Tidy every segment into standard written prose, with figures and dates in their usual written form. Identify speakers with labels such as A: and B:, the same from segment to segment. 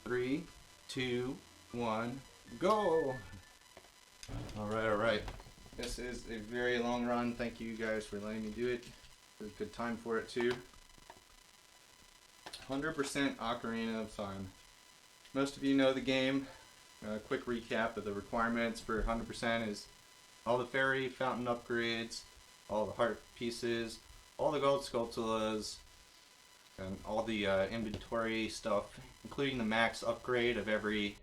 A: 3, 2, 1, go! Alright. This is a very long run. Thank you guys for letting me do it. It was a good time for it too. 100% Ocarina of Time. Most of you know the game. Quick recap of the requirements for 100% is all the fairy fountain upgrades, all the heart pieces, all the gold sculptulas, and all the inventory stuff, including the max upgrade of every,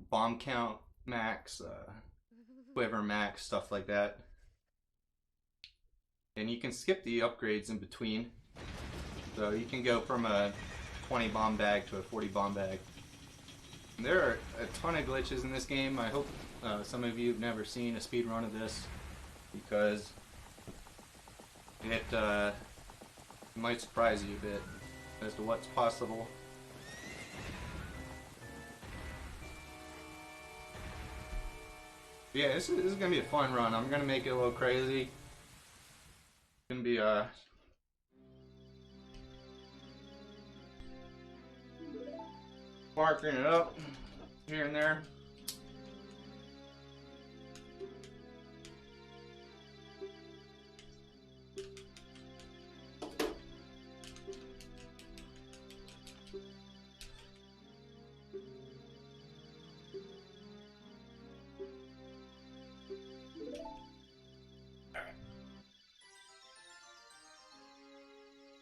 A: bomb count max, quiver max, stuff like that. And you can skip the upgrades in between. So you can go from a 20 bomb bag to a 40 bomb bag. And there are a ton of glitches in this game. I hope some of you have never seen a speed run of this, because it might surprise you a bit as to what's possible. Yeah, this is gonna be a fun run. I'm gonna make it a little crazy. It's gonna be marking it up here and there.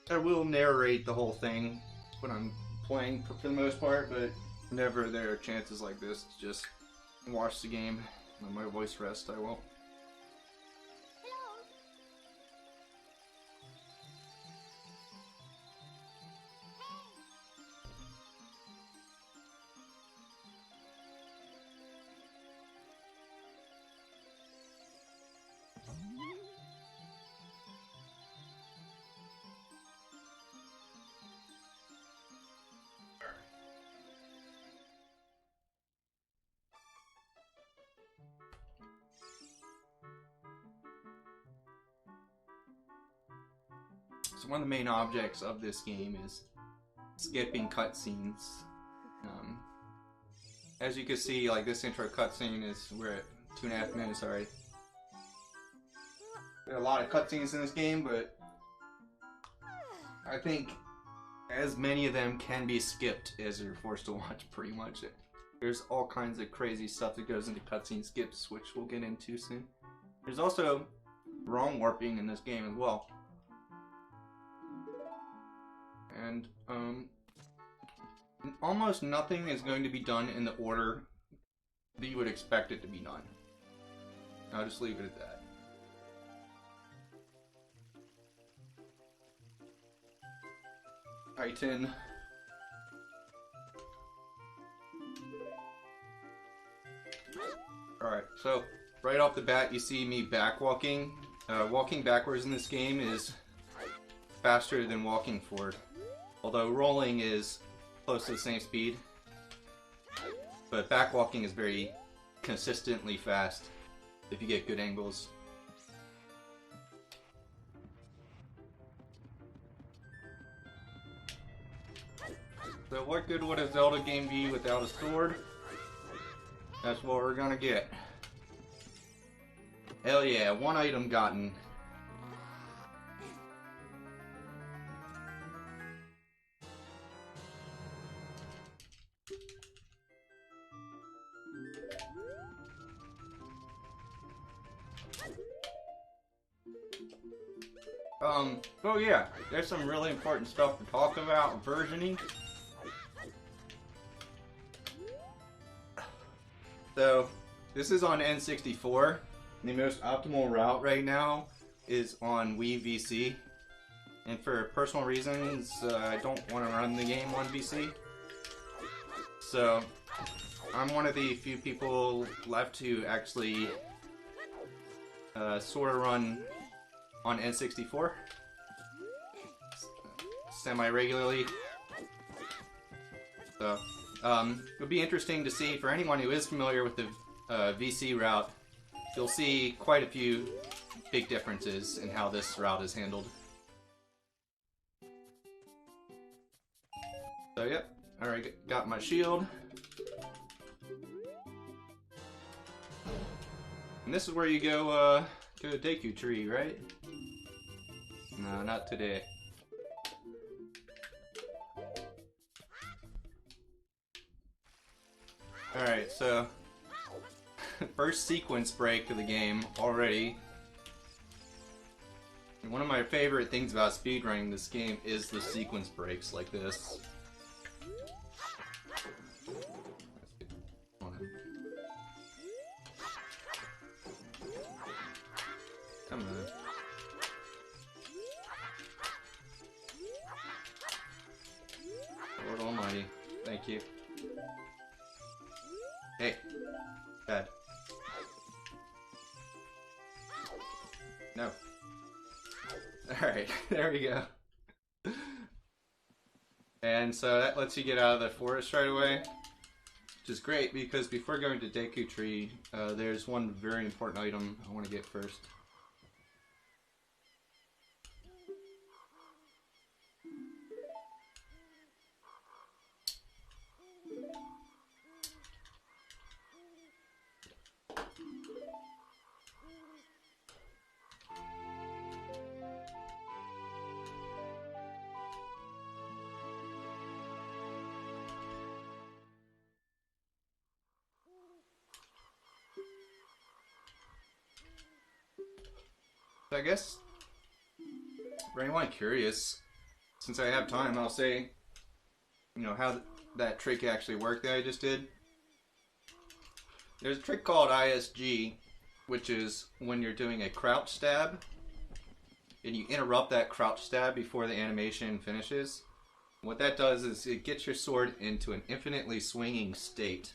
A: I will narrate the whole thing when I'm playing for the most part, but whenever there are chances like this to just watch the game, let my voice rest, I will. So one of the main objects of this game is skipping cutscenes. As you can see, like this intro cutscene we're at 2.5 minutes already. There are a lot of cutscenes in this game, but I think as many of them can be skipped as you're forced to watch, pretty much. There's all kinds of crazy stuff that goes into cutscene skips, which we'll get into soon. There's also wrong warping in this game as well. And almost nothing is going to be done in the order that you would expect it to be done. I'll just leave it at that. Titan. Alright, so right off the bat you see me backwalking. Walking backwards in this game is faster than walking forward. Although rolling is close to the same speed, but backwalking is very consistently fast if you get good angles. So what good would a Zelda game be without a sword? That's what we're gonna get. Hell yeah, one item gotten. Oh yeah, there's some really important stuff to talk about. Versioning. So, this is on N64. The most optimal route right now is on Wii VC. And for personal reasons, I don't want to run the game on VC. So, I'm one of the few people left to actually sort of run on N64 semi-regularly. So, it'll be interesting to see, for anyone who is familiar with the VC route, you'll see quite a few big differences in how this route is handled. So, yep. Alright, got my shield. And this is where you go to the Deku Tree, right? No, not today. Alright, so first sequence break of the game already. And one of my favorite things about speedrunning this game is the sequence breaks like this. Come on. Lord Almighty, thank you. Hey, Dad. No. Alright, there we go. And so that lets you get out of the forest right away, which is great because before going to Deku Tree, there's one very important item I want to get first. So I guess, for anyone curious, since I have time, I'll say, you know, how that trick actually worked that I just did. There's a trick called ISG, which is when you're doing a crouch stab, and you interrupt that crouch stab before the animation finishes. What that does is it gets your sword into an infinitely swinging state.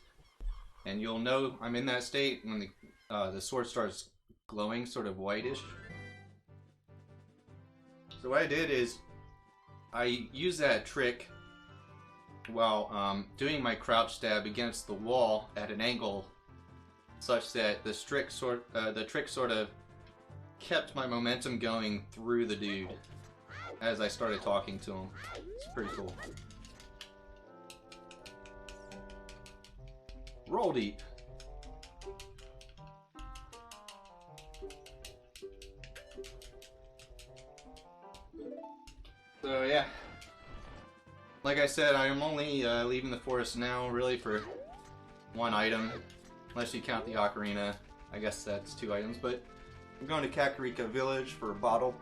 A: And you'll know I'm in that state when the sword starts glowing sort of whitish. So what I did is I used that trick while doing my crouch stab against the wall at an angle such that the trick sort of kept my momentum going through the dude as I started talking to him. It's pretty cool. Roll deep. So yeah, like I said, I am only leaving the forest now really for one item, unless you count the Ocarina. I guess that's 2 items, but I'm going to Kakarika Village for a bottle.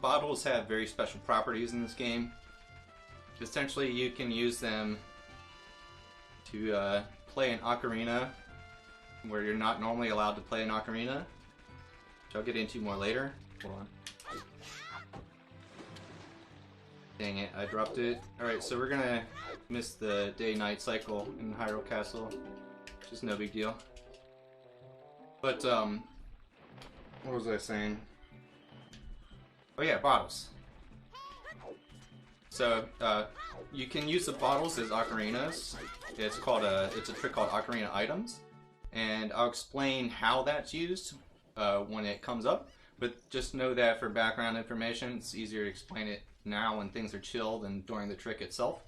A: Bottles have very special properties in this game. Essentially, you can use them to play an ocarina where you're not normally allowed to play an ocarina, which I'll get into more later. Hold on. Dang it, I dropped it. Alright, so we're gonna miss the day-night cycle in Hyrule Castle, which is no big deal. But, what was I saying? Oh yeah, bottles. So, you can use the bottles as ocarinas. It's a trick called Ocarina Items. And I'll explain how that's used when it comes up. But just know that for background information, it's easier to explain it now when things are chill than during the trick itself.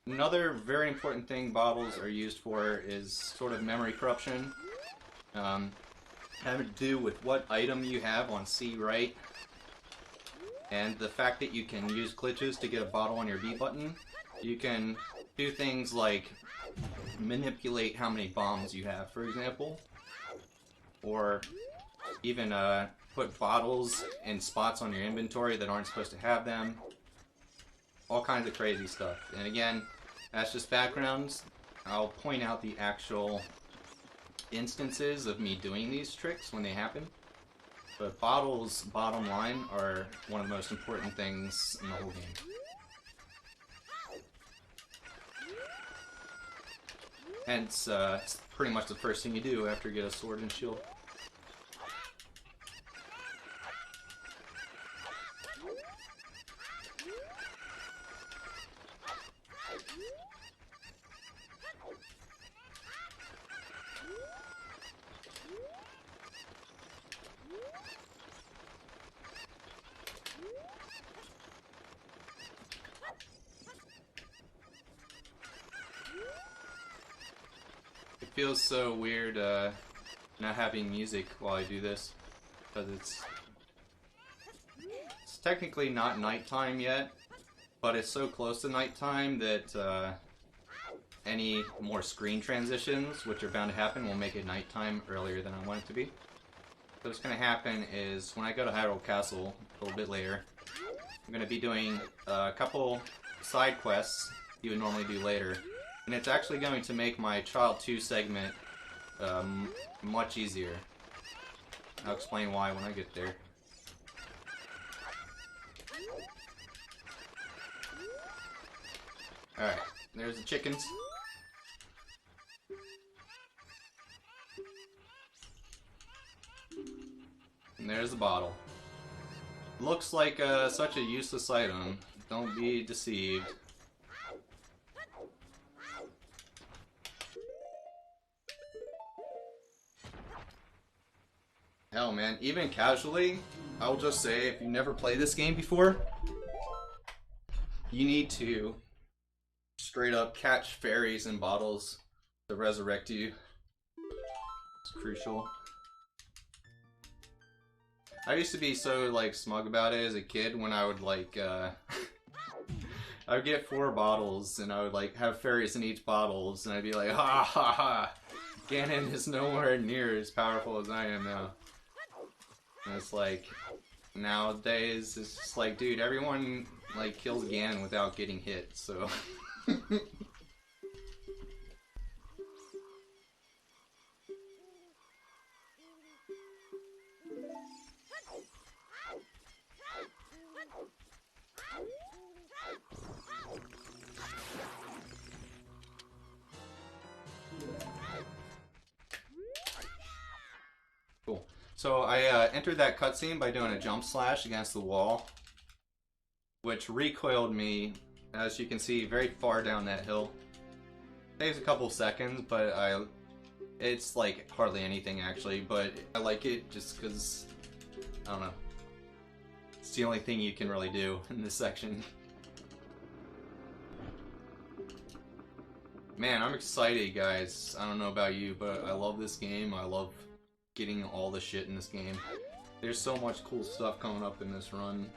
A: Another very important thing bottles are used for is sort of memory corruption. Having to do with what item you have on C right. And the fact that you can use glitches to get a bottle on your B button. You can do things like manipulate how many bombs you have, for example. Or even put bottles in spots on your inventory that aren't supposed to have them. All kinds of crazy stuff. And again, that's just backgrounds. I'll point out the actual instances of me doing these tricks when they happen. But bottles, bottom line, are one of the most important things in the whole game. Hence, it's pretty much the first thing you do after you get a sword and shield. feels so weird not having music while I do this, because it's technically not nighttime yet, but it's so close to nighttime that any more screen transitions, which are bound to happen, will make it nighttime earlier than I want it to be. So what's going to happen is when I go to Hyrule Castle a little bit later, I'm going to be doing a couple side quests you would normally do later, and it's actually going to make my Child 2 segment much easier. I'll explain why when I get there. Alright, there's the chickens. And there's the bottle. Looks like such a useless item. Don't be deceived. Hell man, even casually, I'll just say if you never played this game before, you need to straight up catch fairies in bottles to resurrect you. It's crucial. I used to be so like smug about it as a kid when I would like I would get 4 bottles and I would like have fairies in each bottles and I'd be like, ha ha ha, Ganon is nowhere near as powerful as I am now. And it's like, nowadays, it's just like, dude, everyone, like, kills Ganon without getting hit, so... Cool. So I entered that cutscene by doing a jump slash against the wall, which recoiled me, as you can see, very far down that hill. It takes a couple seconds, but it's like hardly anything actually, but I like it just because, I don't know, it's the only thing you can really do in this section. Man, I'm excited, guys. I don't know about you, but I love this game. I love getting all the shit in this game. There's so much cool stuff coming up in this run.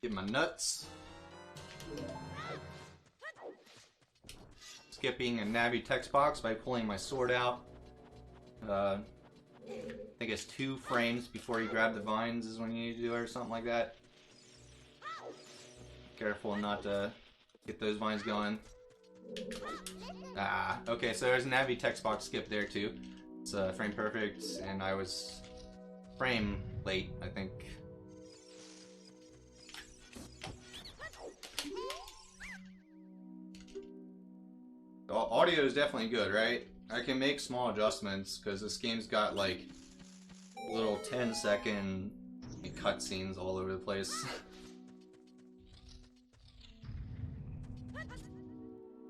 A: Get my nuts. Skipping a Navi text box by pulling my sword out. I think it's 2 frames before you grab the vines is when you need to do it or something like that. Careful not to get those vines going. Ah, okay, so there's a Navi text box skip there too. It's frame perfect, and I was frame late, I think. Audio is definitely good, right? I can make small adjustments because this game's got like little 10-second cutscenes all over the place.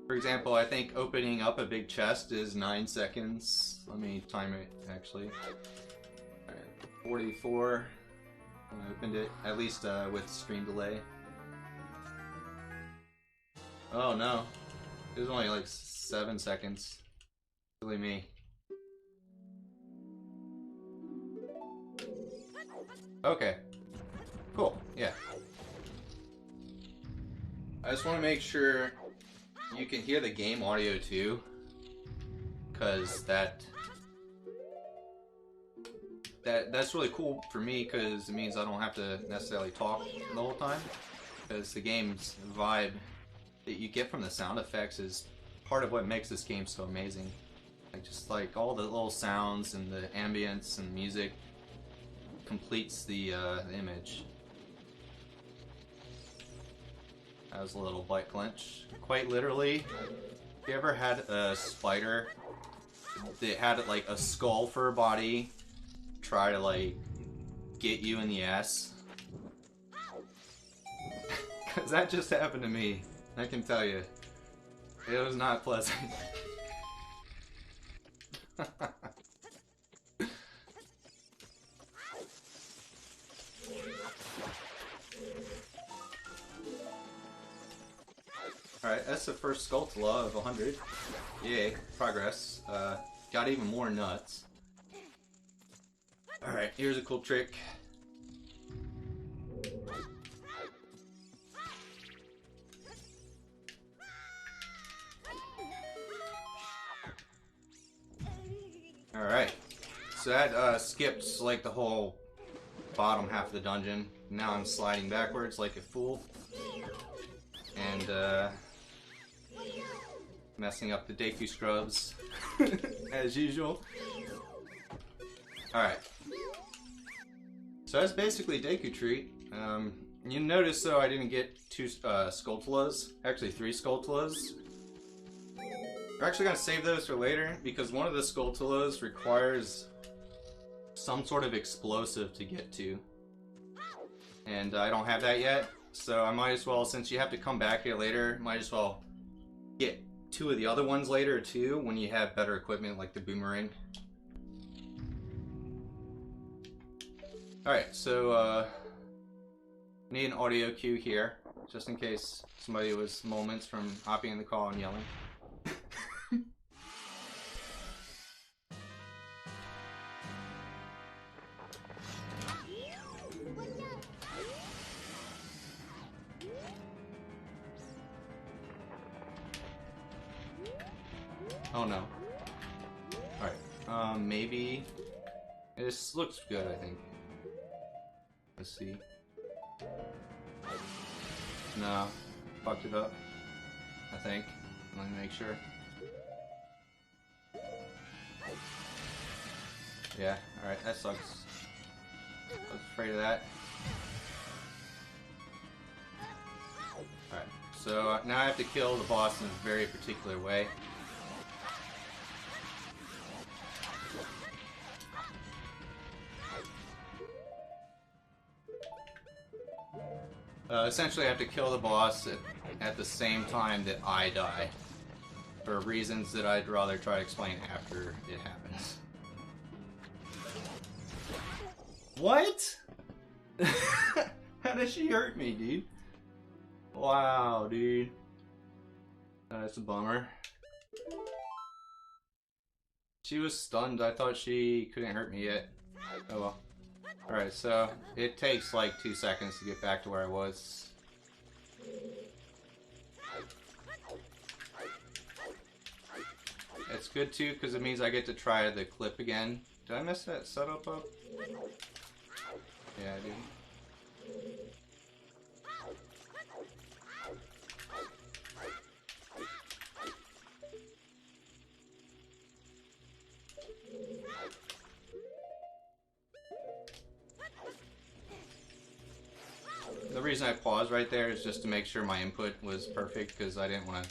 A: For example, I think opening up a big chest is 9 seconds. Let me time it actually. Alright, 44. I opened it, at least with stream delay. Oh no. It was only like 7 seconds. Silly me. Okay. Cool. Yeah. I just want to make sure you can hear the game audio too, because that's really cool for me because it means I don't have to necessarily talk the whole time, because the game's vibe that you get from the sound effects is part of what makes this game so amazing. Like just like all the little sounds and the ambience and music completes the image. That was a little butt clench. Quite literally, if you ever had a spider that had like a skull for a body try to like get you in the ass? Cause that just happened to me, I can tell you. It was not pleasant. Alright, that's the first Skulltula of 100. Yay, progress. Got even more nuts. Alright, here's a cool trick. Alright, so that skips like the whole bottom half of the dungeon. Now I'm sliding backwards like a fool. And messing up the Deku scrubs as usual. Alright. So that's basically Deku Tree. You notice though I didn't get 2 Skulltulas, actually 3 Skulltulas. We're actually going to save those for later because one of the Skulltulas requires some sort of explosive to get to. And I don't have that yet, so I might as well, since you have to come back here later, might as well get 2 of the other ones later too when you have better equipment like the boomerang. Alright, so need an audio cue here, just in case somebody was moments from hopping in the call and yelling. Oh no. Alright, maybe... This looks good, I think. Let's see. No, fucked it up, I think. Let me make sure. Yeah, alright, that sucks. I was afraid of that. Alright, so now I have to kill the boss in a very particular way. Essentially I have to kill the boss at the same time that I die. For reasons that I'd rather try to explain after it happens. What? How did she hurt me, dude? Wow, dude. That's a bummer. She was stunned. I thought she couldn't hurt me yet. Oh well. Alright, so it takes like 2 seconds to get back to where I was. It's good too, because it means I get to try the clip again. Did I mess that setup up? Yeah, I did. The reason I paused right there is just to make sure my input was perfect, because I didn't want to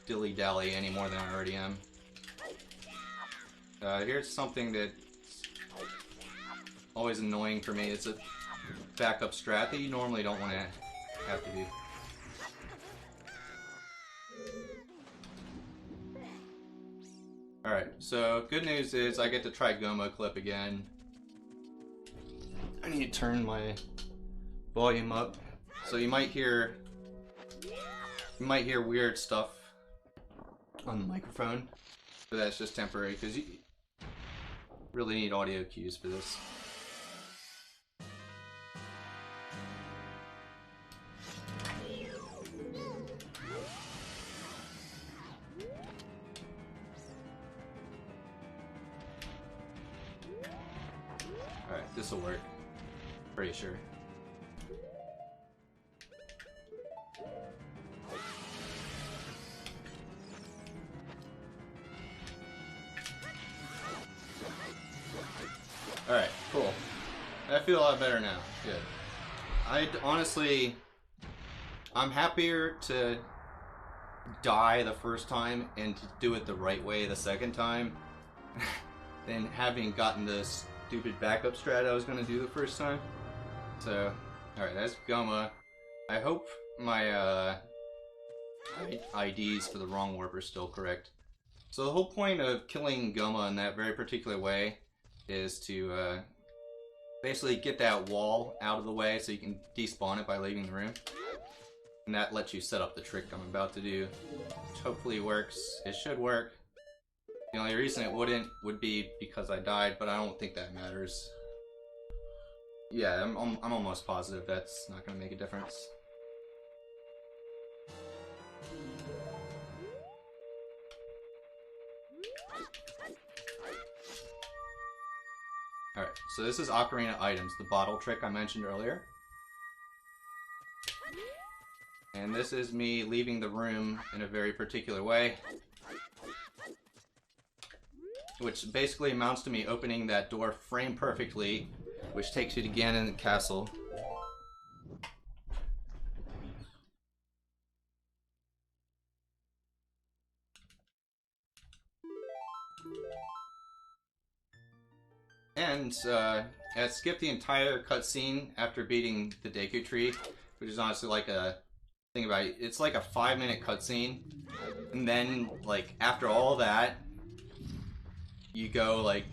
A: dilly-dally any more than I already am. Here's something that's always annoying for me. It's a backup strat that you normally don't want to have to do. Alright, so good news is I get to try Goma clip again. I need to turn my volume up, so you might hear weird stuff on the microphone, but that's just temporary because you really need audio cues for this. Alright, this will work. Pretty sure. Alright, cool. I feel a lot better now. Good. Honestly, I'm happier to die the first time and to do it the right way the second time than having gotten the stupid backup strat I was going to do the first time. So, alright, that's Goma. I hope my IDs for the wrong warp are still correct. So the whole point of killing Goma in that very particular way is to basically get that wall out of the way so you can despawn it by leaving the room. And that lets you set up the trick I'm about to do, which hopefully works. It should work. The only reason it wouldn't would be because I died, but I don't think that matters. Yeah, I'm almost positive that's not going to make a difference. Alright, so this is Ocarina items, the bottle trick I mentioned earlier. And this is me leaving the room in a very particular way, which basically amounts to me opening that door frame perfectly, which takes you to Ganon Castle. And I skipped the entire cutscene after beating the Deku Tree, which is honestly like a thing about it. It's like a 5-minute cutscene, and then like after all that, you go like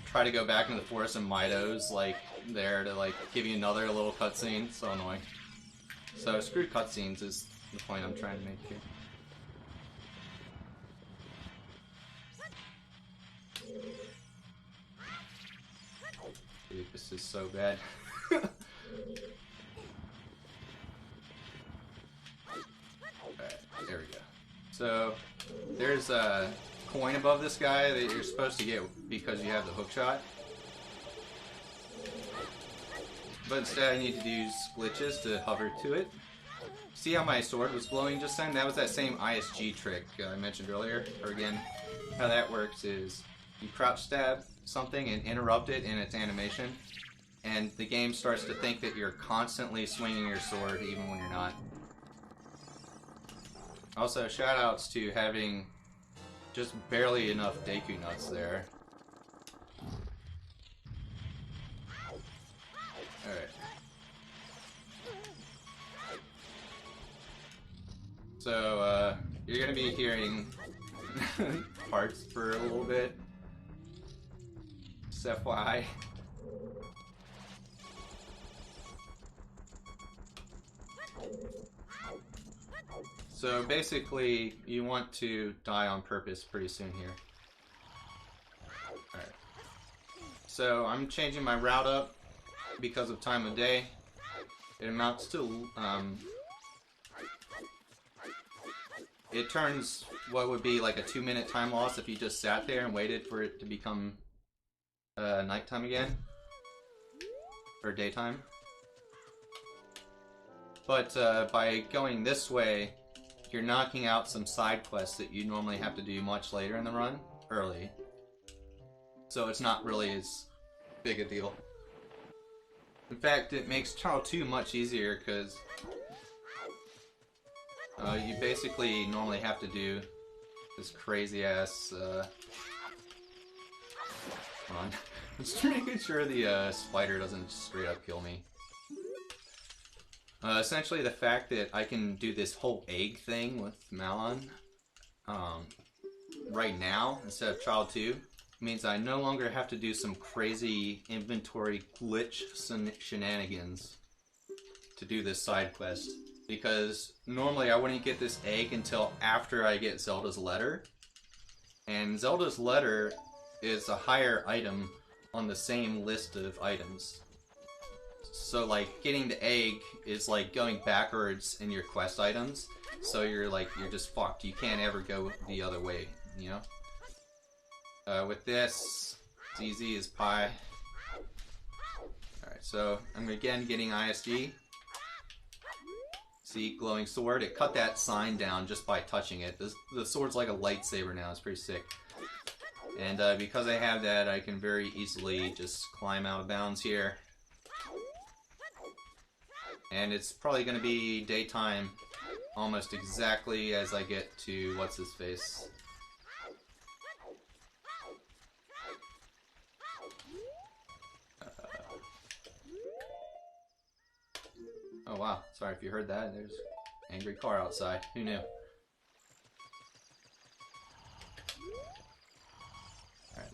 A: try to go back into the forest, and Mido's like there to like give you another little cutscene. So annoying. So screw cutscenes is the point I'm trying to make here. Dude, this is so bad. Alright, there we go. So, there's a coin above this guy that you're supposed to get because you have the hook shot. But instead I need to use glitches to hover to it. See how my sword was glowing just then? That was that same ISG trick I mentioned earlier. Or again, how that works is you crouch stab something and interrupt it in its animation, and the game starts to think that you're constantly swinging your sword even when you're not. Also, shoutouts to having just barely enough Deku nuts there. Alright. So, you're gonna be hearing parts for a little bit. Just FYI. So basically, you want to die on purpose pretty soon here. Alright. So I'm changing my route up because of time of day. It amounts to, it turns what would be like a 2-minute time loss if you just sat there and waited for it to become nighttime again, or daytime. But by going this way, you're knocking out some side quests that you normally have to do much later in the run, early. So it's not really as big a deal. In fact, it makes Child 2 much easier because you basically normally have to do this crazy ass. Hold on. Just making sure the spider doesn't straight up kill me. Essentially, the fact that I can do this whole egg thing with Malon right now instead of Child 2 means I no longer have to do some crazy inventory glitch shenanigans to do this side quest. Because normally I wouldn't get this egg until after I get Zelda's letter. And Zelda's letter is a higher item on the same list of items. So like getting the egg is like going backwards in your quest items. So you're just fucked. You can't ever go the other way, you know? With this, it's easy as pie. Alright, so I'm again getting ISG. See, glowing sword. It cut that sign down just by touching it. The sword's like a lightsaber now. It's pretty sick. And because I have that, I can very easily just climb out of bounds here. And it's probably going to be daytime almost exactly as I get to what's-his-face. Oh wow, sorry if you heard that. There's an angry car outside. Who knew?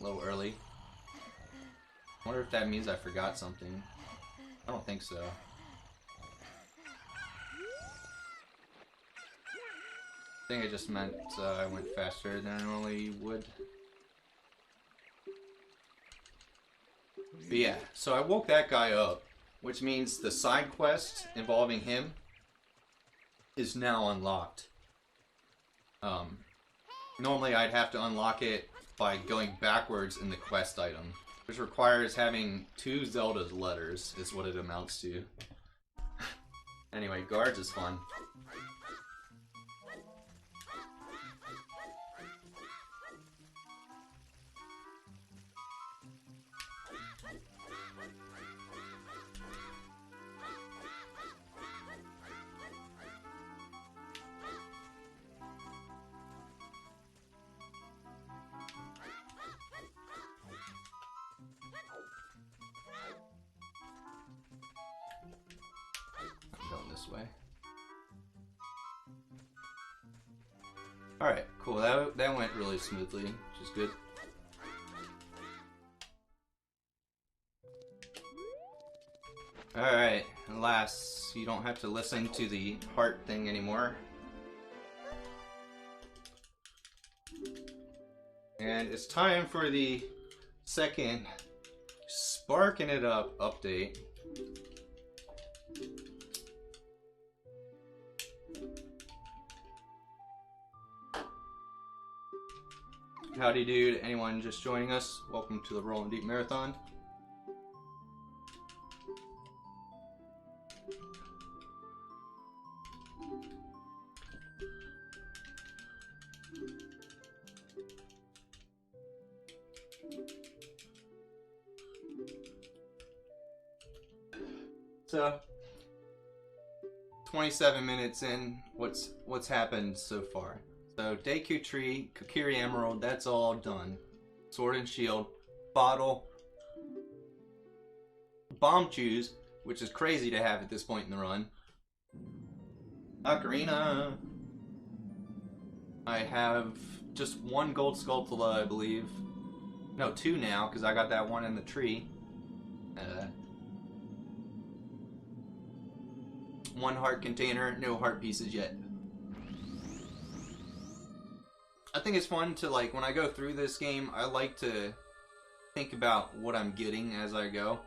A: a little early. I wonder if that means I forgot something. I don't think so. I think it just meant I went faster than I normally would. But yeah, so I woke that guy up, which means the side quest involving him is now unlocked. Normally I'd have to unlock it by going backwards in the quest item, which requires having 2 Zelda's letters, is what it amounts to. Anyway, guards is fun. Way. Alright, cool. That went really smoothly, which is good. Alright, and last, you don't have to listen to the heart thing anymore. And it's time for the second Sparking It Up update. Howdy dude, anyone just joining us, welcome to the Rollin Deep Marathon. So, 27 minutes in, what's happened so far? So, Deku Tree, Kokiri Emerald, that's all done. Sword and Shield, Bottle, Bomb Chews, which is crazy to have at this point in the run. Ocarina. I have just 1 Gold Skulltula, I believe. No, 2 now, because I got that one in the tree. 1 heart container, no heart pieces yet. I think it's fun to, like, when I go through this game, I like to think about what I'm getting as I go,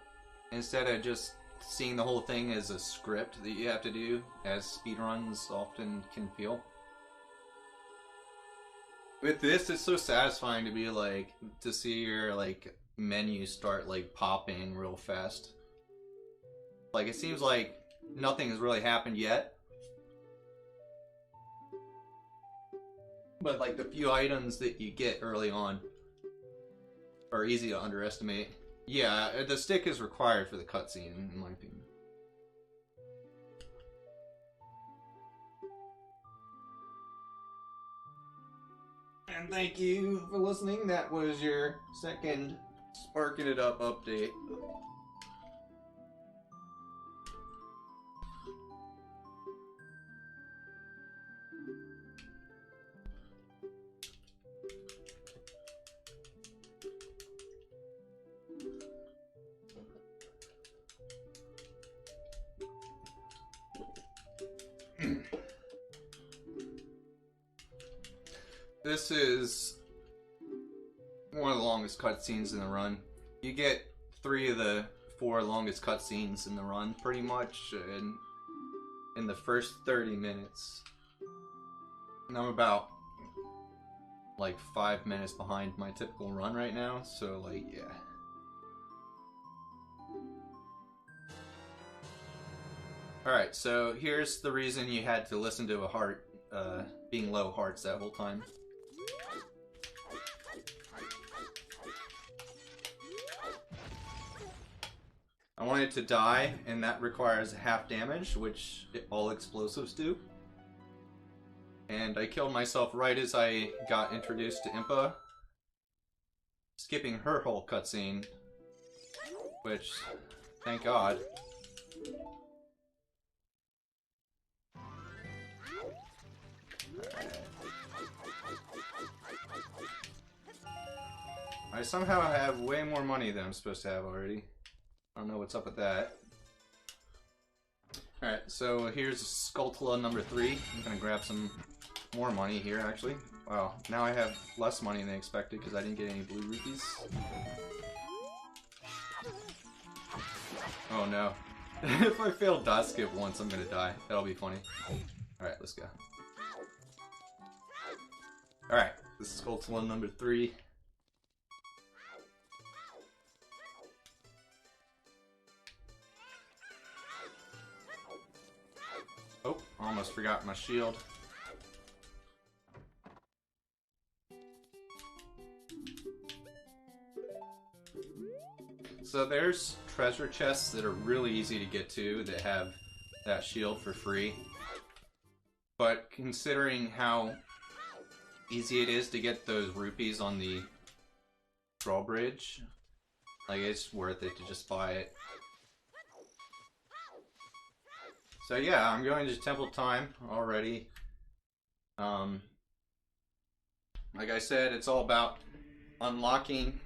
A: instead of just seeing the whole thing as a script that you have to do, as speedruns often can feel. With this, it's so satisfying to be, like, to see your, like, menu start, like, popping real fast. Like, it seems like nothing has really happened yet. But, like, the few items that you get early on are easy to underestimate. Yeah, the stick is required for the cutscene, in my opinion. And thank you for listening. That was your second Sparking It Up update. This is one of the longest cutscenes in the run. You get 3 of the 4 longest cutscenes in the run, pretty much, in the first 30 minutes. And I'm about, like, 5 minutes behind my typical run right now, so, like, yeah. Alright, so here's the reason you had to listen to a heart, being low hearts that whole time. I wanted to die, and that requires half damage, which all explosives do. And I killed myself right as I got introduced to Impa, skipping her whole cutscene, which, thank God. I somehow have way more money than I'm supposed to have already. I don't know what's up with that. Alright, so here's Skulltula number 3. I'm gonna grab some more money here, actually. Wow, now I have less money than expected because I didn't get any blue rupees. Oh no. If I fail dot skip once, I'm gonna die. That'll be funny. Alright, let's go. Alright, this is Skulltula number 3. Oh, almost forgot my shield. So there's treasure chests that are really easy to get to that have that shield for free. But considering how easy it is to get those rupees on the drawbridge, like it's worth it to just buy it. So yeah, I'm going to Temple Time already. Like I said, it's all about unlocking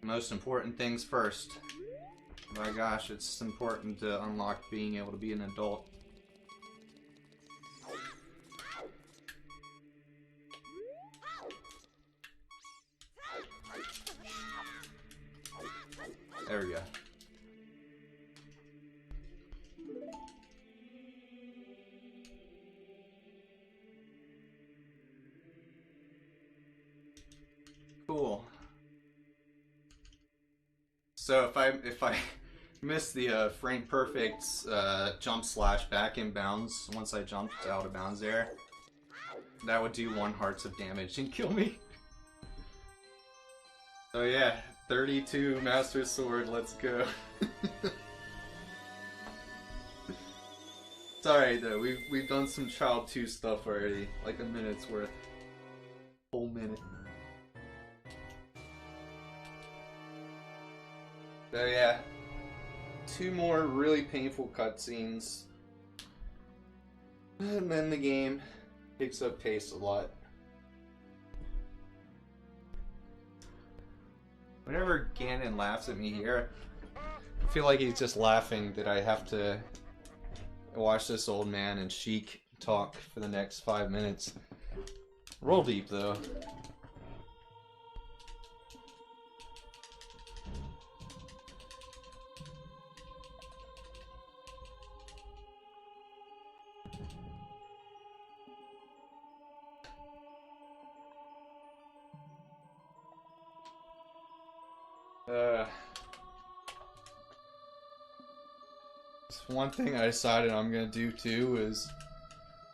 A: the most important things first. My gosh, it's important to unlock being able to be an adult. There we go. Cool. So if I miss the frame perfect jump slash back in bounds once I jumped out of bounds there, that would do 1 hearts of damage and kill me. So yeah, 32 Master Sword, let's go. It's alright though, we've done some Child 2 stuff already, like a minute's worth. Whole minute. So yeah, 2 more really painful cutscenes, and then the game picks up pace a lot. Whenever Ganon laughs at me here, I feel like he's just laughing that I have to watch this old man and Sheik talk for the next 5 minutes. Roll deep though. One thing I decided I'm gonna do too is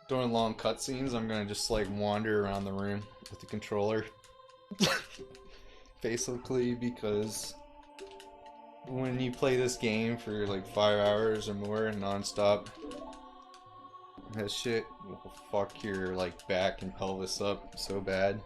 A: during long cutscenes, I'm gonna just like wander around the room with the controller. Basically, because when you play this game for like 5 hours or more non-stop, that shit will fuck your like back and pelvis up so bad.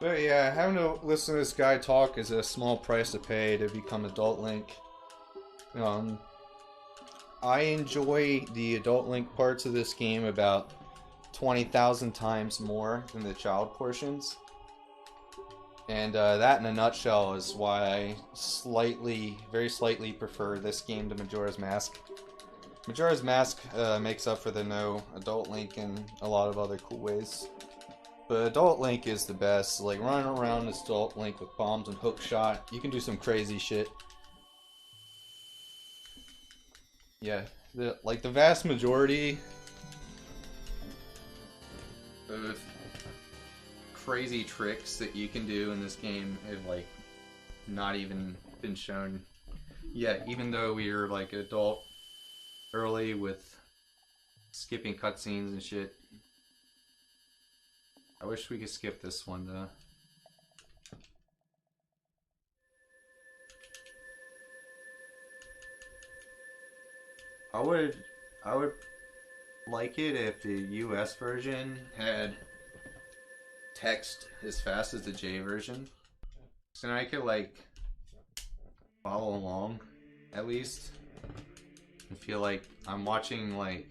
A: But yeah, having to listen to this guy talk is a small price to pay to become Adult Link. I enjoy the Adult Link parts of this game about 20,000 times more than the child portions. And that in a nutshell is why I very slightly prefer this game to Majora's Mask. Majora's Mask makes up for the no Adult Link in a lot of other cool ways. But Adult Link is the best. Like running around as Adult Link with bombs and hook shot, you can do some crazy shit. Yeah, the vast majority of crazy tricks that you can do in this game have like not even been shown yet. Even though we are like adult early with skipping cutscenes and shit. I wish we could skip this one though. I would like it if the US version had text as fast as the J version. So now I could like follow along at least. I feel like I'm watching like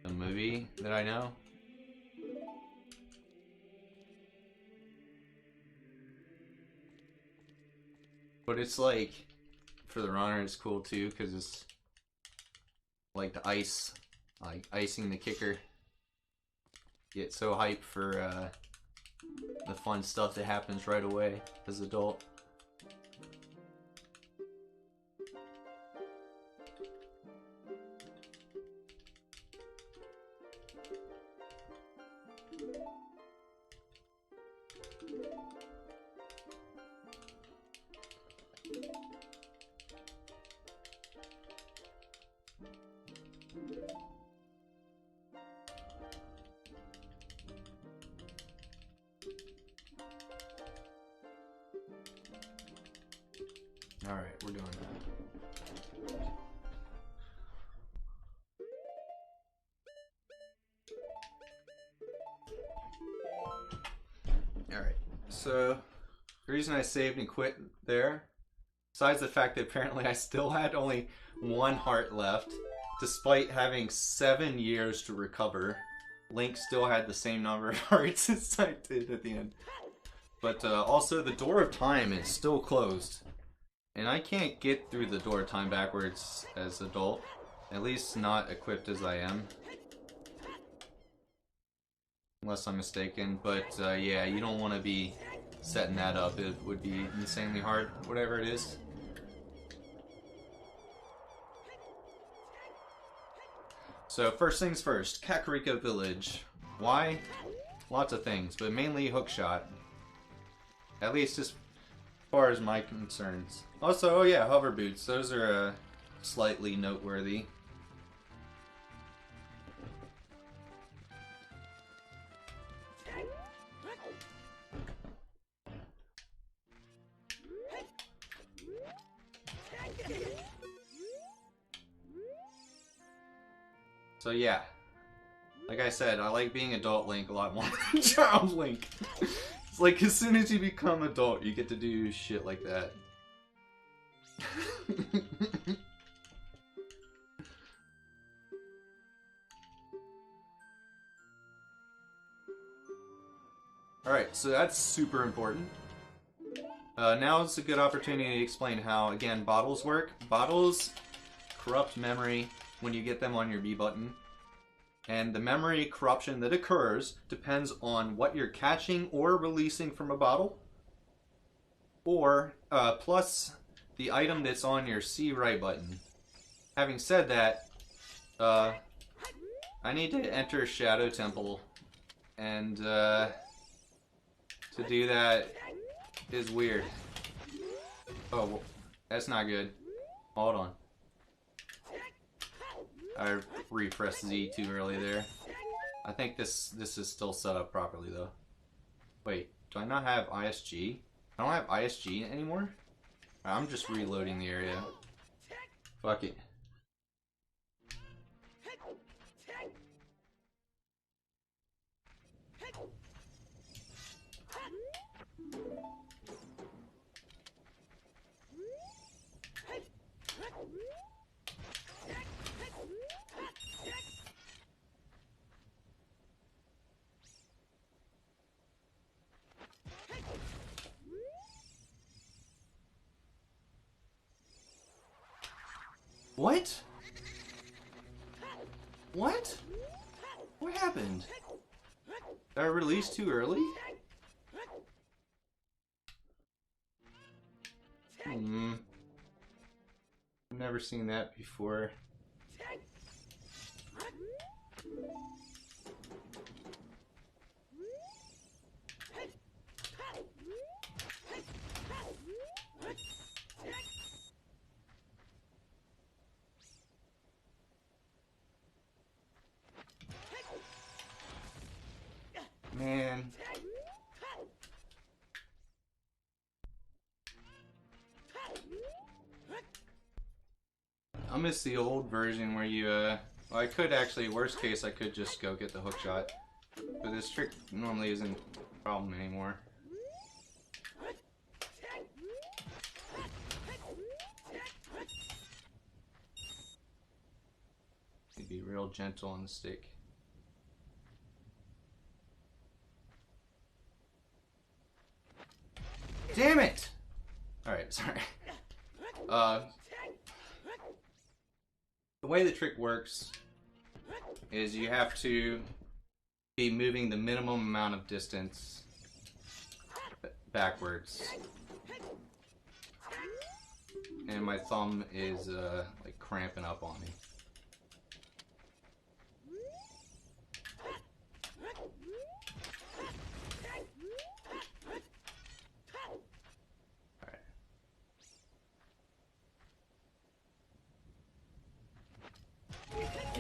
A: a movie that I know. But it's like, for the runner it's cool too, because it's like the ice, like icing the kicker. Get so hyped for the fun stuff that happens right away as an adult. Alright, we're doing that. Alright, so the reason I saved and quit there, besides the fact that apparently I still had only one heart left, despite having 7 years to recover, Link still had the same number of hearts as I did at the end. But also the door of time is still closed. And I can't get through the door of time backwards as an adult. At least not equipped as I am. Unless I'm mistaken. But yeah, you don't want to be setting that up. It would be insanely hard, whatever it is. So first things first, Kakariko Village. Why? Lots of things, but mainly hookshot. At least as far as my concerns. Also, oh yeah, hover boots. Those are slightly noteworthy. So yeah, like I said, I like being adult Link a lot more than child Link. It's like as soon as you become adult, you get to do shit like that. Alright, so that's super important. Now is a good opportunity to explain how, again, bottles work. Bottles corrupt memory when you get them on your B button. And the memory corruption that occurs depends on what you're catching or releasing from a bottle. Or, plus the item that's on your C right button. Having said that, I need to enter Shadow Temple. And, to do that is weird. Oh, well, that's not good. Hold on. I repressed Z too early there. I think this is still set up properly though. Wait, do I not have ISG? I don't have ISG anymore? I'm just reloading the area. Fuck it. What? What? What happened? Did I release too early? I've never seen that before. Man. I miss the old version where you, well, I could actually, worst case, I could just go get the hook shot. But this trick normally isn't problem anymore. You'd be real gentle on the stick. Damn it! Alright, sorry. The way the trick works is you have to be moving the minimum amount of distance backwards. And my thumb is like cramping up on me.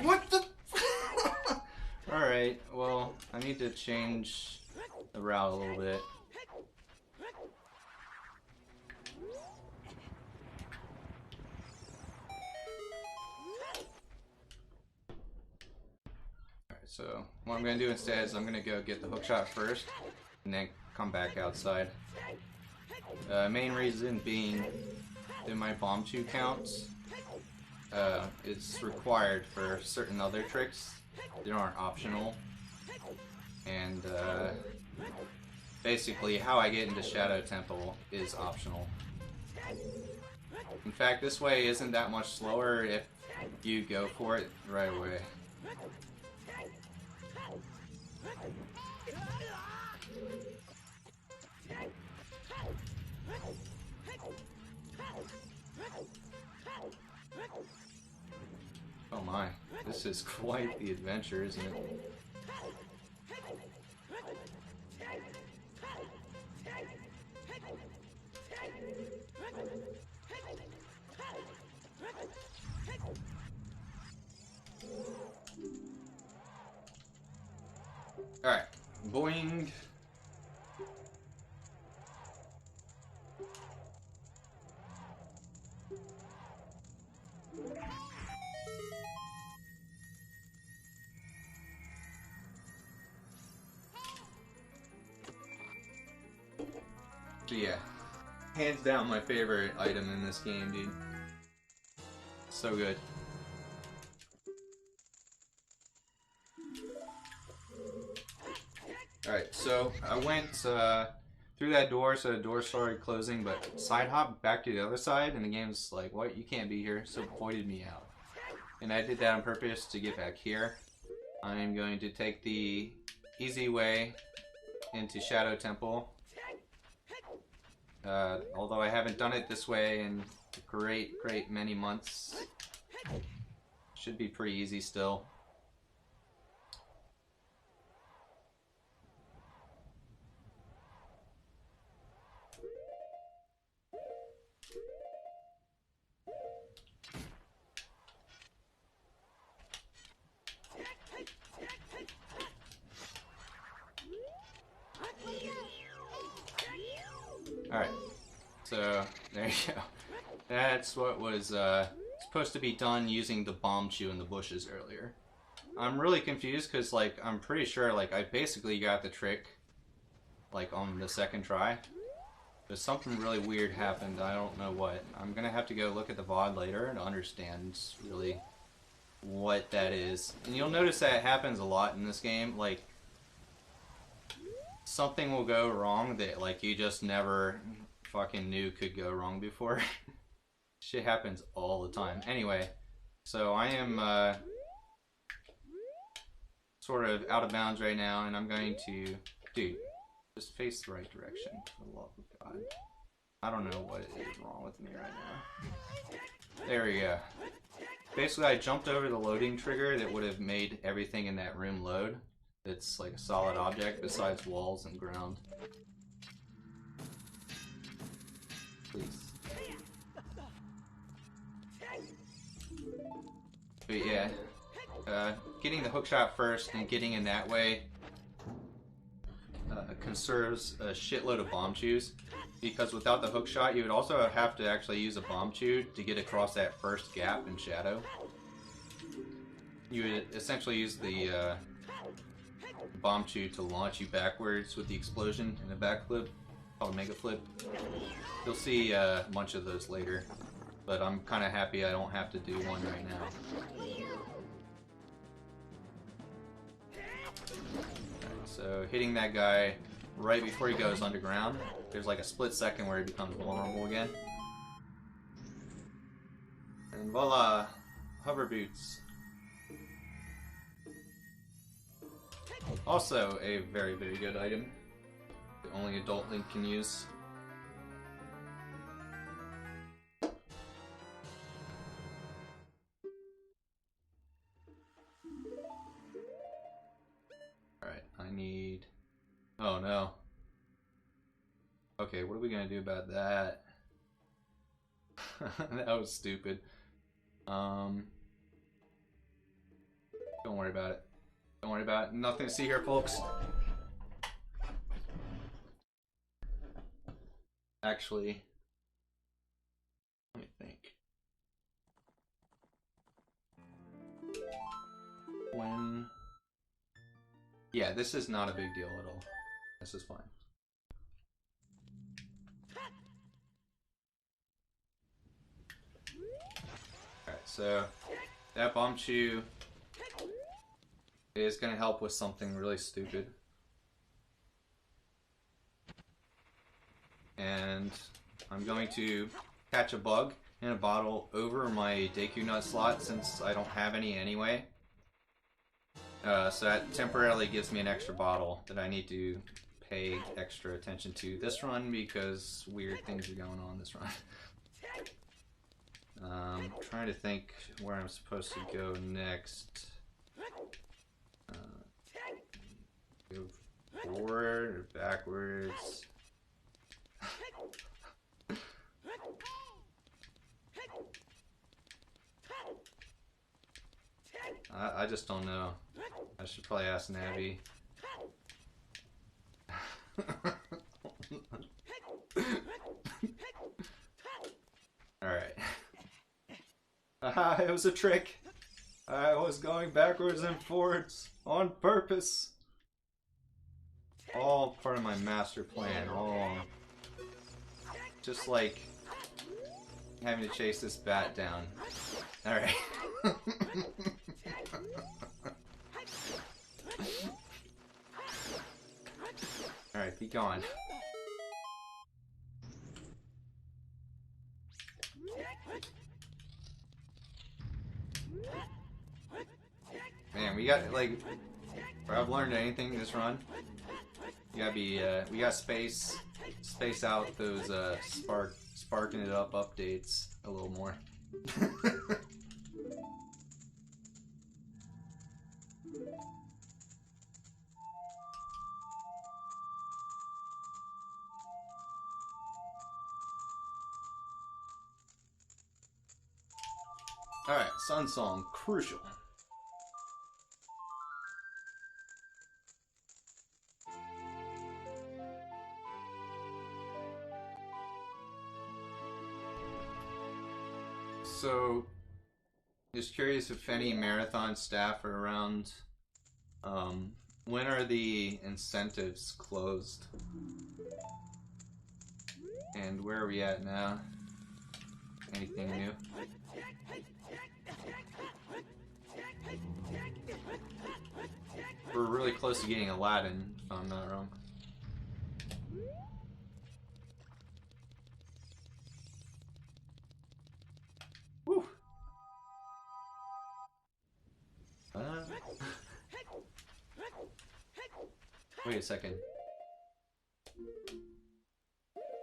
A: What the? Alright, well, I need to change the route a little bit. Alright, so what I'm going to do instead is I'm going to go get the hookshot first, and then come back outside. Main reason being that my bomb chew counts. It's required for certain other tricks that aren't optional, and basically how I get into Shadow Temple is optional. In fact, this way isn't that much slower if you go for it right away. Oh my, this is quite the adventure, isn't it? Alright, boing. So yeah, hands down my favorite item in this game, dude. So good. Alright, so I went through that door, so the door started closing, but side hopped back to the other side, and the game's like, what? You can't be here, so it pointed me out. And I did that on purpose to get back here. I'm going to take the easy way into Shadow Temple. Although I haven't done it this way in a great many months. Should be pretty easy still. Alright, so there you go. That's what was supposed to be done using the bomb chew in the bushes earlier. I'm really confused because, like, I'm pretty sure, like, I basically got the trick, like, on the second try. But something really weird happened, I don't know what. I'm gonna have to go look at the VOD later to understand really what that is. And you'll notice that it happens a lot in this game, like, something will go wrong that, like, you just never fucking knew could go wrong before. Shit happens all the time. Anyway, so I am sort of out of bounds right now, and I'm going to... Dude, just face the right direction, for the love of God. I don't know what is wrong with me right now. There we go. Basically, I jumped over the loading trigger that would have made everything in that room load. It's like a solid object besides walls and ground. Please. But yeah, getting the hookshot first and getting in that way conserves a shitload of bomb chews, because without the hookshot you would also have to actually use a bomb chew to get across that first gap in Shadow. You would essentially use the bomb chew to launch you backwards with the explosion and a backflip, called a mega flip. You'll see a bunch of those later, but I'm kind of happy I don't have to do one right now. Alright, so hitting that guy right before he goes underground, there's like a split second where he becomes vulnerable again. And voila! Hover boots. Also a very, very good item. The only adult Link can use. Alright, I need... Oh no. Okay, what are we gonna do about that? That was stupid. Don't worry about it. Don't worry about it. Nothing to see here, folks. Actually, let me think. When... Yeah, this is not a big deal at all. This is fine. Alright, so that bomb chew is going to help with something really stupid. And I'm going to catch a bug in a bottle over my Deku Nut slot since I don't have any anyway. So that temporarily gives me an extra bottle that I need to pay extra attention to this run because weird things are going on this run. Trying to think where I'm supposed to go next. Go forward or backwards. I just don't know. I should probably ask Navi. Alright. Haha, it was a trick. I was going backwards and forwards on purpose. All part of my master plan, all along. Just like having to chase this bat down. Alright. Alright, be gone. Man, we got, like, if I've learned anything this run, you gotta be, we gotta space out those, sparking it up updates a little more. Alright, Sun Song, crucial. So, just curious if any marathon staff are around. When are the incentives closed? And where are we at now? Anything new? We're really close to getting Aladdin, if I'm not wrong. Whew. Wait a second.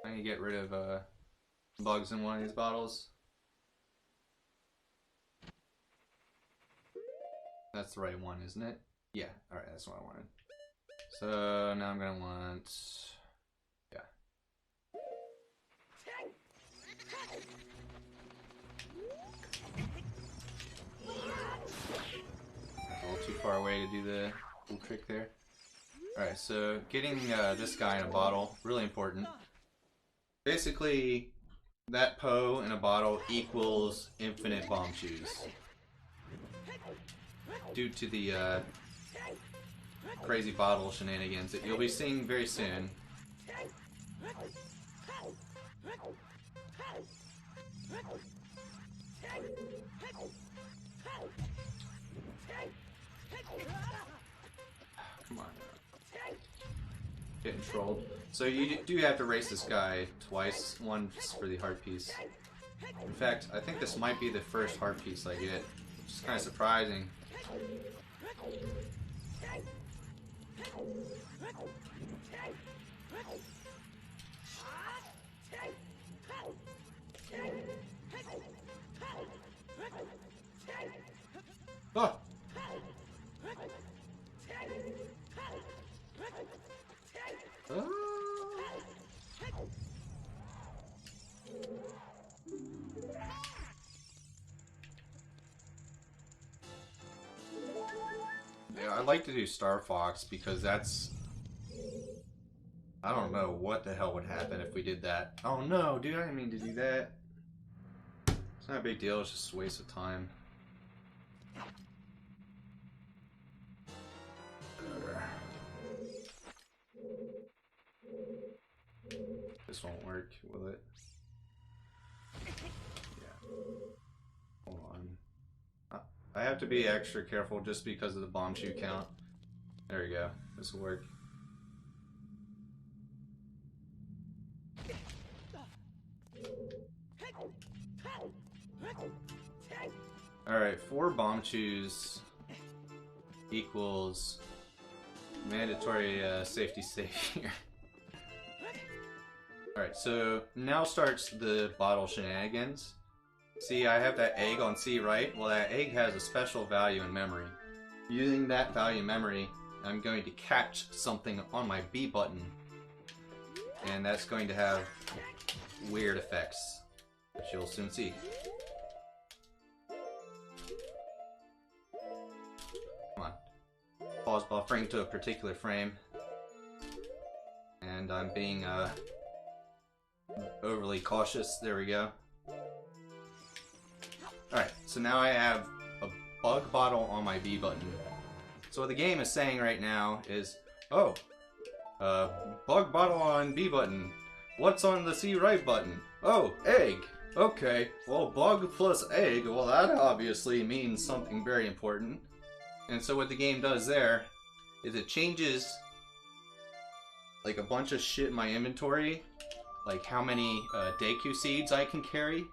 A: I need to get rid of bugs in one of these bottles. That's the right one, isn't it? Yeah, alright, that's what I wanted. So now I'm gonna want... yeah. That's a little too far away to do the cool trick there. Alright, so getting this guy in a bottle, really important. Basically, that Poe in a bottle equals infinite bomb shoes. Due to the crazy bottle shenanigans that you'll be seeing very soon. Come on. Getting trolled. So you do have to race this guy twice, once for the heart piece. In fact, I think this might be the first heart piece I get, which is kind of surprising. Oh! Yeah, I like to do Star Fox because that's... I don't know what the hell would happen if we did that. Oh no, dude, I didn't mean to do that. It's not a big deal, it's just a waste of time. This won't work, will it? Yeah. Hold on. I have to be extra careful just because of the bomb shoe count. There we go. This will work. Alright, 4 bomb shoes equals mandatory safety here. Alright, so now starts the bottle shenanigans. See, I have that egg on C, right? Well, that egg has a special value in memory. Using that value in memory, I'm going to catch something on my B button. And that's going to have weird effects, which you'll soon see. Come on. Pause buffering to a particular frame. And I'm being overly cautious. There we go. Alright, so now I have a bug bottle on my B button. So what the game is saying right now is, oh, bug bottle on B button. What's on the C right button? Oh, egg. Okay, well, bug plus egg, well, that obviously means something very important. And so what the game does there is it changes like a bunch of shit in my inventory, like how many Deku seeds I can carry.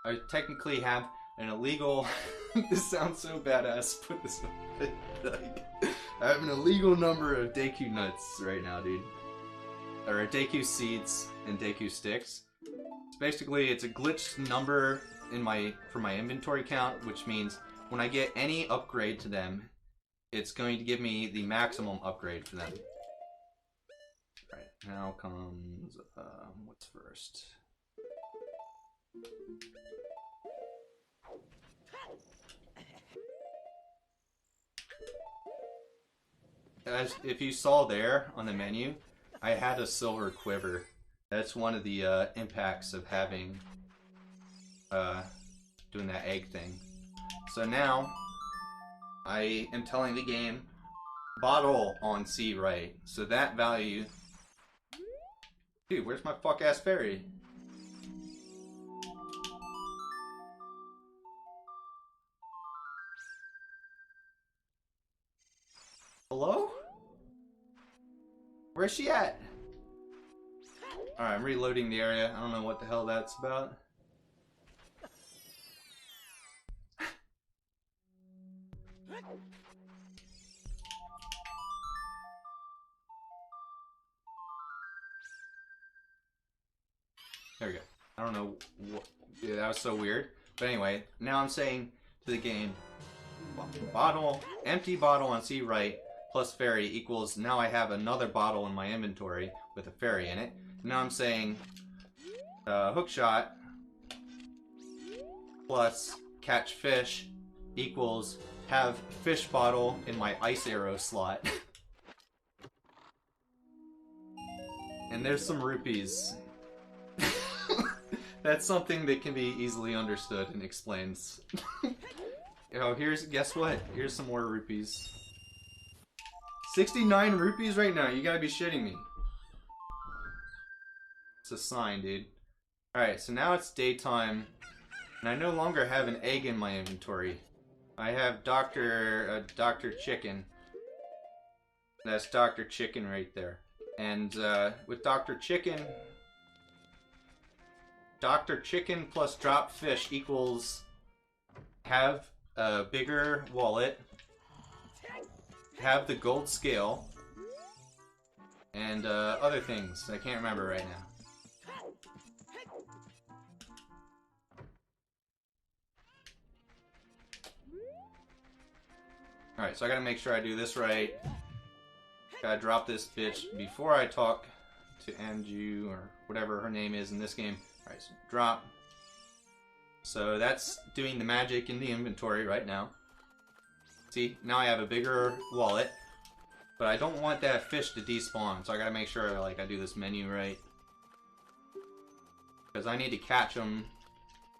A: I technically have an illegal... This sounds so badass, put this on. Like, I have an illegal number of Deku nuts right now, dude. Or Deku seeds and Deku sticks. So basically, it's a glitched number in for my inventory count, which means when I get any upgrade to them, it's going to give me the maximum upgrade for them. Right, now comes... what's first? As if you saw there on the menu, I had a silver quiver. That's one of the impacts of having doing that egg thing. So now I am telling the game bottle on C right. So that value. Dude, where's my fuck ass fairy? Hello? Where's she at? Alright, I'm reloading the area. I don't know what the hell that's about. There we go. I don't know what... Yeah, that was so weird. But anyway, now I'm saying to the game, bottle, empty bottle on C right, plus fairy equals, now I have another bottle in my inventory with a fairy in it. Now I'm saying hookshot plus catch fish equals have fish bottle in my ice arrow slot. And there's some rupees. That's something that can be easily understood and explains. You know, guess what? Here's some more rupees. 69 rupees right now. You gotta be shitting me. It's a sign, dude. Alright, so now it's daytime, and I no longer have an egg in my inventory. I have Dr. Chicken. That's Dr. Chicken right there. And with Dr. Chicken plus drop fish equals have a bigger wallet, have the gold scale, and other things I can't remember right now. Alright, so I gotta make sure I do this right. Gotta drop this bitch before I talk to Anju, or whatever her name is in this game. Alright, so drop. So that's doing the magic in the inventory right now. See, now I have a bigger wallet. But I don't want that fish to despawn, so I gotta make sure like I do this menu right. Because I need to catch them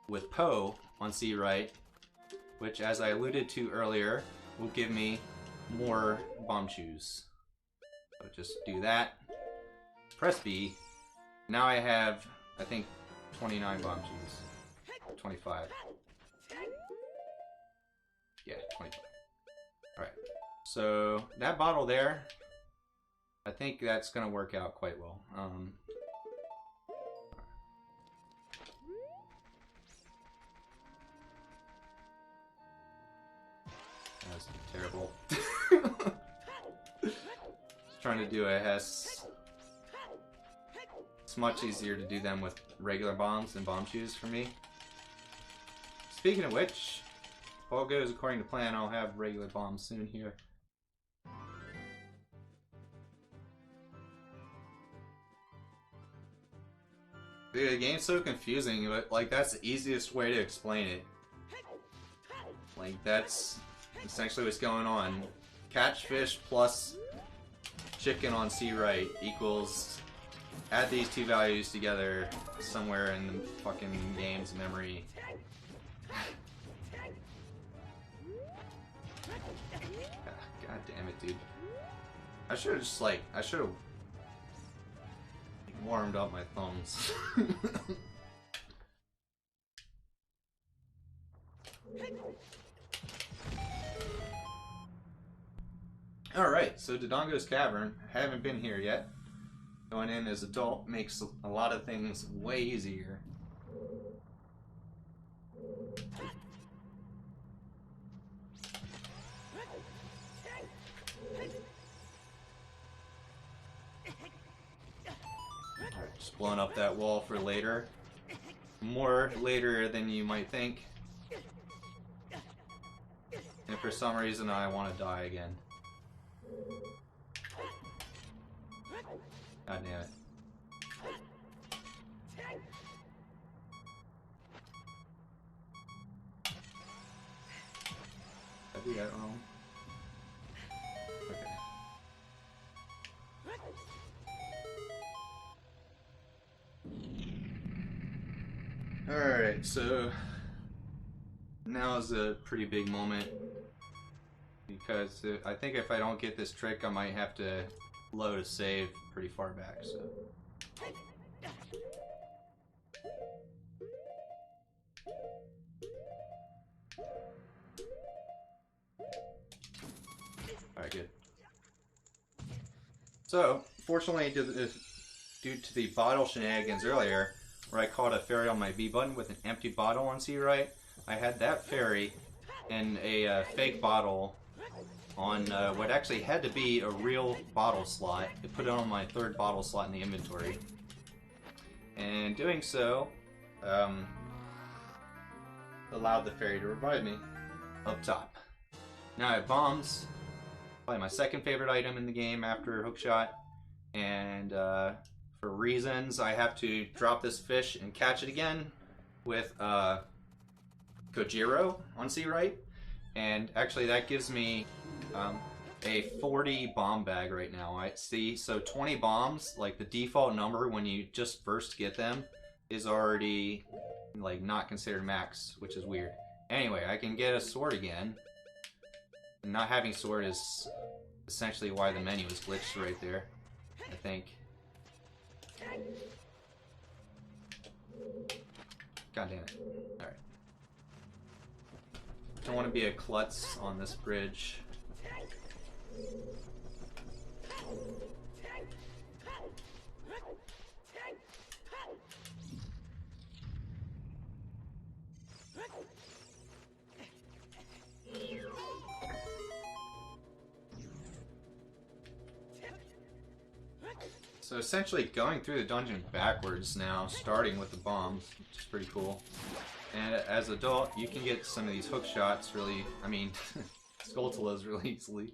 A: with Poe on C right, which, as I alluded to earlier, will give me more bomb shoes. So just do that. Press B. Now I have, I think, 29 bomb shoes. 25. Yeah, 25. Alright. So, that bottle there, I think that's going to work out quite well. That's terrible. Trying to do a Hess. It's much easier to do them with regular bombs than bomb shoes for me. Speaking of which, if all goes according to plan, I'll have regular bombs soon here. Dude, the game's so confusing, but like that's the easiest way to explain it. Like that's essentially what's going on. Catch fish plus chicken on C right equals, add these two values together somewhere in the fucking game's memory. God damn it, dude. I should have just like, I should have warmed up my thumbs. Alright, so Dodongo's Cavern. I haven't been here yet. Going in as adult makes a lot of things way easier. Alright, just blowing up that wall for later. More later than you might think. And for some reason I want to die again. God damn it. Did I do that wrong? Okay. Alright, so now is a pretty big moment. Because I think if I don't get this trick, I might have to load a save pretty far back, so. Alright, good. So, fortunately, due to the bottle shenanigans earlier, where I caught a fairy on my B button with an empty bottle on C right, I had that fairy and a fake bottle on what actually had to be a real bottle slot. I put it on my third bottle slot in the inventory. And doing so, allowed the fairy to revive me up top. Now I have bombs, probably my second favorite item in the game after hookshot. And for reasons, I have to drop this fish and catch it again with Kojiro on C right. And actually that gives me a 40 bomb bag right now. I see, so 20 bombs, like the default number when you just first get them, is already like not considered max, which is weird. Anyway, I can get a sword again. And not having sword is essentially why the menu was glitched right there, I think. God damn it. Alright. Don't want to be a klutz on this bridge. So essentially going through the dungeon backwards now, starting with the bombs, which is pretty cool. And as an adult, you can get some of these hook shots really, Skulltulas really easily.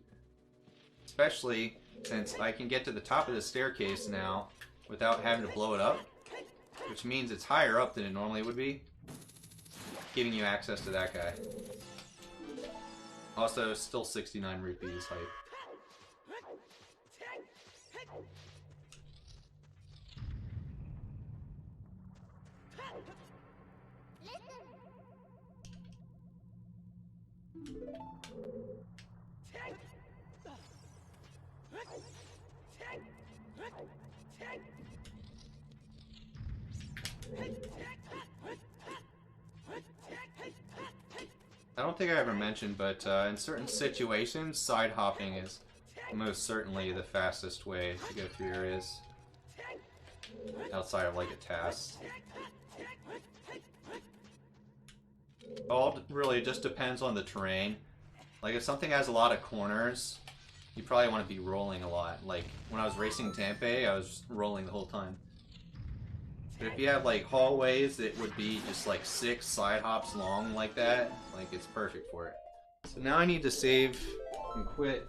A: Especially since I can get to the top of the staircase now without having to blow it up, which means it's higher up than it normally would be, giving you access to that guy. Also, still 69 rupees hype. I don't think I ever mentioned, but in certain situations, side hopping is most certainly the fastest way to go through areas outside of like a task. All really just depends on the terrain. Like if something has a lot of corners, you probably want to be rolling a lot. Like when I was racing Tempe, I was rolling the whole time. But if you have like hallways that would be just like 6 side hops long like that, like it's perfect for it. So now I need to save and quit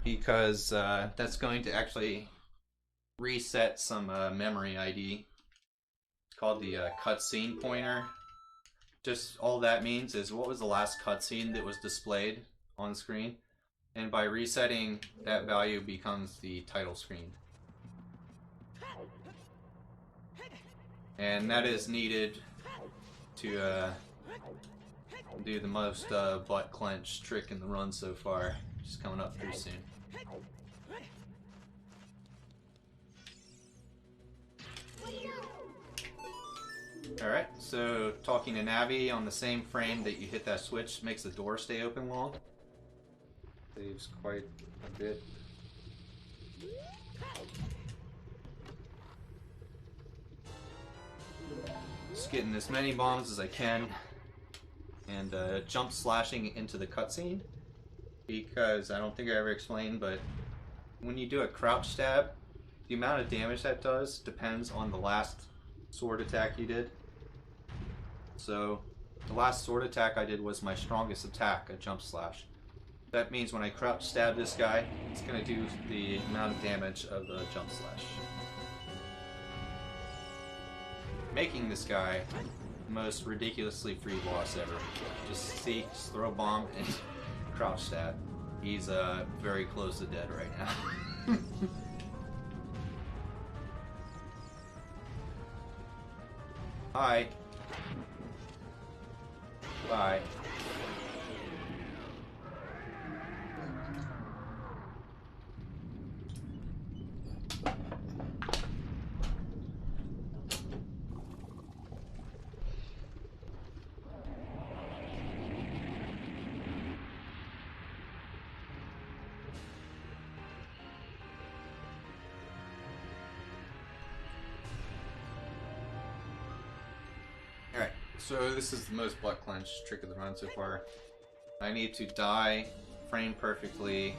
A: because that's going to actually reset some memory ID. It's called the cutscene pointer. Just all that means is what was the last cutscene that was displayed on the screen, and by resetting that value becomes the title screen. And that is needed to do the most butt clench trick in the run so far, which is coming up pretty soon. Alright, so talking to Navi on the same frame that you hit that switch makes the door stay open long. Saves quite a bit. Just getting as many bombs as I can and jump slashing into the cutscene, because I don't think I ever explained, but when you do a crouch stab, the amount of damage that does depends on the last sword attack you did. So the last sword attack I did was my strongest attack, a jump slash. That means when I crouch stab this guy, it's going to do the amount of damage of the jump slash, making this guy the most ridiculously free boss ever. Just throw a bomb and crouch stab. He's very close to dead right now. Hi. Bye. Alright, so this is the most butt clench trick of the run so far. I need to die frame perfectly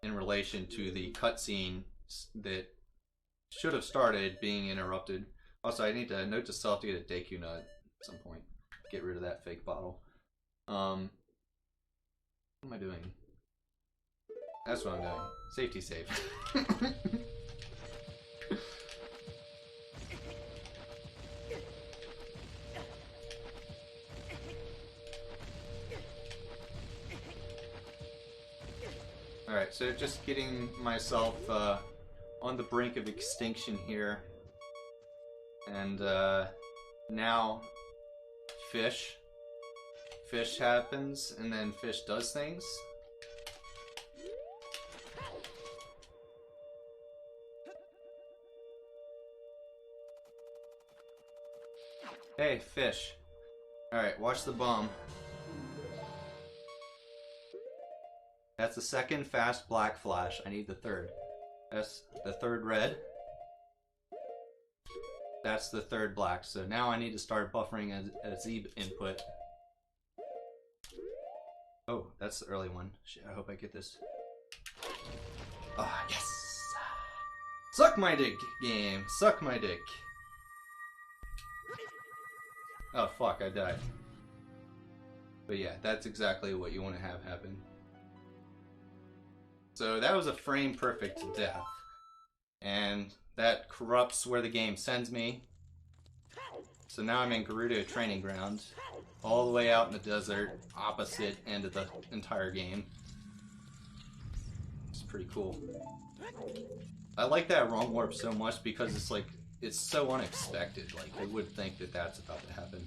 A: in relation to the cutscene that should have started being interrupted. Also, I need to note to self to get a Deku Nut at some point. Get rid of that fake bottle. What am I doing? That's what I'm doing. Safety save. Alright, so just getting myself on the brink of extinction here. And now fish happens, and then fish does things. Hey, fish. Alright, watch the bomb. That's the second fast black flash. I need the third. That's the third red. That's the third black. So now I need to start buffering a Z input. Oh, that's the early one. Shit, I hope I get this. Ah, yes! Suck my dick, game. Suck my dick. Oh, fuck, I died. But yeah, that's exactly what you want to have happen. So that was a frame perfect death. And that corrupts where the game sends me. So now I'm in Gerudo Training Ground, all the way out in the desert, opposite end of the entire game. It's pretty cool. I like that wrong warp so much because it's like, it's so unexpected. Like, I would think that that's about to happen.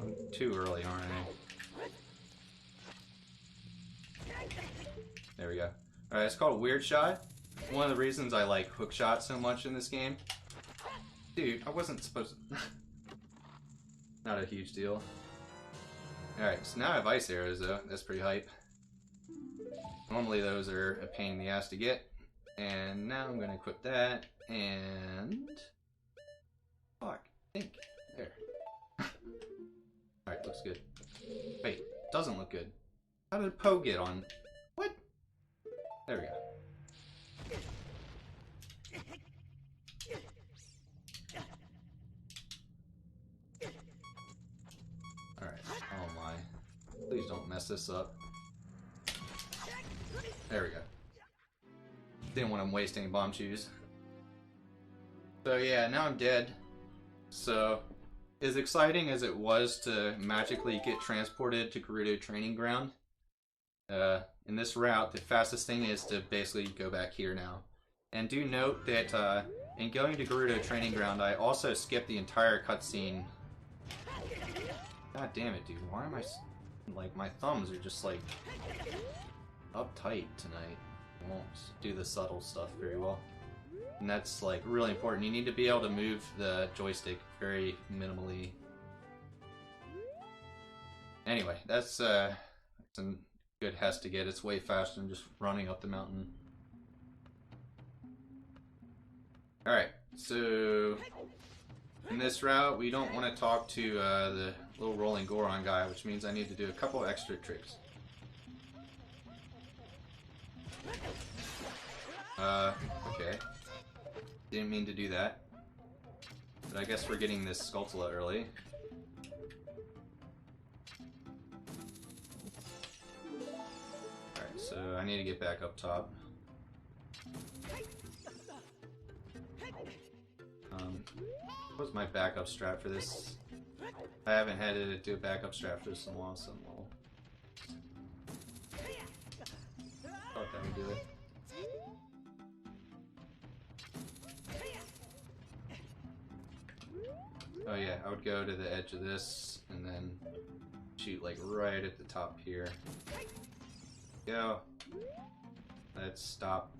A: I'm too early, aren't I? There we go. Alright, it's called Weird Shot. One of the reasons I like hook shot so much in this game. Dude, I wasn't supposed to... Not a huge deal. Alright, so now I have ice arrows though. That's pretty hype. Normally those are a pain in the ass to get. And now I'm going to equip that. And... Fuck. Think. There. Alright, looks good. Wait, doesn't look good. How did Poe get on? What? There we go. Alright, oh my. Please don't mess this up. There we go. Didn't want him wasting bomb shoes. So yeah, now I'm dead. So, as exciting as it was to magically get transported to Gerudo Training Ground, in this route, the fastest thing is to basically go back here now. And do note that in going to Gerudo Training Ground, I also skipped the entire cutscene. God damn it, dude. Why am I... Like, my thumbs are just, like, uptight tonight. I won't do the subtle stuff very well. And that's, like, really important. You need to be able to move the joystick very minimally. Anyway, that's a good Hess to get. It's way faster than just running up the mountain. Alright, so... in this route, we don't want to talk to the little rolling Goron guy, which means I need to do a couple extra tricks. Okay. Didn't mean to do that. But I guess we're getting this Skulltula early. Alright, so I need to get back up top. What's my backup strat for this? I haven't had to do a backup strat for this in a while, so we'll... thought that would do it. Oh yeah, I would go to the edge of this and then shoot like right at the top here. Go. Let's stop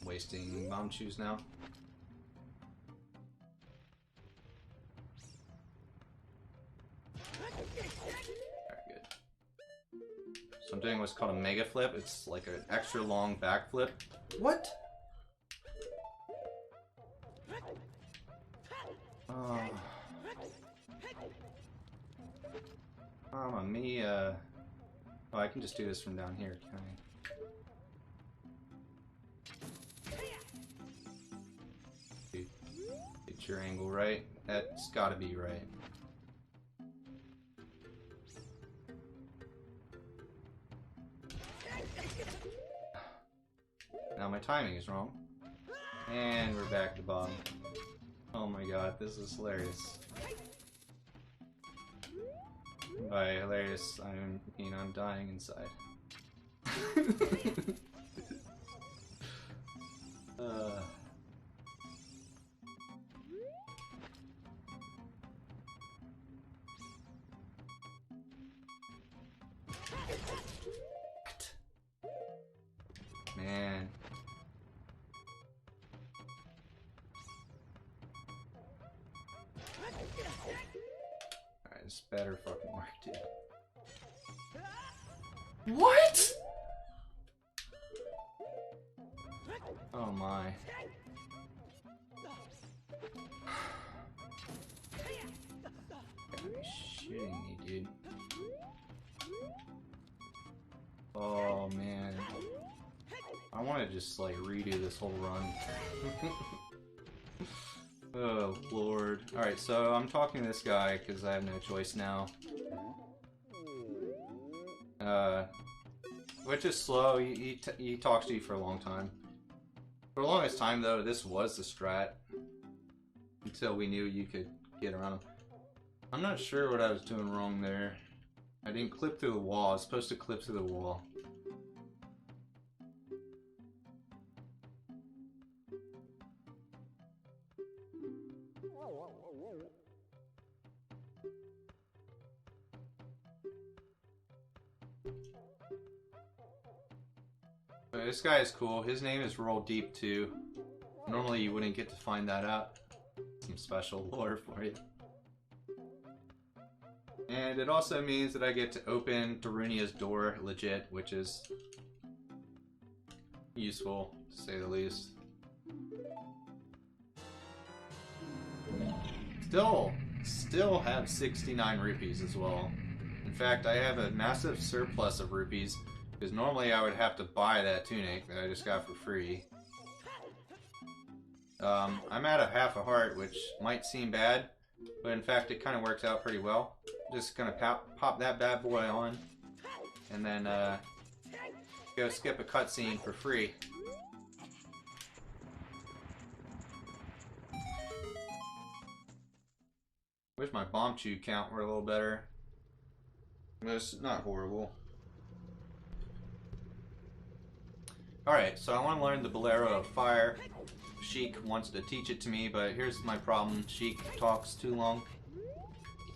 A: wasting bomb shoes now. Alright, good. So I'm doing what's called a mega flip. It's like an extra long back flip. What? Oh. Mamma mia. Oh, I can just do this from down here, can I? Dude, get your angle right. That's gotta be right. Now my timing is wrong. And we're back to bottom. Oh my god, this is hilarious. By hilarious, I mean I'm dying inside. better fucking work, dude. What? Oh my. Gotta be shitting me, dude. Oh man. I want to just like redo this whole run. Oh lord. Alright, so I'm talking to this guy because I have no choice now. Which is slow. He talks to you for a long time. For the longest time though, this was the strat. Until we knew you could get around him. I'm not sure what I was doing wrong there. I didn't clip through the wall. I was supposed to clip through the wall. But this guy is cool. His name is Roll Deep too. Normally you wouldn't get to find that out. Some special lore for you. And it also means that I get to open Darunia's door legit, which is useful, to say the least. Still have 69 rupees as well. In fact, I have a massive surplus of rupees, because normally I would have to buy that tunic that I just got for free. I'm at a half a heart, which might seem bad, but in fact it kind of works out pretty well. Just gonna pop that bad boy on, and then go skip a cutscene for free. Wish my bomb chew count were a little better. It's not horrible. Alright, so I want to learn the Bolero of Fire. Sheik wants to teach it to me, but here's my problem. Sheik talks too long.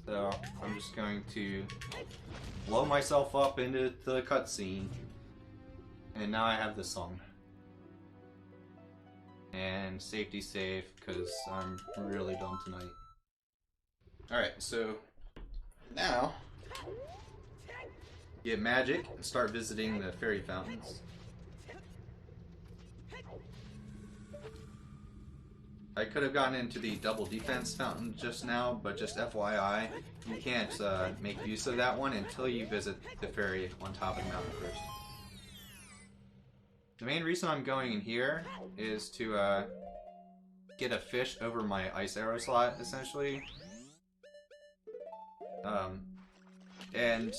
A: So I'm just going to blow myself up into the cutscene. And now I have the song. And safety safe, because I'm really done tonight. Alright, so now get magic and start visiting the fairy fountains. I could have gotten into the double defense fountain just now, but just FYI, you can't make use of that one until you visit the fairy on top of the mountain first. The main reason I'm going in here is to get a fish over my ice arrow slot, essentially. And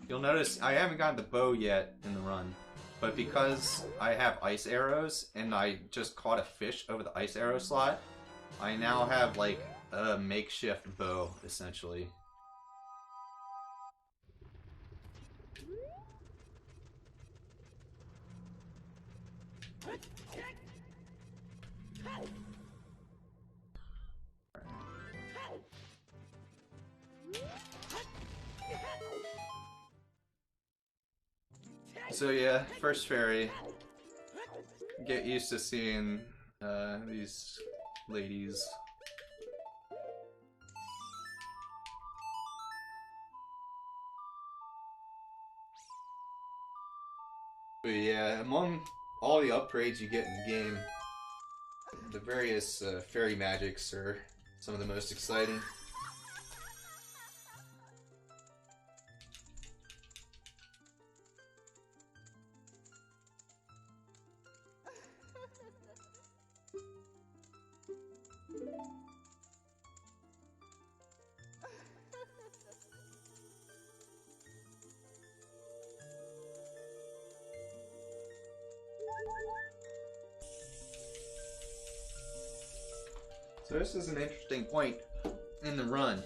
A: you'll notice I haven't gotten the bow yet in the run. But because I have ice arrows and I just caught a fish over the ice arrow slot, I now have like a makeshift bow, essentially. So yeah, first fairy. Get used to seeing these ladies. But yeah, among all the upgrades you get in the game, the various fairy magics are some of the most exciting. So this is an interesting point in the run.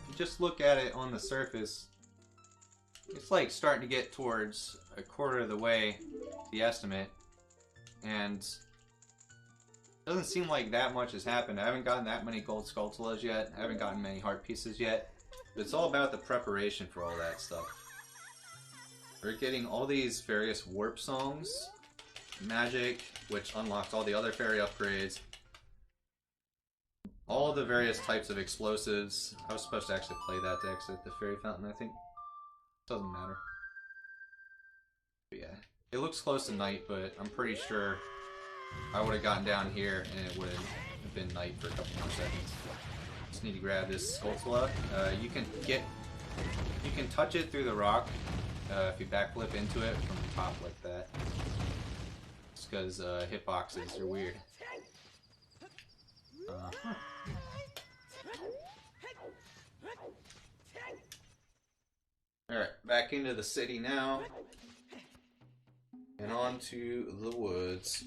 A: You just look at it on the surface, it's like starting to get towards a quarter of the way to the estimate, and it doesn't seem like that much has happened. I haven't gotten that many gold Skulltulas yet, I haven't gotten many heart pieces yet, but it's all about the preparation for all that stuff. We're getting all these various warp songs, magic, which unlocks all the other fairy upgrades, all the various types of explosives. I was supposed to actually play that to exit the fairy fountain, I think. Doesn't matter. But yeah, it looks close to night, but I'm pretty sure I would have gotten down here and it would have been night for a couple more seconds. Just need to grab this Skulltula. You can touch it through the rock if you backflip into it from the top like that. Just because hitboxes are weird. Alright, back into the city now. And on to the woods.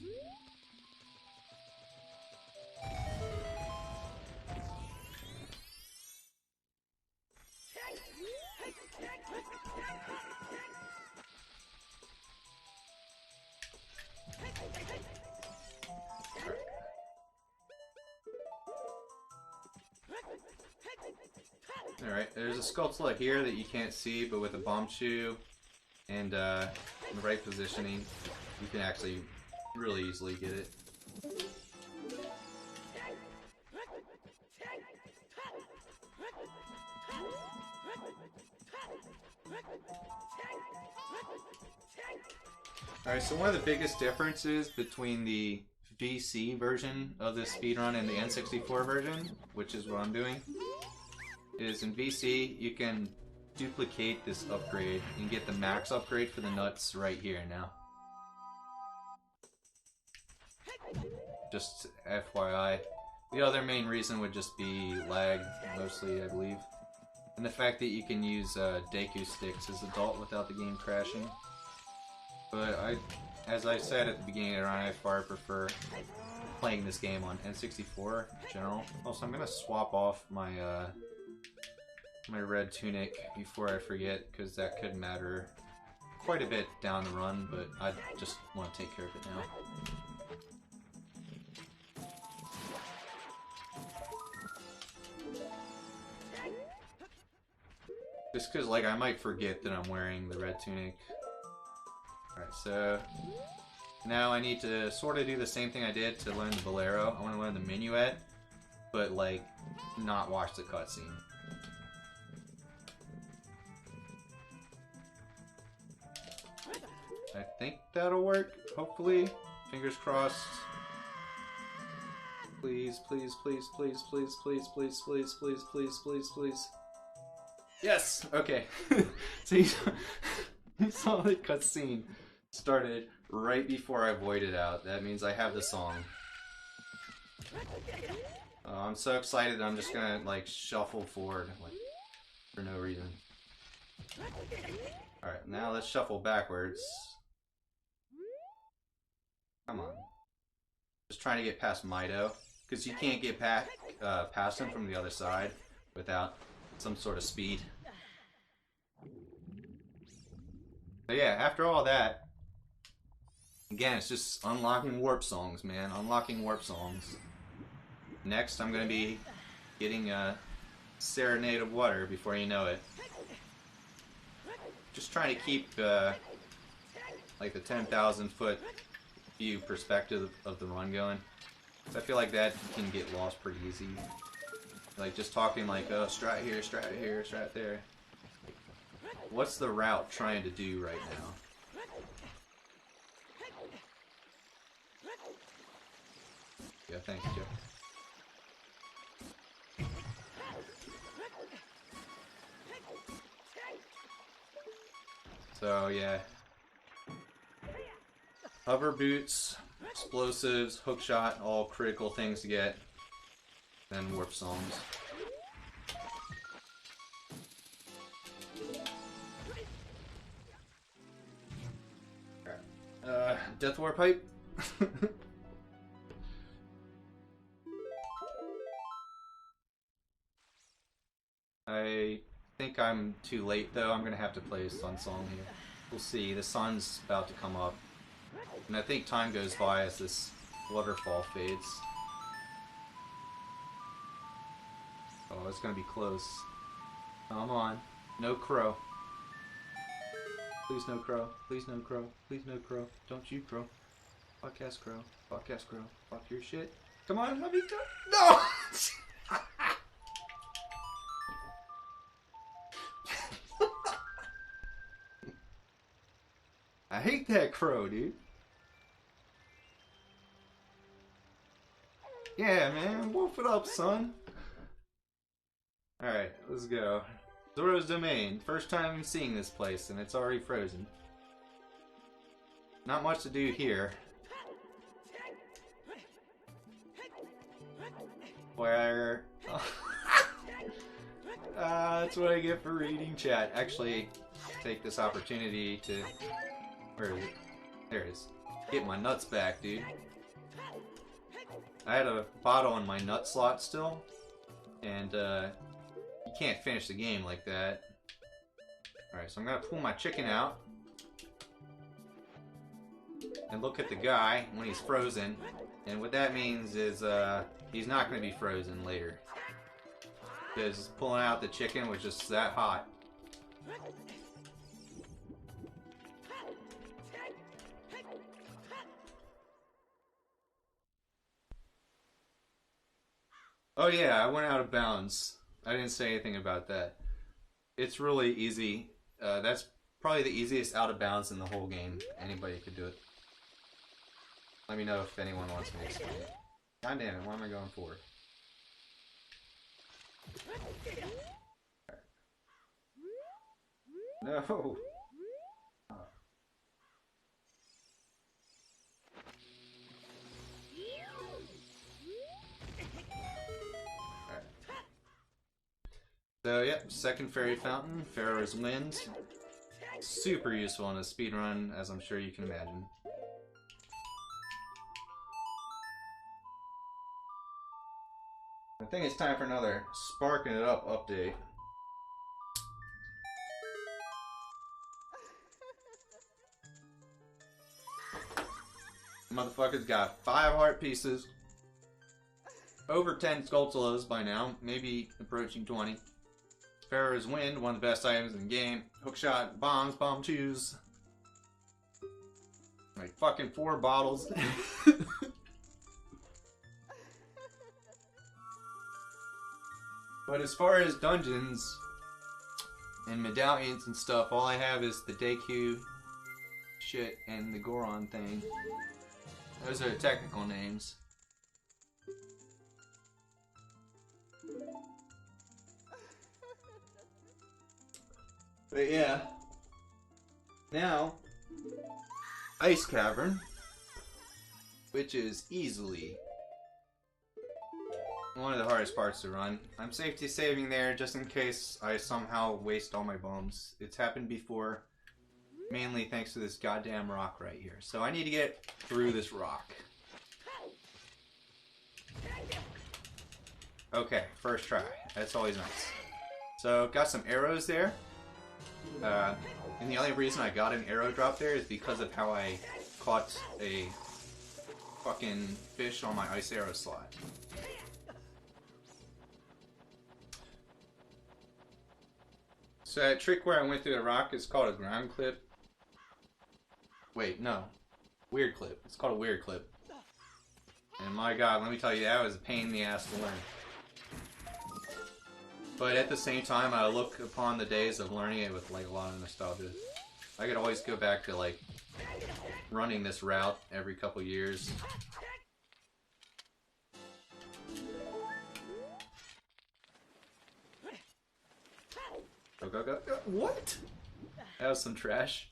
A: Alright, there's a Skulltula here that you can't see, but with a bomb shoe and the right positioning, you can actually really easily get it. Alright, so one of the biggest differences between the VC version of this speedrun and the N64 version, which is what I'm doing, is in VC you can duplicate this upgrade and get the max upgrade for the nuts right here now. Just FYI. The other main reason would just be lag, mostly, I believe. And the fact that you can use Deku sticks as adult without the game crashing. But as I said at the beginning of the run, I far prefer playing this game on N64 in general. Also, I'm gonna swap off my my red tunic before I forget, because that could matter quite a bit down the run, but I just want to take care of it now. Just because, like, I might forget that I'm wearing the red tunic. Alright, so now I need to sort of do the same thing I did to learn the bolero. I want to learn the minuet, but, like, not watch the cutscene. I think that'll work, hopefully. Fingers crossed. Please, please, please, please, please, please, please, please, please, please, please, please. Yes! Okay. So you saw the cutscene started right before I voided out. That means I have the song. I'm so excited I'm just gonna, like, shuffle forward, like, for no reason. Alright, now let's shuffle backwards. Come on. Just trying to get past Mido, because you can't get past him from the other side without some sort of speed. But yeah, after all that, again, it's just unlocking warp songs, man. Unlocking warp songs. Next, I'm going to be getting a Serenade of Water before you know it. Just trying to keep, like, the 10,000 foot view perspective of the run going. So I feel like that can get lost pretty easy. Like, just talking like, oh, strat here, strat here, strat there. What's the route trying to do right now? Yeah, thanks, Joe. So, yeah. Hover boots, explosives, hookshot, all critical things to get. Then warp songs. Death War Pipe. I think I'm too late though. I'm gonna have to play a Sun song here. We'll see. The sun's about to come up. And I think time goes by as this waterfall fades. Oh, it's gonna be close. Come on. No crow. Please no crow. Please no crow. Please no crow. Don't you crow. Podcast crow. Podcast crow. Fuck your shit. Come on, let me go. No! I hate that crow, dude. Yeah, man, wolf it up, son. Alright, let's go. Zora's Domain. First time seeing this place, and it's already frozen. Not much to do here. Where... that's what I get for reading chat. Actually, take this opportunity to... Where is it? There it is. Get my nuts back, dude. I had a bottle in my nut slot still, and you can't finish the game like that. Alright, so I'm gonna pull my chicken out and look at the guy when he's frozen, and what that means is he's not gonna be frozen later, because pulling out the chicken was just that hot. Oh yeah, I went out of bounds. I didn't say anything about that. It's really easy. That's probably the easiest out of bounds in the whole game. Anybody could do it. Let me know if anyone wants me to explain it. God damn it, why am I going forward? Right. No! So, yep, second fairy fountain, Pharaoh's Wind. Super useful in a speedrun, as I'm sure you can imagine. I think it's time for another Sparking It Up update. Motherfucker's got 5 heart pieces, over 10 Skulltulas by now, maybe approaching 20. Pharaoh's Wind, one of the best items in the game. Hookshot, bombs, bomb twos. Like fucking 4 bottles. But as far as dungeons and medallions and stuff, all I have is the Deku shit and the Goron thing. Those are the technical names. But yeah, now, Ice Cavern, which is easily one of the hardest parts to run. I'm safety saving there just in case I somehow waste all my bombs. It's happened before, mainly thanks to this goddamn rock right here. So I need to get through this rock. Okay, first try. That's always nice. So, got some arrows there. And the only reason I got an arrow drop there is because of how I caught a fucking fish on my ice arrow slot. So that trick where I went through the rock is called a ground clip. Wait, no. Weird clip. It's called a weird clip. And my god, let me tell you, that was a pain in the ass to learn. But at the same time, I look upon the days of learning it with like a lot of nostalgia. I could always go back to like running this route every couple years. Go, go, go, go. What? That was some trash.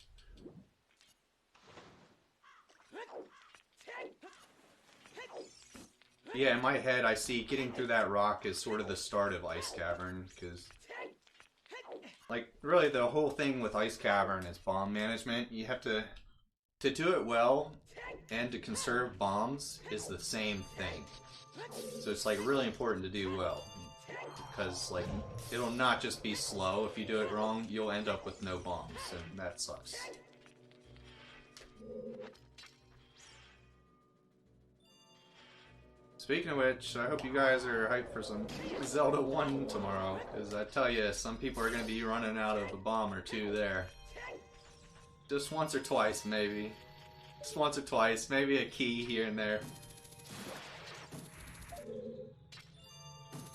A: Yeah, in my head, I see getting through that rock as sort of the start of Ice Cavern, because, like, really the whole thing with Ice Cavern is bomb management. You have to do it well and to conserve bombs is the same thing. So it's, like, really important to do well, because, like, it'll not just be slow. If you do it wrong, you'll end up with no bombs, and that sucks. Speaking of which, I hope you guys are hyped for some Zelda 1 tomorrow, because I tell you, some people are going to be running out of a bomb or two there. Just once or twice, maybe. Just once or twice, maybe a key here and there.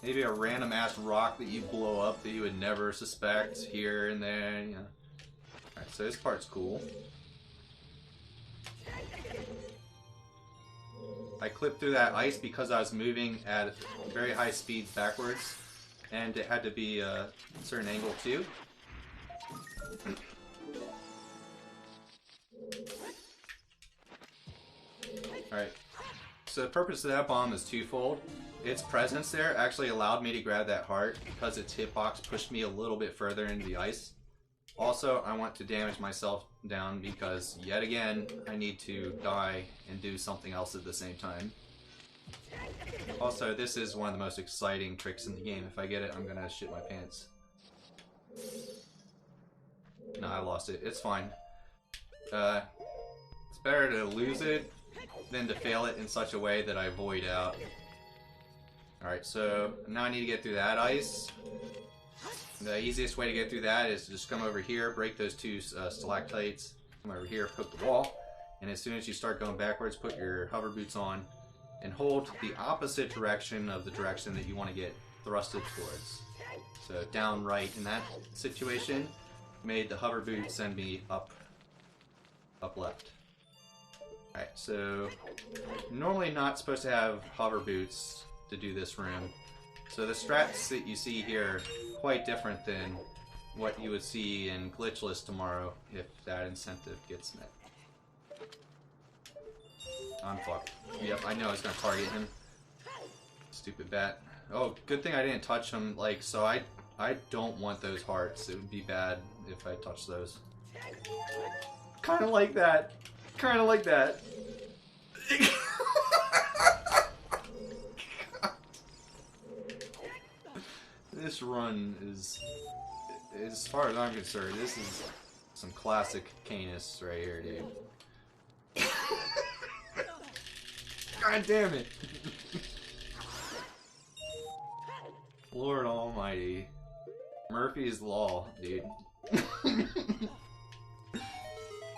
A: Maybe a random ass rock that you blow up that you would never suspect here and there, you know. Alright, so this part's cool. I clipped through that ice because I was moving at very high speeds backwards, and it had to be a certain angle too. Alright, so the purpose of that bomb is twofold. Its presence there actually allowed me to grab that heart because its hitbox pushed me a little bit further into the ice. Also, I want to damage myself down because, yet again, I need to die and do something else at the same time. Also, this is one of the most exciting tricks in the game. If I get it, I'm gonna shit my pants. No, I lost it. It's fine. It's better to lose it than to fail it in such a way that I void out. Alright, so now I need to get through that ice. The easiest way to get through that is to just come over here, break those two stalactites, come over here, poke the wall, and as soon as you start going backwards, put your hover boots on, and hold the opposite direction of the direction that you want to get thrusted towards. So down right in that situation made the hover boot send me up left. Alright, so normally not supposed to have hover boots to do this room. So the strats that you see here are quite different than what you would see in Glitchless tomorrow if that incentive gets met. I'm fucked. Yep, I know I was gonna target him. Stupid bat. Oh, good thing I didn't touch him, like, so I don't want those hearts. It would be bad if I touched those. Kinda like that. Kinda like that. This run is, as far as I'm concerned, this is some classic Canis right here, dude. God damn it! Lord almighty. Murphy's Law, dude.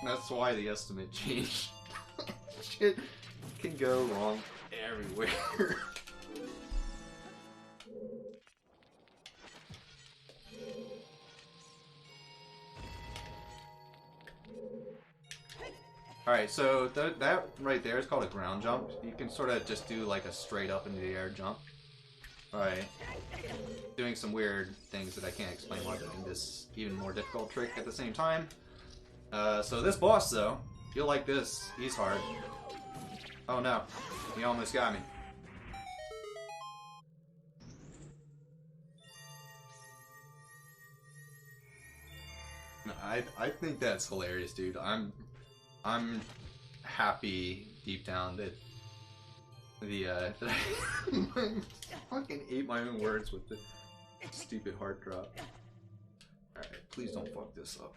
A: That's why the estimate changed. Shit can go wrong everywhere. Alright, so that right there is called a ground jump. You can sort of just do like a straight up into the air jump. Alright. Doing some weird things that I can't explain while doing this even more difficult trick at the same time. So this boss though, you'll like this. He's hard. Oh no, he almost got me. No, I think that's hilarious, dude. I'm happy deep down that that I fucking ate my own words with the stupid hard drop. Alright, please don't fuck this up.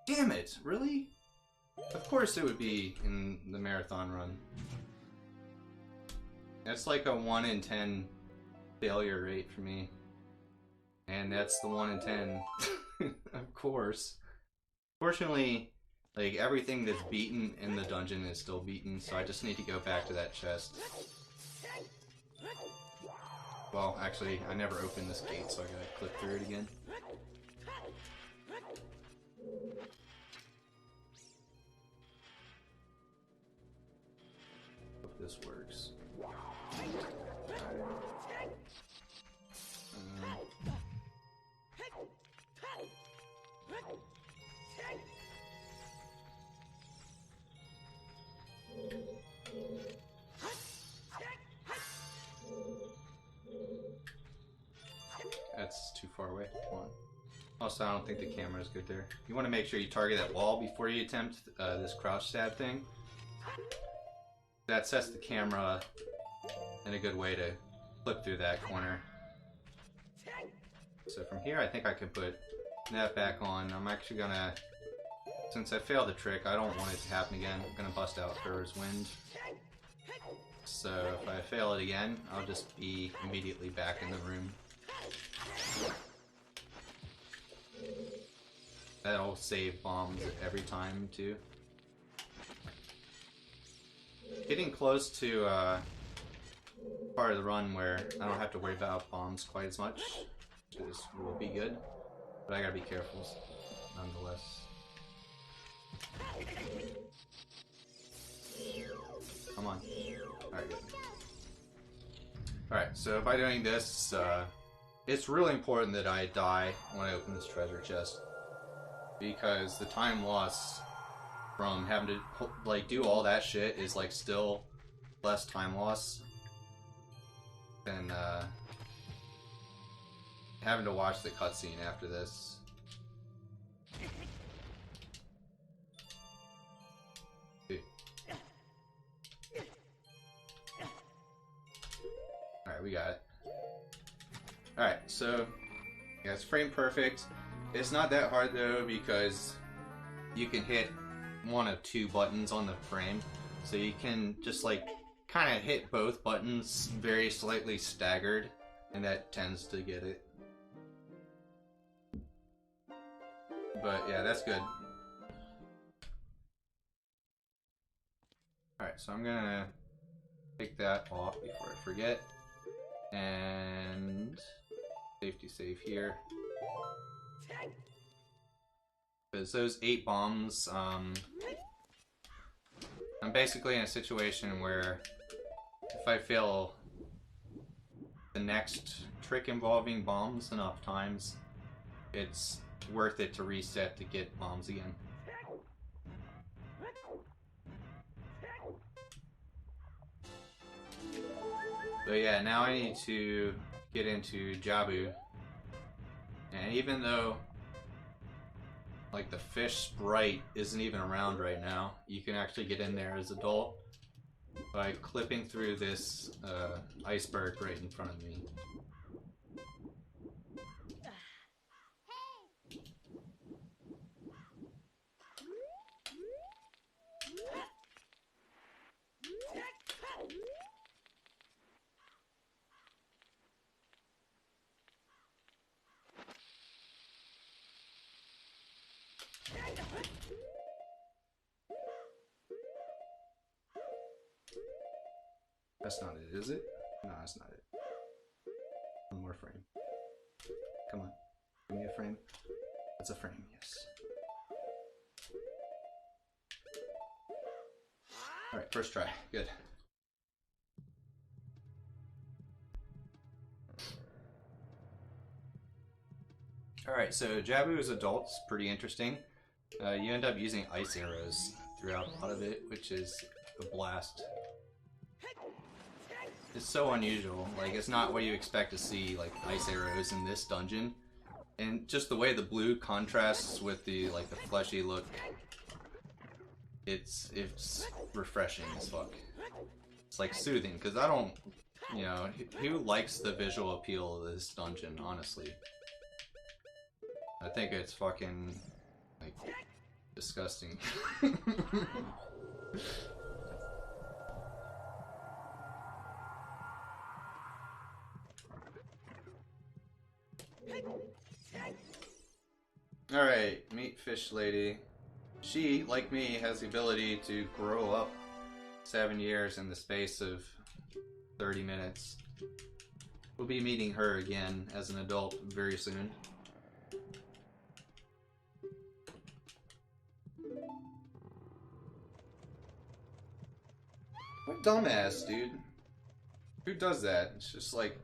A: Damn it, really? Of course it would be in the marathon run. That's like a 1 in 10 failure rate for me. And that's the 1 in 10. Of course. Fortunately, like everything that's beaten in the dungeon is still beaten, so I just need to go back to that chest. Well, actually, I never opened this gate, so I gotta click through it again. Hope this works. That's too far away. Come on. Also, I don't think the camera is good there. You want to make sure you target that wall before you attempt this crouch stab thing. That sets the camera in a good way to flip through that corner. So from here, I think I can put that back on. I'm actually gonna, since I failed the trick, I don't want it to happen again. I'm gonna bust out Thur's Wind. so if I fail it again, I'll just be immediately back in the room. That'll save bombs every time, too. Getting close to part of the run where I don't have to worry about bombs quite as much, which will be good, but I gotta be careful nonetheless. Come on. Alright, good. Alright, so by doing this, it's really important that I die when I open this treasure chest, because the time lost from having to like do all that shit is like still less time loss than having to watch the cutscene after this. Alright, we got it. Alright, so yeah, it's frame perfect. It's not that hard though, because you can hit one of two buttons on the frame, so you can just like kind of hit both buttons very slightly staggered, and that tends to get it. But yeah, that's good. Alright, so I'm gonna take that off before I forget, and safety save here. Because those 8 bombs, I'm basically in a situation where if I fail the next trick involving bombs enough times, it's worth it to reset to get bombs again. So yeah, now I need to get into Jabu, and even though like the fish sprite isn't even around right now, you can actually get in there as adult by clipping through this iceberg right in front of me. That's not it, is it? No, that's not it. One more frame. Come on. Give me a frame. That's a frame, yes. Alright, first try. Good. Alright, so Jabu as adults, pretty interesting. You end up using ice arrows throughout a lot of it, which is a blast. It's so unusual. Like, it's not what you expect to see, like, ice arrows in this dungeon. And just the way the blue contrasts with the, like, the fleshy look, it's refreshing as fuck. It's, like, soothing, because I don't, you know, who likes the visual appeal of this dungeon, honestly? I think it's fucking, like, disgusting. Alright, meet Fish Lady. She, like me, has the ability to grow up 7 years in the space of 30 minutes. We'll be meeting her again as an adult very soon. What dumbass, dude. Who does that? It's just like,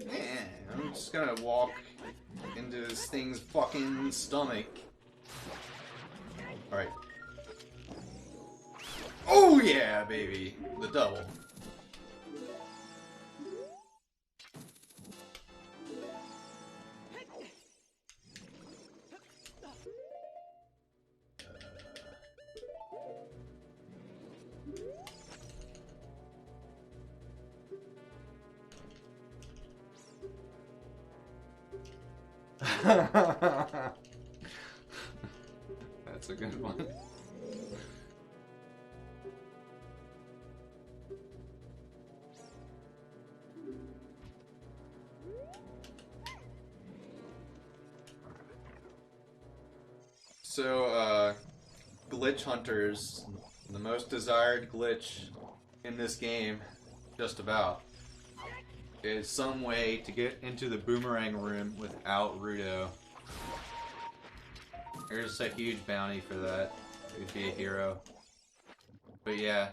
A: man, I'm just gonna walk into this thing's fucking stomach. Alright. Oh yeah, baby! The double. That's a good one. So, glitch hunters, the most desired glitch in this game, just about, is some way to get into the boomerang room without Rudo. There's a huge bounty for that. You'd be a hero. But yeah,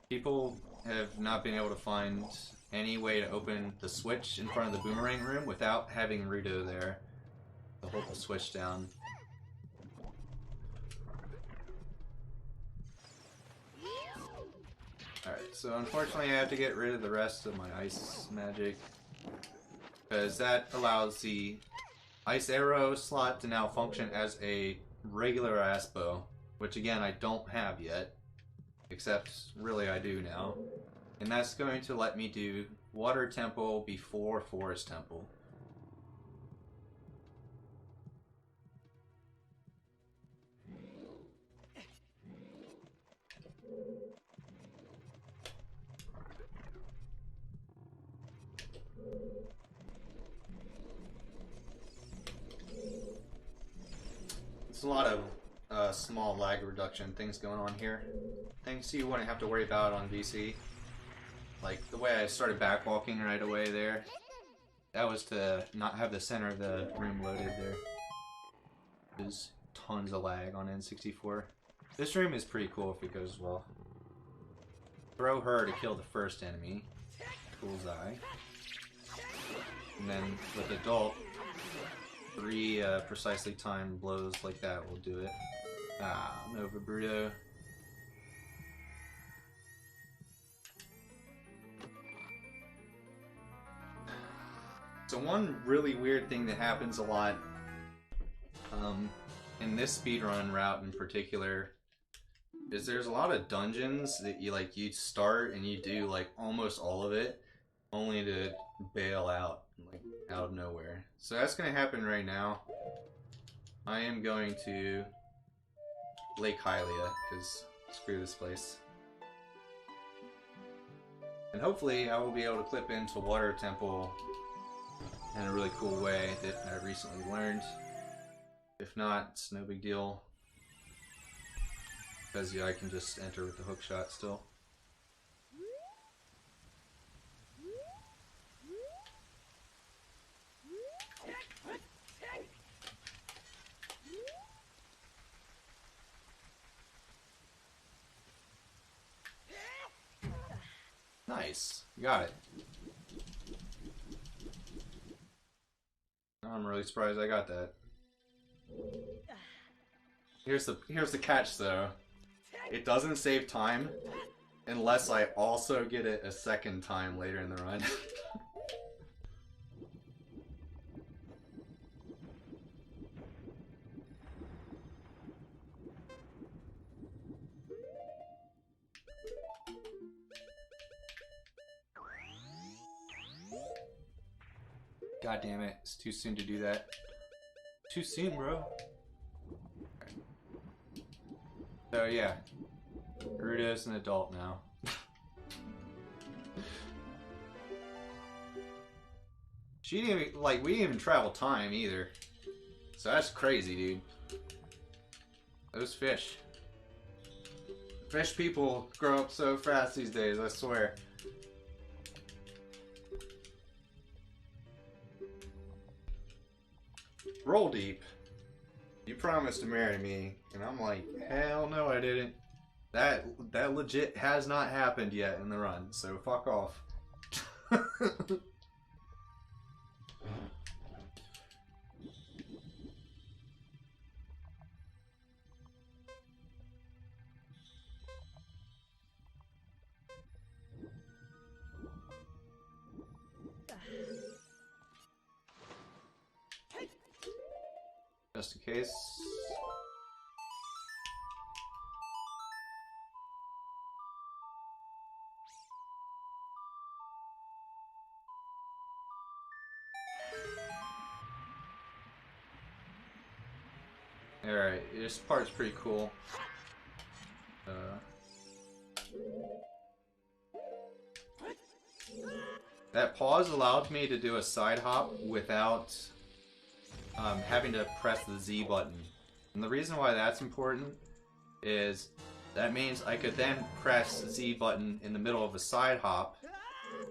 A: people have not been able to find any way to open the switch in front of the boomerang room without having Rudo there to hold the switch down. Alright, so unfortunately I have to get rid of the rest of my ice magic, because that allows the ice arrow slot to now function as a regular ass bow, which again I don't have yet, except really I do now. And that's going to let me do Water Temple before Forest Temple. It's a lot of small lag reduction things going on here. Things you wouldn't have to worry about on VC. Like the way I started backwalking right away there. That was to not have the center of the room loaded there. There's tons of lag on N64. This room is pretty cool if it goes well. Throw her to kill the first enemy. Bullseye. And then with Adult, 3 precisely timed blows like that will do it. Ah, Nova Bruto. So one really weird thing that happens a lot in this speedrun route in particular is there's a lot of dungeons that you start and you do like almost all of it only to bail out like out of nowhere. So that's gonna happen right now. I am going to Lake Hylia because screw this place. And hopefully I will be able to clip into Water Temple in a really cool way that I recently learned. If not, it's no big deal. Because yeah, I can just enter with the hook shot still. Nice. You got it. I'm really surprised I got that. Here's the catch though. It doesn't save time unless I also get it a second time later in the run. God damn it, it's too soon to do that. Too soon, bro. Right. So yeah, Rudo's an adult now. She didn't even, we didn't even travel time either. So that's crazy, dude. Those fish. Fish people grow up so fast these days, I swear. Roll deep. You promised to marry me, and I'm like, hell no, I didn't. That legit has not happened yet in the run, so fuck off. Just in case. Alright, this part's pretty cool. That pause allowed me to do a side hop without having to press the Z button. And the reason why that's important is that means I could then press Z button in the middle of a side hop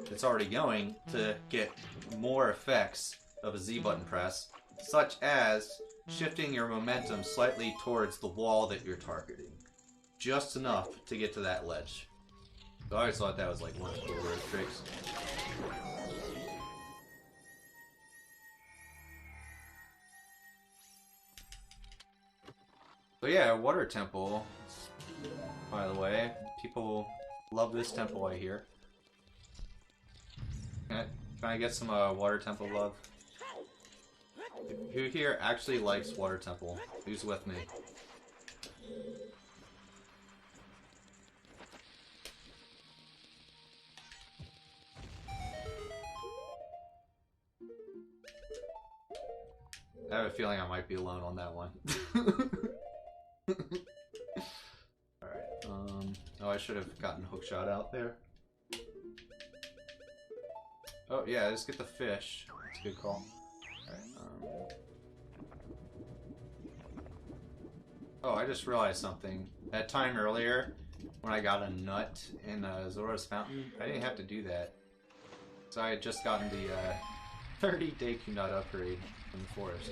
A: that's already going to get more effects of a Z button press, such as shifting your momentum slightly towards the wall that you're targeting. Just enough to get to that ledge. So I always thought that was like one of the cooler tricks. So yeah, water temple, by the way. People love this temple, I hear. Can I get some water temple love? Who here actually likes water temple? Who's with me? I have a feeling I might be alone on that one. Alright, oh, I should have gotten hookshot out there. Oh, yeah, let's get the fish. That's a good call. Alright, oh, I just realized something. That time earlier, when I got a nut in Zora's Fountain, I didn't have to do that. So I had just gotten the 30-day nut upgrade in the forest.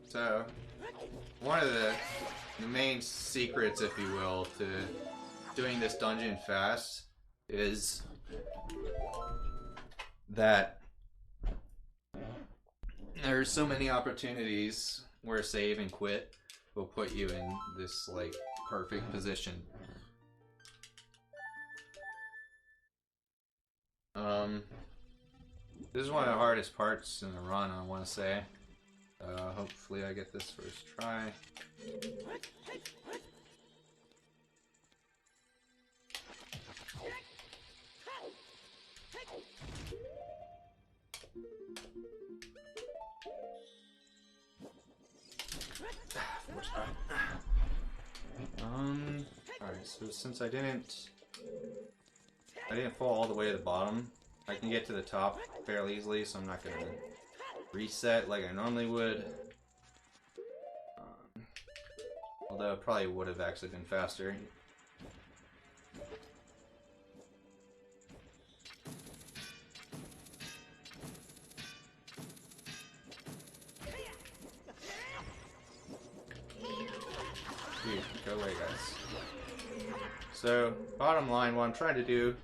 A: So, one of the main secrets, if you will, to doing this dungeon fast is that there's so many opportunities where save and quit will put you in this, like, perfect position. This is one of the hardest parts in the run, I want to say. Hopefully I get this first try. Alright, so since I didn't fall all the way to the bottom, I can get to the top fairly easily, so I'm not gonna reset like I normally would. Although it probably would have actually been faster. Dude, go away, guys. So, bottom line, what I'm trying to do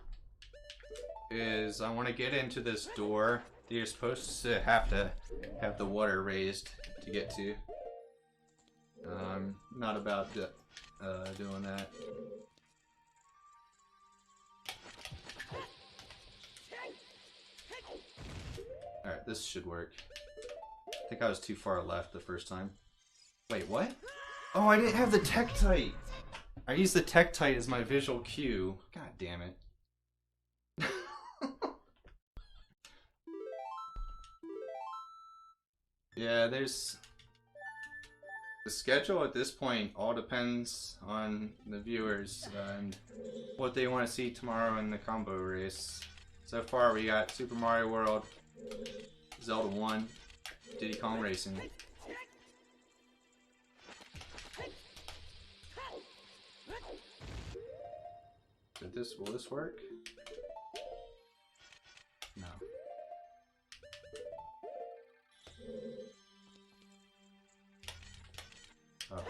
A: is I want to get into this door that you're supposed to have the water raised to get to. Not about doing that. Alright, this should work. I think I was too far left the first time. Wait, what? Oh, I didn't have the Tektite! I used the Tektite as my visual cue. God damn it. Yeah, there's... The schedule at this point all depends on the viewers and what they want to see tomorrow in the combo race. So far we got Super Mario World, Zelda 1, Diddy Kong Racing. Will this work? No. Oh.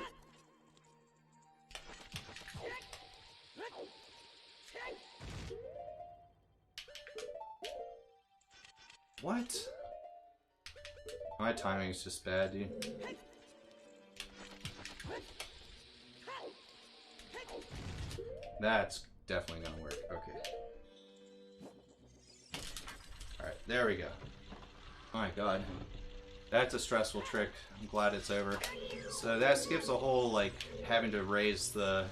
A: What? My timing is just bad, dude. That's definitely gonna work. Okay. Alright, there we go. Oh my god. That's a stressful trick. I'm glad it's over. So that skips a whole, like, having to raise the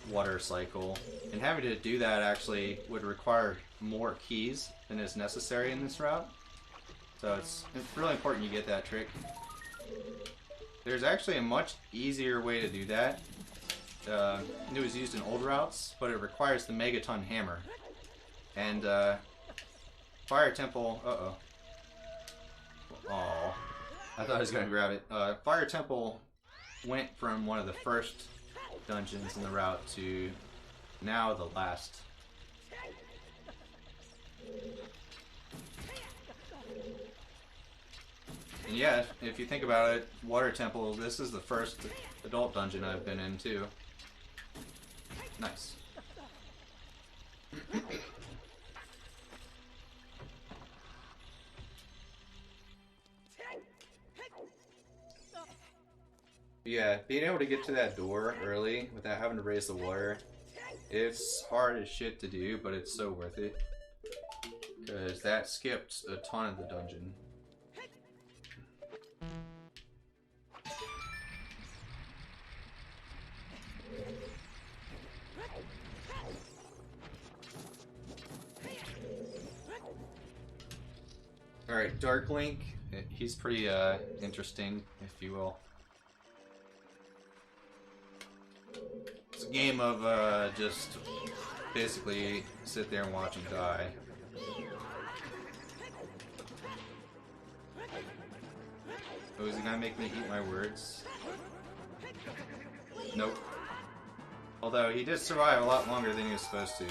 A: water cycle. And having to do that actually would require more keys than is necessary in this route. So it's really important you get that trick. There's actually a much easier way to do that. It was used in old routes, but it requires the Megaton Hammer. And Fire Temple. Oh, I thought I was gonna grab it. Fire Temple went from one of the first dungeons in the route to now the last. And yeah, if you think about it, Water Temple, this is the first adult dungeon I've been in too. Nice. Yeah, being able to get to that door early without having to raise the water, it's hard as shit to do, but it's so worth it. Because that skipped a ton of the dungeon. Alright, Dark Link, he's pretty interesting, if you will. It's a game of just basically sit there and watch him die. Oh, is he gonna make me eat my words? Nope. Although he did survive a lot longer than he was supposed to.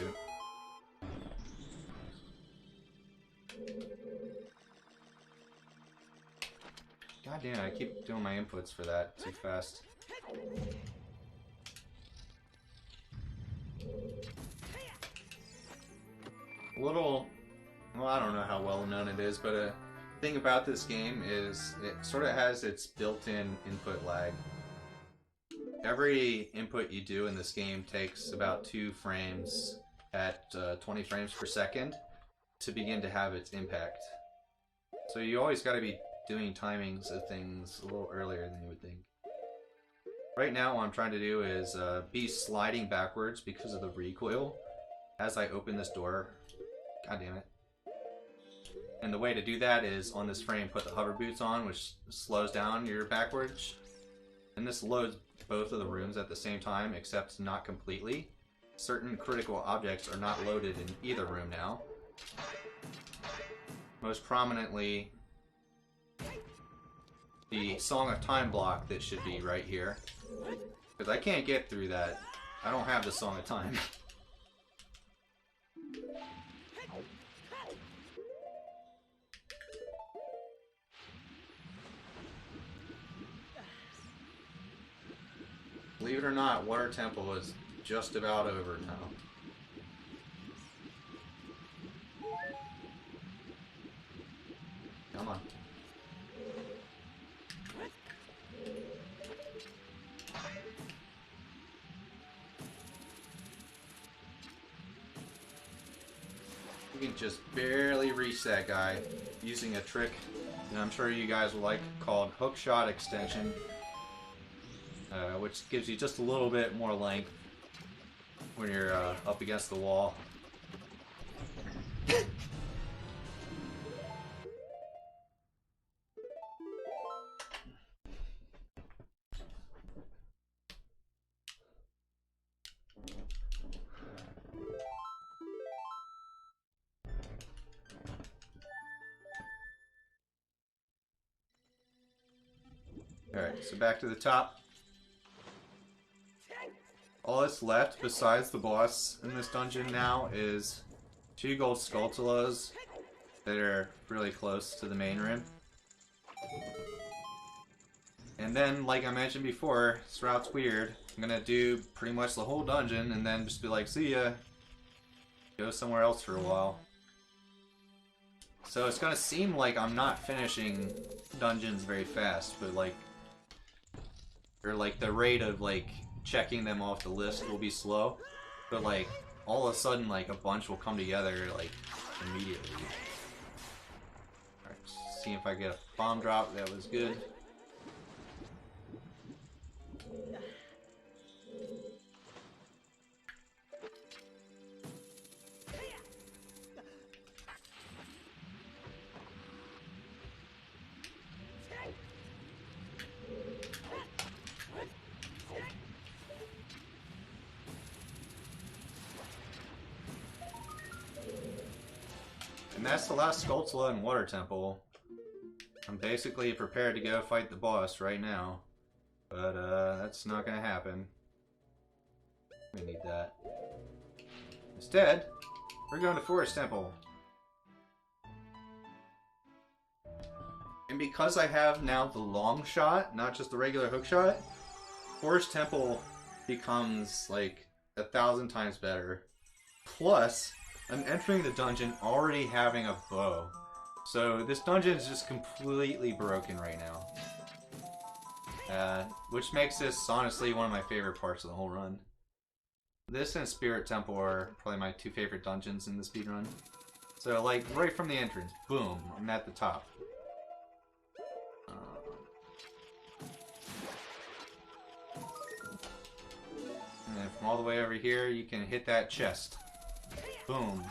A: God damn, I keep doing my inputs for that too fast. A little, well, I don't know how well known it is, but a thing about this game is it sort of has its built-in input lag. Every input you do in this game takes about 2 frames at 20 frames per second to begin to have its impact. So you always got to be doing timings of things a little earlier than you would think. Right now what I'm trying to do is be sliding backwards because of the recoil as I open this door. God damn it. And the way to do that is on this frame put the hover boots on, which slows down your backwards. And this loads both of the rooms at the same time, except not completely. Certain critical objects are not loaded in either room now. Most prominently, the Song of Time block that should be right here. Because I can't get through that. I don't have the Song of Time. Believe it or not, Water Temple is just about over now. Come on. You can just barely reach that guy using a trick that I'm sure you guys will like called hook shot extension. Which gives you just a little bit more length when you're up against the wall. Alright, so back to the top. All that's left besides the boss in this dungeon now is 2 gold Skulltulas that are really close to the main room. And then, like I mentioned before, this route's weird. I'm gonna do pretty much the whole dungeon and then just be like, see ya. Go somewhere else for a while. So it's gonna seem like I'm not finishing dungeons very fast, but like, or like the rate of like checking them off the list will be slow, but like all of a sudden like a bunch will come together like immediately. Alright, see if I get a bomb drop. That was good. that's the last Skulltula and Water Temple. I'm basically prepared to go fight the boss right now. But, that's not gonna happen. We need that. Instead, we're going to Forest Temple. And because I have now the long shot, not just the regular hook shot, Forest Temple becomes like 1,000 times better. Plus, I'm entering the dungeon already having a bow. So this dungeon is just completely broken right now. Which makes this honestly one of my favorite parts of the whole run. This and Spirit Temple are probably my two favorite dungeons in the speedrun. So like right from the entrance, boom, I'm at the top. And then from all the way over here, you can hit that chest. Boom.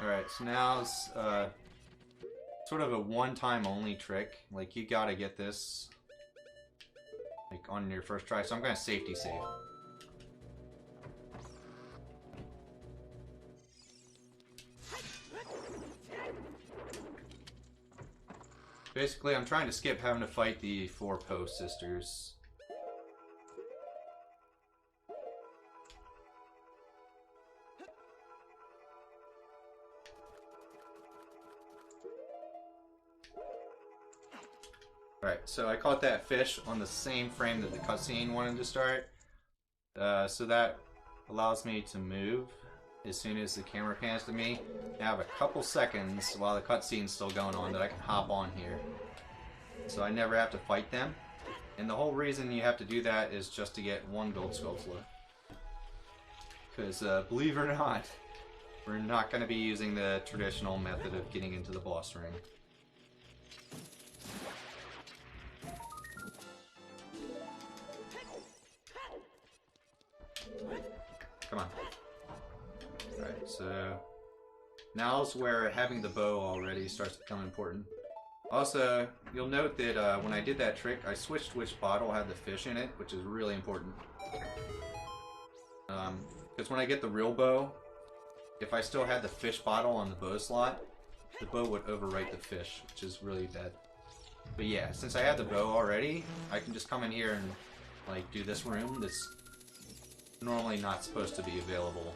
A: Alright, so now it's sort of a one-time only trick. Like, you gotta get this like on your first try. So I'm gonna safety save. Basically, I'm trying to skip having to fight the 4 Post Sisters. Right, so I caught that fish on the same frame that the cutscene wanted to start. So that allows me to move as soon as the camera pans to me. I have a couple seconds while the cutscene's still going on that I can hop on here. So I never have to fight them. And the whole reason you have to do that is just to get 1 gold Skulltula. Because, believe it or not, we're not going to be using the traditional method of getting into the boss ring. Come on. Alright, so now's where having the bow already starts to become important. Also, you'll note that when I did that trick, I switched which bottle had the fish in it, which is really important. Because when I get the real bow, if I still had the fish bottle on the bow slot, the bow would overwrite the fish, which is really bad. But yeah, since I have the bow already, I can just come in here and like do this room that's normally not supposed to be available.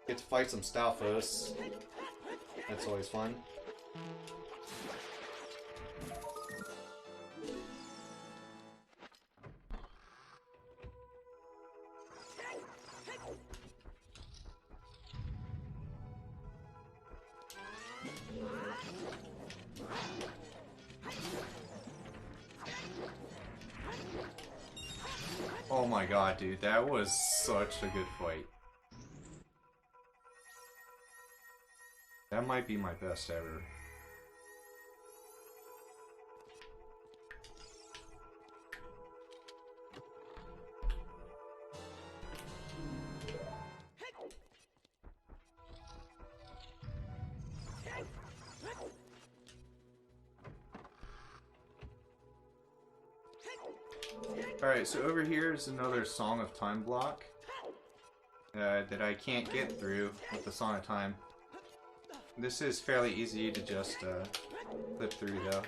A: Get to fight some Stalfos. That's always fun. Oh my god, dude, that was such a good fight. That might be my best ever. Alright, so over here is another Song of Time block that I can't get through with the Song of Time. This is fairly easy to just flip through though.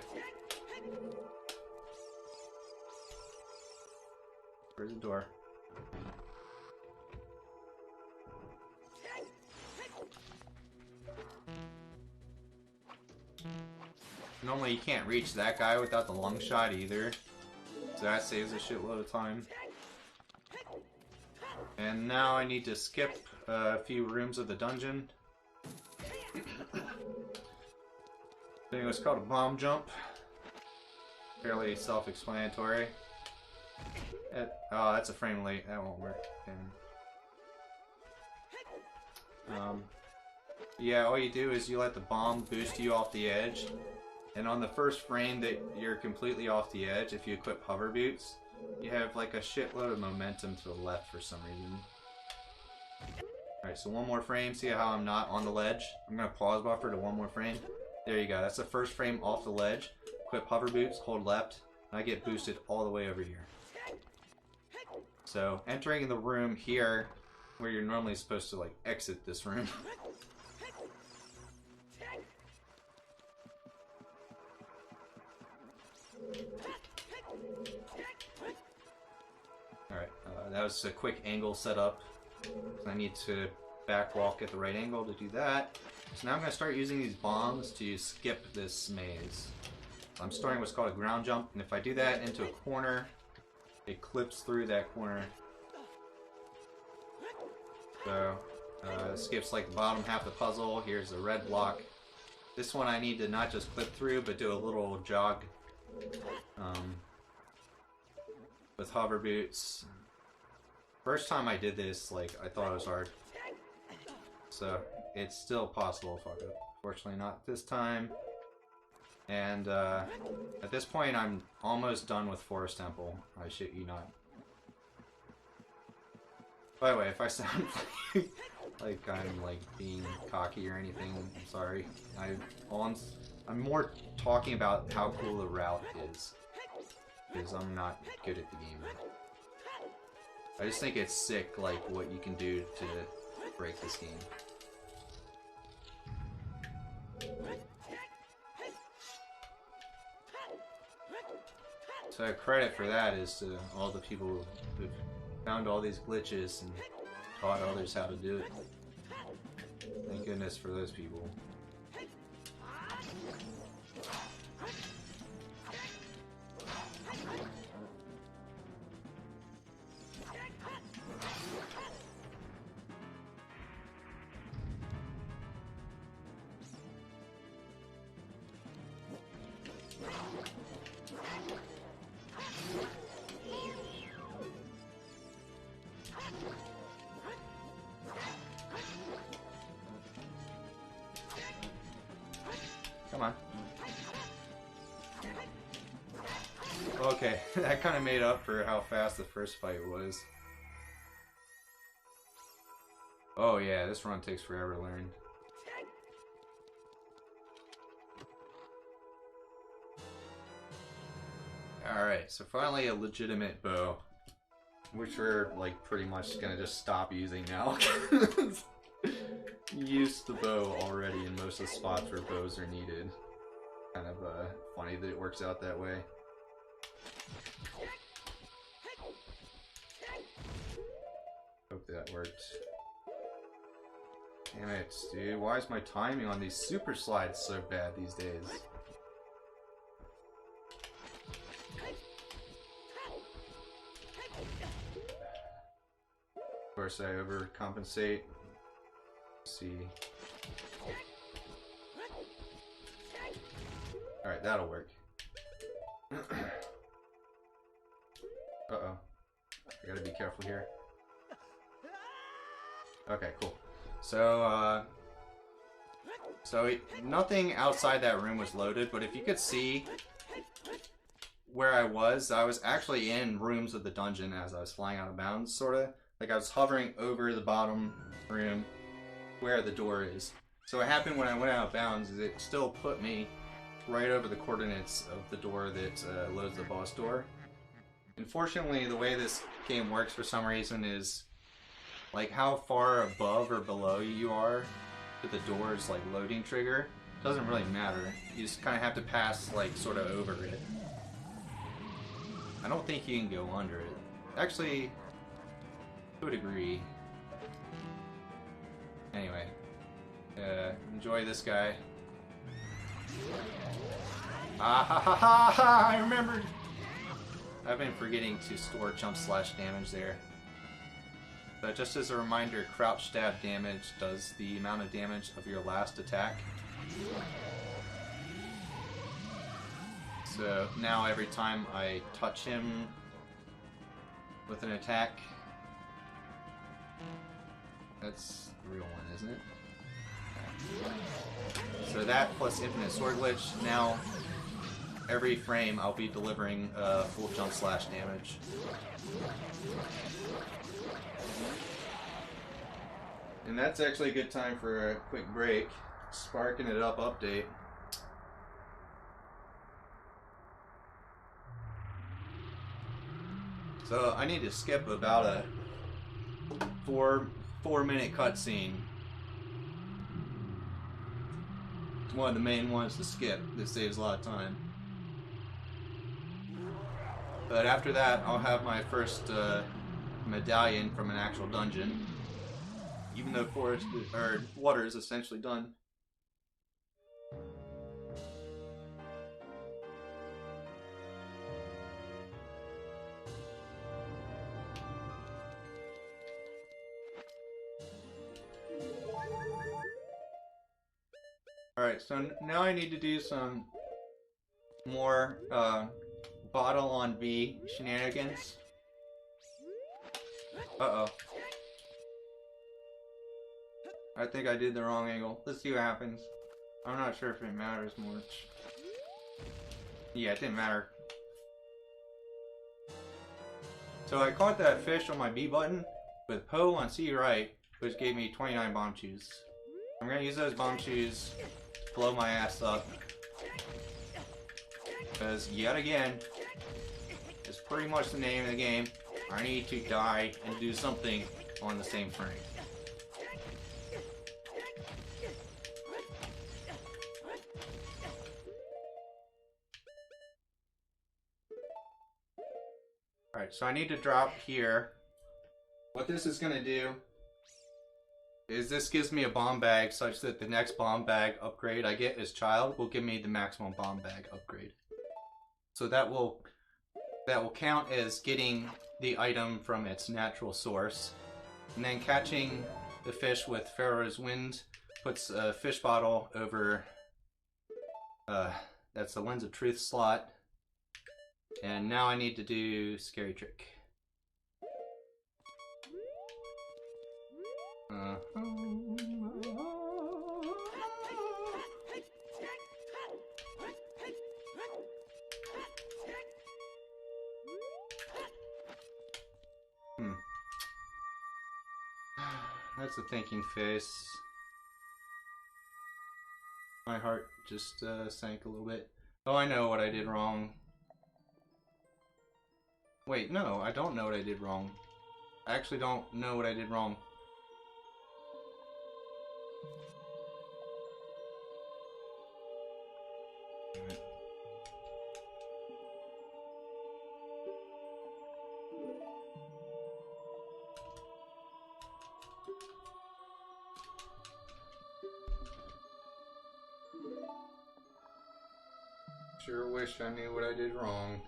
A: Where's the door? Normally you can't reach that guy without the long shot either. So that saves a shitload of time. And now I need to skip a few rooms of the dungeon. I think it's called a bomb jump. Fairly self-explanatory. Oh, that's a frame late. That won't work. Yeah, all you do is you let the bomb boost you off the edge. And on the first frame that you're completely off the edge, if you equip hover boots, you have like a shitload of momentum to the left for some reason. Alright, so one more frame. See how I'm not on the ledge? I'm going to pause buffer to one more frame. There you go. That's the first frame off the ledge. Equip hover boots, hold left, I get boosted all the way over here. So, entering the room here, where you're normally supposed to, like, exit this room. Alright, that was a quick angle setup. I need to back walk at the right angle to do that. So now I'm going to start using these bombs to skip this maze. I'm starting what's called a ground jump, and if I do that into a corner, it clips through that corner. So, skips like the bottom half of the puzzle. Here's the red block. This one I need to not just clip through, but do a little jog with hover boots. First time I did this, like, I thought it was hard. So, it's still possible to fuck up. Fortunately not this time. And at this point I'm almost done with Forest Temple. I shit you not. By the way, if I sound like I'm like being cocky or anything, I'm sorry. I'm more talking about how cool the route is. Because I'm not good at the game. I just think it's sick, like, what you can do to break this game. So credit for that is to all the people who've found all these glitches and taught others how to do it. Thank goodness for those people. Come on. Okay, that kind of made up for how fast the first fight was. Oh yeah, this run takes forever to learn. Alright, so finally a legitimate bow. Which we're, like, pretty much gonna just stop using now. Used the bow already in most of the spots where bows are needed. Kind of funny that it works out that way. Hope that worked. Damn it, dude. Why is my timing on these super slides so bad these days? Of course, I overcompensate. See. Alright, that'll work. Uh-oh. I gotta be careful here. Okay, cool. So, nothing outside that room was loaded, but if you could see where I was actually in rooms of the dungeon as I was flying out of bounds, sorta. Like I was hovering over the bottom room where the door is. So what happened when I went out of bounds is it still put me right over the coordinates of the door that loads the boss door. Unfortunately, the way this game works for some reason is like how far above or below you are to the door's like loading trigger doesn't really matter. You just kind of have to pass like sort of over it. I don't think you can go under it. Actually, to a degree. Anyway, enjoy this guy. Ah ha ha ha ha! I remembered! I've been forgetting to store jump slash damage there. But just as a reminder, crouch stab damage does the amount of damage of your last attack. So now every time I touch him with an attack, that's the real one, isn't it? So that plus infinite sword glitch, now every frame I'll be delivering full jump slash damage. And that's actually a good time for a quick break. Sparking it up update. So I need to skip about a 4 minute cutscene. It's one of the main ones to skip. This saves a lot of time. But after that, I'll have my first medallion from an actual dungeon. Even though forest or water is essentially done. Alright, so now I need to do some more bottle on V shenanigans. Uh-oh. I think I did the wrong angle. Let's see what happens. I'm not sure if it matters much. Yeah, it didn't matter. So I caught that fish on my B button with Poe on C right, which gave me 29 bomb shoes. I'm gonna use those bomb shoes to blow my ass up. Because, yet again, it's pretty much the name of the game. I need to die and do something on the same frame. Alright, so I need to drop here. What this is going to do is this gives me a bomb bag such that the next bomb bag upgrade I get as child will give me the maximum bomb bag upgrade. So that will count as getting the item from its natural source. And then catching the fish with Pharaoh's Wind puts a fish bottle over that's the Lens of Truth slot. And now I need to do Scary Trick. That's a thinking face. My heart just sank a little bit. Oh, I know what I did wrong. Wait, no, I don't know what I did wrong. I actually don't know what I did wrong. Sure wish I knew what I did wrong.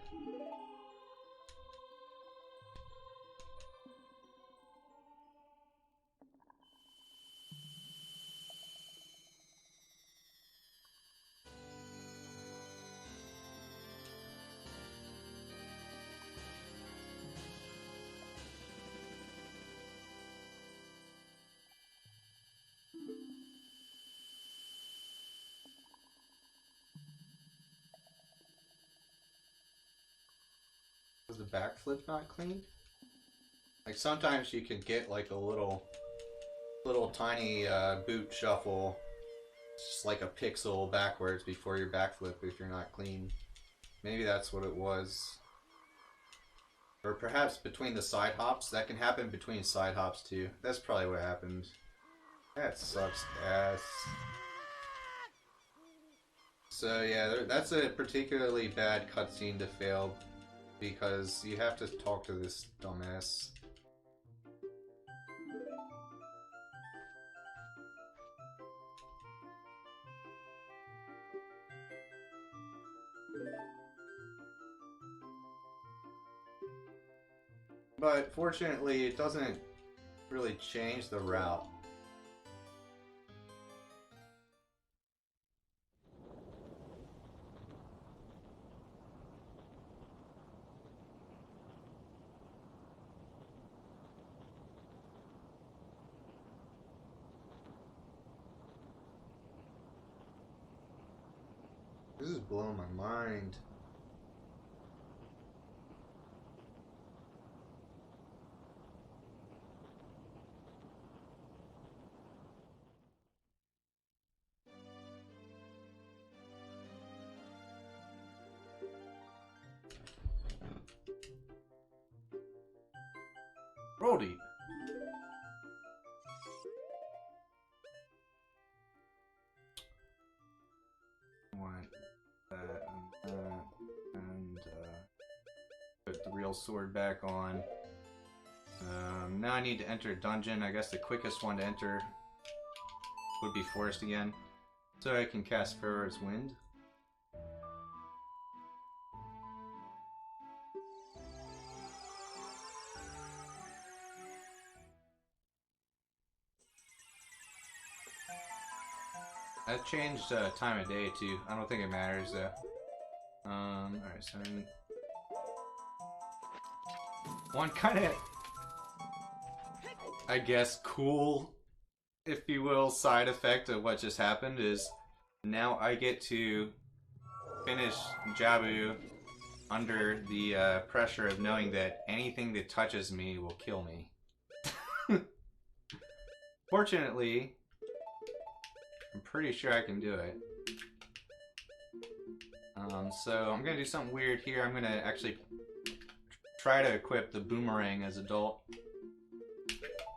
A: Was the backflip not clean? Like sometimes you can get like a little tiny boot shuffle. It's just like a pixel backwards before your backflip if you're not clean. Maybe that's what it was. Or perhaps between the side hops. That can happen between side hops too. That's probably what happened. That sucks ass. So yeah, that's a particularly bad cutscene to fail. Because you have to talk to this dumbass. But fortunately, it doesn't really change the route. This is blowing my mind. Roll deep. Want that and that, and put the real sword back on. Now I need to enter a dungeon. I guess the quickest one to enter would be Forest again. So I can cast Pharaoh's Wind. I changed time of day too. I don't think it matters though. Alright, so one kind of, I guess, cool, if you will, side effect of what just happened is now I get to finish Jabu under the pressure of knowing that anything that touches me will kill me. Fortunately, I'm pretty sure I can do it. So I'm gonna do something weird here. I'm gonna actually try to equip the boomerang as adult.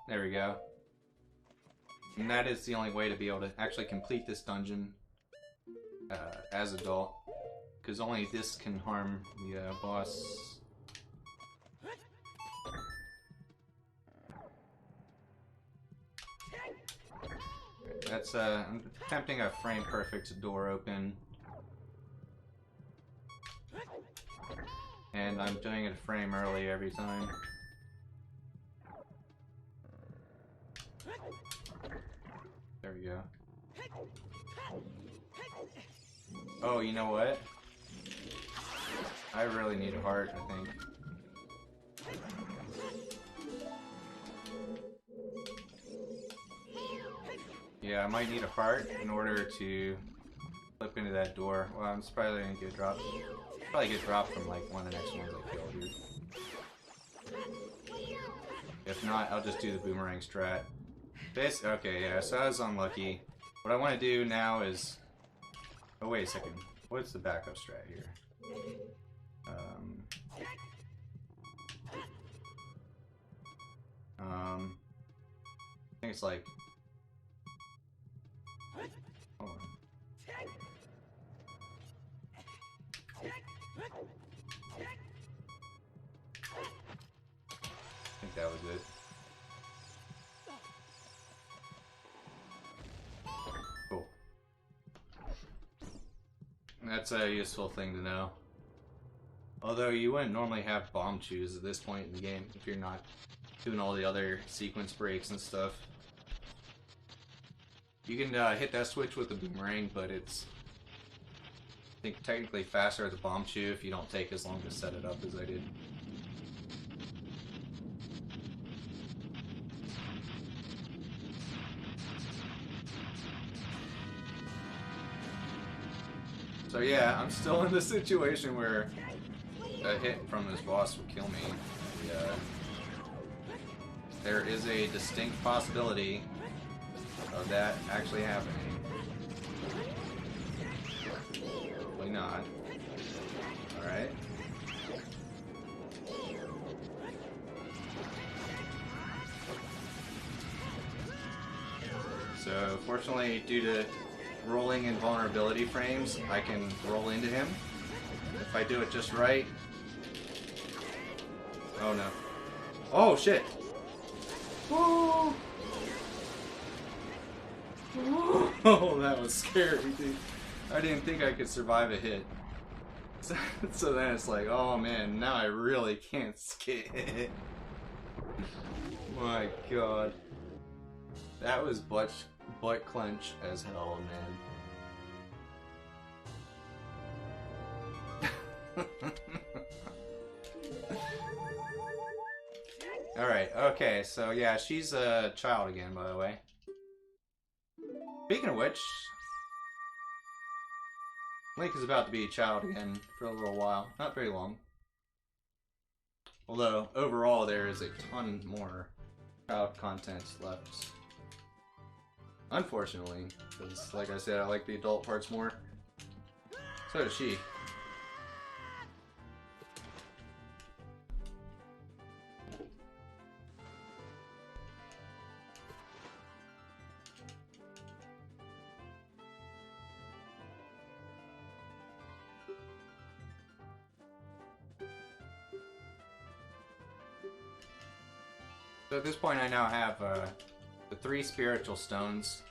A: There we go. And that is the only way to be able to actually complete this dungeon as adult, because only this can harm the boss. That's I'm attempting a frame perfect door open, and I'm doing it a frame early every time. There we go. Oh, you know what? I really need a heart, I think. Yeah, I might need a heart in order to flip into that door. Well, I'm probably gonna get dropped. Probably get dropped from like one of the next ones I kill here. If not, I'll just do the boomerang strat. Okay, yeah, so I was unlucky. What I want to do now is... Oh, wait a second. What's the backup strat here? I think it's like... Hold on. I think that was it. Cool. That's a useful thing to know. Although you wouldn't normally have bomb chews at this point in the game if you're not doing all the other sequence breaks and stuff. You can hit that switch with the boomerang, but it's, I think, technically faster as a bomb chew if you don't take as long to set it up as I did. So yeah, I'm still in the situation where a hit from this boss will kill me. There is a distinct possibility of that actually happening. Hopefully not. Alright. So, fortunately, due to rolling invulnerability frames, I can roll into him. If I do it just right. Oh no. Oh shit! Whoa! Oh, that was scary, dude. I didn't think I could survive a hit. So then it's like, oh man, now I really can't skip. My god. That was butt clench as hell, man. Alright, okay, so yeah, she's a child again, by the way. Speaking of which, Link is about to be a child again for a little while. Not very long. Although, overall, there is a ton more child content left. Unfortunately, because, like I said, I like the adult parts more. So does she. So at this point I now have the 3 spiritual stones,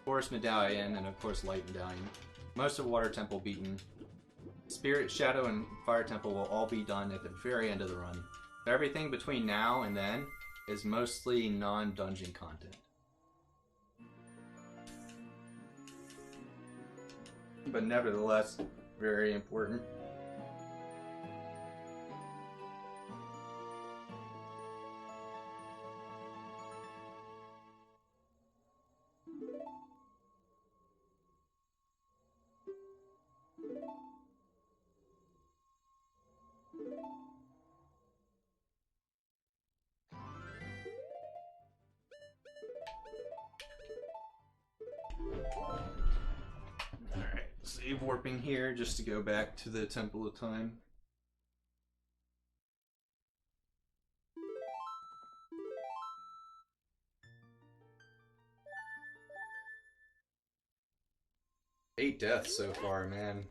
A: Forest Medallion, and of course Light Medallion. Most of Water Temple beaten. Spirit, Shadow, and Fire Temple will all be done at the very end of the run. Everything between now and then is mostly non-dungeon content. But nevertheless, very important. Alright, save warping here just to go back to the Temple of Time. Eight deaths so far, man.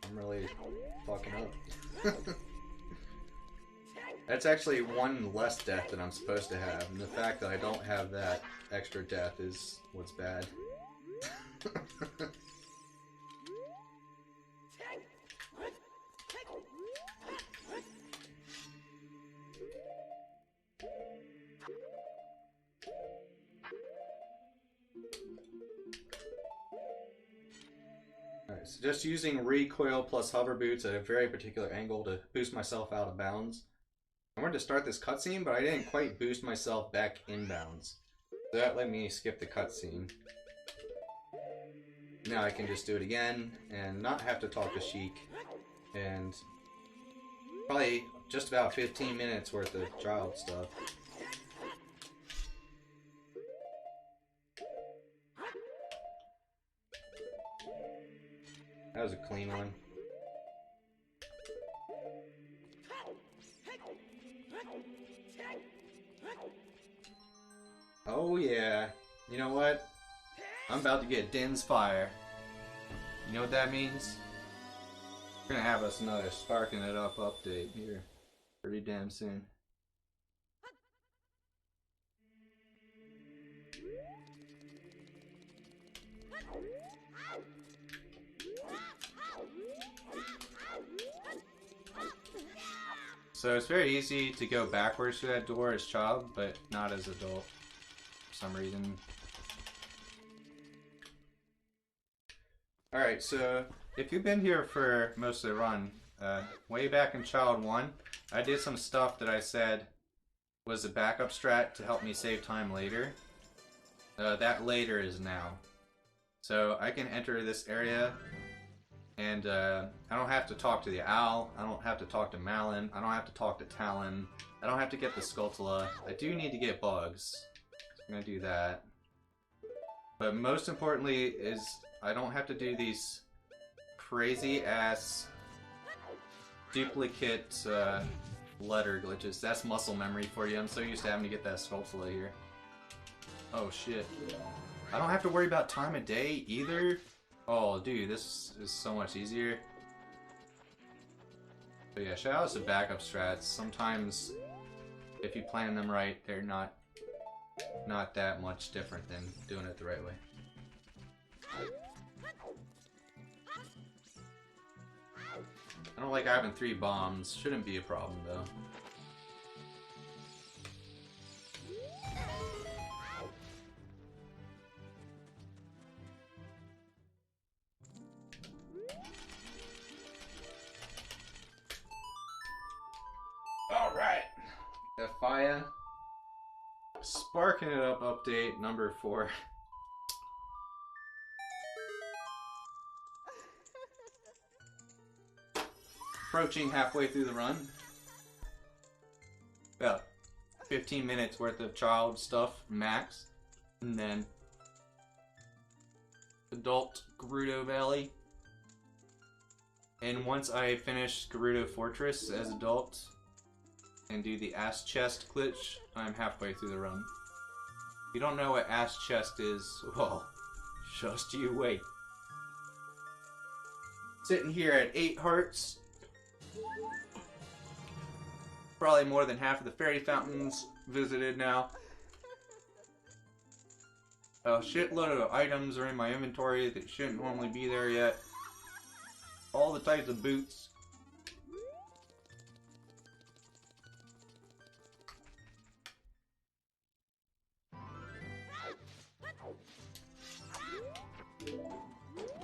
A: I'm really fucking up. That's actually 1 less death than I'm supposed to have, and the fact that I don't have that extra death is what's bad. Alright, so just using recoil plus hover boots at a very particular angle to boost myself out of bounds. I wanted to start this cutscene, but I didn't quite boost myself back in bounds. So that let me skip the cutscene. Now I can just do it again and not have to talk to Sheik. And probably just about 15 minutes worth of child stuff. That was a clean one. Oh yeah. You know what? I'm about to get Din's Fire. You know what that means? We're gonna have us another Sparking It Up update here pretty damn soon. So it's very easy to go backwards through that door as child, but not as adult for some reason. Alright, so if you've been here for most of the run, way back in Child 1, I did some stuff that I said was a backup strat to help me save time later. That later is now. So I can enter this area and I don't have to talk to the owl, I don't have to talk to Malin, I don't have to talk to Talon, I don't have to get the Skulltula. I do need to get bugs. I'm gonna do that. But most importantly is I don't have to do these crazy ass duplicate letter glitches. That's muscle memory for you. I'm so used to having to get that Skulltula here. Oh shit. I don't have to worry about time of day either. Oh dude, this is so much easier. But yeah, shout out to backup strats. Sometimes if you plan them right, they're not that much different than doing it the right way. I don't like having 3 bombs. Shouldn't be a problem though. Alright! The fire. Sparking It Up update number 4. Approaching halfway through the run. About 15 minutes worth of child stuff max. And then adult Gerudo Valley. And once I finish Gerudo Fortress as adult and do the ass chest glitch, I'm halfway through the run. If you don't know what ass chest is, well, just you wait. Sitting here at 8 hearts. Probably more than half of the fairy fountains visited now. A shitload of items are in my inventory that shouldn't normally be there yet. All the types of boots.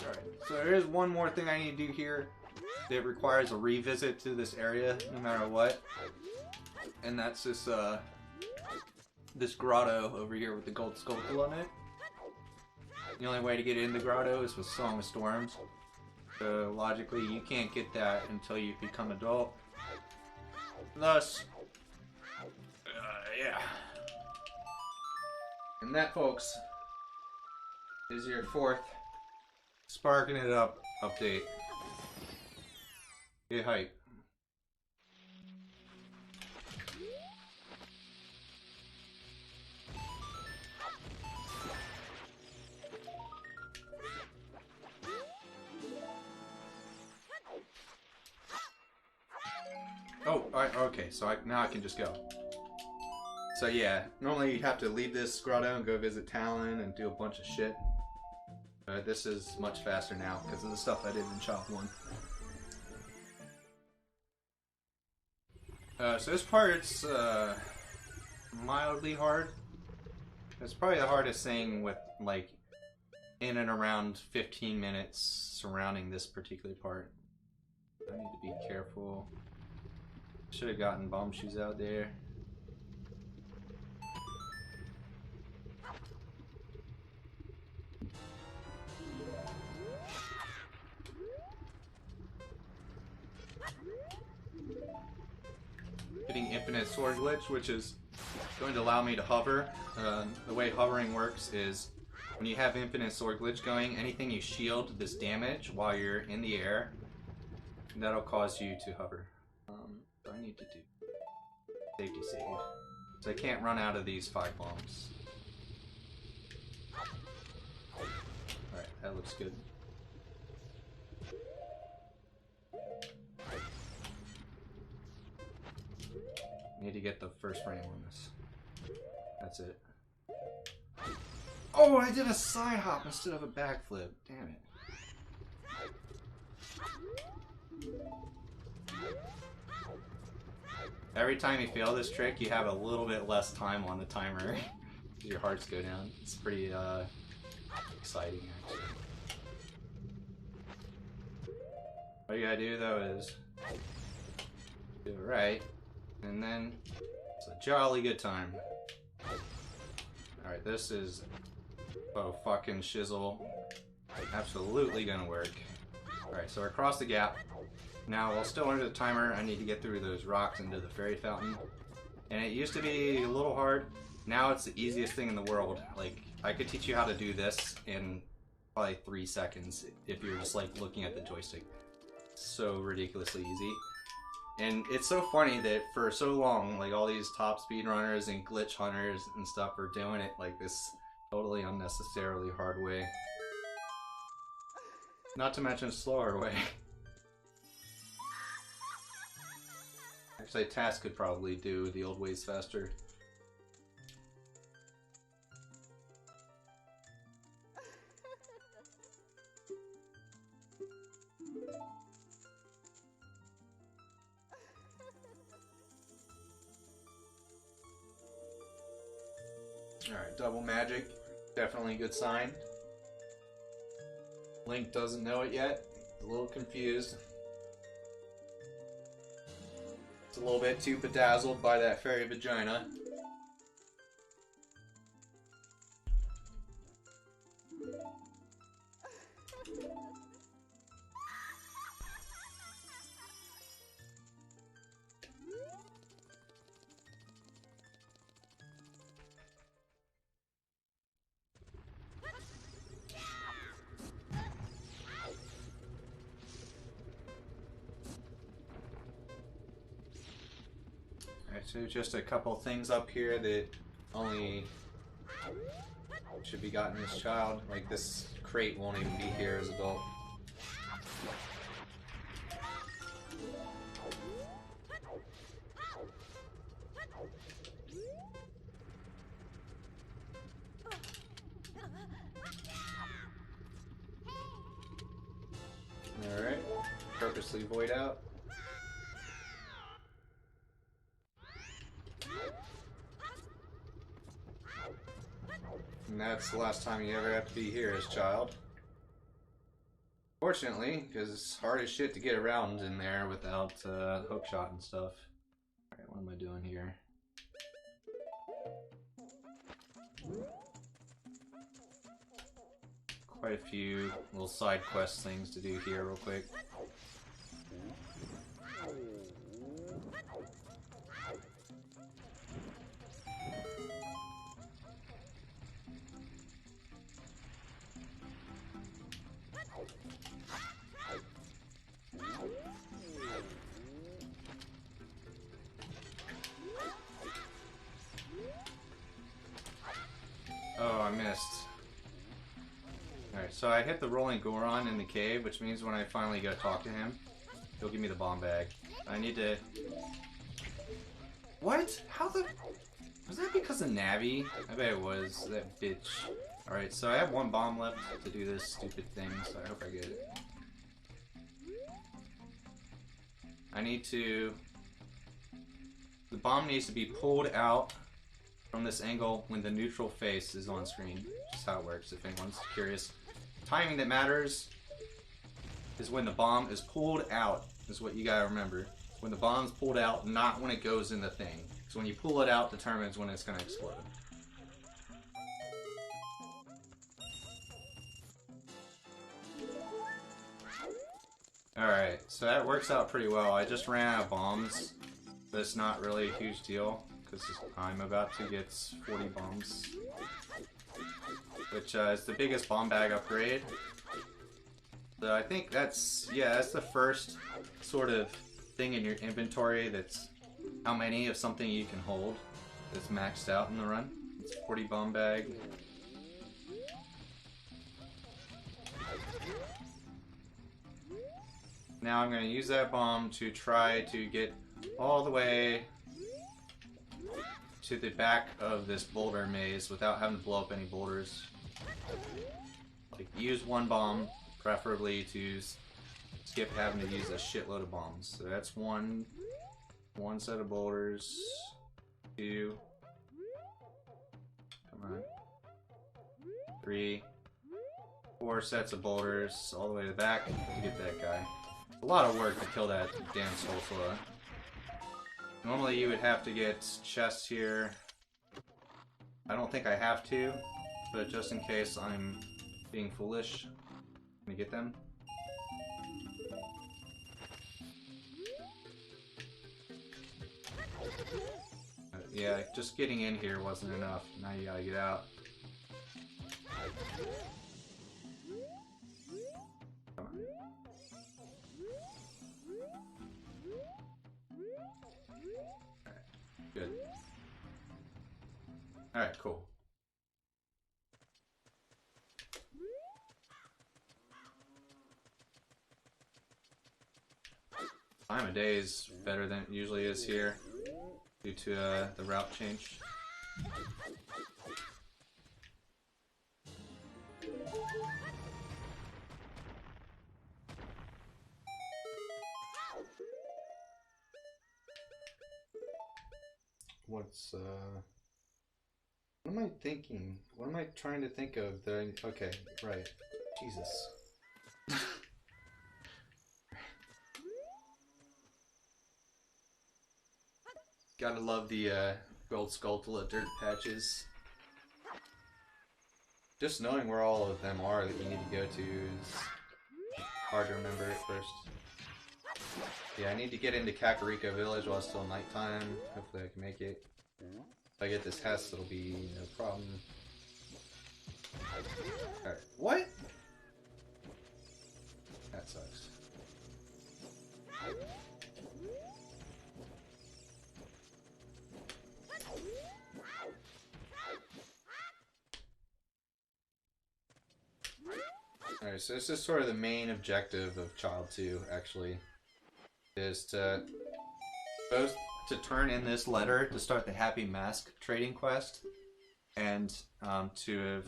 A: Alright, so there is one more thing I need to do here that requires a revisit to this area no matter what. And that's this this grotto over here with the gold skull on it. The only way to get in the grotto is with Song of Storms. So logically you can't get that until you become adult. Thus, yeah. And that, folks, is your 4th Sparking It Up update. Get hype. Oh, okay, so now I can just go. So yeah, normally you'd have to leave this grotto and go visit Talon and do a bunch of shit. But this is much faster now because of the stuff I did in Chop 1. So this part's mildly hard. It's probably the hardest thing with, like, in and around 15 minutes surrounding this particular part. I need to be careful. Should have gotten bomb shoes out there. Getting infinite sword glitch, which is going to allow me to hover. The way hovering works is when you have infinite sword glitch going, anything you shield this damage while you're in the air, that'll cause you to hover. I need to do safety save. So I can't run out of these 5 bombs. Alright, that looks good. Need to get the first frame on this. That's it. Oh, I did a side hop instead of a backflip. Damn it. Every time you fail this trick, you have a little bit less time on the timer. Your hearts go down. It's pretty exciting, actually. What you gotta do, though, is do it right, and then it's a jolly good time. Alright, this is fucking shizzle. Absolutely gonna work. Alright, so we're across the gap. Now, while still under the timer, I need to get through those rocks into the fairy fountain. And it used to be a little hard. Now it's the easiest thing in the world. Like, I could teach you how to do this in probably 3 seconds if you're just like looking at the joystick. So ridiculously easy. And it's so funny that for so long, like all these top speedrunners and glitch hunters and stuff are doing it like this totally unnecessarily hard way. Not to mention a slower way. Actually, Task could probably do the old ways faster. Alright, double magic. Definitely a good sign. Link doesn't know it yet. He's a little confused. It's a little bit too bedazzled by that fairy vagina. So just a couple things up here that only should be gotten as child. Like this crate won't even be here as adult. dangerously void out. And that's the last time you ever have to be here as child. Fortunately, because it's hard as shit to get around in there without hookshot and stuff. Alright, what am I doing here? Quite a few little side quest things to do here real quick. Oh, I missed. Alright, so I hit the Rolling Goron in the cave, which means when I finally go talk to him, he'll give me the bomb bag. I need to... What? How the... Was that because of Navi? I bet it was. That bitch. Alright, so I have one bomb left to do this stupid thing, so I hope I get it. I need to... The bomb needs to be pulled out from this angle when the neutral face is on screen. Just how it works, if anyone's curious. Timing that matters is when the bomb is pulled out, is what you gotta remember. When the bomb's pulled out, not when it goes in the thing. So when you pull it out determines when it's gonna explode. Alright, so that works out pretty well. I just ran out of bombs, but it's not really a huge deal, because I'm about to get 40 bombs. Which is the biggest bomb bag upgrade. So I think that's, yeah, that's the first sort of thing in your inventory that's how many of something you can hold that's maxed out in the run. It's 40 bomb bag. Now I'm going to use that bomb to try to get all the way to the back of this boulder maze without having to blow up any boulders. Like, use one bomb, preferably to skip having to use a shitload of bombs. So that's one set of boulders, two, come on, three, 4 sets of boulders all the way to the back to get that guy. A lot of work to kill that damn Skulltula. Normally you would have to get chests here. I don't think I have to, but just in case I'm being foolish, let me get them. Yeah, just getting in here wasn't enough. Now you gotta get out. Come on. Alright, good. Alright, cool. Time of day is better than it usually is here, due to the route change. What am I thinking? What am I trying to think of? Okay, right. Jesus. Gotta love the gold Skulltula dirt patches. Just knowing where all of them are that you need to go to is hard to remember at first. Yeah, I need to get into Kakariko Village while it's still nighttime. Hopefully I can make it. If I get this Hess, it'll be no problem. Alright, what? That sucks. Alright, so this is sort of the main objective of Child 2, actually. Is to both to turn in this letter to start the Happy Mask trading quest, and to have,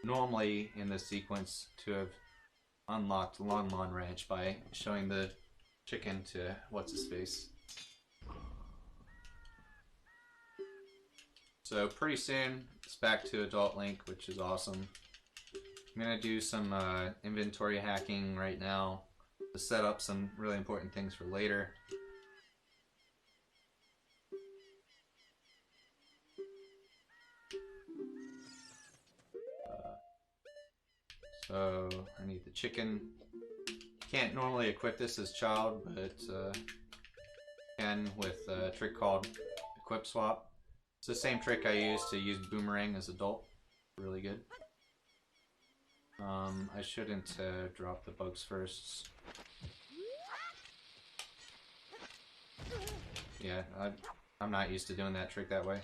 A: normally in this sequence, to have unlocked Lon Lon Ranch by showing the chicken to what's-his-face. So pretty soon, it's back to Adult Link, which is awesome. I'm going to do some inventory hacking right now to set up some really important things for later. So I need the chicken. Can't normally equip this as child, but can with a trick called Equip Swap. It's the same trick I used to use Boomerang as adult. Really good. I shouldn't drop the bugs first. Yeah, I'm not used to doing that trick that way.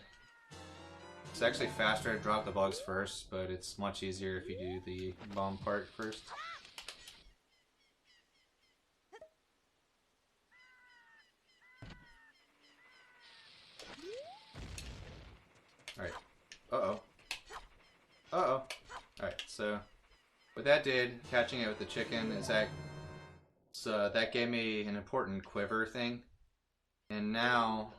A: It's actually faster to drop the bugs first, but it's much easier if you do the bomb part first. Alright. Uh-oh. Uh-oh. Alright, so what that did, catching it with the chicken, is that that gave me an important quiver thing. And now,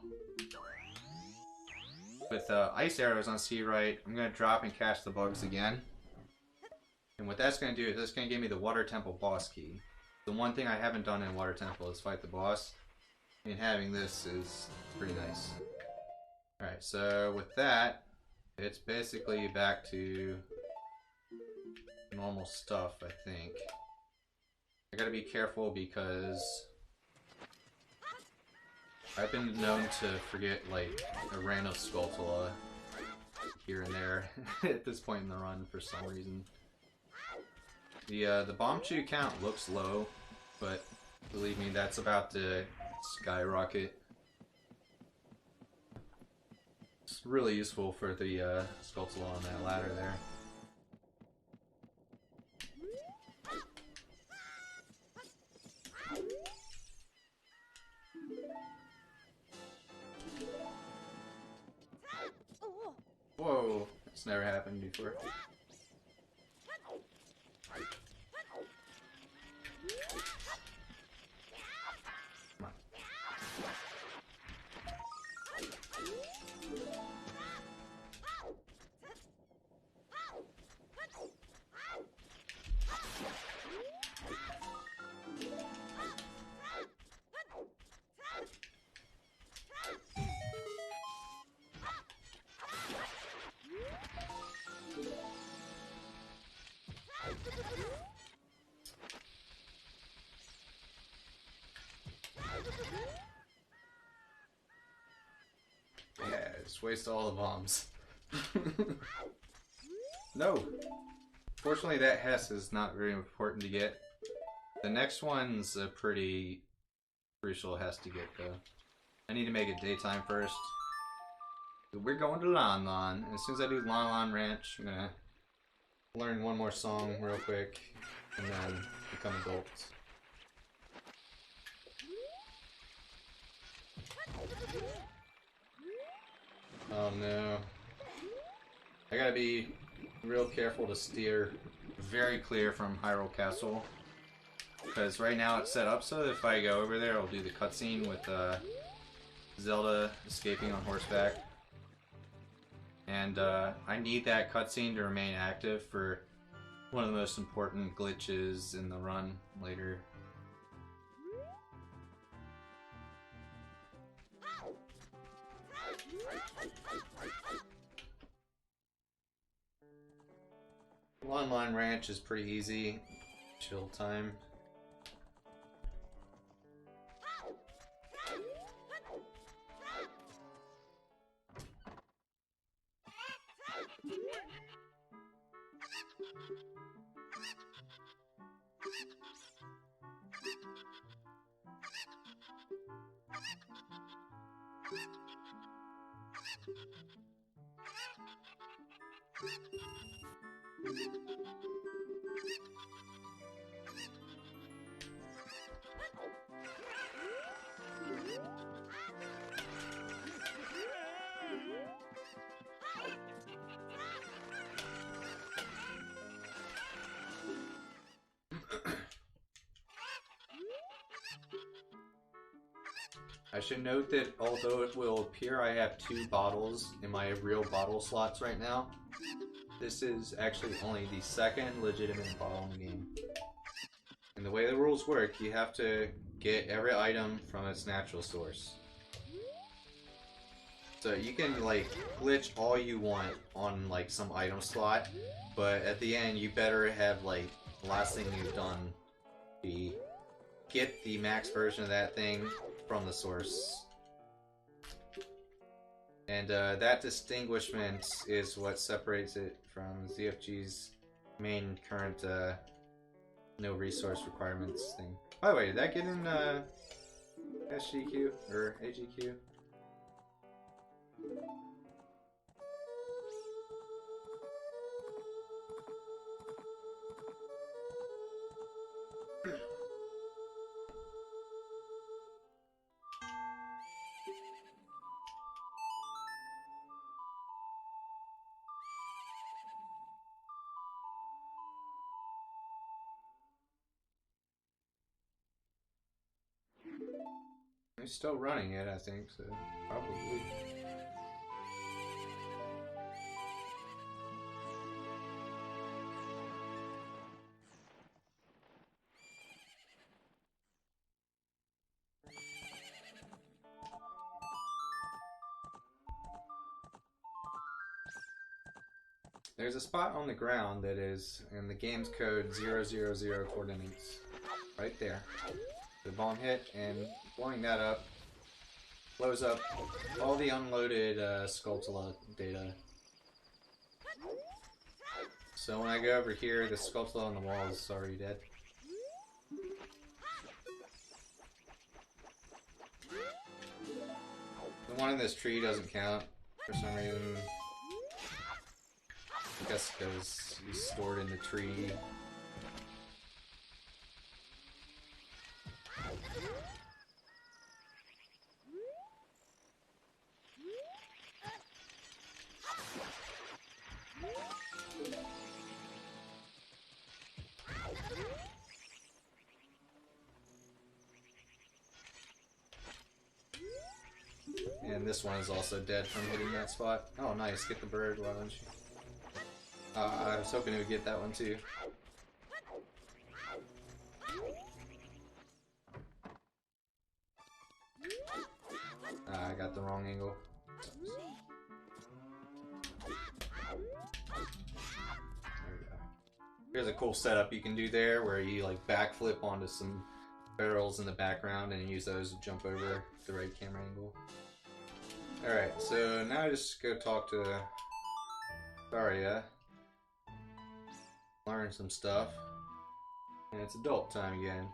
A: with ice arrows on C right, I'm going to drop and catch the bugs again. And what that's going to do is that's going to give me the Water Temple boss key. The one thing I haven't done in Water Temple is fight the boss. And having this is pretty nice. Alright, so with that, it's basically back to normal stuff, I think. I gotta be careful because I've been known to forget, like, a random Skulltula here and there at this point in the run for some reason. The Bomb Chew count looks low, but believe me, that's about to skyrocket. It's really useful for the Skulltula on that ladder there. Whoa, that's never happened before. Come on. Yeah, just waste all the bombs. No! Fortunately, that Hess is not very important to get. The next one's a pretty crucial Hess to get, though. I need to make it daytime first. We're going to Lon Lon. As soon as I do Lon Lon Ranch, I'm gonna learn one more song real quick, and then become adults. Oh no. I gotta be real careful to steer very clear from Hyrule Castle. Because right now it's set up so that if I go over there, I'll do the cutscene with Zelda escaping on horseback. And I need that cutscene to remain active for one of the most important glitches in the run later. Lon Lon Ranch is pretty easy. Chill time. I should note that although it will appear I have 2 bottles in my real bottle slots right now, this is actually only the 2nd legitimate bottle in the game. And the way the rules work, you have to get every item from its natural source. So you can like glitch all you want on like some item slot, but at the end you better have like the last thing you've done be get the max version of that thing from the source. And that distinguishment is what separates it from ZFG's main current no resource requirements thing. By the way, did that get in SGQ or AGQ? He's still running it, I think, so probably. There's a spot on the ground that is in the game's code 000 coordinates. Right there. The bomb hit, and blowing that up blows up all the unloaded Skulltula data. So when I go over here, the Skulltula on the wall is already dead. The one in this tree doesn't count for some reason. I guess because he's stored in the tree. And this one is also dead from hitting that spot. Oh, nice. Get the bird, why don't you? I was hoping it would get that one too. I got the wrong angle. There we go. Here's a cool setup you can do there where you like backflip onto some barrels in the background and use those to jump over the right camera angle. Alright, so now I just go talk to Daria. Learn some stuff. And it's adult time again.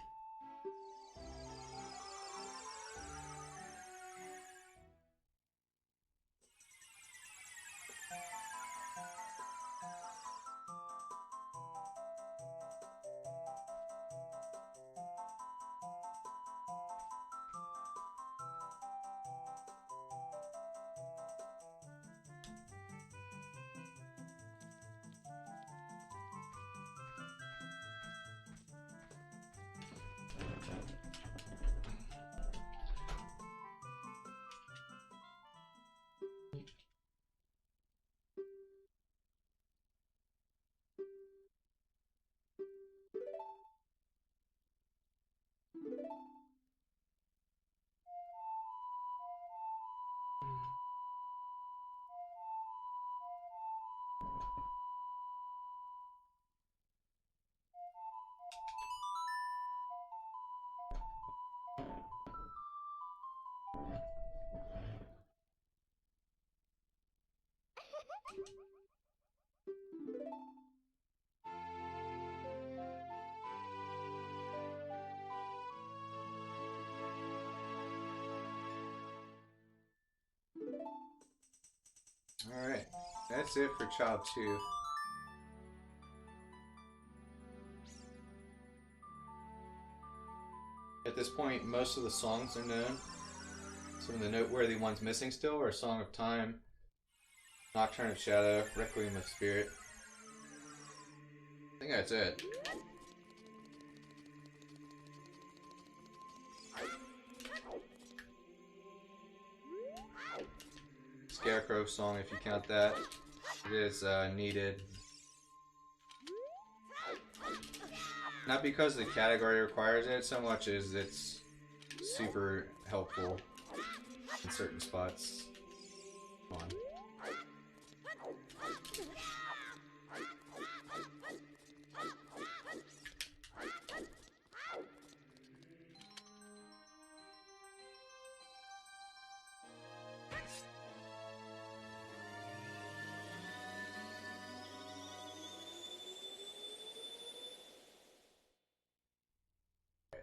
A: Alright, that's it for Child 2. At this point, most of the songs are known. Some of the noteworthy ones missing still are Song of Time, Nocturne of Shadow, Requiem of Spirit. I think that's it. Scarecrow song, if you count that. It is needed. Not because the category requires it so much as it's super helpful in certain spots. Come on.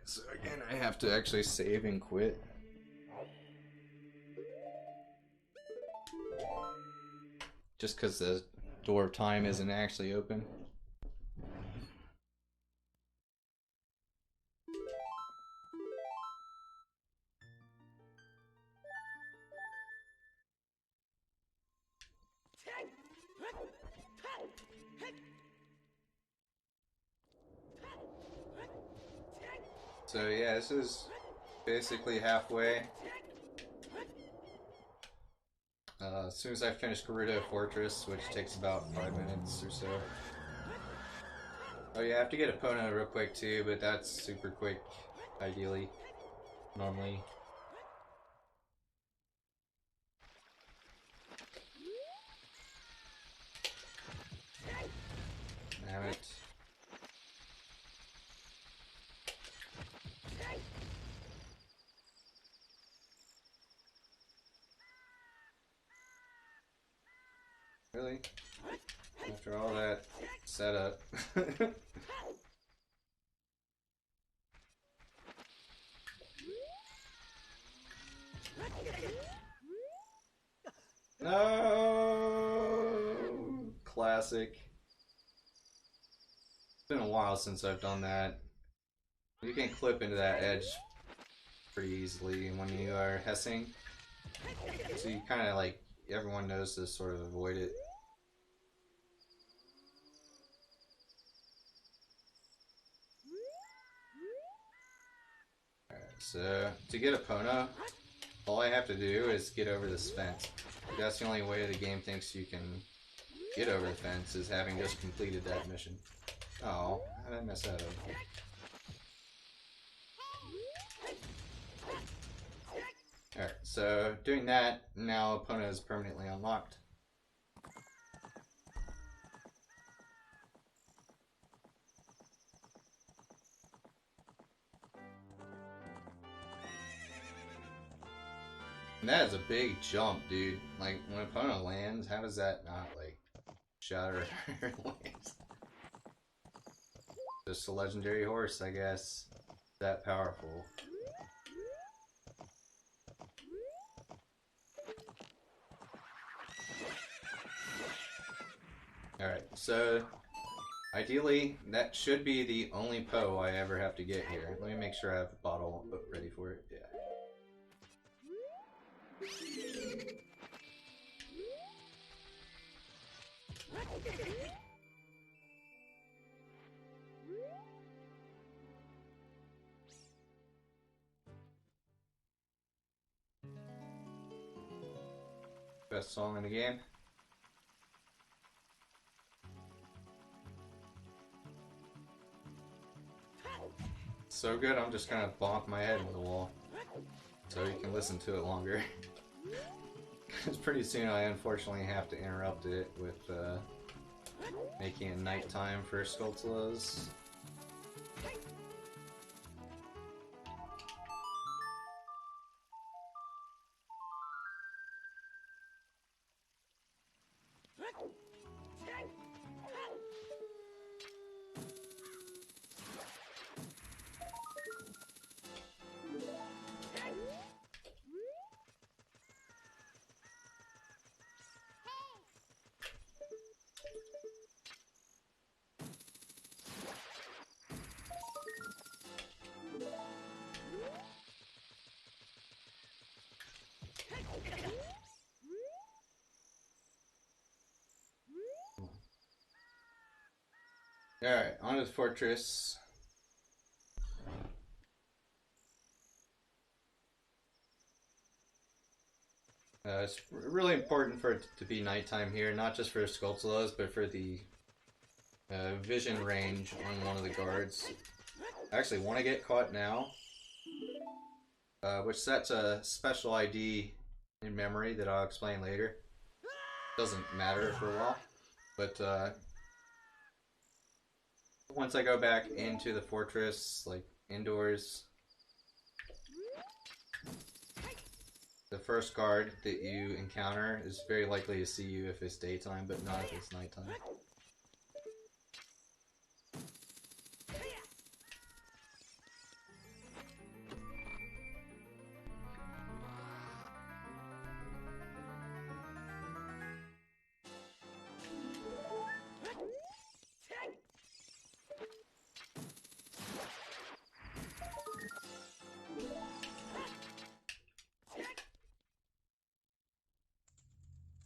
A: So again, I have to actually save and quit. Just because the door of time isn't actually open. So yeah, this is basically halfway. As soon as I finish Gerudo Fortress, which takes about 5 minutes or so. Oh yeah, I have to get Epona real quick too, but that's super quick, ideally, normally. Damn it. Really? After all that setup. No! Classic. It's been a while since I've done that. You can clip into that edge pretty easily when you are hessing. So you kind of like, everyone knows to sort of avoid it. Alright, so to get Epona, all I have to do is get over this fence. That's the only way the game thinks you can get over the fence, is having just completed that mission. Oh, how did I mess that up? Alright, so doing that, now Epona is permanently unlocked. And that is a big jump, dude. Like, when Epona lands, how does that not, like, shatter her legs? Just a legendary horse, I guess. That powerful. Alright, so ideally, that should be the only Poe I ever have to get here. Let me make sure I have a bottle ready for it. Yeah. Best song in the game. So good, I'm just gonna bonk my head into the wall so you can listen to it longer. Because pretty soon I unfortunately have to interrupt it with making it nighttime for Skulltulas. Alright, on to the fortress. It's really important for it to be nighttime here, not just for Skulltulas, but for the vision range on one of the guards. I actually want to get caught now, which sets a special ID in memory that I'll explain later. Doesn't matter for a while, but once I go back into the fortress, like indoors, the first guard that you encounter is very likely to see you if it's daytime, but not if it's nighttime.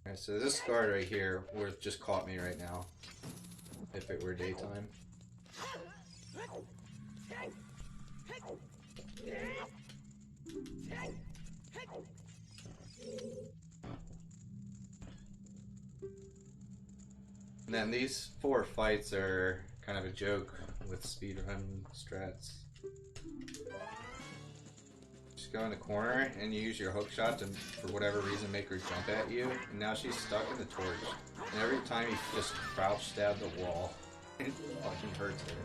A: Alright, so this guard right here would have just caught me right now if it were daytime. And then these 4 fights are kind of a joke with speedrun strats. Just go in the corner and you use your hook shot to, for whatever reason, make her jump at you. And now she's stuck in the torch. And every time you just crouch stab the wall, it fucking hurts her.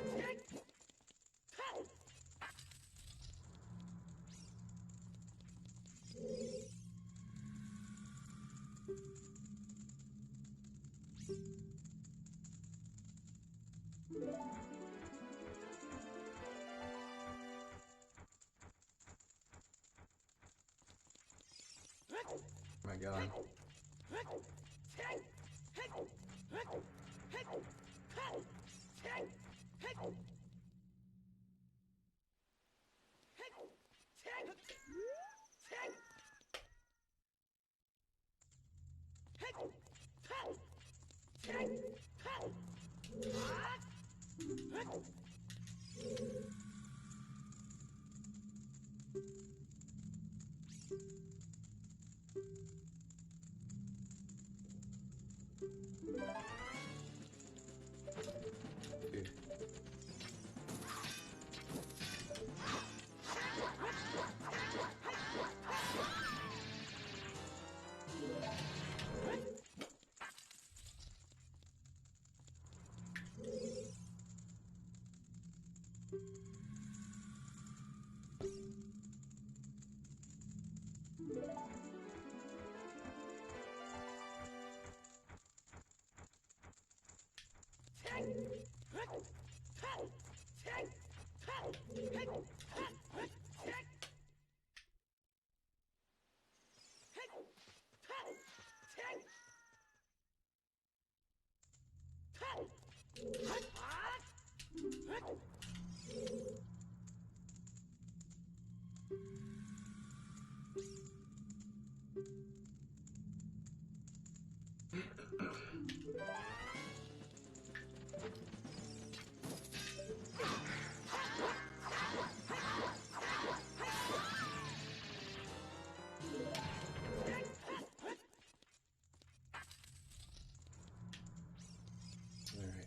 A: Oh my god.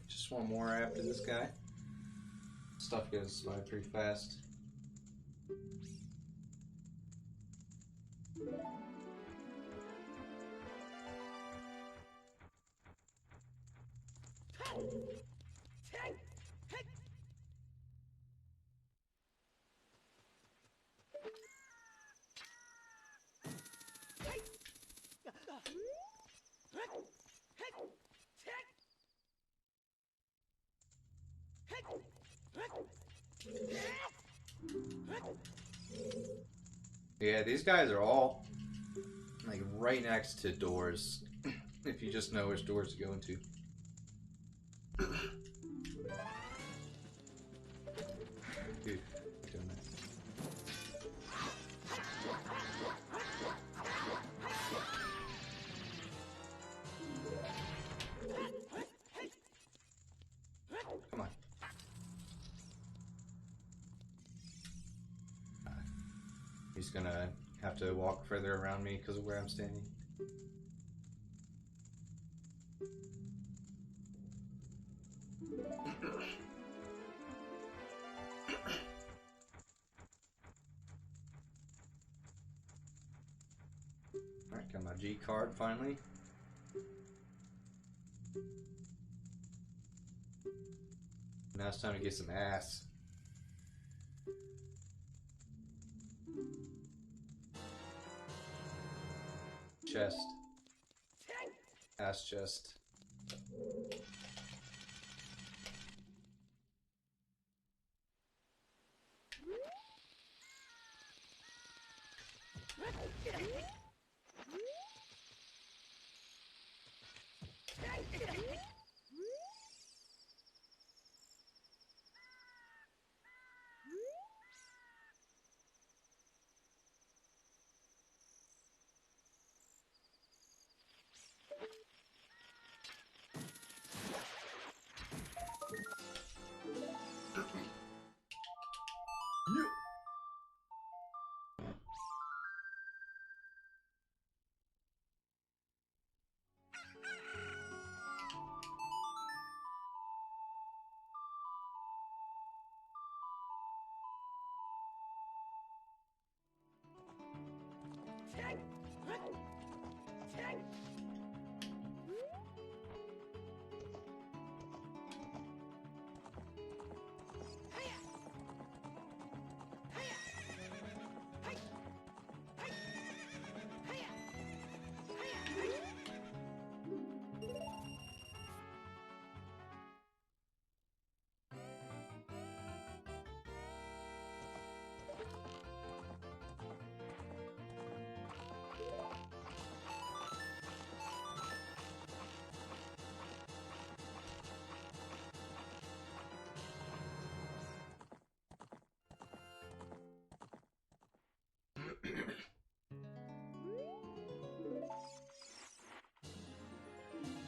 A: Just one more after this guy. Stuff goes by pretty fast. Yeah, these guys are all like right next to doors. If you just know which doors to go into. Dude, doing that. Come on. He's gonna have to walk further around me because of where I'm standing. Alright, got my G card finally. Now it's time to get some ass. Chest. Ass chest.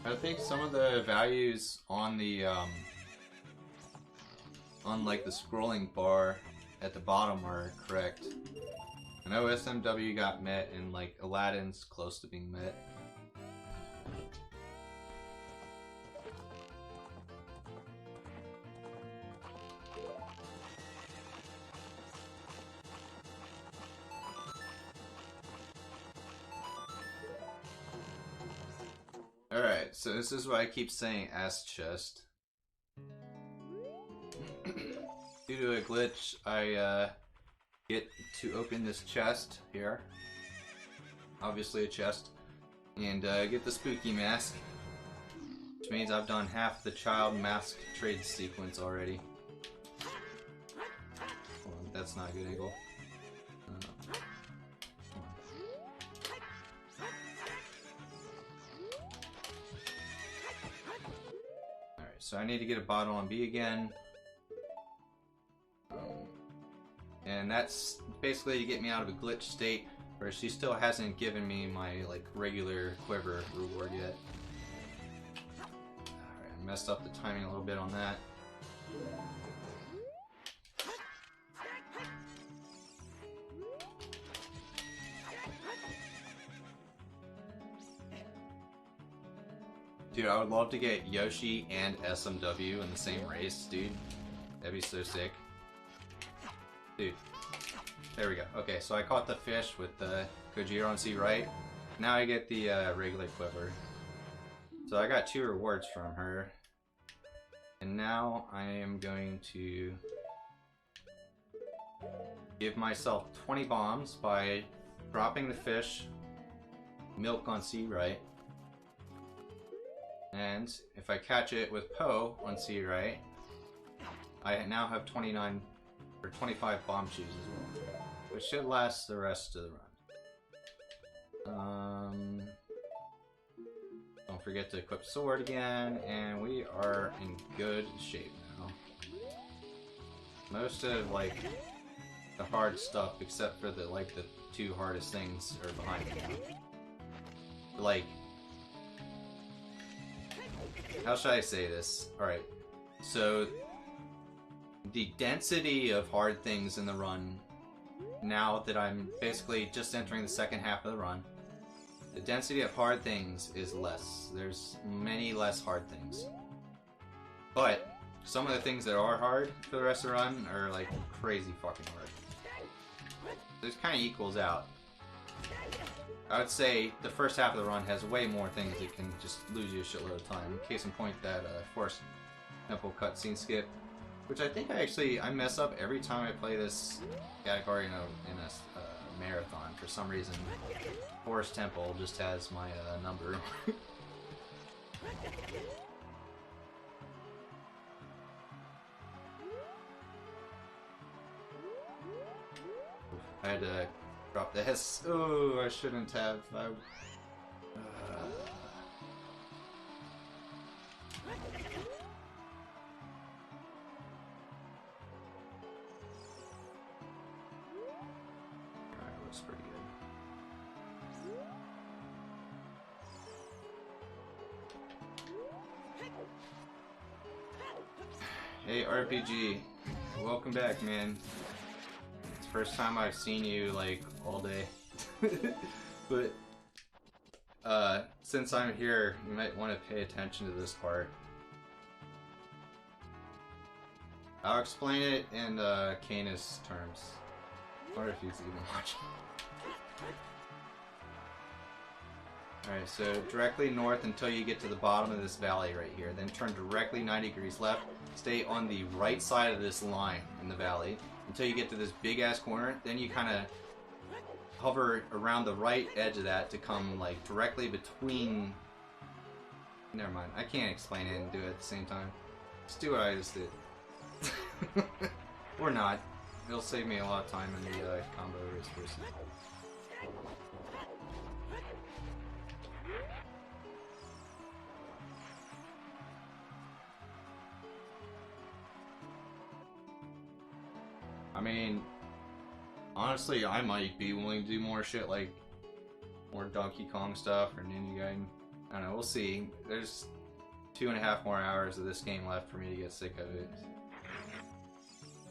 A: I think some of the values on the on like the scrolling bar at the bottom are correct. I know SMW got met and like Aladdin's close to being met. Alright, so this is why I keep saying ass chest. Due to a glitch, I get to open this chest here. Obviously a chest. And get the spooky mask. Which means I've done half the child mask trade sequence already. Hold on, that's not a good angle. So I need to get a bottle on B again. And that's basically to get me out of a glitch state where she still hasn't given me my like regular quiver reward yet. Alright, I messed up the timing a little bit on that. Dude, I would love to get Yoshi and SMW in the same race, dude. That'd be so sick. Dude. There we go. Okay, so I caught the fish with the Kojiro on C right. Now I get the regular quiver. So I got 2 rewards from her. And now I am going to give myself 20 bombs by dropping the fish, milk on C right. And if I catch it with Poe on C right, I now have 29 or 25 bomb shoes as well, which should last the rest of the run. Don't forget to equip sword again, and we are in good shape now. Most of like the hard stuff, except for the like the 2 hardest things, are behind me now. Like, how should I say this? Alright, so the density of hard things in the run, now that I'm basically just entering the second half of the run, the density of hard things is less. There's many less hard things. But some of the things that are hard for the rest of the run are like crazy fucking hard. This kind of equals out. I would say the first half of the run has way more things that can just lose you a shitload of time. Case in point, that Forest Temple cutscene skip, which I think I mess up every time I play this category in a marathon. For some reason, Forest Temple just has my number. I had to drop the S. Oh, I shouldn't have. Alright, looks pretty good. Hey, RPG. Welcome back, man. It's the first time I've seen you, like, all day. But, since I'm here, you might want to pay attention to this part. I'll explain it in MikeKanis terms. I wonder if he's even watching. Alright, so directly north until you get to the bottom of this valley right here. Then turn directly 90 degrees left. Stay on the right side of this line in the valley until you get to this big ass corner. Then you kind of hover around the right edge of that to come like directly between. Never mind, I can't explain it and do it at the same time. Just do what I just did. Or not. It'll save me a lot of time in the combo race person. I mean, honestly, I might be willing to do more shit like more Donkey Kong stuff or Ninja Gaiden. I don't know, we'll see. There's 2.5 more hours of this game left for me to get sick of it.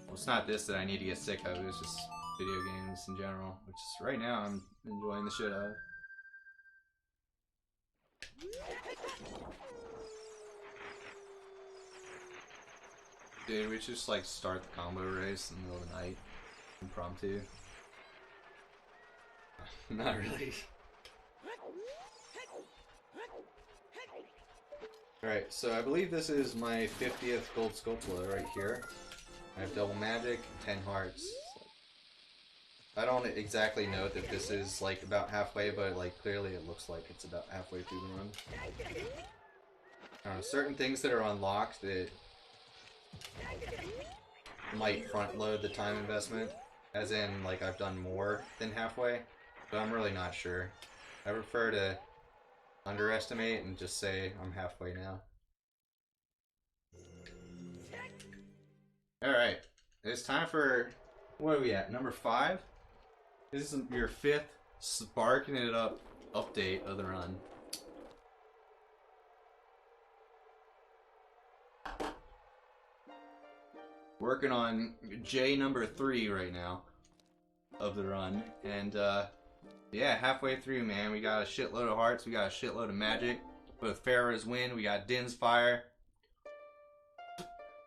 A: Well, it's not this that I need to get sick of, it's just video games in general, which is right now I'm enjoying the shit out of. Dude, we should just like start the combo race in the middle of the night. Impromptu. Not really. Alright, so I believe this is my 50th gold Sculptula right here. I have double magic, 10 hearts. I don't exactly know that this is like about halfway, but like clearly it looks like it's about halfway through the run. I don't know, certain things that are unlocked that might front load the time investment, as in like I've done more than halfway, but I'm really not sure. I prefer to underestimate and just say I'm halfway now. Alright, it's time for, what are we at, number 5? This is your 5th Sparking It Up update of the run. Working on J number 3 right now of the run, and yeah, halfway through, man. We got a shitload of hearts, we got a shitload of magic. With Pharaoh's Wind, we got Din's Fire.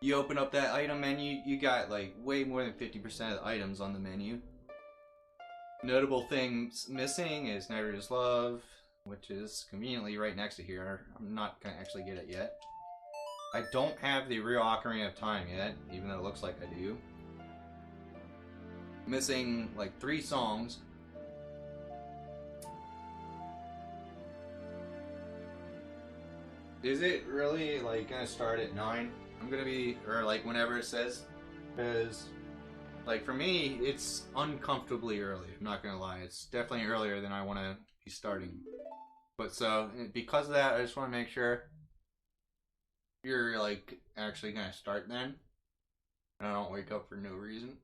A: You open up that item menu, you got like way more than 50% of the items on the menu. Notable things missing is Never's Love, which is conveniently right next to here. I'm not gonna actually get it yet. I don't have the real Ocarina of Time yet, even though it looks like I do. Missing like 3 songs. Is it really like gonna start at 9? I'm gonna be, or like whenever it says, because like for me it's uncomfortably early. I'm not gonna lie, it's definitely earlier than I want to be starting. But so because of that, I just want to make sure you're like actually gonna start then, and I don't wake up for no reason.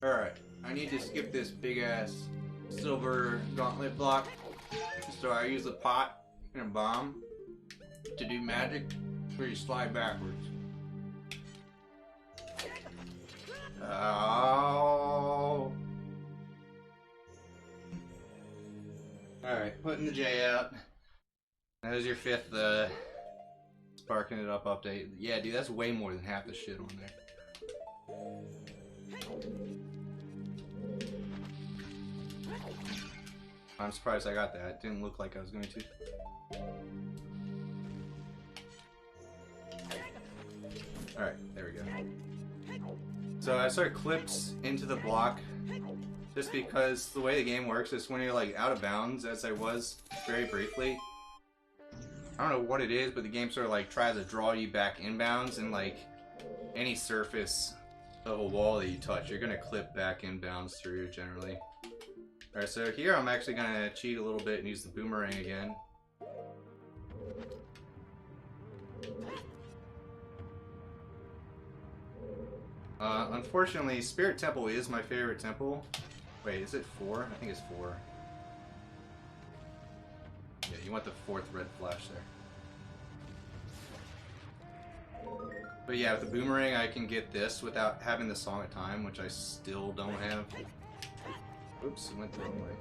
A: Alright, I need to skip this big ass silver gauntlet block. So I use a pot and a bomb to do magic where you slide backwards. Oh. putting the J out. That was your 5th sparking it up update. Yeah, dude, that's way more than half the shit on there. I'm surprised I got that. It didn't look like I was going to. Alright, there we go. So I started clips into the block just because the way the game works is when you're like out of bounds, as I was very briefly. I don't know what it is, but the game sort of like tries to draw you back inbounds, and like any surface of a wall that you touch, you're gonna clip back inbounds through generally. Alright, so here I'm actually gonna cheat a little bit and use the boomerang again. Unfortunately, Spirit Temple is my favorite temple. Wait, is it 4? I think it's 4. Yeah, you want the 4th red flash there. But yeah, with the boomerang I can get this without having the Song of Time, which I still don't have. Oops, it went the wrong way.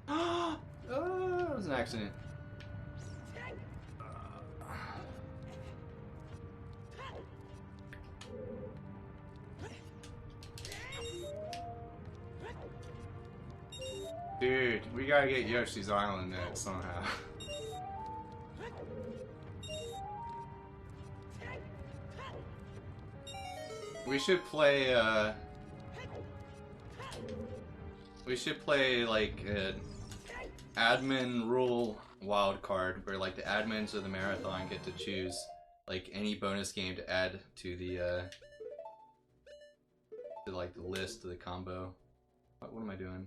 A: Oh, that was an accident. Dude, we gotta get Yoshi's Island net somehow. We should play, like, admin rule wildcard, where, like, the admins of the marathon get to choose, like, any bonus game to add to the, the list of the combo. What am I doing?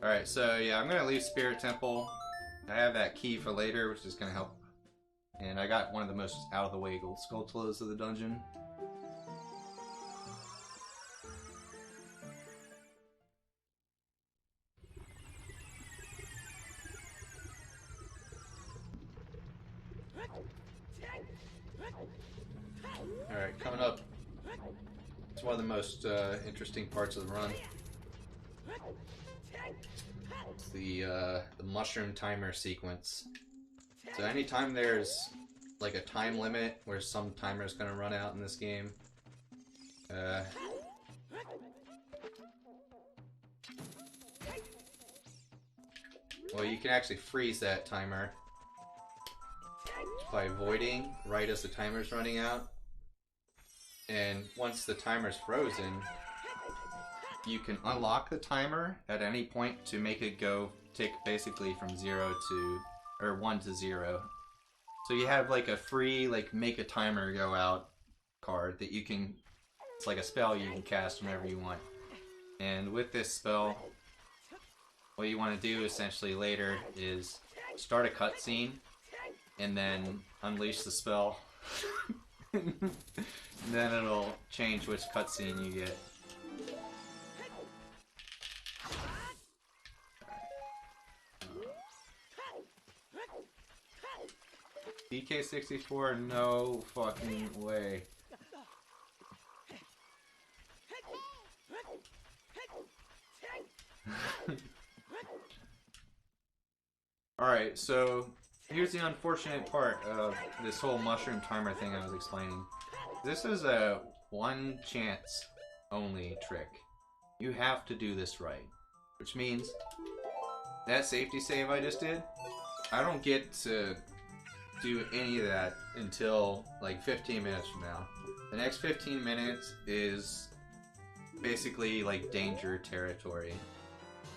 A: Alright, so yeah, I'm gonna leave Spirit Temple. I have that key for later, which is gonna help. And I got one of the most out-of-the-way gold skulltulas of the dungeon. Alright, coming up. It's one of the most interesting parts of the run. It's the mushroom timer sequence. So anytime there's like a time limit where some timer is going to run out in this game, well, you can actually freeze that timer by voiding right as the timer's running out. And once the timer's frozen, you can unlock the timer at any point to make it go tick basically from 0 to, or 1 to 0. So you have like a free, like, make a timer go out card that you can, it's like a spell you can cast whenever you want. And with this spell, what you want to do essentially later is start a cutscene and then unleash the spell. And then it'll change which cutscene you get. DK64, no fucking way. Alright, so here's the unfortunate part of this whole mushroom timer thing I was explaining. This is a one chance only trick. You have to do this right. Which means that safety save I just did, I don't get to do any of that until like 15 minutes from now. The next 15 minutes is basically like danger territory.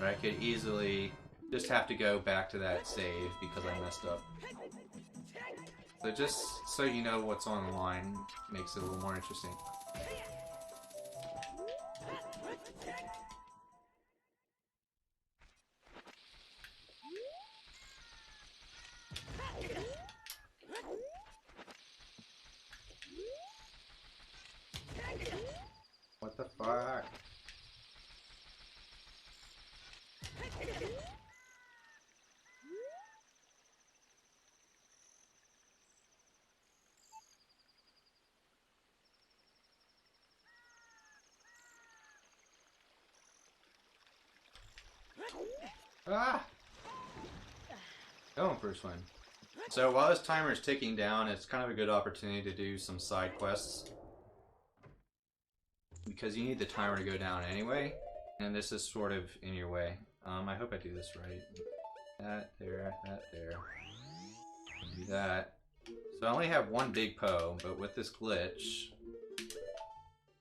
A: Or I could easily just have to go back to that save because I messed up. So just so you know what's on the line makes it a little more interesting. What the fuck? Ah! Going for a swim. So while this timer is ticking down, it's kind of a good opportunity to do some side quests. Because you need the timer to go down anyway, and this is sort of in your way. I hope I do this right. That there, that there. Do that. So I only have one big Poe, but with this glitch,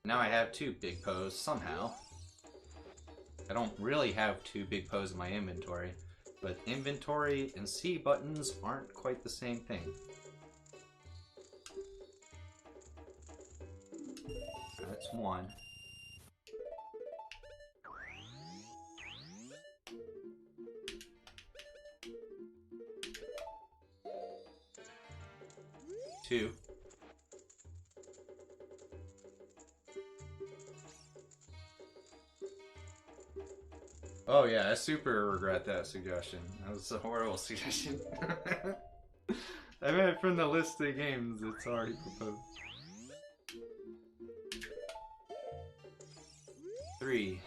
A: now I have two big Poes somehow. I don't really have two big Poes in my inventory, but inventory and C buttons aren't quite the same thing. That's one. Two. Oh yeah, I super regret that suggestion. That was a horrible suggestion. I meant from the list of games it's already proposed. 3.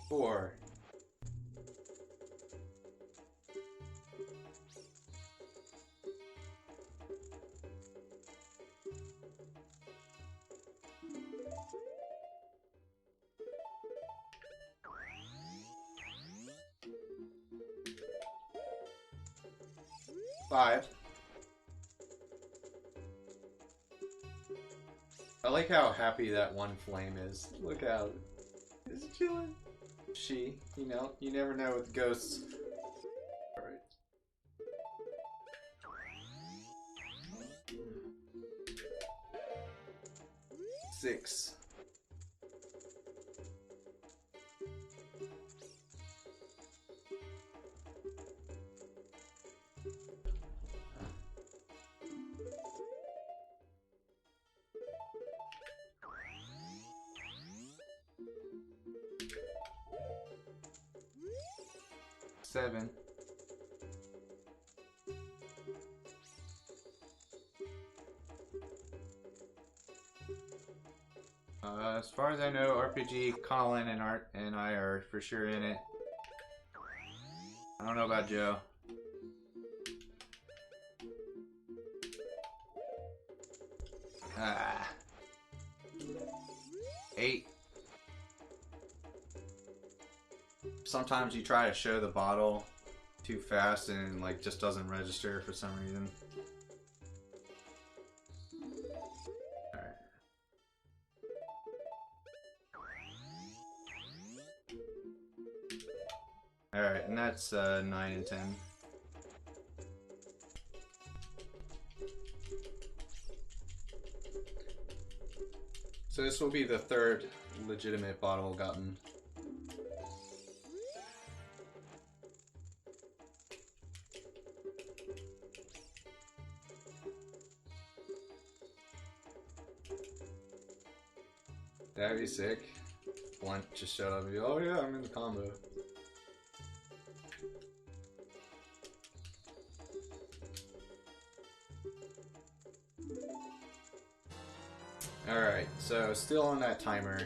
A: Four. Five. I like how happy that one flame is. Look out. It's chilling. She, you know, you never know with ghosts. Alright. 6. Seven. As far as I know, RPG, Colin and Art and I are for sure in it. I don't know about Joe. Ah. 8. Sometimes you try to show the bottle too fast and like just doesn't register for some reason. Alright. Alright, and that's 9 and 10. So this will be the third legitimate bottle gotten. That'd be sick. Blunt just showed up and be, oh yeah, I'm in the combo. Alright, so still on that timer.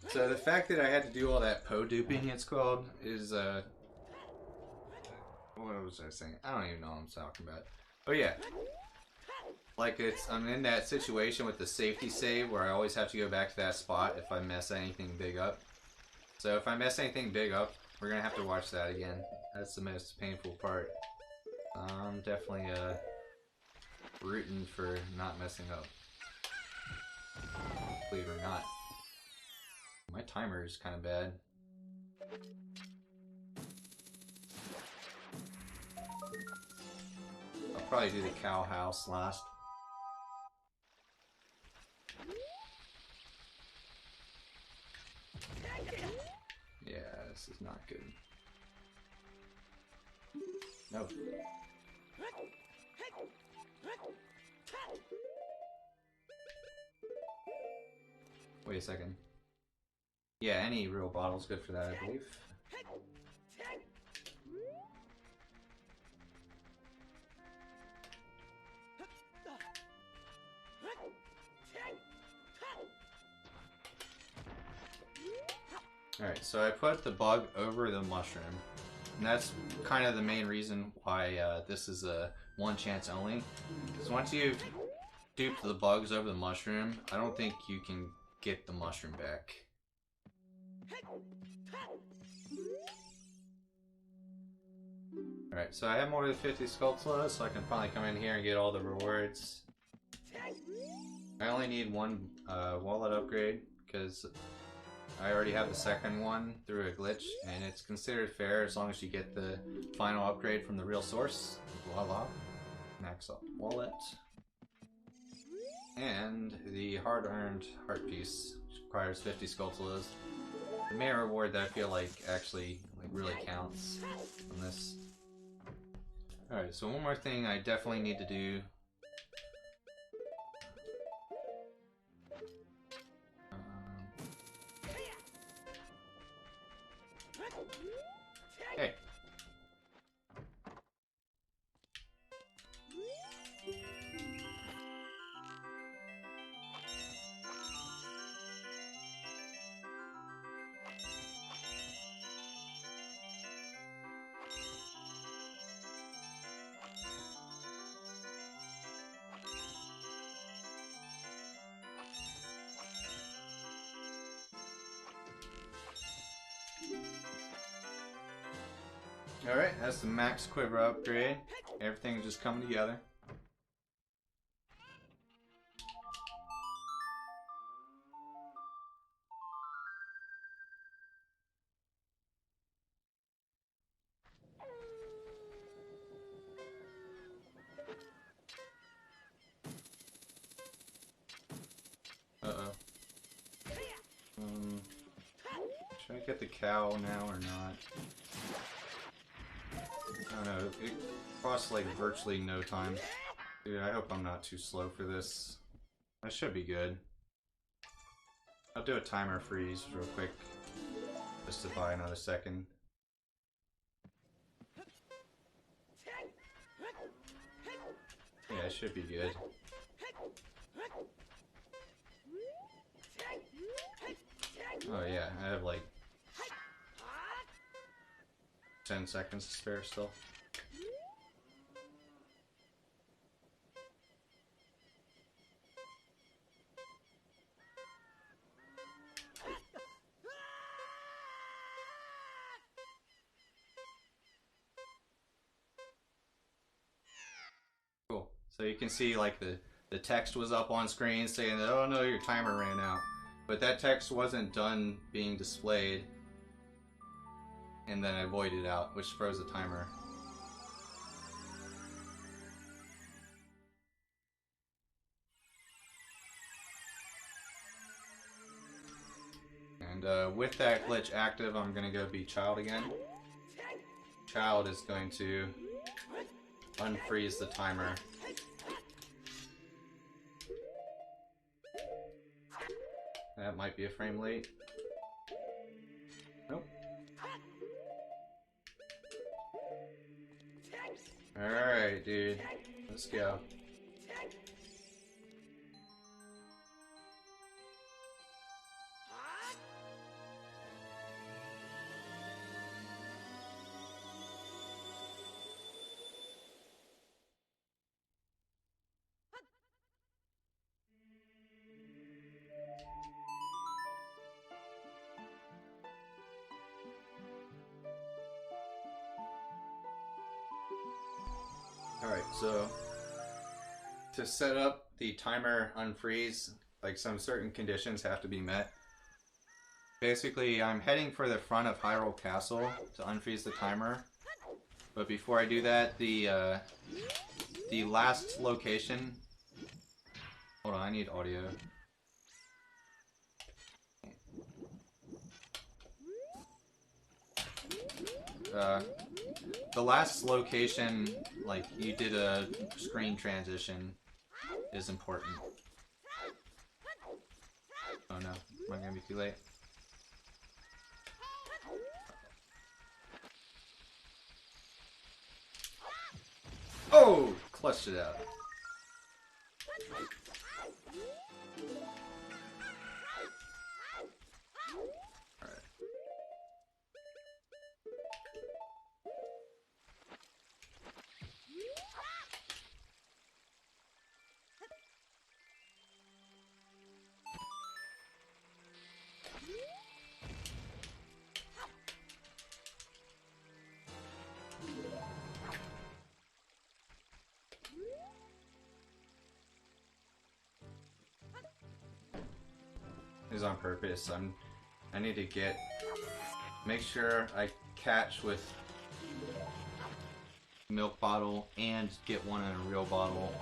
A: So the fact that I had to do all that Poe duping, it's called, is, what was I saying? I don't even know what I'm talking about. But yeah. Like I'm in that situation with the safety save where I always have to go back to that spot if I mess anything big up. So if I mess anything big up, we're gonna have to watch that again. That's the most painful part. I'm definitely rooting for not messing up. Believe it or not. My timer is kind of bad. I'll probably do the cow house last. Yeah, this is not good. No. Wait a second. Yeah, any real bottle is good for that, I believe. Alright, so I put the bug over the mushroom. And that's kind of the main reason why this is a one chance only. Because once you've duped the bugs over the mushroom, I don't think you can get the mushroom back. Alright, so I have more than 50 Sculptula, so I can finally come in here and get all the rewards. I only need one wallet upgrade, because I already have the second one through a glitch, and it's considered fair as long as you get the final upgrade from the real source. Voila. Max up wallet. And the hard-earned heart piece, which requires 50 Sculptulas. The main reward that I feel like actually really counts from this. Alright, so one more thing I definitely need to do. Hey. Alright, that's the max quiver upgrade. Everything's just coming together. Uh-oh. Should I get the cow now or not? I don't know, it costs like virtually no time. Dude, I hope I'm not too slow for this. I should be good. I'll do a timer freeze real quick, just to buy another second. Yeah, it should be good. Oh yeah, I have like 10 seconds to spare still. Cool. So you can see like the text was up on screen saying that, oh no, your timer ran out. But that text wasn't done being displayed, and then I voided out, which froze the timer. And with that glitch active, I'm gonna go be Child again. Child is going to unfreeze the timer. That might be a frame late. Nope. Alright, dude. Let's go. Alright, so to set up the timer unfreeze, like some certain conditions have to be met. Basically, I'm heading for the front of Hyrule Castle to unfreeze the timer. But before I do that, the last location... Hold on, I need audio. The last location, like, you did a screen transition, is important. Oh no, am I gonna be too late? Oh! Clutched it out. Alright. Is on purpose. I need to make sure I catch with milk bottle and get one in a real bottle.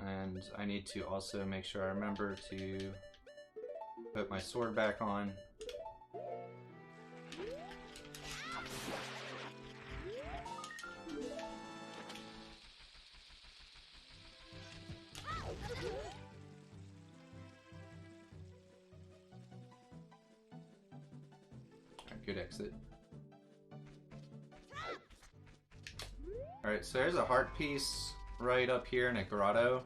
A: And I need to also make sure I remember to put my sword back on. Good exit. Alright, so there's a heart piece right up here in a grotto.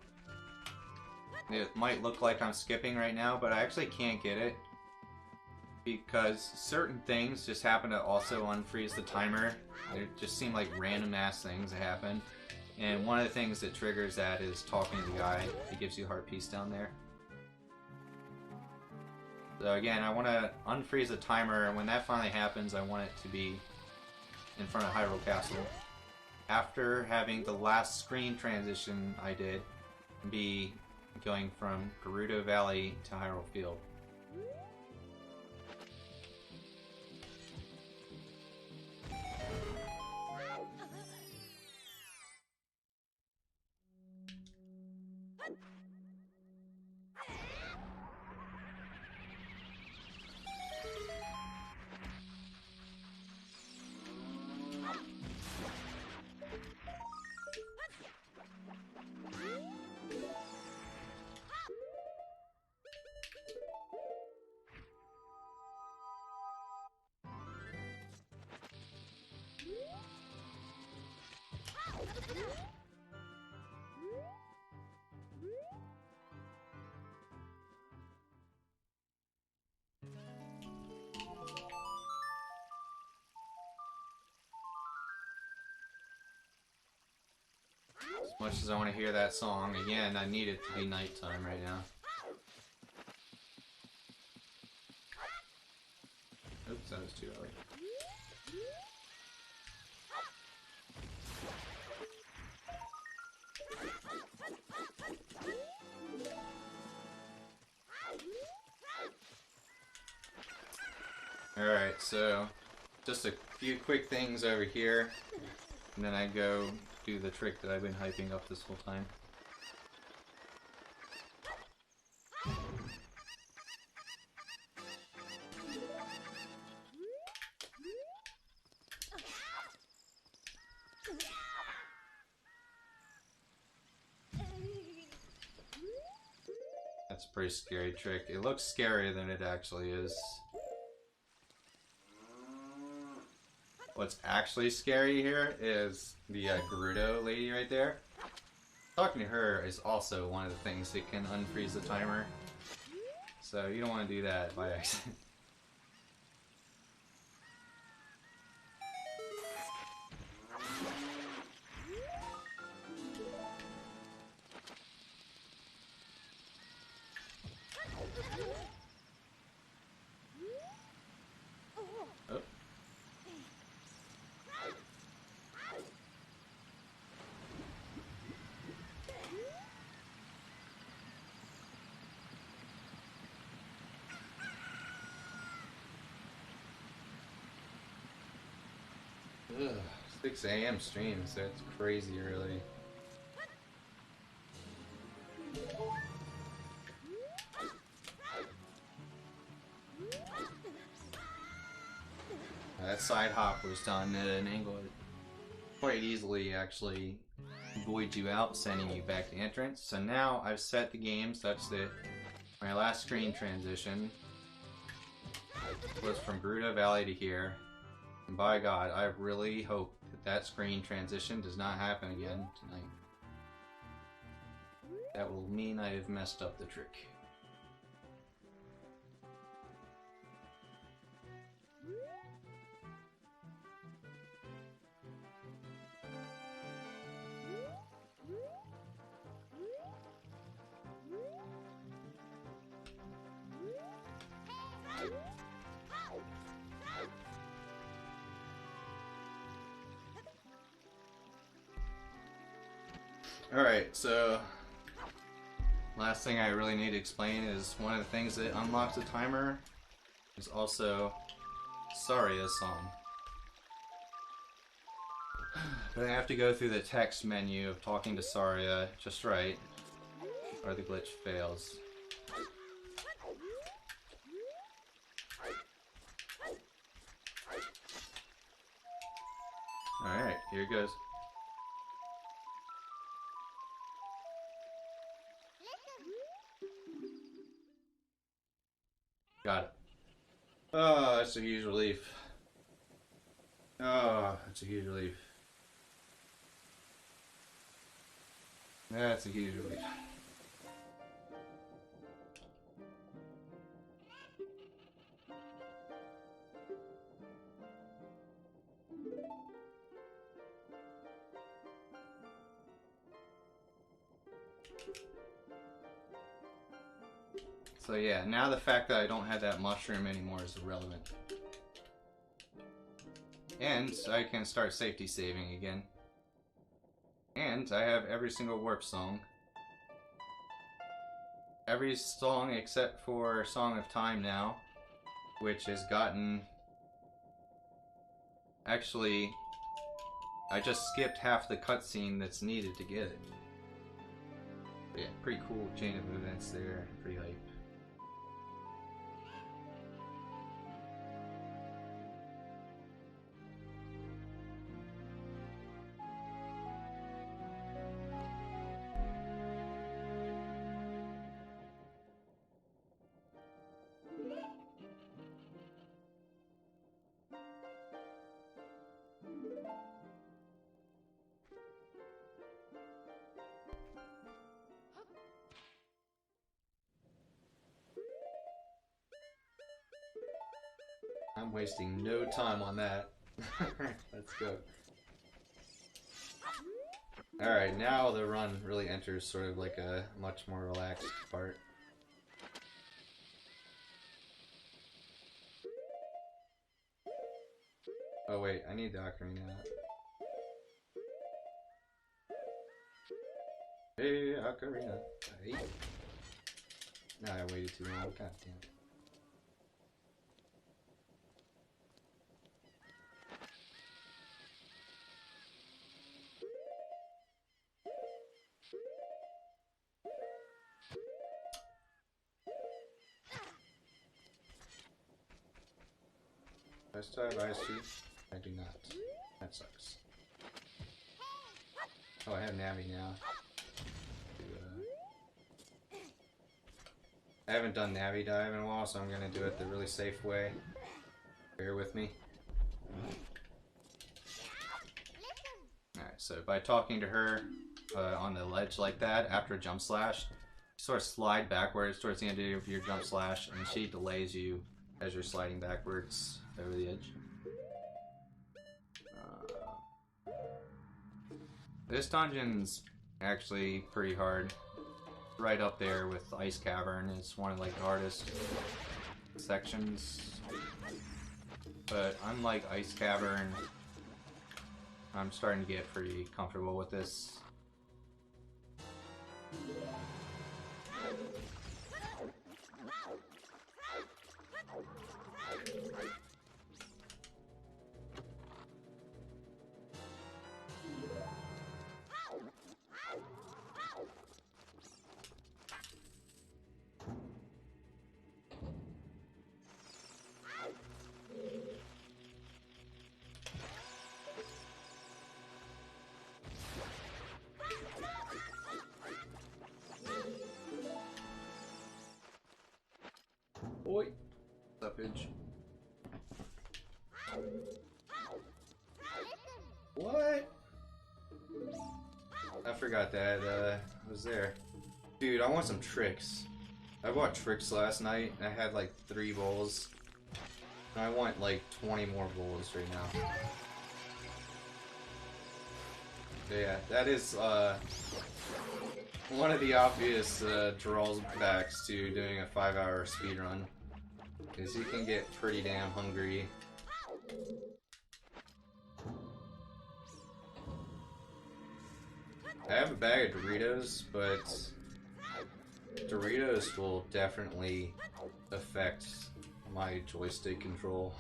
A: It might look like I'm skipping right now, but I actually can't get it because certain things just happen to also unfreeze the timer. They just seem like random ass things that happen. And one of the things that triggers that is talking to the guy. He gives you a heart piece down there. So again, I want to unfreeze the timer, and when that finally happens, I want it to be in front of Hyrule Castle. After having the last screen transition I did be going from Gerudo Valley to Hyrule Field. As much as I want to hear that song, again, I need it to be nighttime right now. Oops, that was too early. Alright, so just a few quick things over here, and then I go do the trick that I've been hyping up this whole time. That's a pretty scary trick. It looks scarier than it actually is. What's actually scary here is the Gerudo lady right there. Talking to her is also one of the things that can unfreeze the timer. So you don't want to do that by accident. Ugh, 6 AM streams, that's crazy early. That side hop was done at an angle that quite easily actually void you out, sending you back to entrance. So now I've set the game such that my last screen transition was from Gerudo Valley to here. And by God, I really hope that that screen transition does not happen again tonight. That will mean I have messed up the trick. Alright, so last thing I really need to explain is one of the things that unlocks the timer is also Saria's song. But I have to go through the text menu of talking to Saria just right, or the glitch fails. Alright, here it goes. Got it. Oh, that's a huge relief. Oh, that's a huge relief. That's a huge relief. So yeah, now the fact that I don't have that mushroom anymore is irrelevant. And I can start safety saving again. And I have every single warp song. Every song except for Song of Time now, which has gotten... Actually, I just skipped half the cutscene that's needed to get it. But yeah, pretty cool chain of events there, pretty hype. I'm wasting no time on that. Let's go. Alright, now the run really enters sort of like a much more relaxed part. Oh wait, I need the Ocarina out. Hey, Ocarina. Hey. No, I waited too long. God damn it. I still have IC? I do not. That sucks. Oh, I have Navi now. I haven't done Navi Dive in a while, so I'm gonna do it the really safe way. Bear with me. Alright, so by talking to her on the ledge like that, after a jump slash, you sort of slide backwards towards the end of your jump slash, and she delays you as you're sliding backwards over the edge. This dungeon's actually pretty hard. Right up there with Ice Cavern. It's one of like the hardest sections. But unlike Ice Cavern, I'm starting to get pretty comfortable with this. Oi! What's up, Edge? What? I forgot that was there. Dude, I want some tricks. I bought tricks last night and I had like 3 bowls. And I want like 20 more bowls right now. So yeah, that is one of the obvious drawbacks to doing a 5-hour speedrun. Is you can get pretty damn hungry. I have a bag of Doritos, but Doritos will definitely affect my joystick control.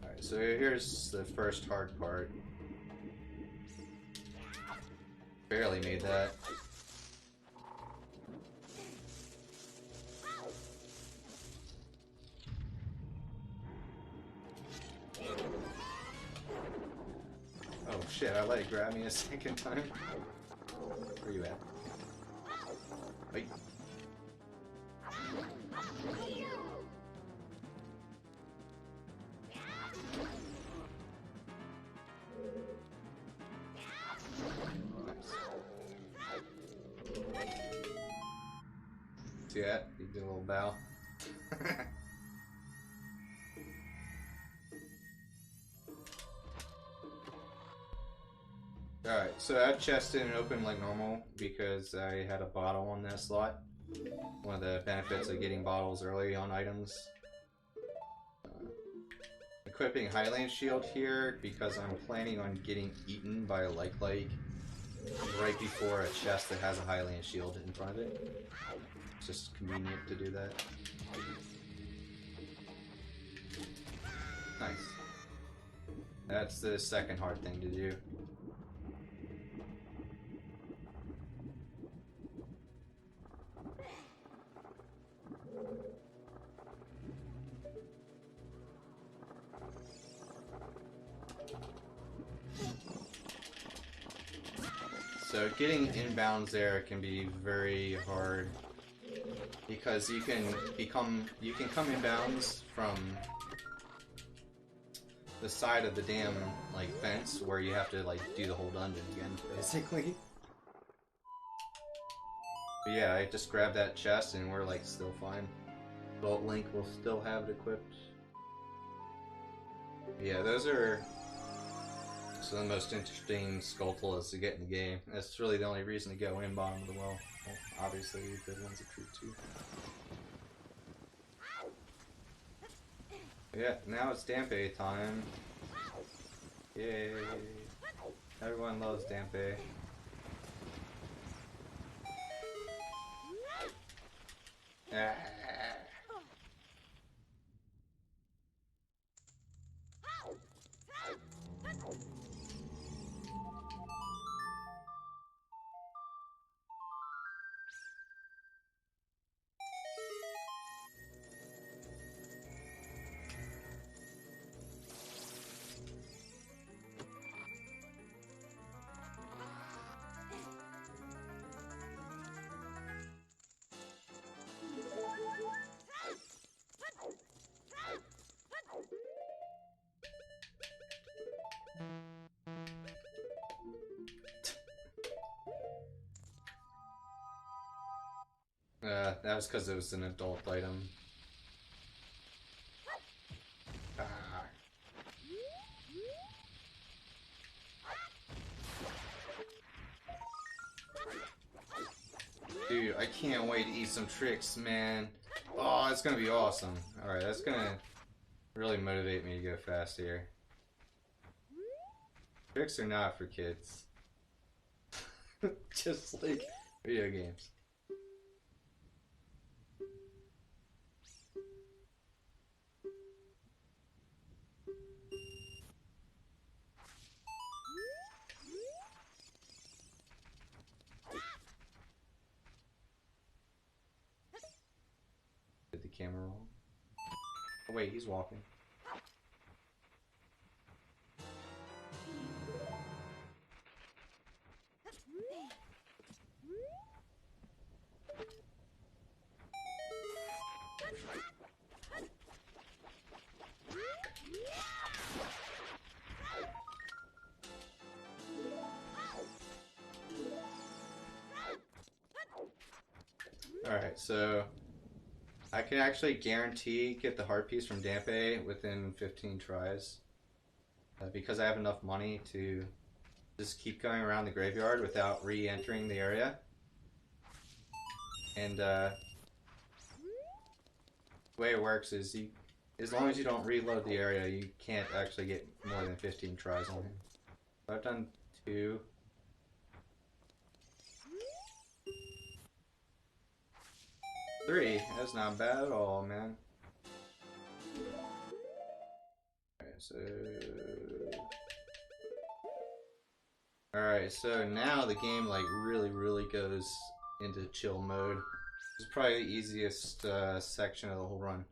A: Alright, so here's the first hard part. Barely made that. Oh shit, I let it grab me a second time. Where you at? Wait. See that? You did a little bow. Alright, so that chest didn't open like normal because I had a bottle on that slot. One of the benefits of getting bottles early on items. Equipping Highland Shield here because I'm planning on getting eaten by a like right before a chest that has a Highland Shield in front of it. It's just convenient to do that. Nice. That's the second hard thing to do. So getting inbounds there can be very hard because you can come inbounds from the side of the damn like fence where you have to like do the whole dungeon again, basically. But yeah, I just grabbed that chest and we're like still fine. Bolt Link will still have it equipped. But yeah, those are some of the most interesting Skulltulas to get in the game. That's really the only reason to go in bottom of the well. Well, obviously, the ones are true too. Yeah, now it's Dampe time. Yay! Everyone loves Dampe. Ah. That was because it was an adult item. Ah. Dude, I can't wait to eat some tricks, man. Oh, it's gonna be awesome. Alright, that's gonna really motivate me to go fast here. Tricks are not for kids. Just like video games. Did the camera roll? Oh wait, he's walking. Alright, so I can actually guarantee get the heart piece from Dampe within 15 tries. Because I have enough money to just keep going around the graveyard without re-entering the area. And the way it works is you, as long as you don't reload the area, you can't actually get more than 15 tries on him. So I've done 2. Three. That's not bad at all, man. Alright, so... Alright, so now the game like really goes into chill mode. This is probably the easiest section of the whole run.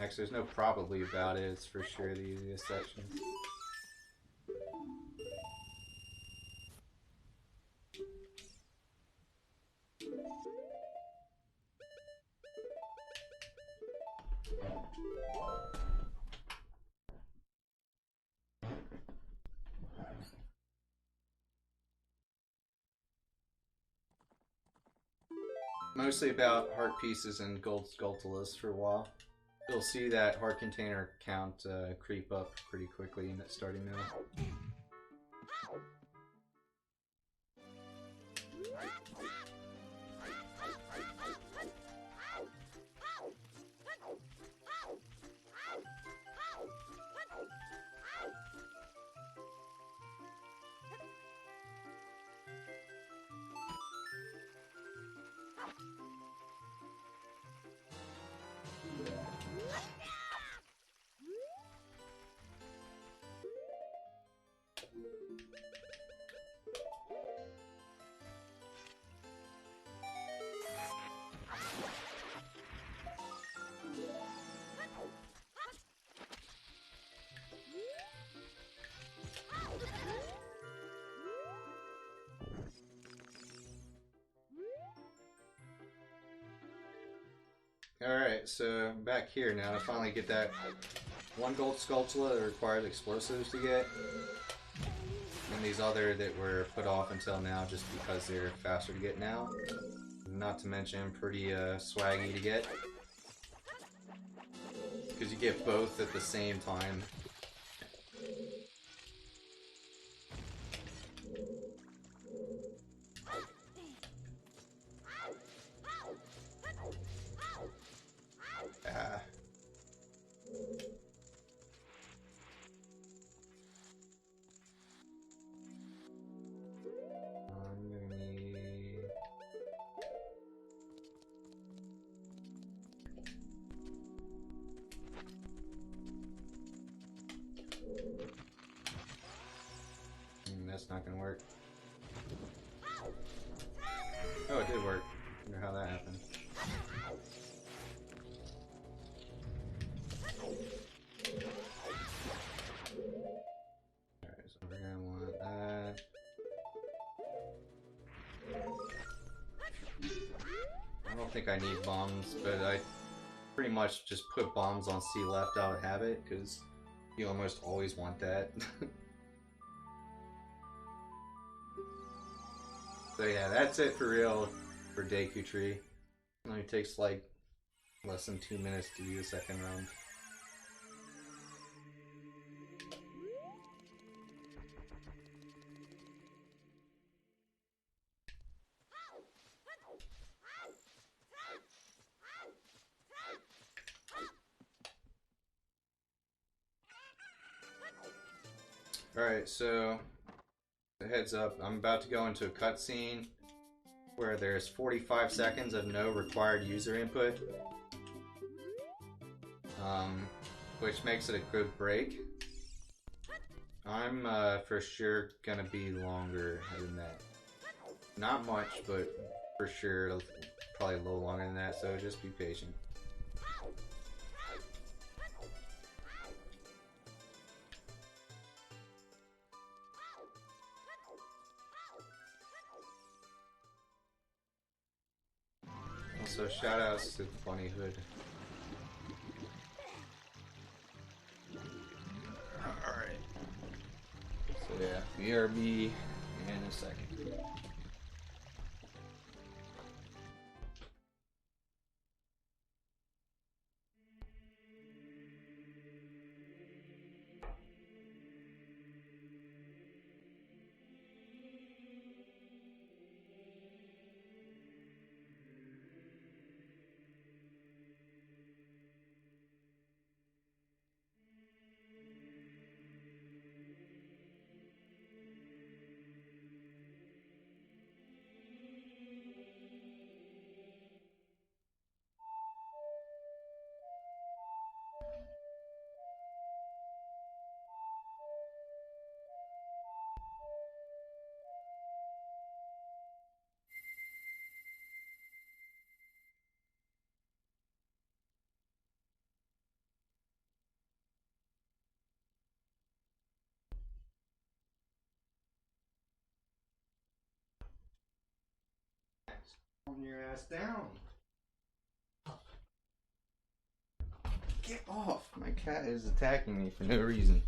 A: Actually, there's no probably about it. It's for sure the easiest section. Mostly about heart pieces and gold sculptulas for a while. You'll see that heart container count creep up pretty quickly in that starting mill. Alright, so back here now to finally get that one gold sculptula that requires explosives to get. And these other that were put off until now just because they're faster to get now. Not to mention pretty swaggy to get. Because you get both at the same time. That's not gonna work. Oh, it did work. I wonder how that happened. Alright, so we're gonna want that. I don't think I need bombs, but I pretty much just put bombs on C left out of habit, because you almost always want that. So yeah, that's it for real for Deku Tree. It only takes like less than 2 minutes to do the second round. Alright, so heads up, I'm about to go into a cutscene where there's 45 seconds of no required user input, which makes it a good break. I'm for sure gonna be longer than that. Not much, but for sure probably a little longer than that, so just be patient. Also, shoutouts to Bunny Hood. Alright. So yeah, BRB in a second. Calm your ass down. Get off! My cat is attacking me for no reason.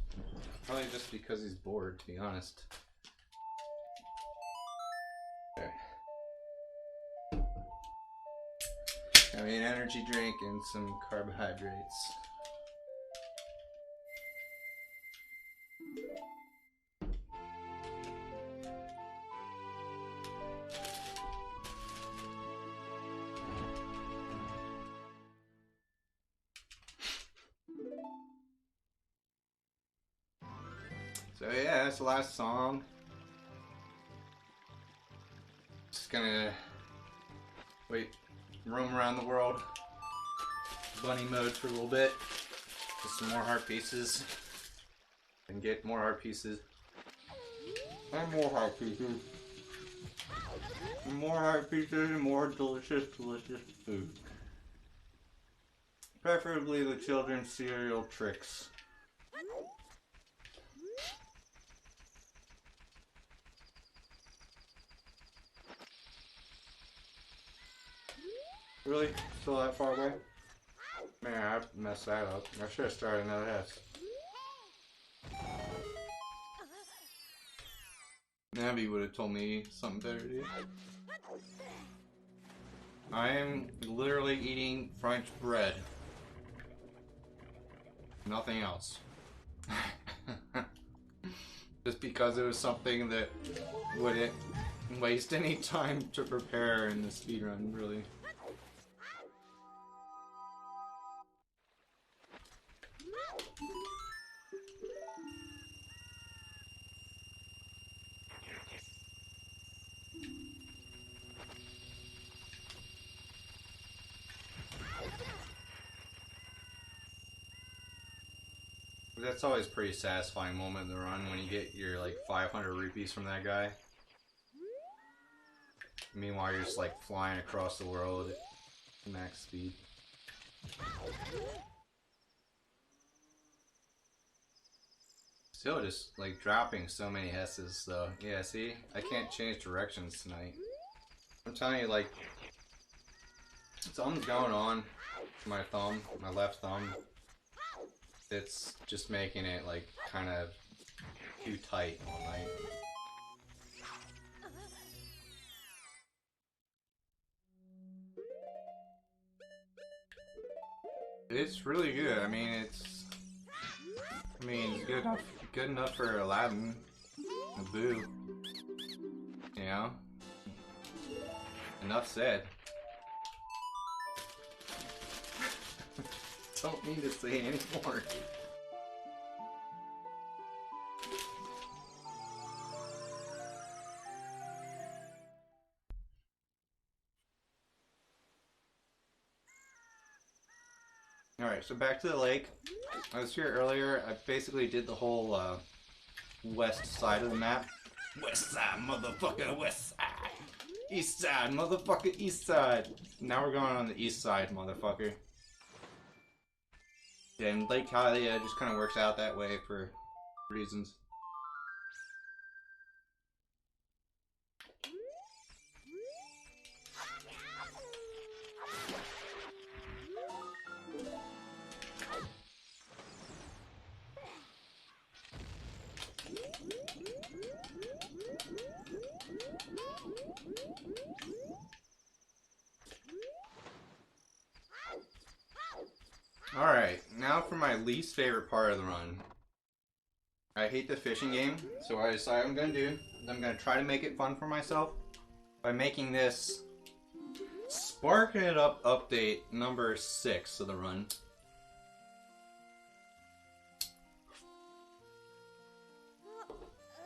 A: Probably just because he's bored, to be honest. Okay. Got me an energy drink and some carbohydrates. So yeah, that's the last song. Just gonna roam around the world, bunny mode for a little bit, get some more heart pieces, and get more heart pieces, and more heart pieces, and more heart pieces, and more delicious food. Preferably the children's cereal Tricks. Really? Still that far away? Man, I messed that up. I should have started another S. Navi would have told me something better to do. I am literally eating French bread. Nothing else. Just because it was something that wouldn't waste any time to prepare in the speedrun, really. That's always a pretty satisfying moment in the run when you get your like 500 rupees from that guy. Meanwhile, you're just like flying across the world at max speed. Still just like dropping so many S's though. Yeah, see? I can't change directions tonight. I'm telling you, like, something's going on with my thumb, my left thumb. It's just making it like kind of too tight all night. It's really good. I mean, it's good enough for Aladdin, Naboo. You know, enough said. Don't need to say anymore. Alright, so back to the lake. I was here earlier. I basically did the whole west side of the map. West side, motherfucker, west side. East side, motherfucker, east side. Now we're going on the east side, motherfucker. Yeah, and Lake Hylia just kind of works out that way for reasons. Alright, now for my least favorite part of the run. I hate the fishing game, so what I decided I'm going to do is I'm going to try to make it fun for myself by making this Spark It Up update number 6 of the run.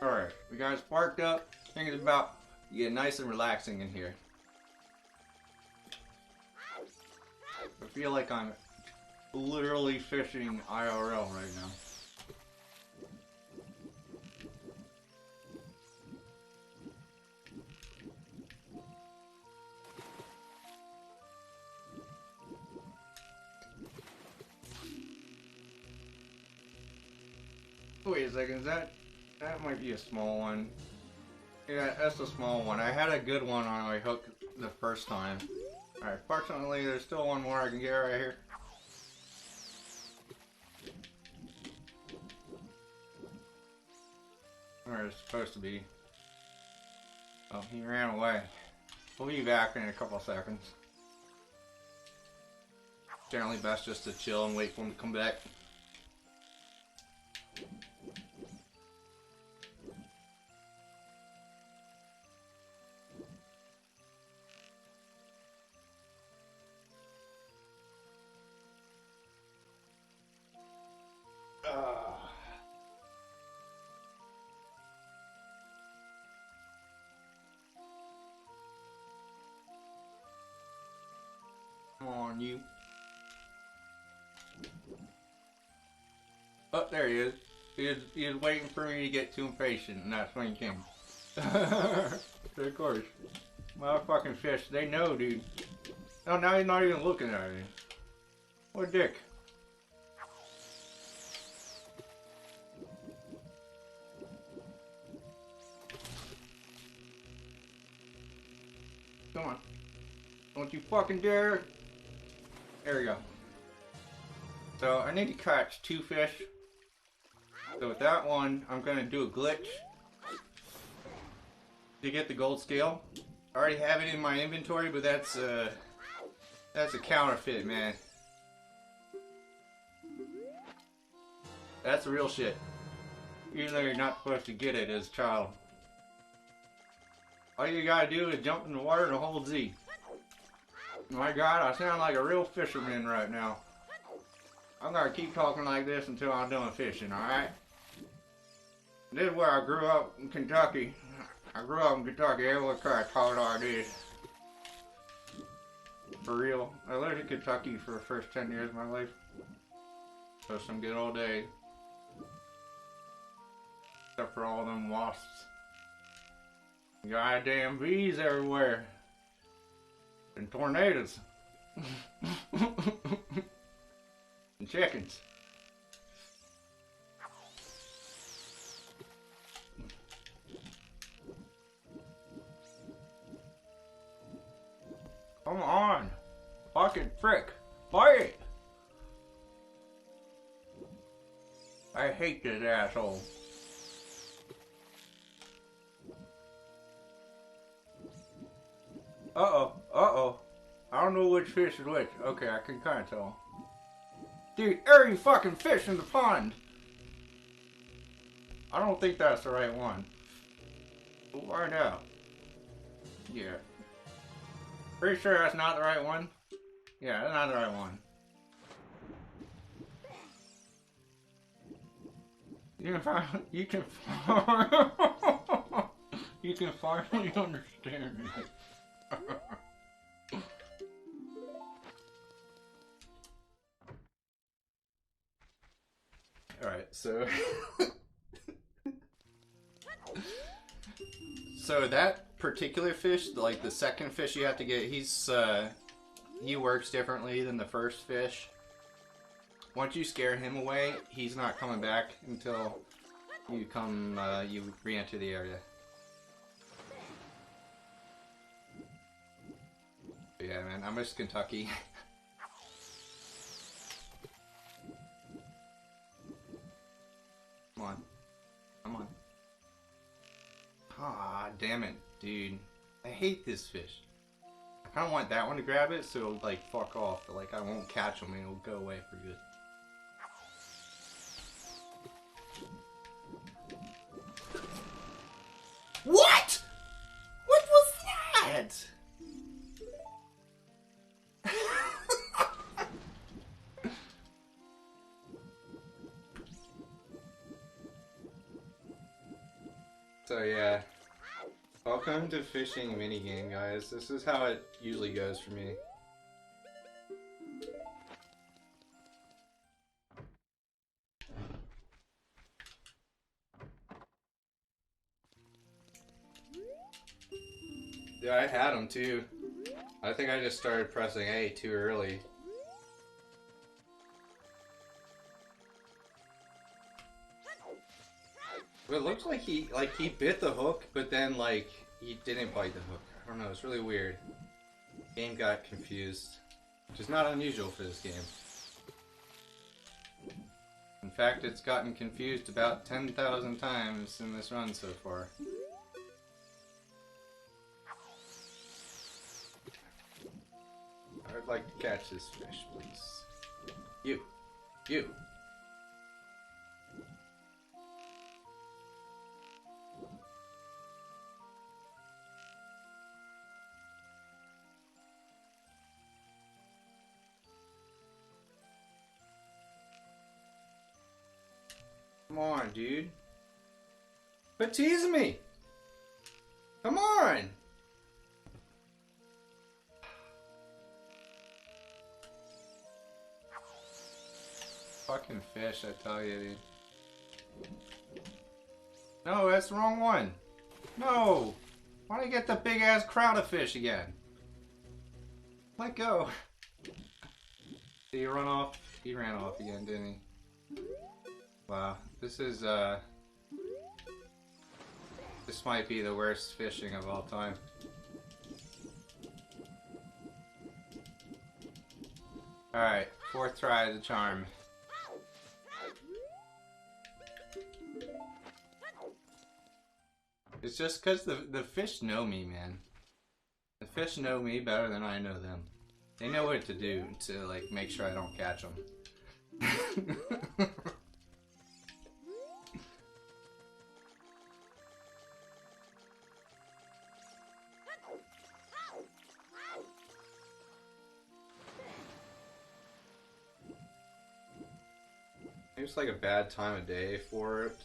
A: Alright, we got it sparked up. I think it's about to get nice and relaxing in here. I feel like I'm literally fishing IRL right now. Wait a second, that might be a small one. Yeah, that's a small one. I had a good one on my hook the first time. Alright, fortunately there's still one more I can get right here. Where it's supposed to be. Oh, he ran away. We'll be back in a couple seconds. Generally best just to chill and wait for him to come back. Come on, you. Oh, there he is. He was waiting for me to get too impatient, and that's when he came. Of course. Motherfucking fish, they know, dude. Oh, now he's not even looking at me. What a dick. Come on. Don't you fucking dare. There we go. So I need to catch 2 fish. So with that one, I'm gonna do a glitch to get the gold scale. I already have it in my inventory, but that's a counterfeit, man. That's the real shit. Even though you're not supposed to get it as a child. All you gotta do is jump in the water and hold Z. My God, I sound like a real fisherman right now. I'm gonna keep talking like this until I'm done fishing, alright? This is where I grew up in Kentucky. I grew up in Kentucky, everywhere I taught RD. For real. I lived in Kentucky for the first 10 years of my life. So some good old days. Except for all them wasps. Goddamn bees everywhere. And tornadoes. And chickens. Come on. Fucking frick. Fight! I hate this asshole. Uh-oh. Uh-oh. I don't know which fish is which. Okay, I can kind of tell. Dude, every fucking fish in the pond! I don't think that's the right one. We'll find out. Yeah. Pretty sure that's not the right one. Yeah, that's not the right one. You can finally understand me. Alright, so so that particular fish, like the second fish you have to get, he works differently than the first fish. Once you scare him away, he's not coming back until you you re-enter the area. But yeah, man, I miss Kentucky. Come on. Come on. Ah, damn it, dude. I hate this fish. I kind of want that one to grab it so it'll, like, fuck off. But, like, I won't catch him and it'll go away for good. What? What was that? So yeah, welcome to fishing minigame, guys. This is how it usually goes for me. Yeah, I had them too. I think I just started pressing A too early. But it looks like he bit the hook, but then like he didn't bite the hook. I don't know, it's really weird. Game got confused, which is not unusual for this game. In fact, it's gotten confused about 10,000 times in this run so far. I would like to catch this fish, please. You! You! Come on, dude. Quit teasing me! Come on! Fucking fish, I tell you, dude. No, that's the wrong one. No! Why do I get the big ass crowd of fish again? Let go. Did he run off? He ran off again, didn't he? Wow, this is, this might be the worst fishing of all time. Alright, fourth try is a charm. It's just because the fish know me, man. The fish know me better than I know them. They know what to do to, like, make sure I don't catch them. It's like a bad time of day for it.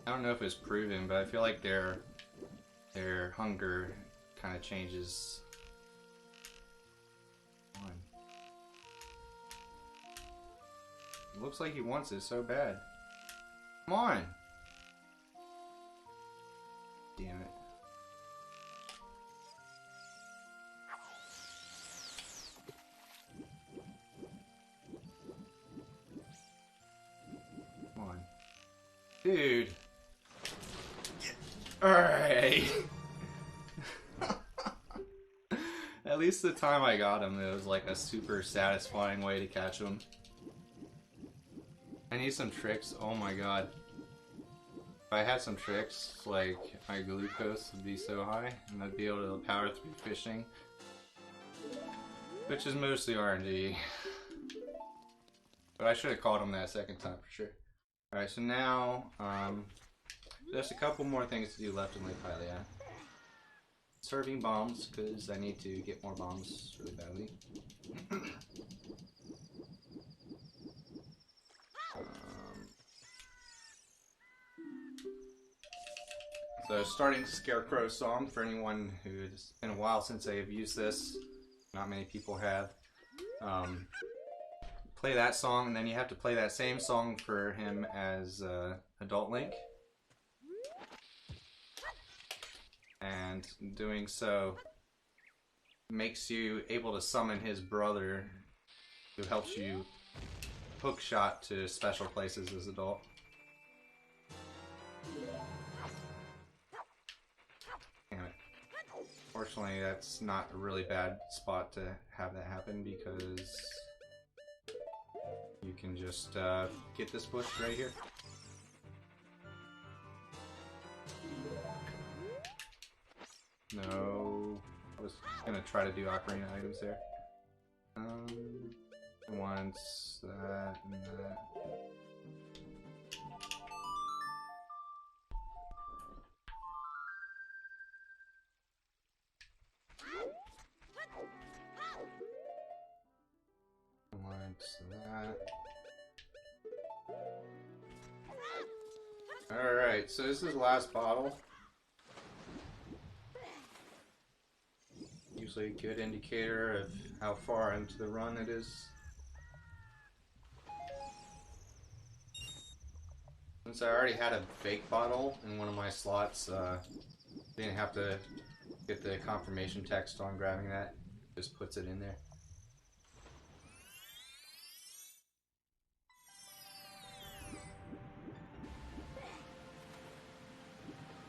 A: I don't know if it's proven, but I feel like their hunger kind of changes. Come on. It looks like he wants it so bad. Come on! Damn it. Come on. Dude! Alright. At least the time I got him, it was like a super satisfying way to catch him. I need some tricks. Oh my god. If I had some tricks, like my glucose would be so high, and I'd be able to power through fishing. Which is mostly RNG. But I should have caught him that second time for sure. Alright, so now, there's a couple more things to do left in Lake Hylia. Serving bombs, because I need to get more bombs really badly. So starting Scarecrow song for anyone who's been a while since they've used this. Not many people have. Play that song, and then you have to play that same song for him as Adult Link. And doing so makes you able to summon his brother, who helps you hook shot to special places as Adult. Damn it. Fortunately, that's not a really bad spot to have that happen, because you can just get this bush right here. No, I was gonna try to do Ocarina items there. Once that and that. Once that. Alright, so this is the last bottle. Usually a good indicator of how far into the run it is. Since I already had a fake bottle in one of my slots, didn't have to get the confirmation text on grabbing that. Just puts it in there.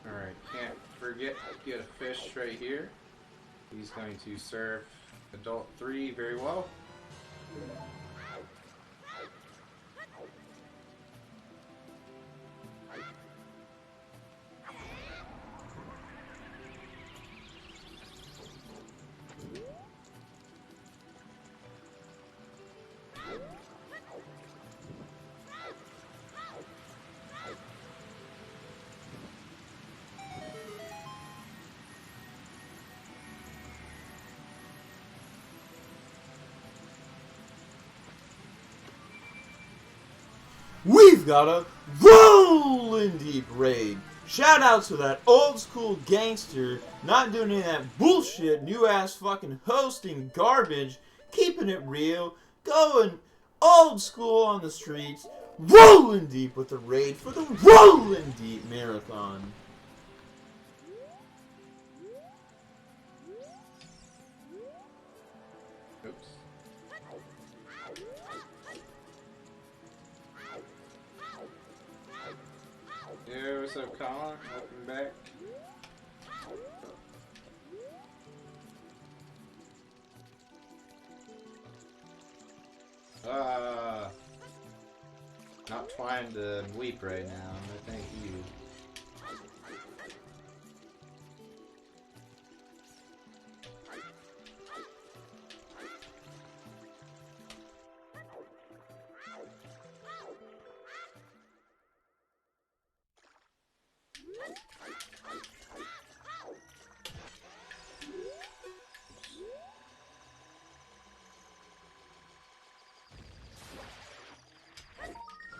A: Alright, can't forget to get a fish right here. He's going to serve adult 3 very well.
B: We've got a Rollin deep raid. Shout out to that old school gangster not doing any of that bullshit, new ass fucking hosting garbage, keeping it real, going old school on the streets, Rollin deep with the raid for the Rollin Deep Marathon.
A: Oops. Yeah, what's up, Colin? Welcome back. Not trying to weep right now. No, thank you.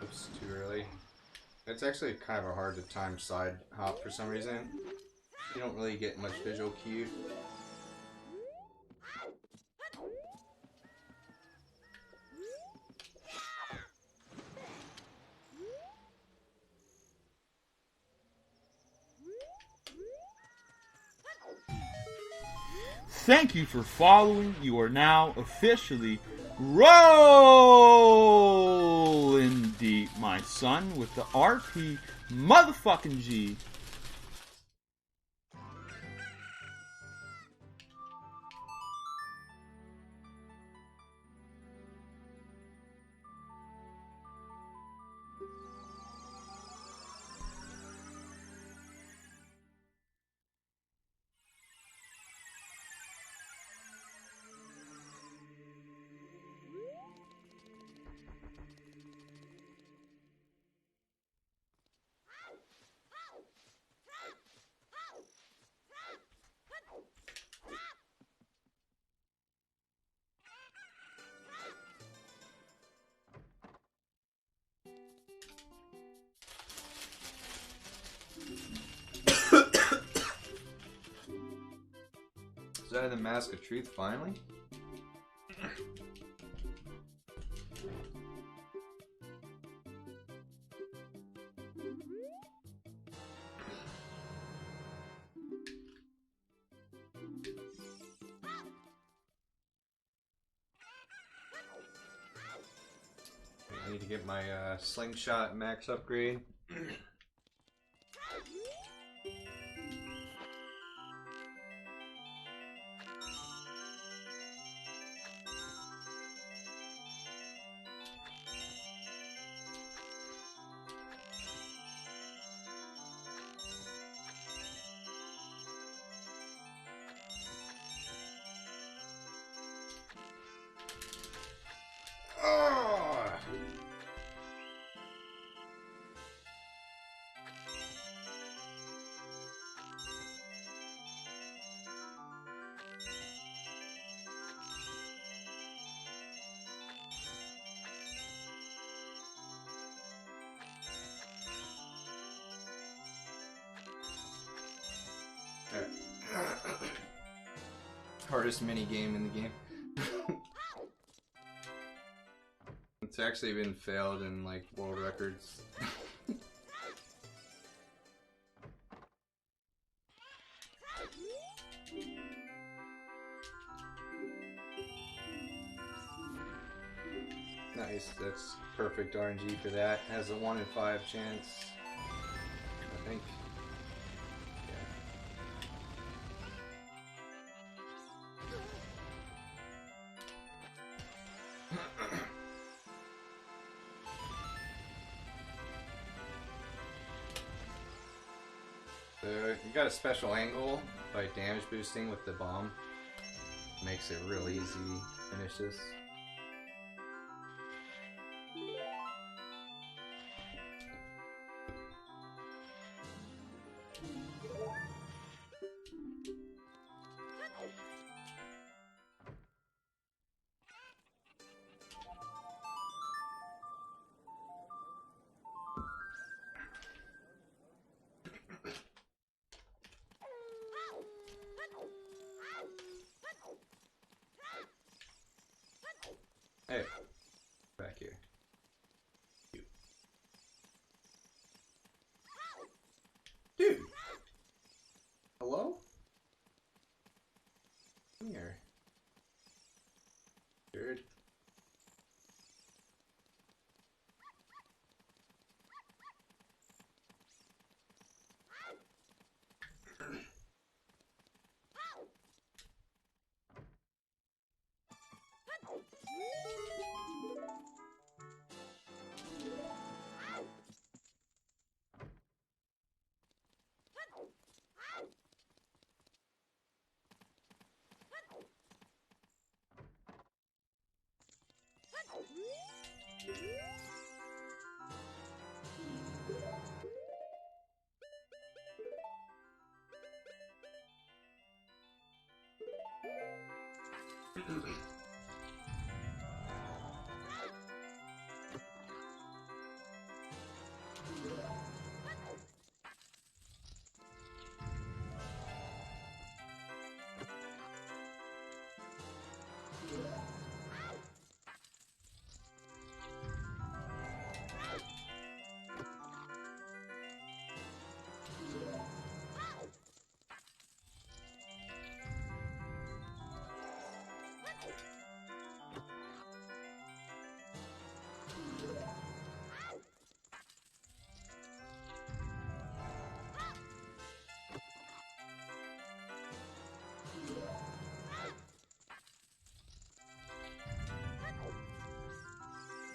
A: Oops, too early. It's actually kind of a hard to time side hop for some reason. You don't really get much visual cue.
B: Thank you for following. You are now officially Rollin deep, my son, with the RP motherfucking G.
A: Is that the Mask of Truth finally? I need to get my slingshot max upgrade. Hardest mini game in the game. It's actually been failed in like world records. Nice, that's perfect RNG for that. Has a 1 in 5 chance, I think. Yeah. You got a special angle by damage boosting with the bomb. Makes it real easy to finish this. Hey, back here. You. Dude! Hello? Come here. Dude.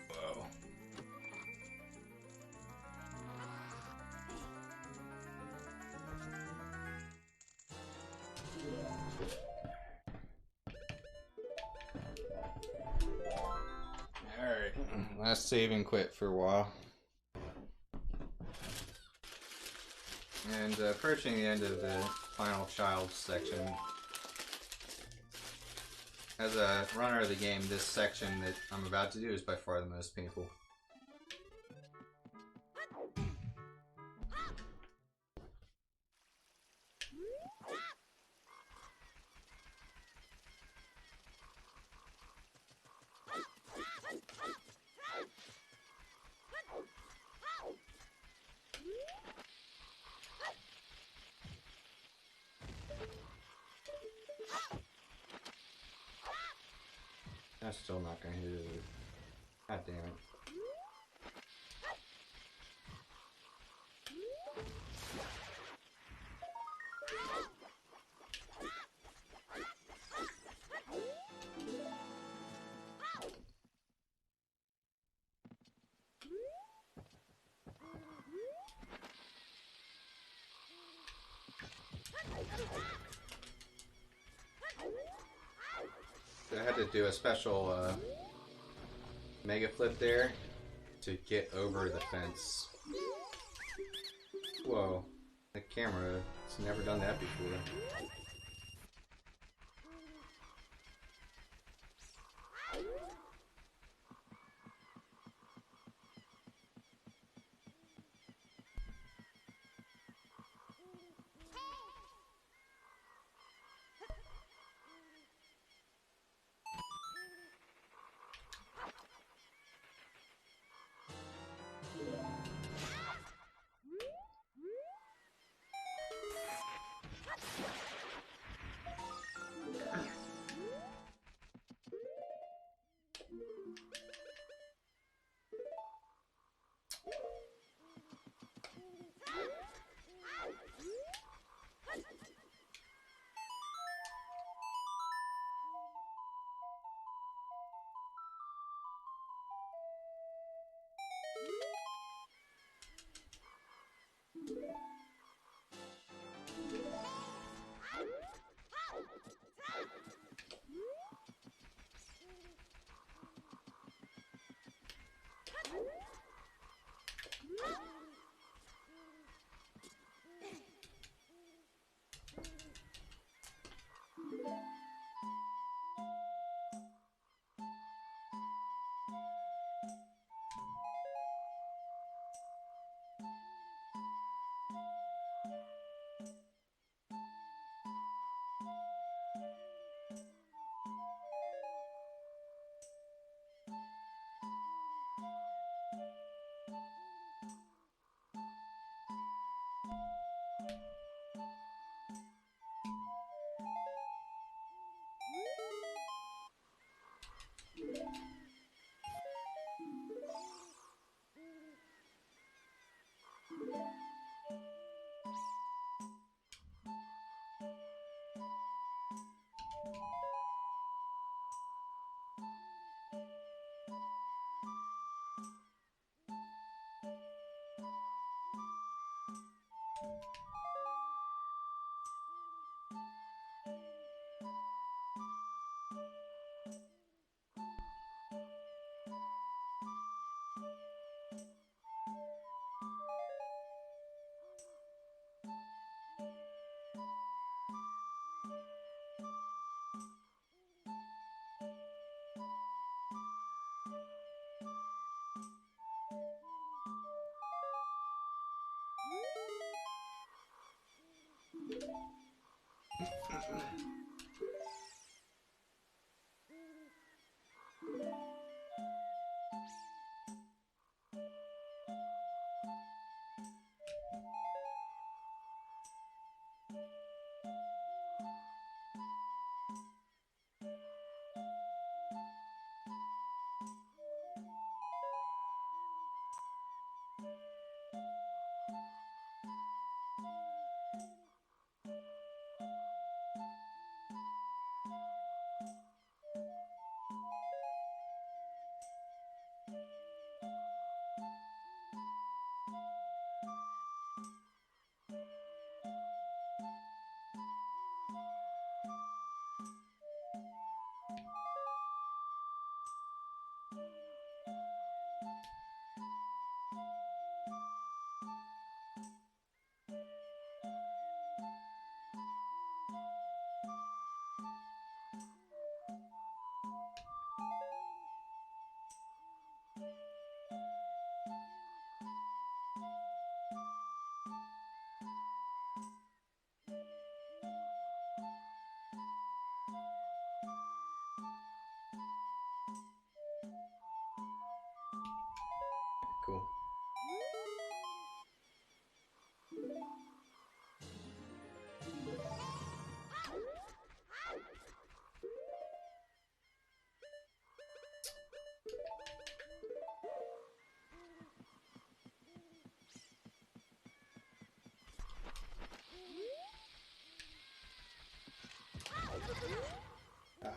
A: Whoa. Alright, last save and quit for a while. And approaching the end of the final child section. As a runner of the game, this section that I'm about to do is by far the most painful. That's still not gonna hit it. God damn it. I had to do a special mega flip there to get over the fence. Whoa, the camera, it's never done that before. Cool. Ah.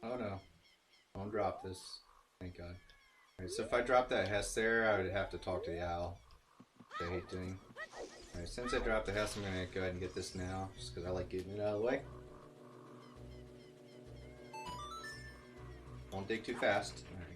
A: Oh no. Don't drop this. Thank God. Alright, so if I drop that Hess there, I would have to talk to the owl. Which I hate doing. Alright, since I dropped the Hess, I'm gonna go ahead and get this now, just because I like getting it out of the way. Don't dig too fast. Alright.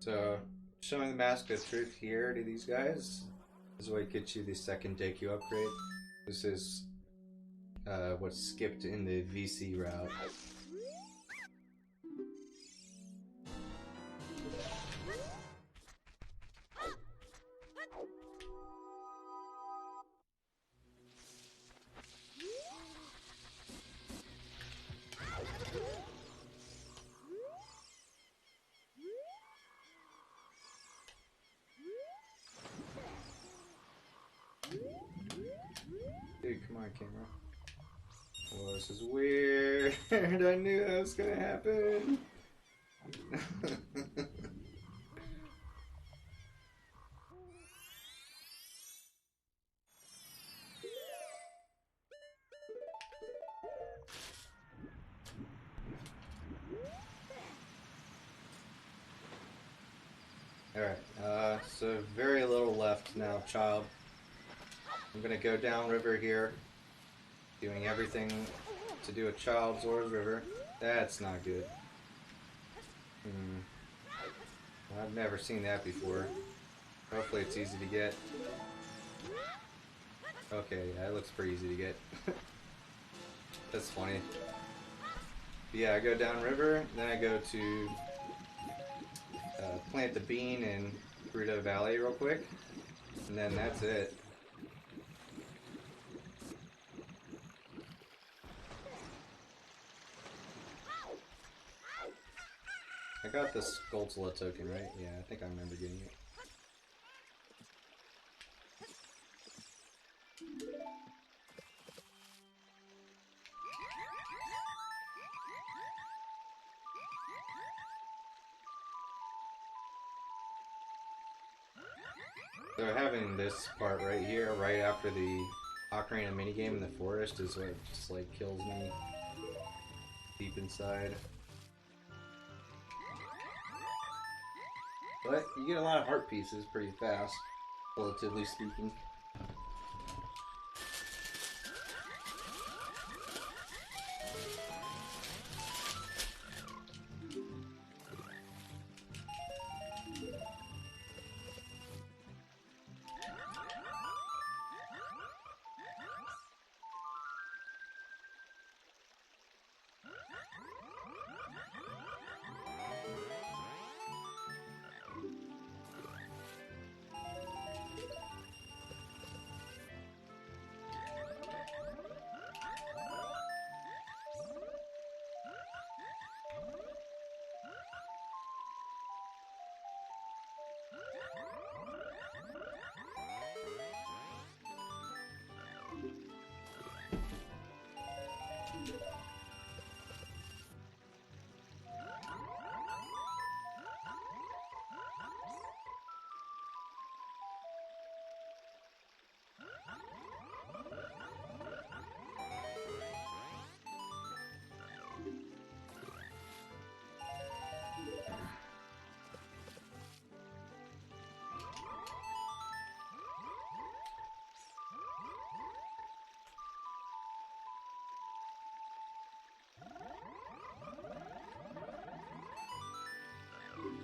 A: So, showing the Mask of Truth here to these guys is what gets you the second Deku upgrade. This is what's skipped in the VC route. Dude, come on, camera. Whoa, this is weird. I knew that was gonna happen. Alright, so very little left now, child. I'm gonna go downriver here, doing everything to do a child Zora's River. That's not good. I've never seen that before. Hopefully it's easy to get. Okay, yeah, it looks pretty easy to get. That's funny. But yeah, I go downriver, then I go to plant the bean in Gerudo Valley real quick, and then that's it. I got the Skulltula token, right? Yeah, I think I remember getting it. So having this part right here, right after the Ocarina minigame in the forest, is what just like kills me deep inside. But you get a lot of heart pieces pretty fast, relatively speaking.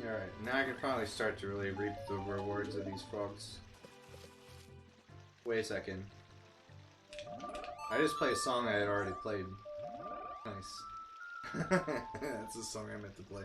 A: Alright, now I can finally start to really reap the rewards of these frogs. Wait a second. I just played a song I had already played. Nice. That's the song I meant to play.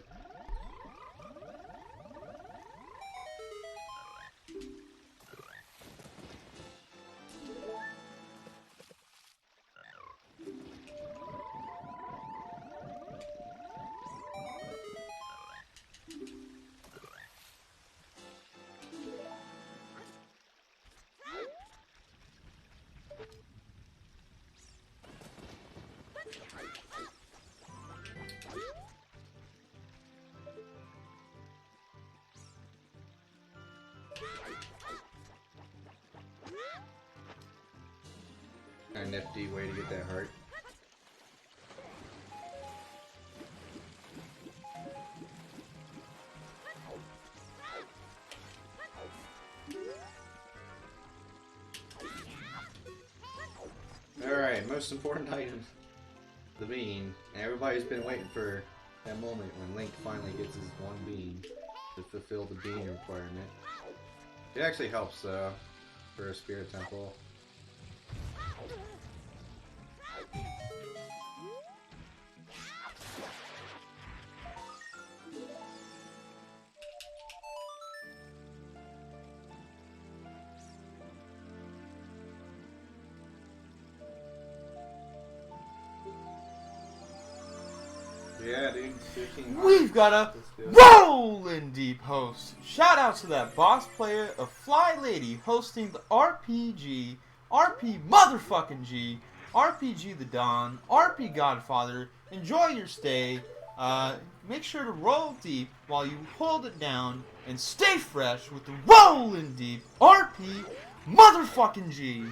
A: A nifty way to get that heart. Alright, most important item. The bean. And everybody's been waiting for that moment when Link finally gets his one bean to fulfill the bean requirement. It actually helps though, for a spirit temple. Yeah, dude. 15
B: We've got a Rollin Deep host. Shout out to that boss player of Fly Lady hosting the RPG, RP motherfucking G, RPG the Dawn, RP Godfather. Enjoy your stay. Make sure to roll deep while you hold it down and stay fresh with the Rollin Deep RP motherfucking G.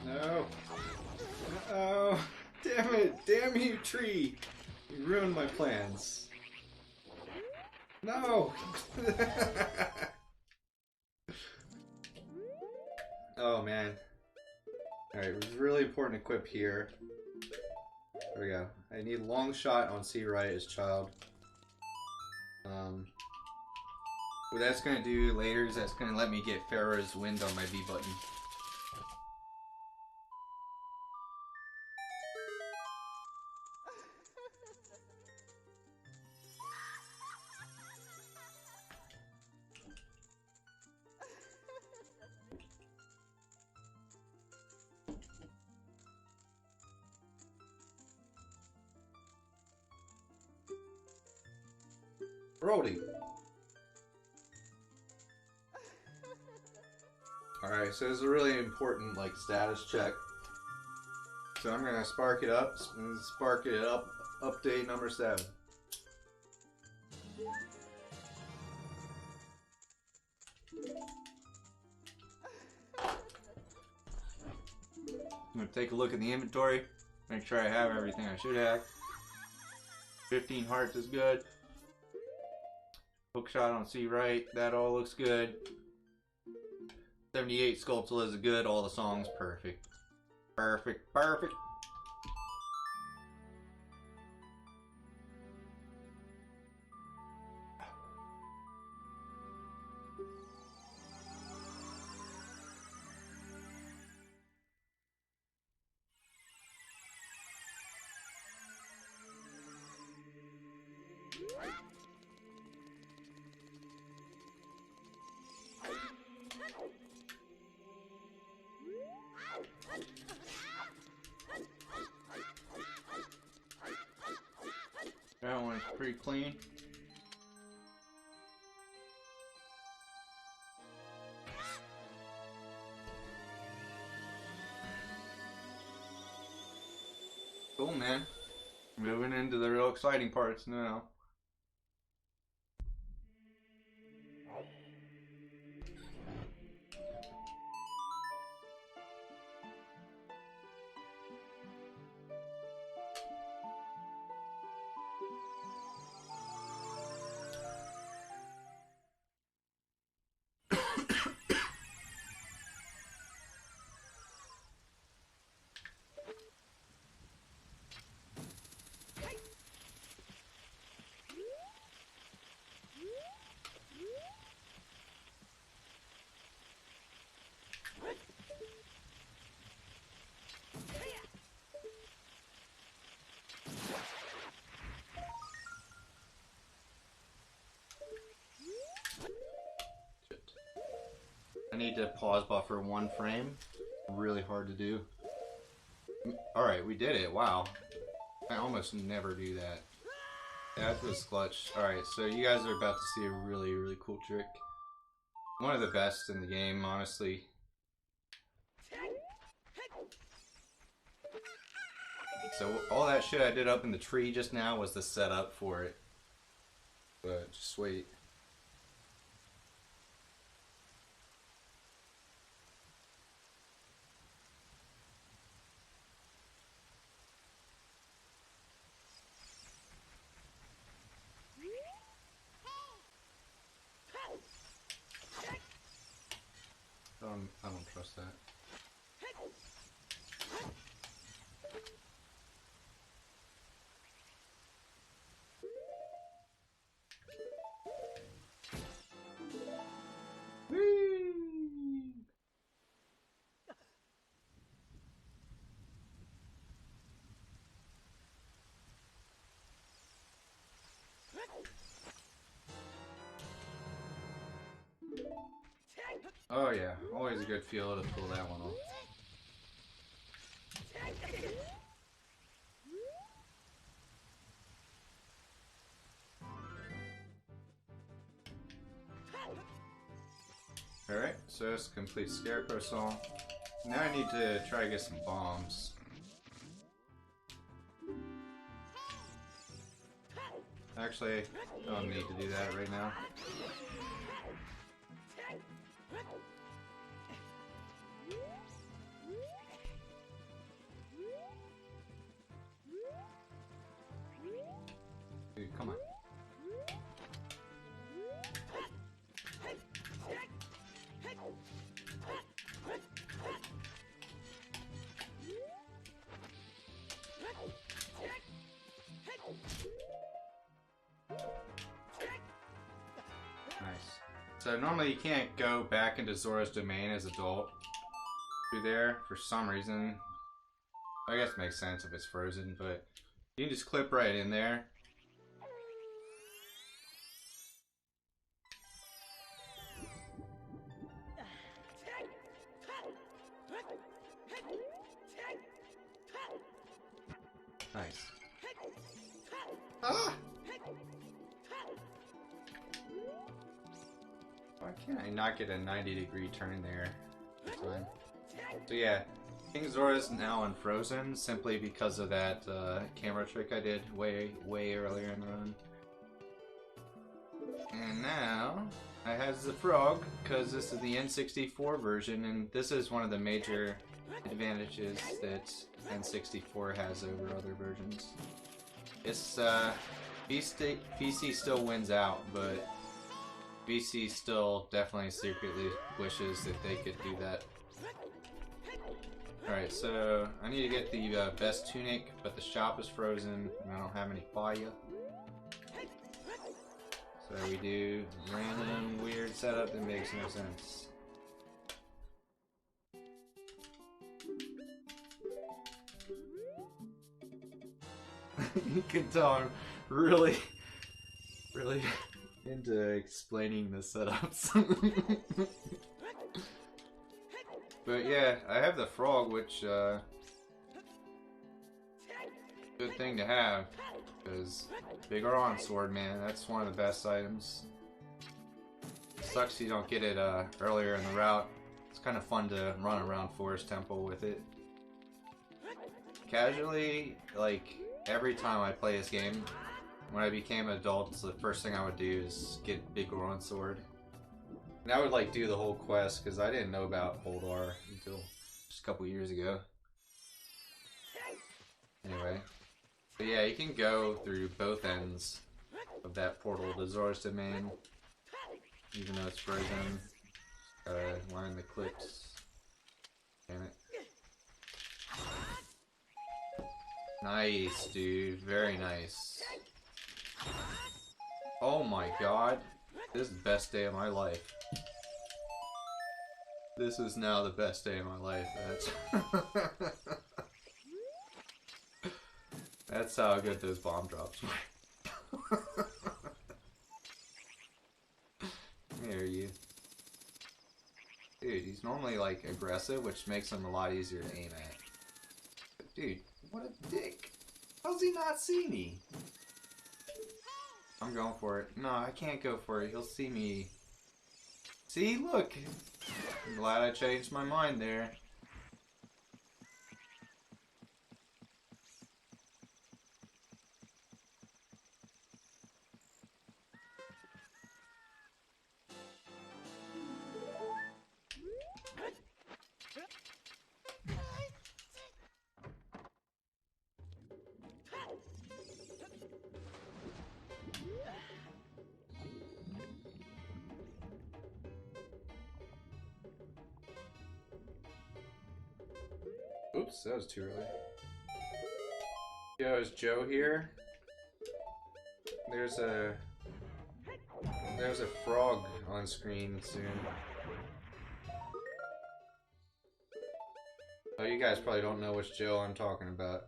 A: No. Uh-oh. Damn it. Damn you, tree. You ruined my plans. No. Oh, man. Alright, it was really important equip here. There we go. I need long shot on C right as child. What that's gonna do later is that's gonna let me get Pharaoh's Wind on my B button. Rollin. Alright, so this is a really important like status check. So I'm gonna spark it up. Spark it up. Update number 7. I'm gonna take a look at the inventory. Make sure I have everything I should have. 15 hearts is good. Hookshot, I don't see right. That all looks good. 78 Sculptul is good. All the songs perfect. Perfect. Perfect. That one's pretty clean. Cool, man. Moving into the real exciting parts now. I need to pause buffer 1 frame. Really hard to do. Alright, we did it. Wow. I almost never do that. That was clutch. Alright, so you guys are about to see a really, really cool trick. One of the best in the game, honestly. So all that shit I did up in the tree just now was the setup for it. But just wait. I don't trust that. Whee! Oh yeah, always a good feel to pull that one off. Alright, so that's a complete Scarecrow song. Now I need to try to get some bombs. Actually, I don't need to do that right now. Dude, come on. Nice. So normally you can't go back into Zora's domain as adult through there for some reason. I guess it makes sense if it's frozen, but you can just clip right in there. Nice. Ah! Why can't I not get a 90-degree turn there? Time. So yeah, King Zora is now unfrozen simply because of that camera trick I did way earlier in the run. And now I have the frog because this is the N64 version, and this is one of the major advantages that N64 has over other versions. It's PC still wins out, but VC still definitely secretly wishes that they could do that. Alright, so I need to get the best tunic, but the shop is frozen and I don't have any fire. So we do random weird setup that makes no sense. You can tell I'm really into explaining the setups. But yeah, I have the frog, which good thing to have, because big Rollin sword, man, that's one of the best items. Sucks you don't get it earlier in the route. It's kind of fun to run around Forest Temple with it. Casually, like every time I play this game, when I became an adult, the first thing I would do is get big Rollin sword. And I would like do the whole quest because I didn't know about Hold R until just a couple years ago. Anyway, but yeah, you can go through both ends of that portal to Zora's Domain, even though it's frozen. Gotta line the clips. Damn it. Nice, dude. Very nice. Oh my god. This is the best day of my life. This is now the best day of my life. That's how good those bomb drops were. There you. Dude, he's normally like aggressive, which makes him a lot easier to aim at. But dude, what a dick. How's he not see me? I'm going for it. No, I can't go for it. He'll see me. See, look. I'm glad I changed my mind there. Oops, that was too early. Yo, is Joe here? There's a frog on screen soon. Oh, you guys probably don't know which Joe I'm talking about.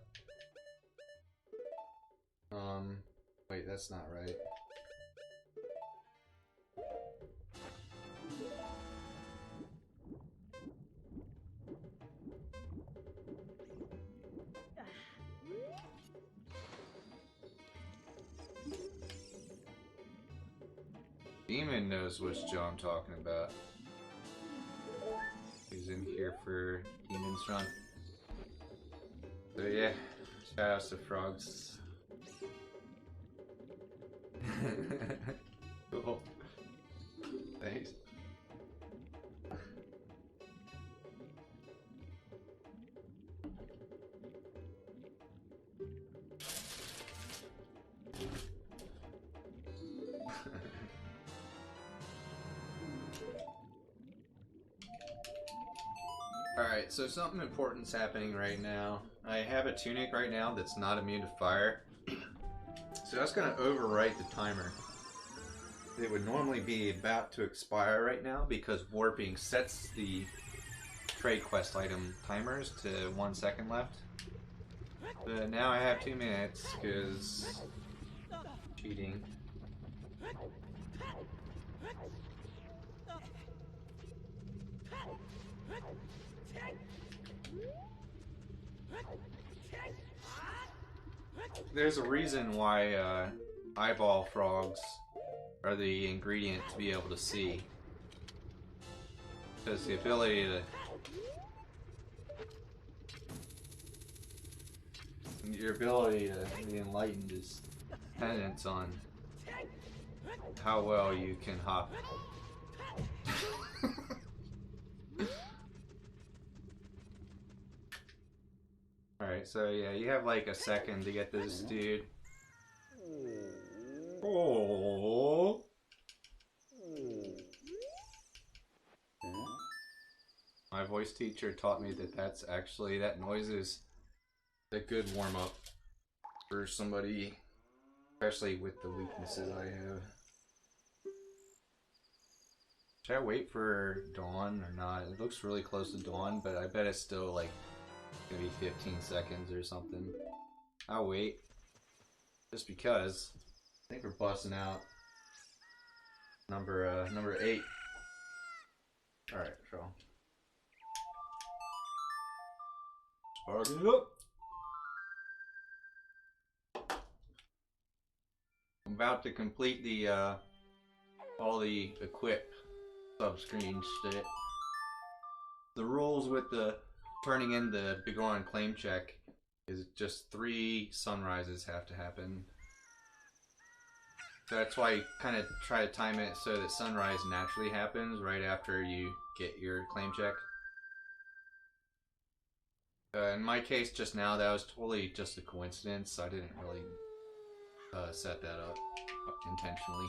A: Wait, that's not right. Demon knows which Joe I'm talking about. He's in here for Demon's Run. So yeah, shout outs to frogs. Cool. Thanks. Alright, so something important's happening right now. I have a tunic right now that's not immune to fire. So that's going to overwrite the timer. It would normally be about to expire right now because warping sets the trade quest item timers to 1 second left. But now I have 2 minutes because cheating. There's a reason why eyeball frogs are the ingredient to be able to see. Because the ability to... Your ability to be enlightened is dependent on how well you can hop. Alright, so yeah, you have like a second to get this dude. Oh. My voice teacher taught me that that noise is a good warm-up for somebody, especially with the weaknesses I have. Should I wait for dawn or not? It looks really close to dawn, but I bet it's still like gonna be 15 seconds or something. I'll wait. Just because I think we're busting out number 8. Alright, so spark it up. I'm about to complete the all the equip sub-screen shit. The rules with the turning in the Begone claim check is just 3 sunrises have to happen. So that's why you kind of try to time it so that sunrise naturally happens right after you get your claim check. In my case just now, that was totally just a coincidence. I didn't really set that up intentionally.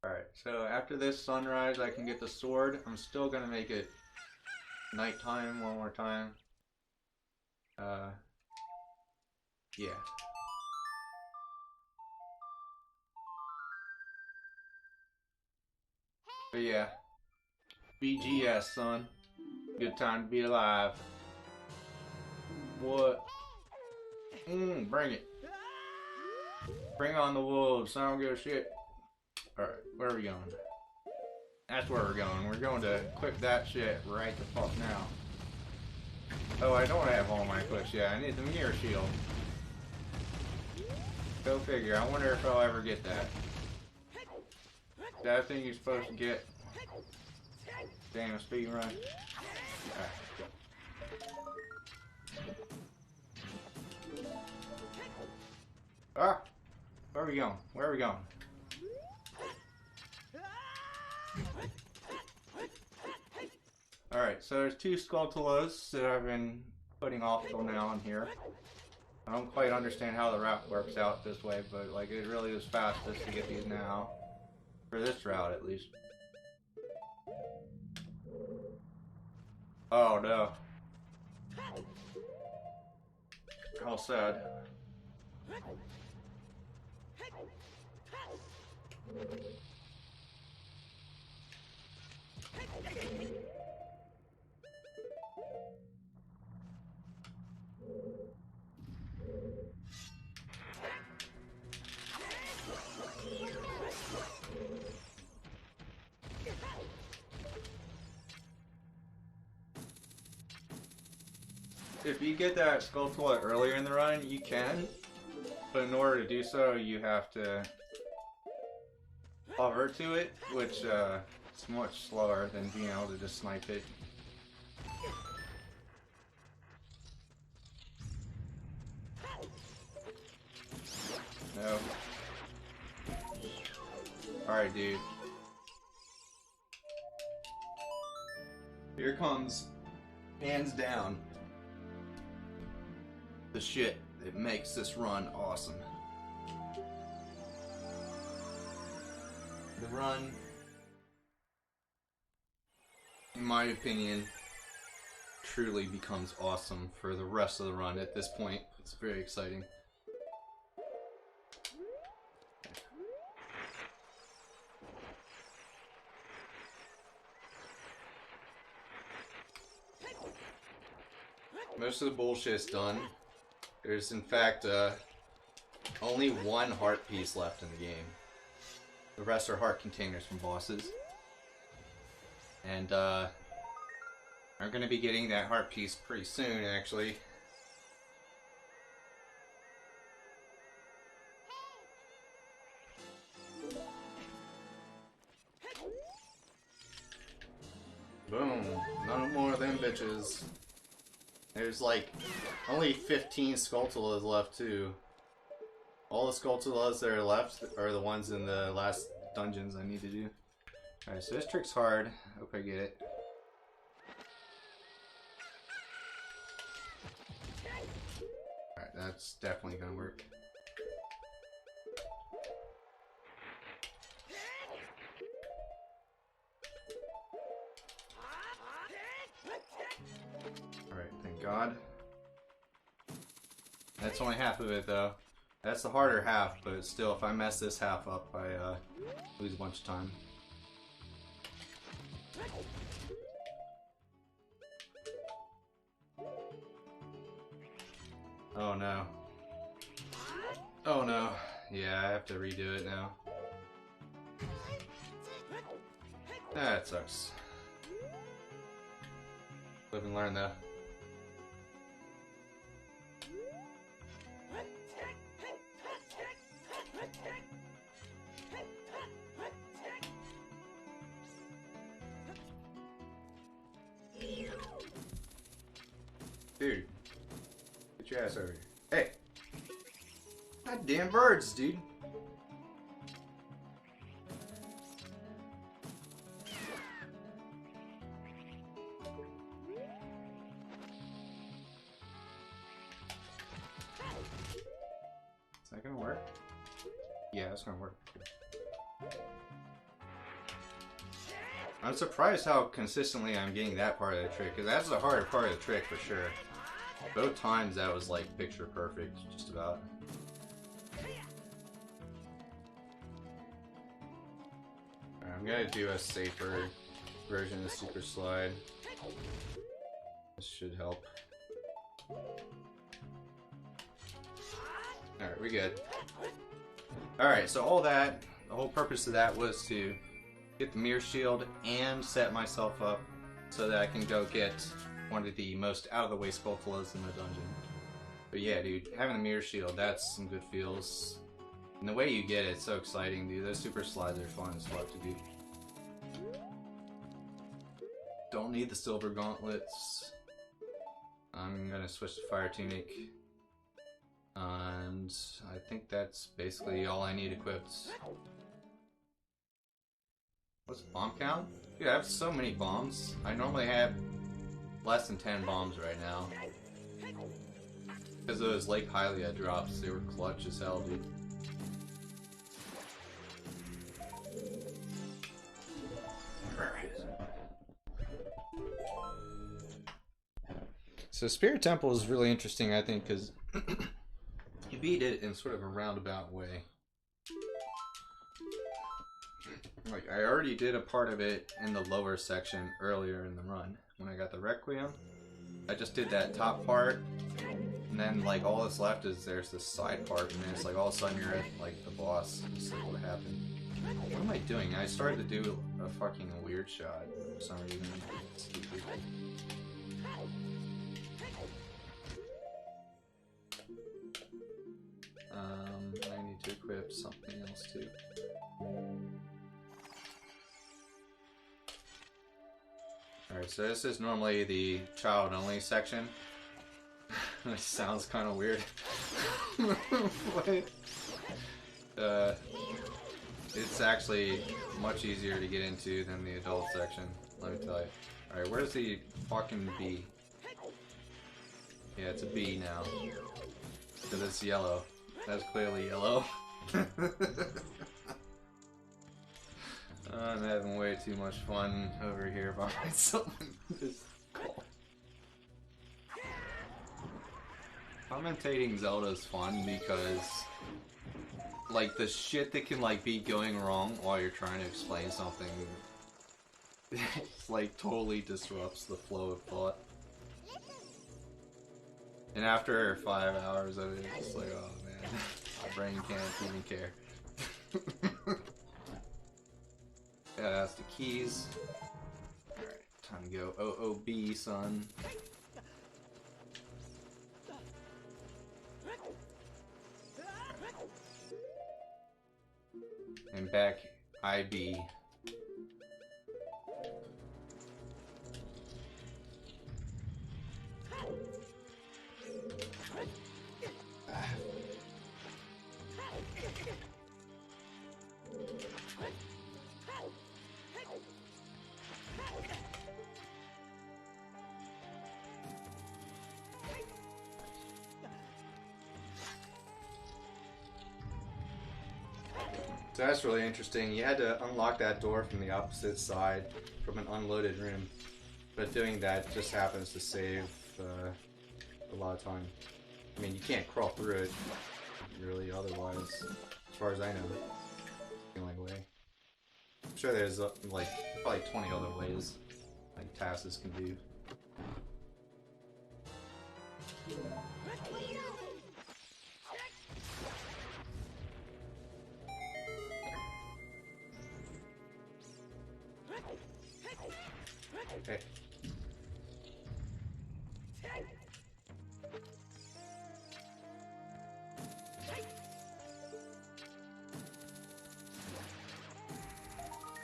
A: Alright, so after this sunrise I can get the sword. I'm still gonna make it nighttime one more time. Yeah. But yeah. BGS, son. Good time to be alive. What? Bring it. Bring on the wolves. I don't give a shit. Alright, where are we going? That's where we're going. We're going to equip that shit right the fuck now. Oh, I don't have all my equips yet. I need the mirror shield. Go figure. I wonder if I'll ever get that. Is that a thing you're supposed to get? Damn, a speed run. Ah! Where are we going? Where are we going? Alright, so there's 2 Skulltulas that I've been putting off till now in here. I don't quite understand how the route works out this way, but like it really is fastest to get these now. For this route at least. Oh no. How sad. If you get that Skulltula earlier in the run, you can, but in order to do so, you have to hover to it, which is much slower than being able to just snipe it. No. Alright, dude. Here comes, hands down, the shit that makes this run awesome. The run, in my opinion, truly becomes awesome for the rest of the run at this point. It's very exciting. Most of the bullshit's done. There's in fact only 1 heart piece left in the game. The rest are heart containers from bosses. And I'm gonna be getting that heart piece pretty soon actually. glitches. There's like only 15 Skulltulas left too. All the Skulltulas that are left are the ones in the last dungeons I need to do. Alright, so this trick's hard. Hope I get it. Alright, that's definitely gonna work. Alright, thank God. That's only half of it though. That's the harder half, but still, if I mess this half up, I lose a bunch of time. Oh no. Oh no. Yeah, I have to redo it now. That sucks. Live and learn though. Dude, get your ass over here. Hey! Goddamn birds, dude! Is that gonna work? Yeah, it's gonna work. I'm surprised how consistently I'm getting that part of the trick, because that's the harder part of the trick for sure. Both times that was like picture perfect, just about. Alright, I'm gonna do a safer version of Super Slide. This should help. Alright, we're good. Alright, so all that, the whole purpose of that was to get the mirror shield and set myself up so that I can go get one of the most out-of-the-way Skulltulas in the dungeon. But yeah, dude, having the mirror shield, that's some good feels. And the way you get it, it's so exciting, dude. Those super slides are fun as fuck to do. Don't need the silver gauntlets. I'm gonna switch to Fire Tunic. And I think that's basically all I need equipped. What's bomb count? Dude, I have so many bombs. I normally have less than 10 bombs right now. Because of those Lake Hylia drops, they were clutch as hell, dude. So Spirit Temple is really interesting, I think, because you beat it in sort of a roundabout way. Like, I already did a part of it in the lower section earlier in the run, when I got the Requiem. I just did that top part, and then, like, all that's left is there's this side part, and then it's like, all of a sudden you're at, like, the boss. It's like, what happened? What am I doing? I started to do a fucking weird shot for some reason. It's stupid. I need to equip something else too. Alright, so this is normally the child-only section. This sounds kind of weird. It's actually much easier to get into than the adult section, let me tell you. Alright, where's the fucking bee? Yeah, it's a bee now. Because it's yellow. That's clearly yellow. I'm having way too much fun over here by myself in this call. Commentating Zelda is fun because, like, the shit that can, like, be going wrong while you're trying to explain something, it's, like, totally disrupts the flow of thought. And after 5 hours of it, it's just like, oh man, my brain can't even care. Yeah, that's the keys. Alright, time to go OOB, son. And back IB. So that's really interesting. You had to unlock that door from the opposite side from an unloaded room. But doing that just happens to save a lot of time. I mean, you can't crawl through it, really, otherwise, as far as I know. The only way. I'm sure there's, like, probably 20 other ways, like, tasks can do. Okay.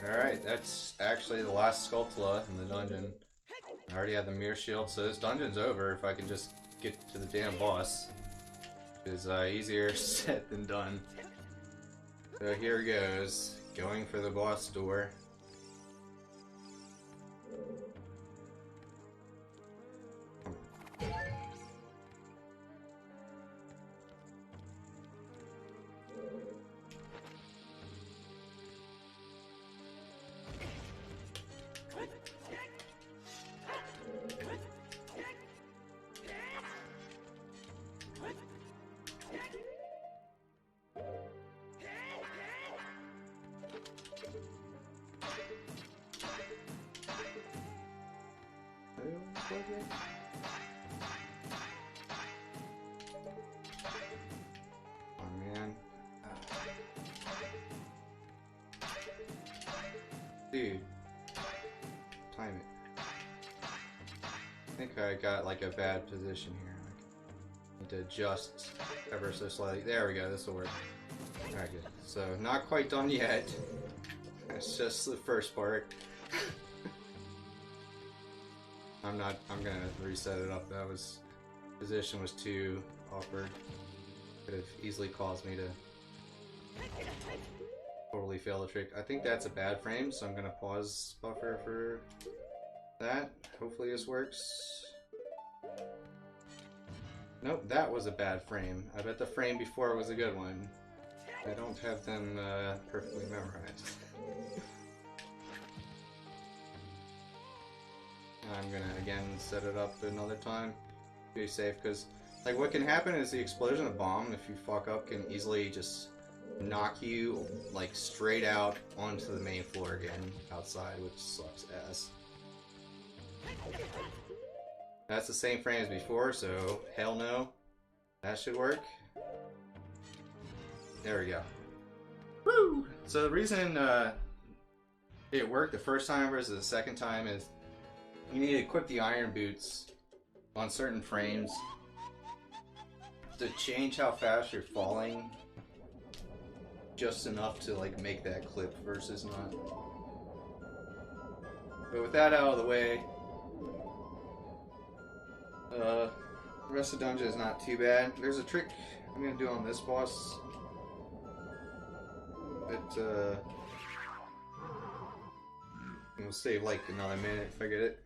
A: Alright, that's actually the last Skulltula in the dungeon. I already have the mirror shield, so this dungeon's over if I can just get to the damn boss. It's easier said than done. So here goes, going for the boss door. Oh man. Dude. Time it. I think I got like a bad position here. I need to adjust ever so slightly. There we go, this will work. Alright, good. So, not quite done yet. That's just the first part. I'm gonna reset it up. That was, position was too awkward. Could have easily caused me to totally fail the trick. I think that's a bad frame, so I'm gonna pause buffer for that. Hopefully this works. Nope, that was a bad frame. I bet the frame before was a good one. I don't have them perfectly memorized. I'm gonna again set it up another time. Be safe, because like what can happen is the explosion of bomb, if you fuck up, can easily just knock you like straight out onto the main floor again outside, which sucks ass. That's the same frame as before, so hell no. That should work. There we go. Woo! So the reason it worked the first time versus the second time is you need to equip the iron boots on certain frames to change how fast you're falling just enough to like make that clip versus not. But with that out of the way, the rest of the dungeon is not too bad. There's a trick I'm gonna do on this boss. It will save like another minute if I get it.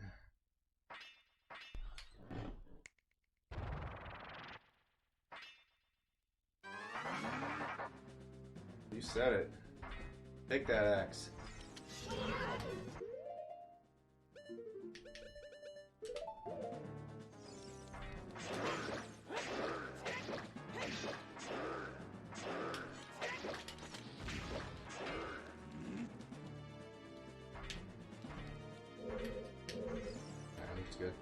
A: You said it. Take that axe. That looks good.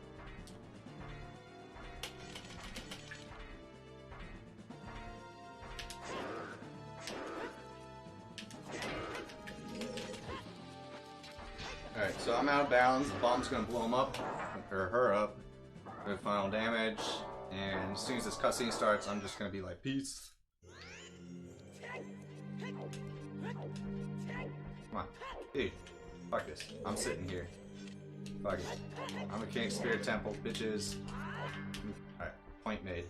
A: Alright, so I'm out of bounds. The bomb's gonna blow him up, or her up, for final damage. And as soon as this cutscene starts, I'm just gonna be like, peace. Come on. Dude, fuck this. I'm sitting here. Fuck it. I'm a King of Spirit Temple, bitches. Alright, point made.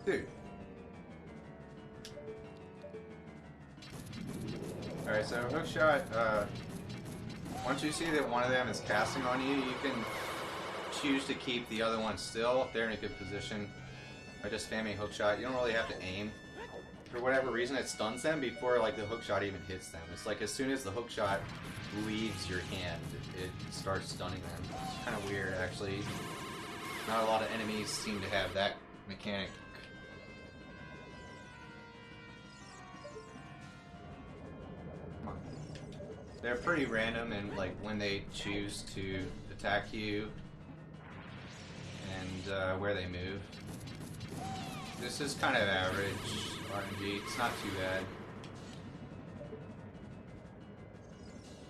A: Dude. Alright, so hookshot, once you see that one of them is casting on you, you can choose to keep the other one still if they're in a good position by just spamming hookshot. You don't really have to aim. For whatever reason, it stuns them before like the hookshot even hits them. It's like as soon as the hookshot leaves your hand, it starts stunning them. It's kind of weird, actually. Not a lot of enemies seem to have that mechanic. They're pretty random and like when they choose to attack you and where they move. This is kind of average RNG. It's not too bad.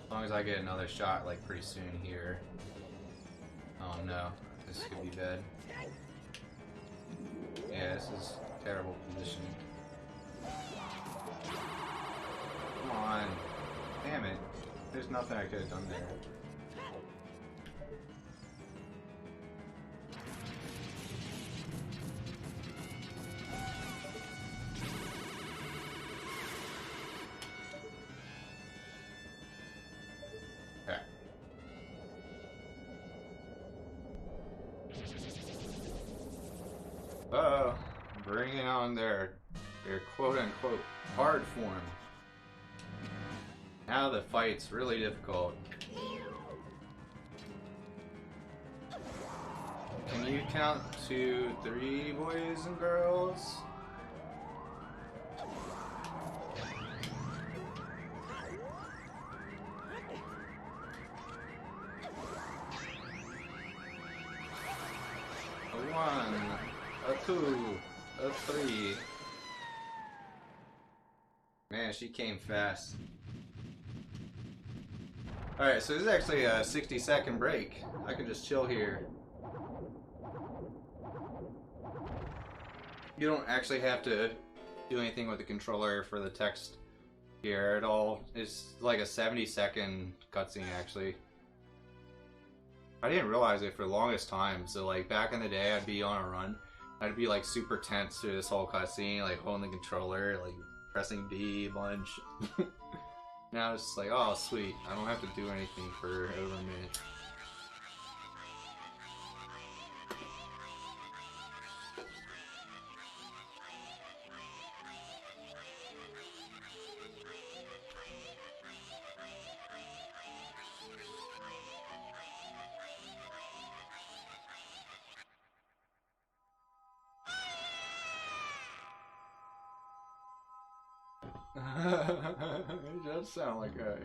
A: As long as I get another shot like pretty soon here. Oh no, this could be bad. Yeah, this is terrible position. Come on. Damn it. There's nothing I could have done there. Okay. Uh-oh. Bringing on their quote-unquote hard form. Now the fight's really difficult. Can you count to 3, boys and girls? A 1, a 2, a 3. Man, she came fast. Alright, so this is actually a 60-second break. I can just chill here. You don't actually have to do anything with the controller for the text here at all. It's like a 70-second cutscene, actually. I didn't realize it for the longest time, so like back in the day I'd be on a run. I'd be like super tense through this whole cutscene, like holding the controller, like pressing B a bunch. Now it's just like, oh sweet, I don't have to do anything for over a minute. It does sound like a...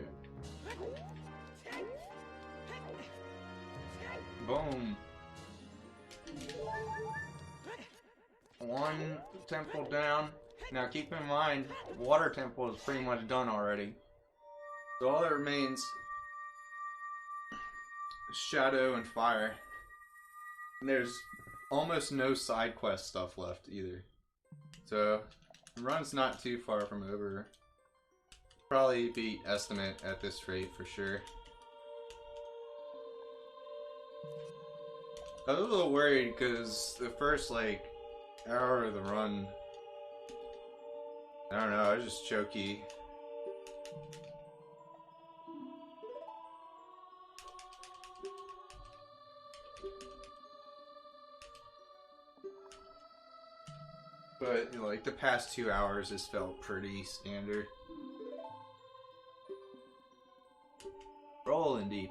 A: Boom. 1 temple down. Now keep in mind, water temple is pretty much done already. So all that remains is shadow and fire. And there's almost no side quest stuff left either. So the run's not too far from over. Probably beat estimate at this rate for sure. I was a little worried because the first like hour of the run, I don't know, I was just choky. But like the past 2 hours has felt pretty standard. Roll indeed.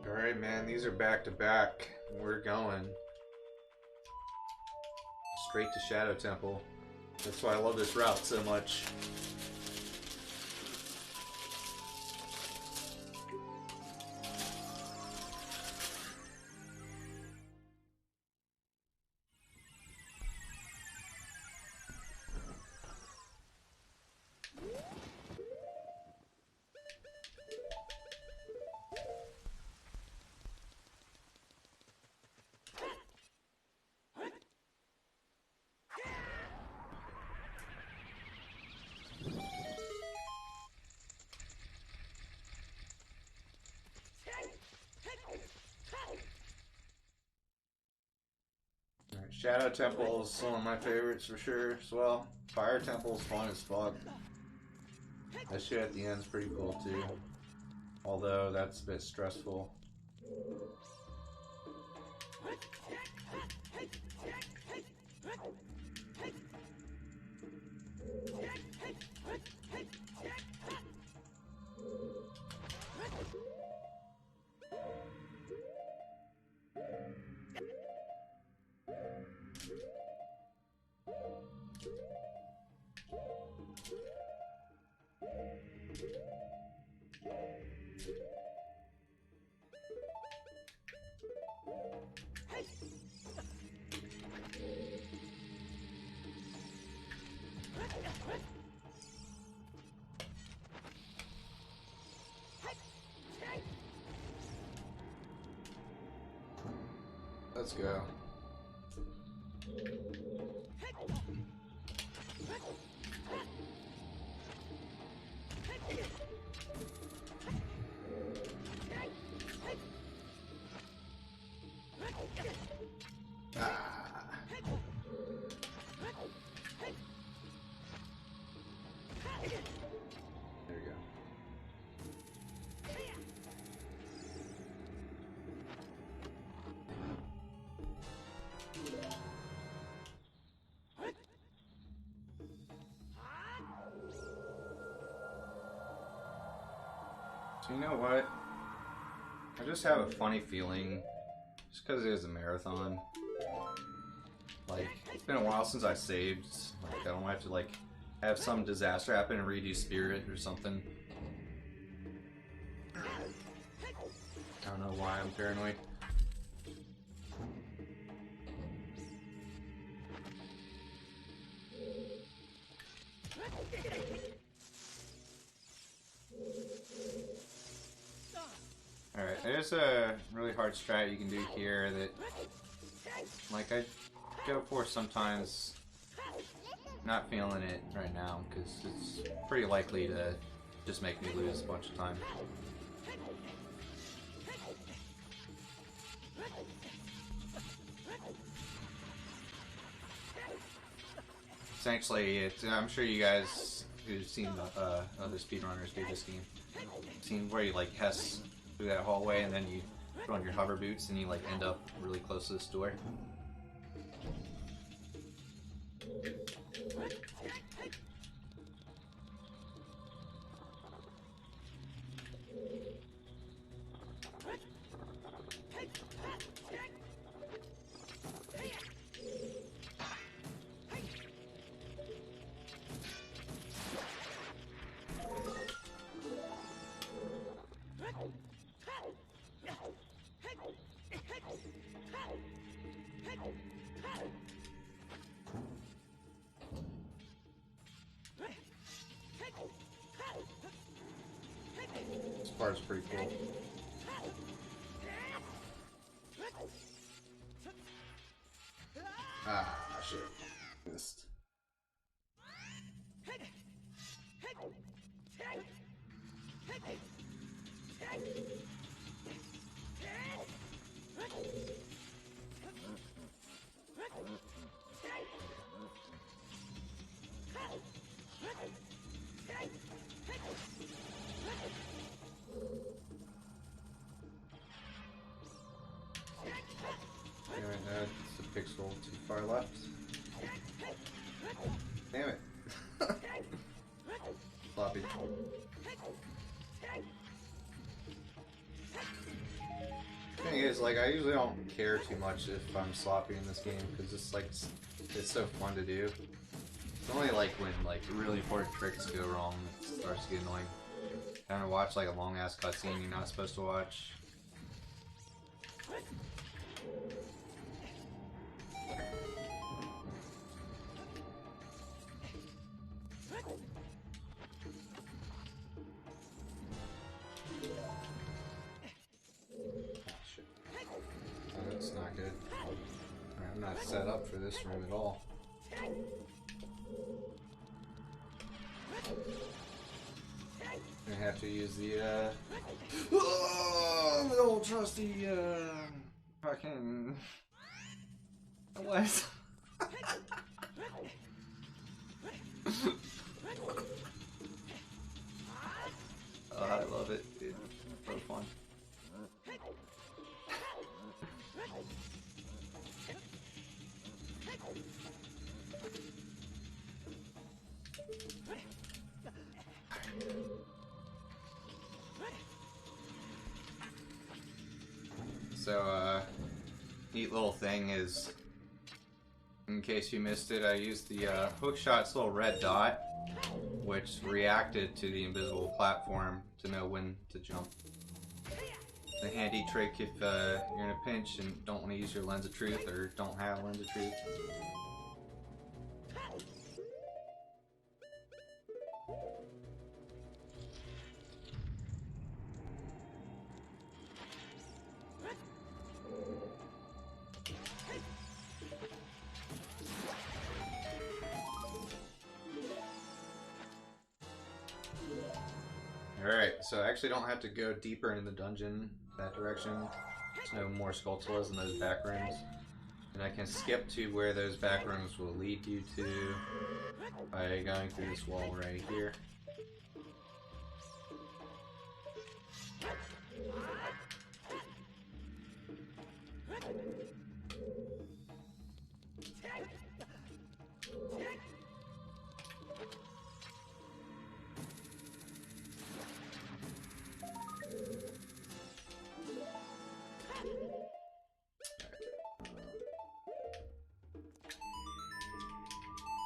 A: Alright, man, these are back to back. We're going. straight to Shadow Temple. That's why I love this route so much. Shadow Temple is one of my favorites for sure as well. Fire Temple is fun as fuck. That shit at the end is pretty cool too. Although that's a bit stressful. Let's go. There you go. So you know what? I just have a funny feeling, just because it is a marathon. Like, it's been a while since I saved. Like, I don't have to, like, have some disaster happen and redo Spirit or something. I don't know why I'm paranoid. Alright, there's a really hard strat you can do here that, like, I go for sometimes. Not feeling it right now, because it's pretty likely to just make me lose a bunch of time. Essentially, I'm sure you guys who've seen other speedrunners do this game, seen where you like Hess through that hallway and then you put on your hover boots and you like end up really close to this door. This part's pretty cool. Ah, shit. Missed. Anyway, that's a pixel too far left. Damn it. Floppy. Thing is, is, like, I usually don't care too much if I'm sloppy in this game, because it's, like, it's so fun to do. It's only, like, when, like, really important tricks go wrong, it starts to get annoying. Trying to watch, like, a long-ass cutscene you're not supposed to watch. That's not good. I'm not set up for this room at all. I have to use the old trusty fucking what? I love it, dude. So fun. So, neat little thing is, in case you missed it, I used the hookshot's little red dot, which reacted to the invisible platform to know when to jump. It's a handy trick if you're in a pinch and don't want to use your lens of truth or don't have lens of truth. Alright, so I actually don't have to go deeper into the dungeon that direction. There's no more Skulltulas in those back rooms. And I can skip to where those back rooms will lead you to by going through this wall right here.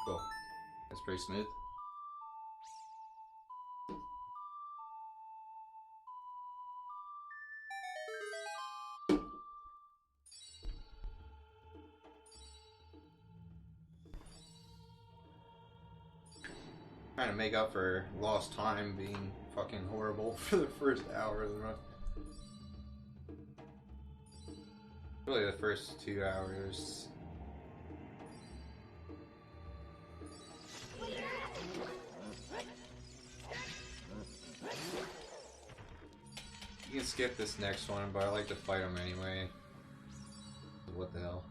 A: Cool. That's pretty smooth. Trying to make up for lost time being fucking horrible for the first hour of the run. Really the first 2 hours. You can skip this next one, but I like to fight them anyway. What the hell?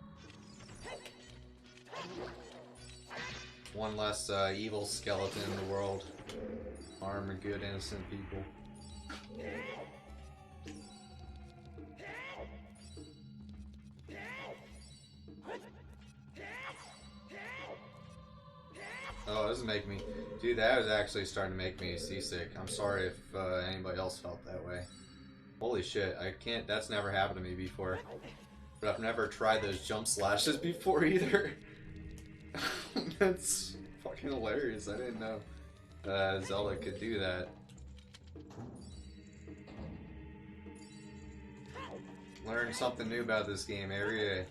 A: One less evil skeleton in the world. Harm good innocent people. Oh, this is making me... Dude, that was actually starting to make me seasick. I'm sorry if anybody else felt that way. Holy shit, I can't... That's never happened to me before. But I've never tried those jump slashes before either. That's fucking hilarious. I didn't know Zelda could do that. Learn something new about this game every day.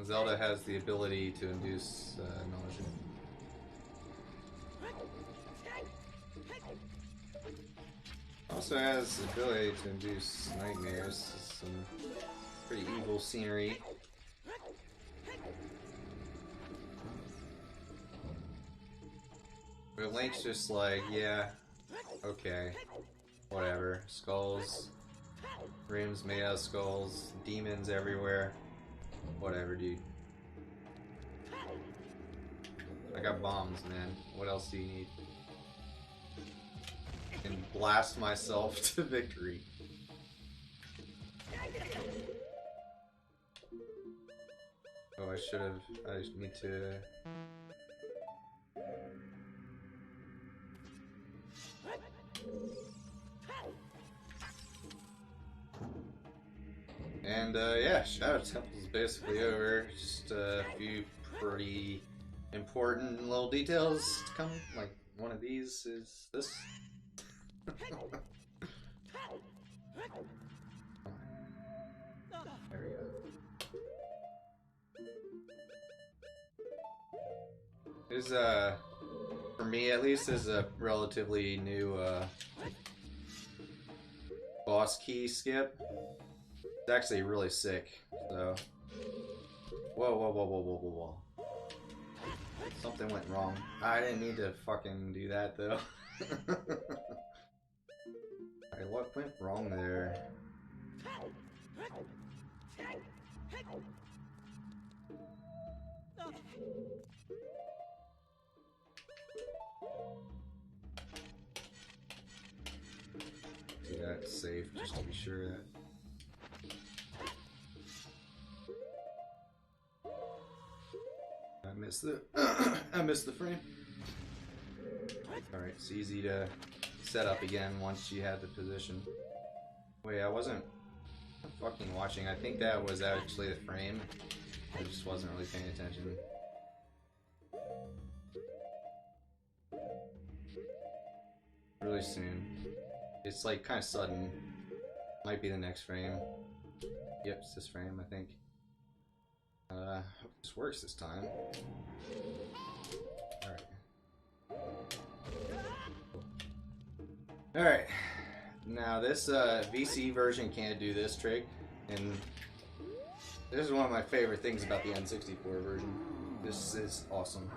A: Zelda has the ability to induce nausea. Also has the ability to induce nightmares. Some pretty evil scenery. But Link's just like, yeah, okay, whatever. Skulls, rooms made out of skulls, demons everywhere. Whatever, dude. I got bombs, man. What else do you need? I can blast myself to victory. Oh, I should have. I just need to. And yeah, Shadow Temple is basically over. Just a few pretty important little details to come. Like one of these is this. There we go. This for me at least, is a relatively new boss key skip. It's actually really sick. So, whoa, whoa, whoa, whoa, whoa, whoa, whoa! Something went wrong. I didn't need to fucking do that though. Alright, what went wrong there? Do that safe just to be sure that. I missed the I missed the frame. Alright, it's easy to set up again once you had the position. Wait, I wasn't fucking watching. I think that was actually the frame. I just wasn't really paying attention. Really soon. It's like kind of sudden. Might be the next frame. Yep, it's this frame, I think. Hope this works this time. Alright. Alright. Now this VC version can't do this trick, and this is one of my favorite things about the N64 version. This is awesome.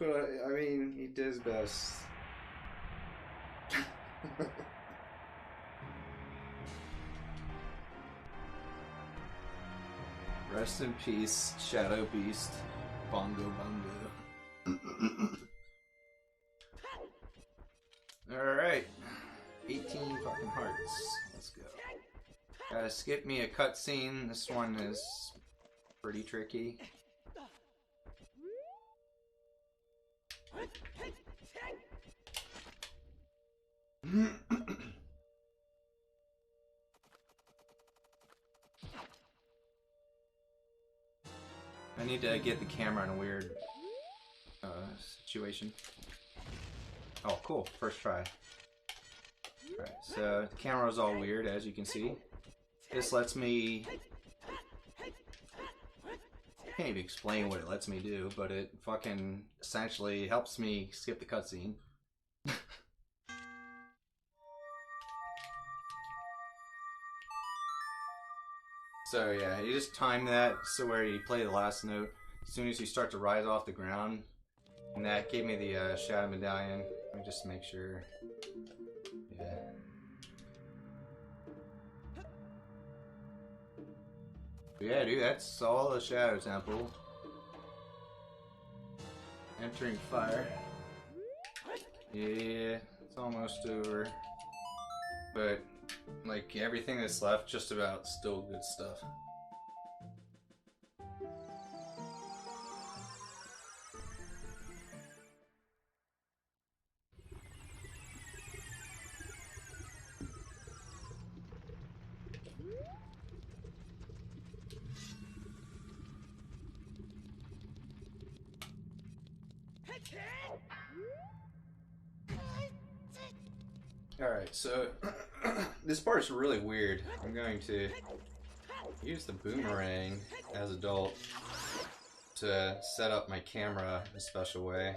A: I mean, he did his best. Rest in peace, Shadow Beast. Bongo Bongo. Alright. 18 fucking hearts. Let's go. Gotta skip me a cutscene. This one is pretty tricky. I need to get the camera in a weird situation. Oh, cool. First try. Alright, so the camera's all weird, as you can see. This lets me... I can't even explain what it lets me do, but it fucking essentially helps me skip the cutscene. So yeah, you just time that so where you play the last note as soon as you start to rise off the ground. And that gave me the Shadow Medallion. Let me just make sure. Yeah. Yeah, dude, that's all the Shadow Temple. Entering fire. Yeah, it's almost over. But, like, everything that's left, just about still good stuff. Alright, so this part's really weird. I'm going to use the boomerang as adult to set up my camera in a special way.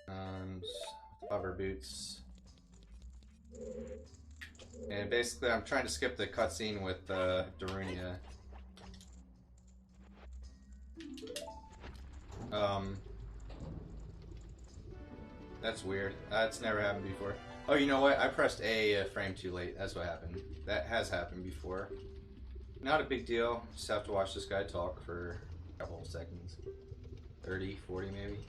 A: And hover boots. And basically I'm trying to skip the cutscene with Darunia. That's weird. That's never happened before. Oh, you know what? I pressed A frame too late. That's what happened. That has happened before. Not a big deal. Just have to watch this guy talk for a couple of seconds. 30, 40 maybe.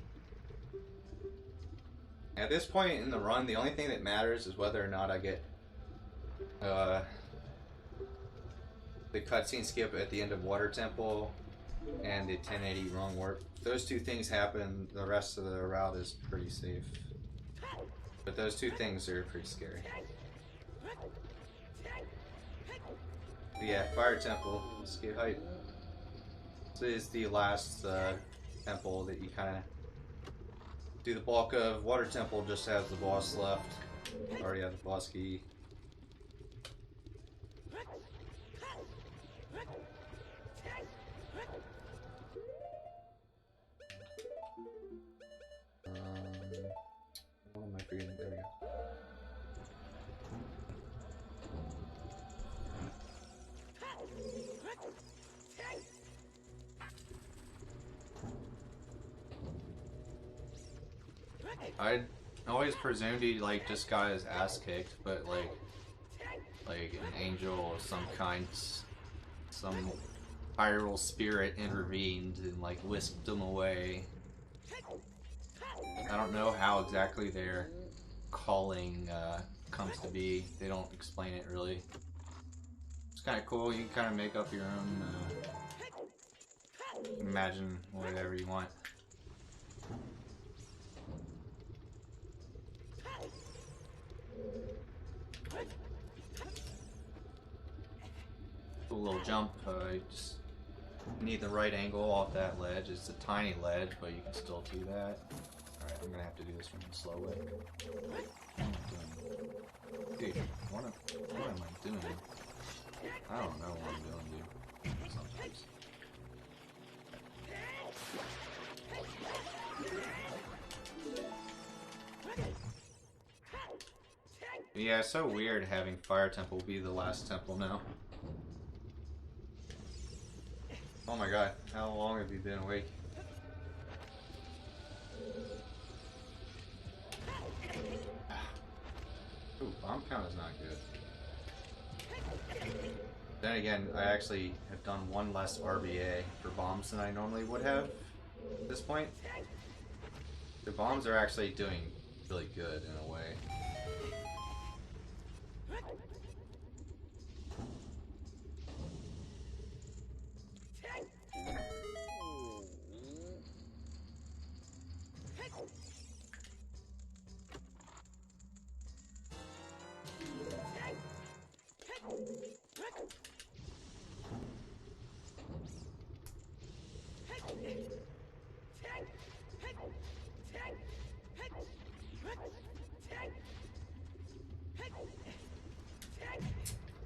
A: At this point in the run, the only thing that matters is whether or not I get the cutscene skip at the end of Water Temple and the 1080 wrong warp. If those two things happen, the rest of the route is pretty safe. But those two things are pretty scary. But yeah, Fire Temple, skate height. This is the last temple that you kind of do the bulk of. Water Temple just has the boss left. Already have the boss key. What am I forgetting? There we go. I always presumed he like just got his ass kicked, but like an angel of some kind, some spiral spirit intervened and like whisked him away. I don't know how exactly their calling comes to be. They don't explain it really. It's kind of cool. You can kind of make up your own. Imagine whatever you want. Cool little jump. You just need the right angle off that ledge. It's a tiny ledge, but you can still do that. Alright, I'm gonna have to do this from the slow way. Dude, what am I doing? I don't know what I'm doing, dude. Sometimes. Yeah, it's so weird having Fire Temple be the last temple now. Oh my god, how long have you been awake? Ooh, bomb count is not good. Then again, I actually have done one less RBA for bombs than I normally would have at this point. The bombs are actually doing really good in a way.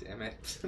A: Damn it.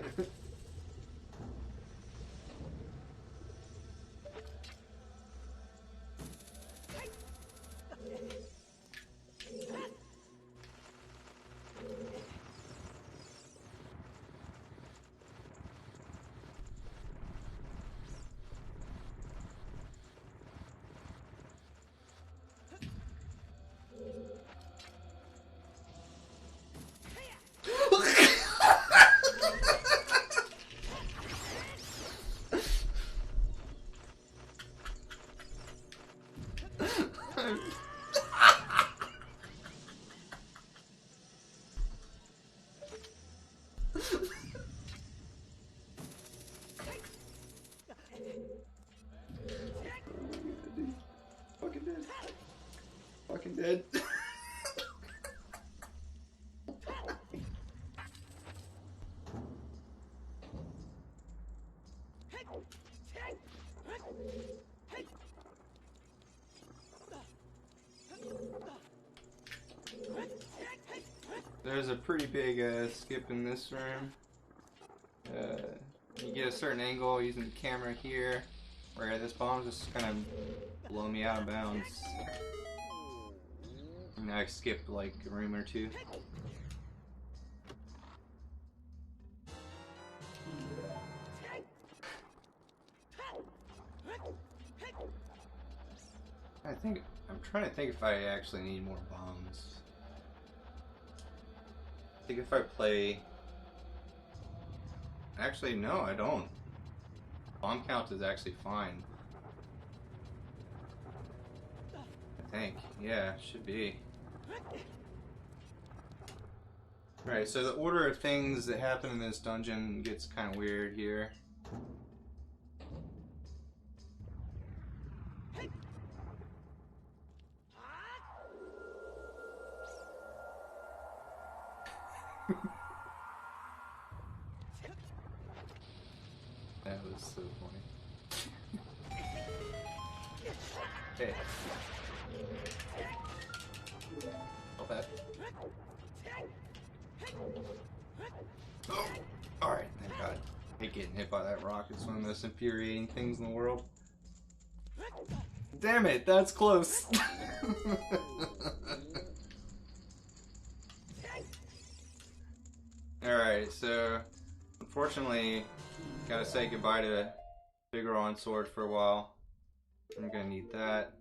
A: Fucking dead. There's a pretty big skip in this room. You get a certain angle using the camera here, where this bomb just kind of blow me out of bounds. And I skipped like a room or two. I'm trying to think if I actually need more bombs. I think if I play... Actually, no, I don't. Bomb count is actually fine. I think. Yeah, should be. Alright, so the order of things that happen in this dungeon gets kind of weird here. That was so funny. Hey. Not bad. Oh! Alright, thank God. I hate getting hit by that rock. It's one of the most infuriating things in the world. Damn it, that's close! Alright, so unfortunately, gotta say goodbye to Big Rollin Sword for a while. I'm gonna need that.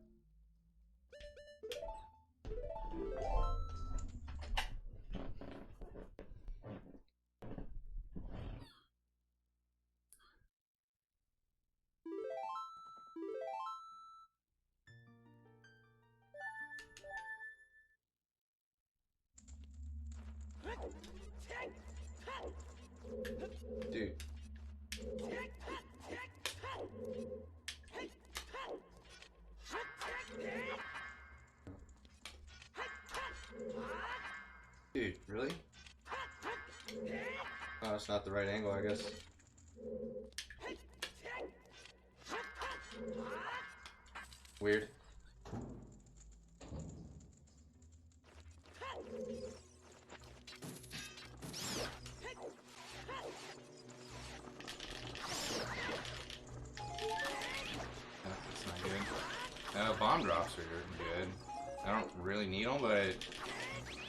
A: Dude. Dude, really? Oh, that's not the right angle, I guess. Weird. That's not good. Bomb drops are good. I don't really need them, but it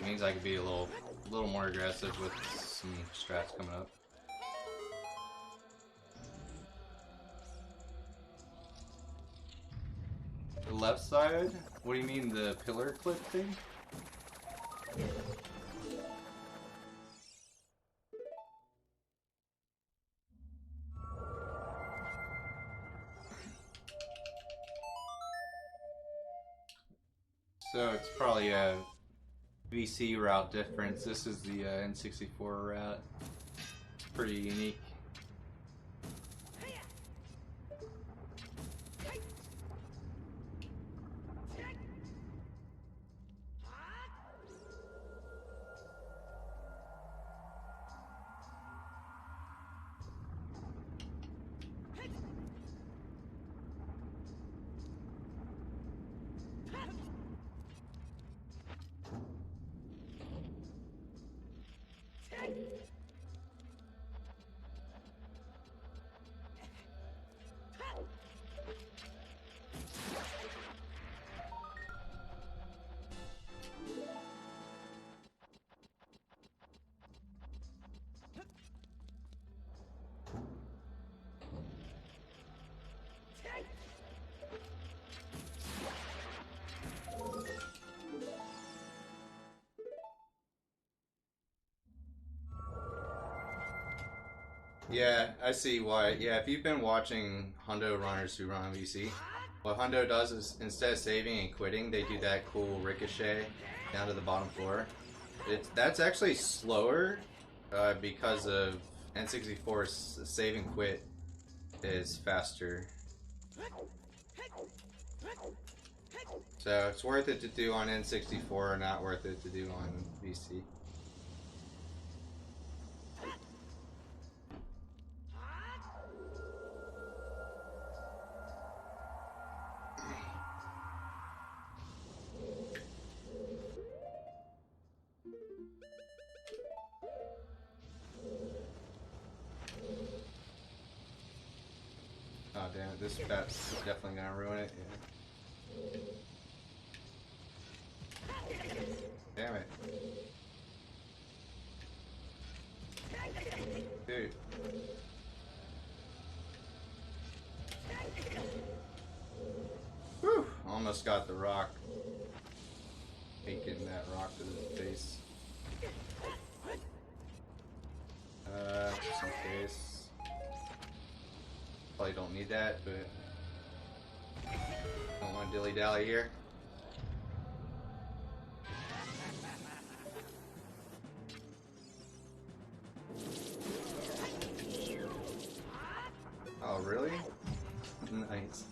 A: means I could be a little more aggressive with some strats coming up. The left side? What do you mean, the pillar clip thing? So it's probably a VC route difference. This is the N64 route. It's pretty unique. Yeah, I see why. Yeah, if you've been watching Hundo runners who run on VC, what Hundo does is instead of saving and quitting, they do that cool ricochet down to the bottom floor. That's actually slower because of N64's save and quit is faster. So it's worth it to do on N64, not worth it to do on VC. Oh damn it, this pet's definitely gonna ruin it, yeah. Damn it. Dude. Whew, almost got the rock. Hate getting that rock to the face. Just in case. Probably don't need that, but don't want to dilly-dally here. really? Nice.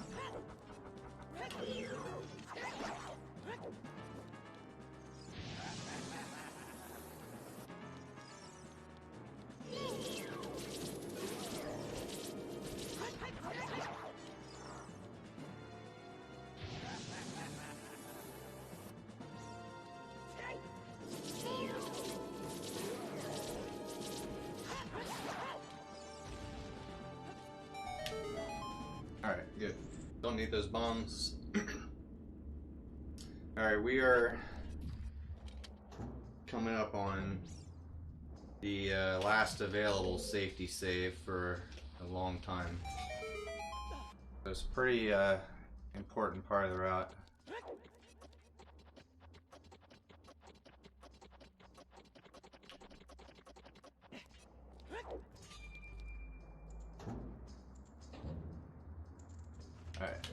A: Alright, good. Don't need those bombs. Alright, we are coming up on the last available safety save for a long time. It's a pretty important part of the route. Alright.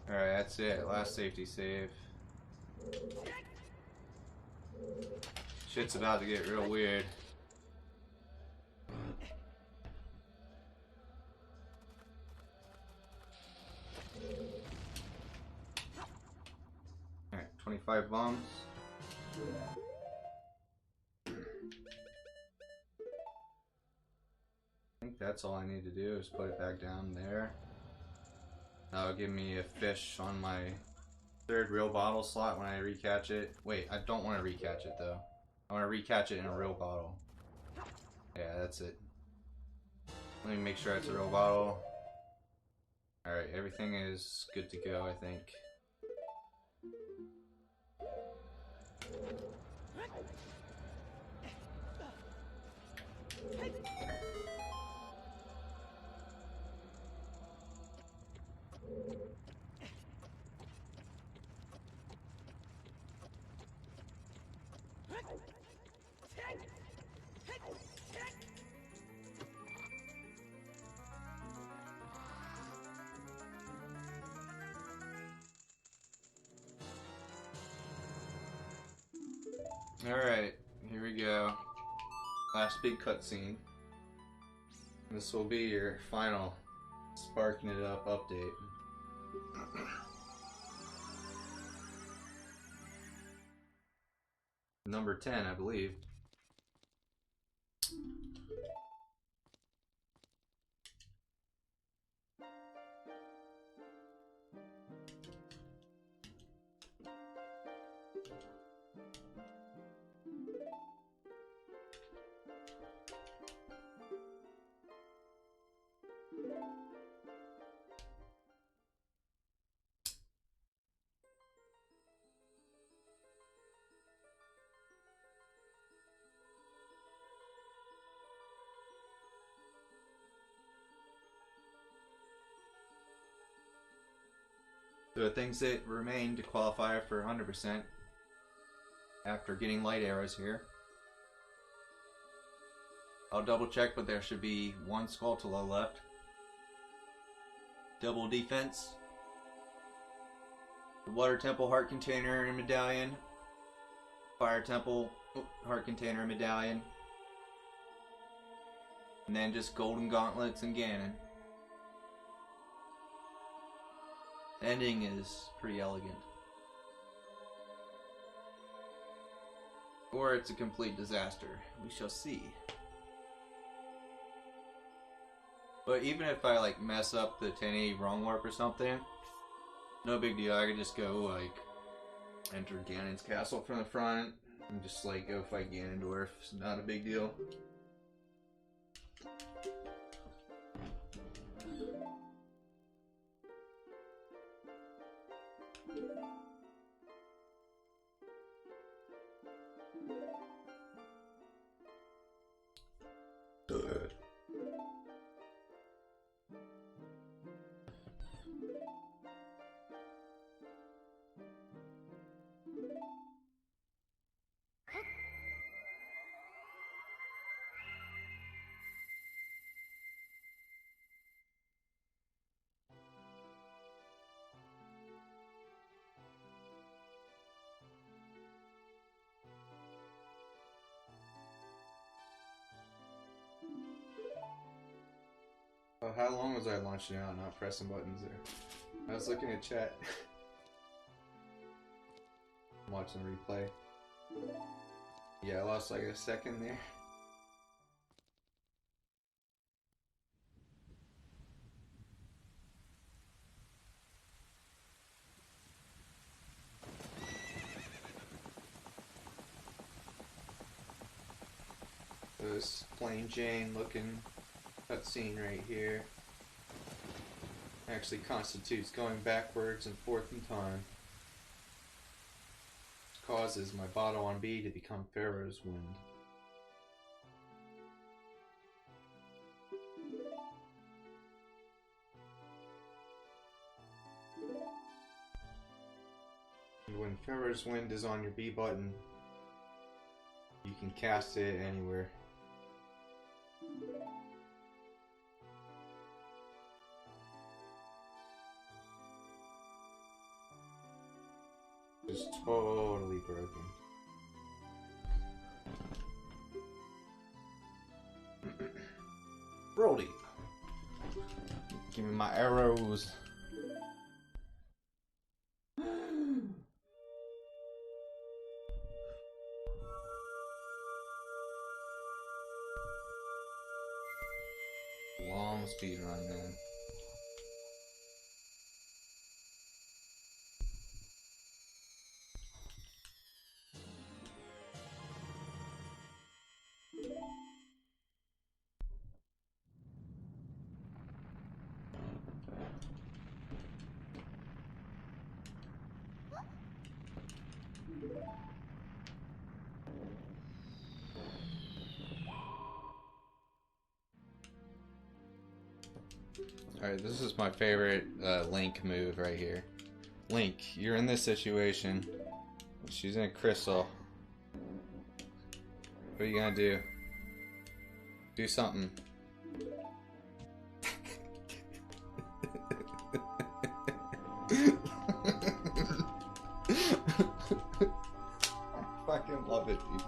A: Alright, that's it. Last safety save. Shit's about to get real weird. Alright, 25 bombs. I think that's all I need to do is put it back down there. That'll give me a fish on my third real bottle slot when I recatch it. Wait, I don't want to recatch it though. I want to recatch it in a real bottle. Yeah, that's it. Let me make sure it's a real bottle. Alright, everything is good to go, I think. Alright, here we go. Last big cutscene. This will be your final sparking it up update. Number 10, I believe. So the things that remain to qualify for 100% after getting light arrows here. I'll double check, but there should be one skull to the left. Double defense. The water temple heart container and medallion. Fire temple heart container and medallion. And then just golden gauntlets and Ganon. The ending is pretty elegant. Or it's a complete disaster. We shall see. But even if I like mess up the 1080 wrong warp or something, no big deal. I could just go like enter Ganon's castle from the front and just like go fight Ganondorf. It's not a big deal. Good. how long was I launching out, not pressing buttons there? I was looking at chat. I'm watching the replay. Yeah, I lost like a second there. This plain Jane looking cutscene right here actually constitutes going backwards and forth in time. Which causes my bottle on B to become Pharaoh's Wind. And when Pharaoh's Wind is on your B button, you can cast it anywhere. Just totally broken. Brody, give me my arrows. Long speed run, man. Alright, this is my favorite Link move right here. Link, you're in this situation. She's in a crystal. What are you gonna do? Do something. I fucking love it, dude.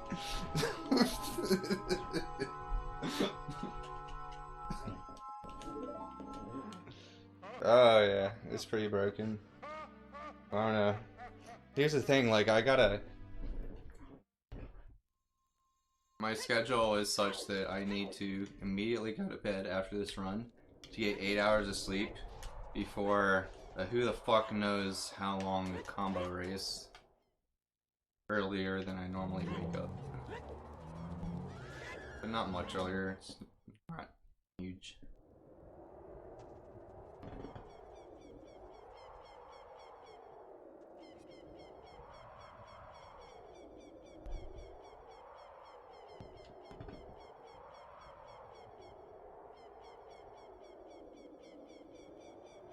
A: Oh yeah, it's pretty broken. I don't know. Here's the thing, like my schedule is such that I need to immediately go to bed after this run to get 8 hours of sleep before who the fuck knows how long the combo race earlier than I normally wake up. But not much earlier, it's not huge.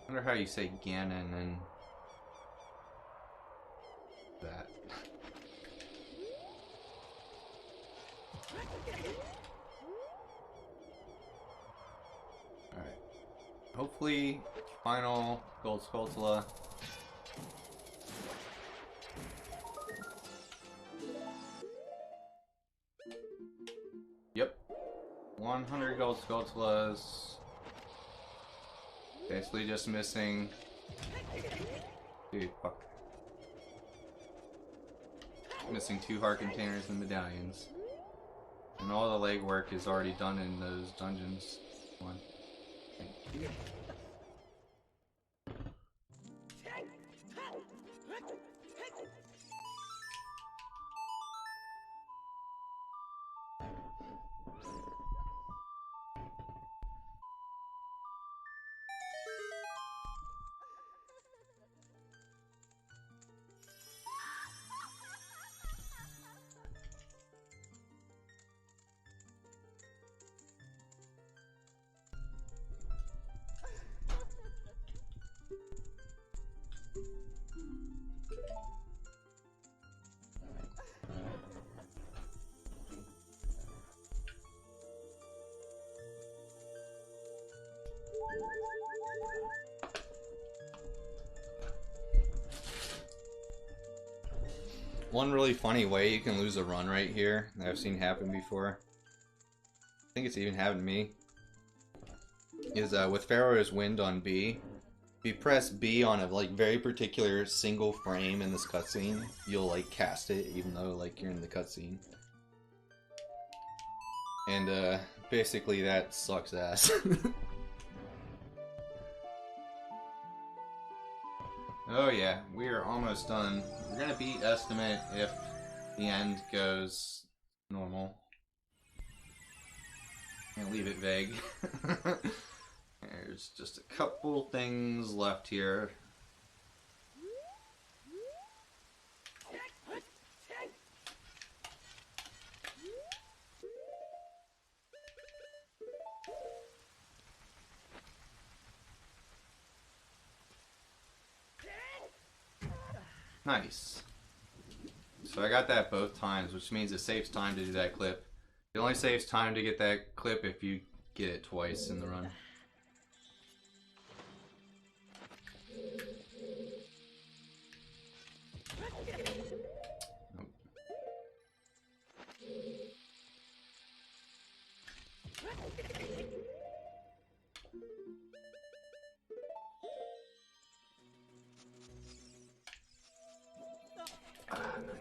A: I wonder how you say Ganon and that. Alright. Hopefully, final Gold Skulltula. Yep. 100 Gold Skulltulas. Basically just missing... Dude, fuck. Missing 2 heart containers and medallions. And all the legwork is already done in those dungeons. One. One really funny way you can lose a run right here that I've seen happen before. I think it's even happened to me. is with Pharaoh's Wind on B. If you press B on a like very particular single frame in this cutscene, you'll like cast it even though like you're in the cutscene. And basically that sucks ass. Oh yeah, we are almost done. We're gonna beat Estimate if the end goes normal. And leave it vague. There's just a couple things left here. Nice. So I got that both times, which means it saves time to do that clip. It only saves time to get that clip if you get it twice in the run.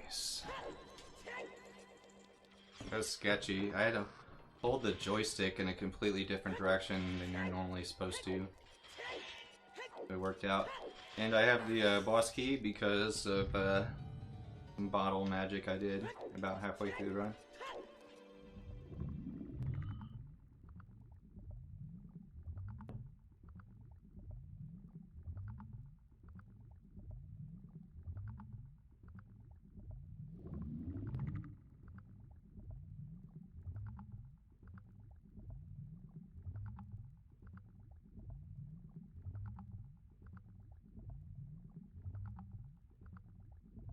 A: Nice. That was sketchy. I had to hold the joystick in a completely different direction than you're normally supposed to. It worked out. And I have the boss key because of some bottle magic I did about halfway through the run.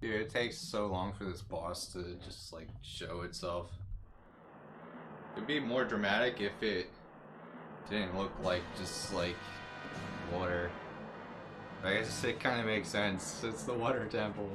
A: Dude, it takes so long for this boss to just like show itself. It'd be more dramatic if it didn't look like just like water. I guess it kind of makes sense. It's the water temple.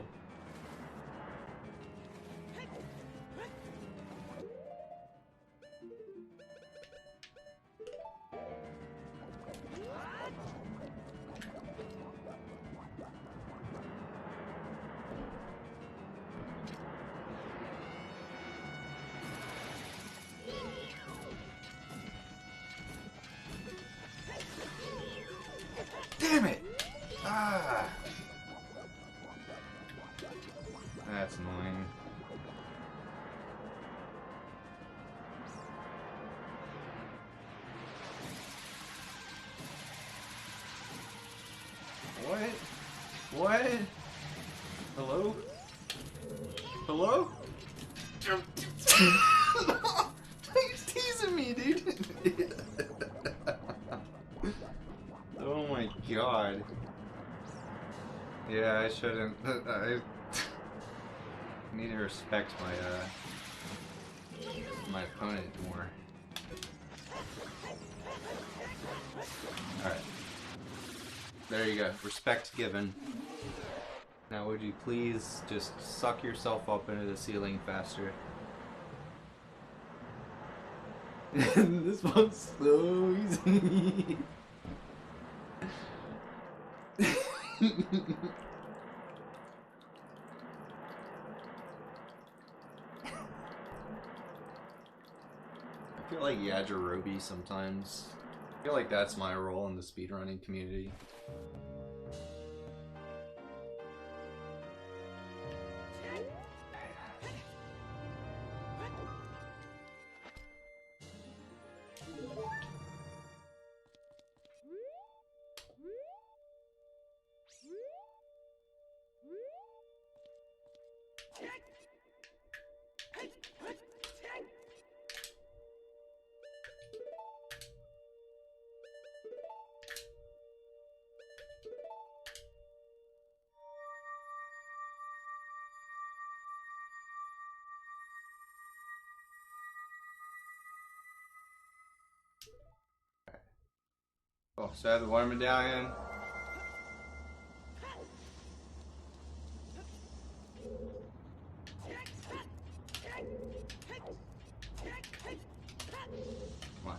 A: Damn it! Ah! That's annoying. What? What? Hello? Hello? He's teasing me, dude. Oh my god. Yeah, I shouldn't. I need to respect my opponent more. Alright. There you go. Respect given. Now would you please just suck yourself up into the ceiling faster? This one's so easy. I feel like Yajirobe sometimes. I feel like that's my role in the speedrunning community. Oh, so I have the water medallion. Come on.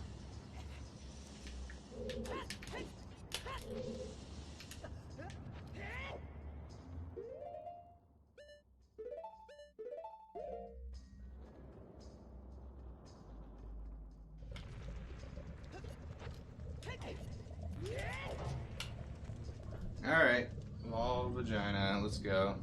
A: let's go.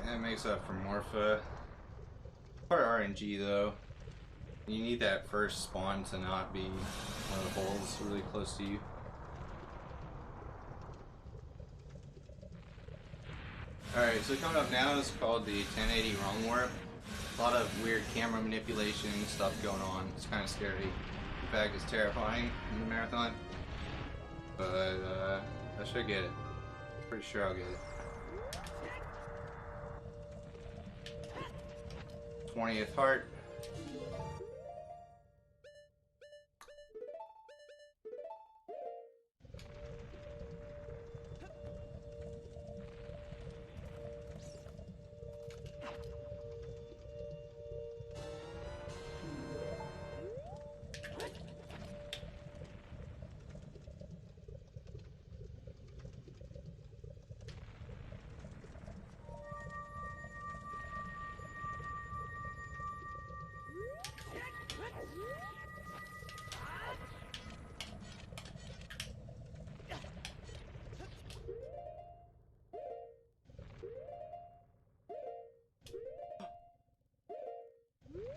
A: That makes up for Morpha. Part RNG though. You need that first spawn to not be one of the holes really close to you. Alright, so coming up now is called the 1080 Wrong Warp. A lot of weird camera manipulation stuff going on. It's kind of scary. In fact, it's terrifying in the marathon. But I should get it. Pretty sure I'll get it. 20th heart.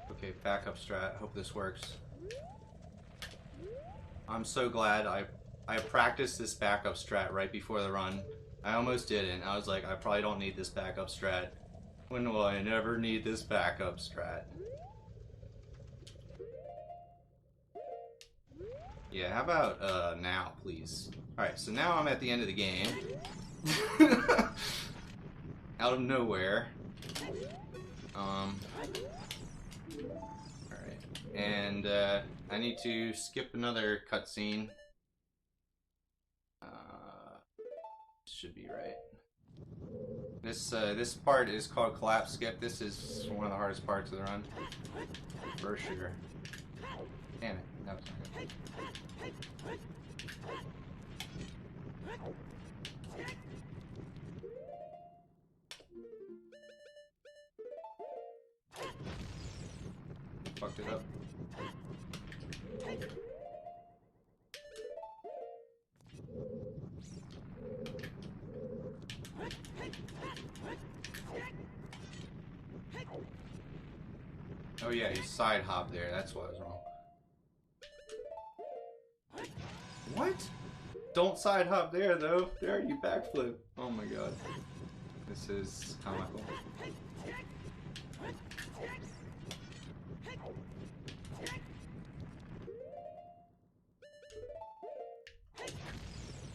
A: Okay, backup strat. Hope this works. I'm so glad I practiced this backup strat right before the run. I almost didn't. I was like, I probably don't need this backup strat. When will I never need this backup strat? Yeah, how about now, please? Alright, so now I'm at the end of the game. Out of nowhere. Alright, and I need to skip another cutscene. Should be right. This part is called Collapse Skip. This is one of the hardest parts of the run. For sure. Damn it. That was not good. Fucked it up. Oh yeah, you side hop there. That's what was wrong. What? Don't side hop there though. There you backflip. Oh my god. This is comical.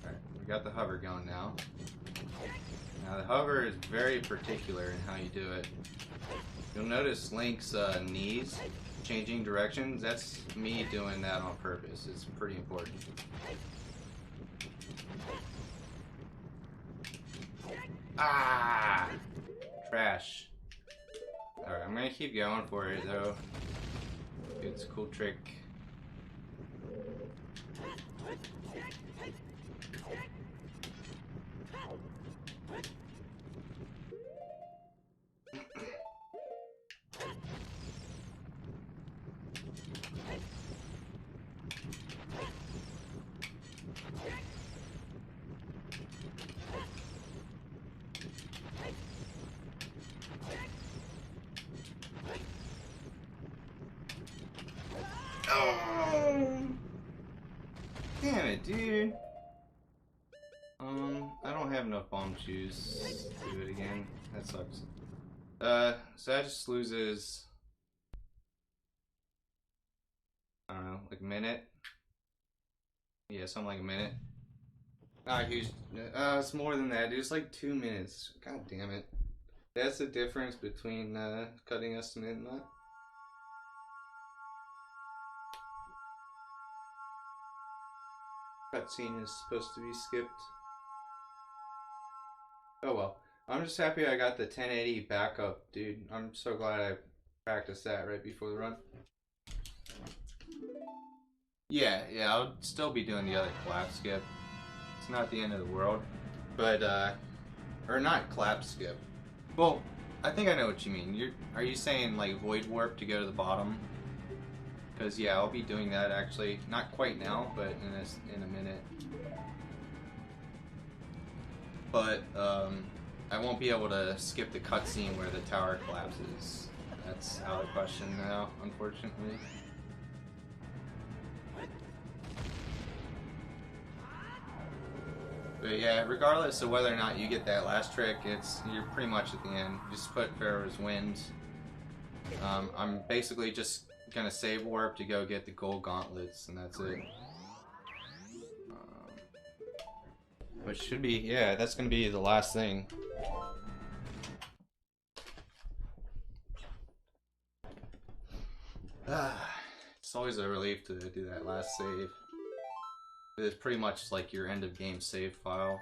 A: Alright, we got the hover going now. Now the hover is very particular in how you do it. You'll notice Link's knees changing directions. That's me doing that on purpose. It's pretty important. Ah! Trash. Alright, I'm gonna keep going for it though. It's a cool trick. Oh! Damn it, dude. enough bomb juice to do it again. That sucks. So that just loses, I don't know, like a minute. Yeah, something like a minute. Not huge. It's more than that. It's like 2 minutes. God damn it. That's the difference between cutting estimate and that. Cutscene is supposed to be skipped. Oh well. I'm just happy I got the 1080 backup, dude. I'm so glad I practiced that right before the run. Yeah, I'll still be doing the other clap skip. It's not the end of the world. But, or not clap skip. Well, I think I know what you mean. Are you saying like void warp to go to the bottom? Because yeah, I'll be doing that actually. Not quite now, but in a minute. But, I won't be able to skip the cutscene where the tower collapses. That's out of the question now, unfortunately. But yeah, regardless of whether or not you get that last trick, you're pretty much at the end. Just put Pharaoh's Wind. I'm basically just gonna save warp to go get the gold gauntlets, and that's it. Which should be, yeah, that's gonna be the last thing. It's always a relief to do that last save. It's pretty much like your end of game save file.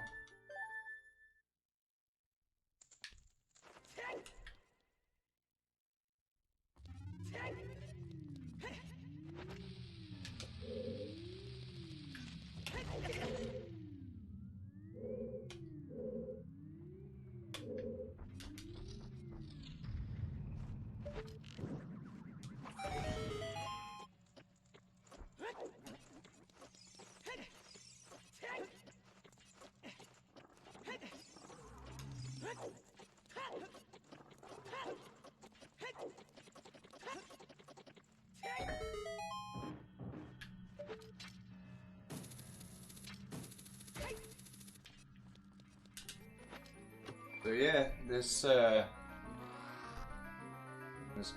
A: So yeah, this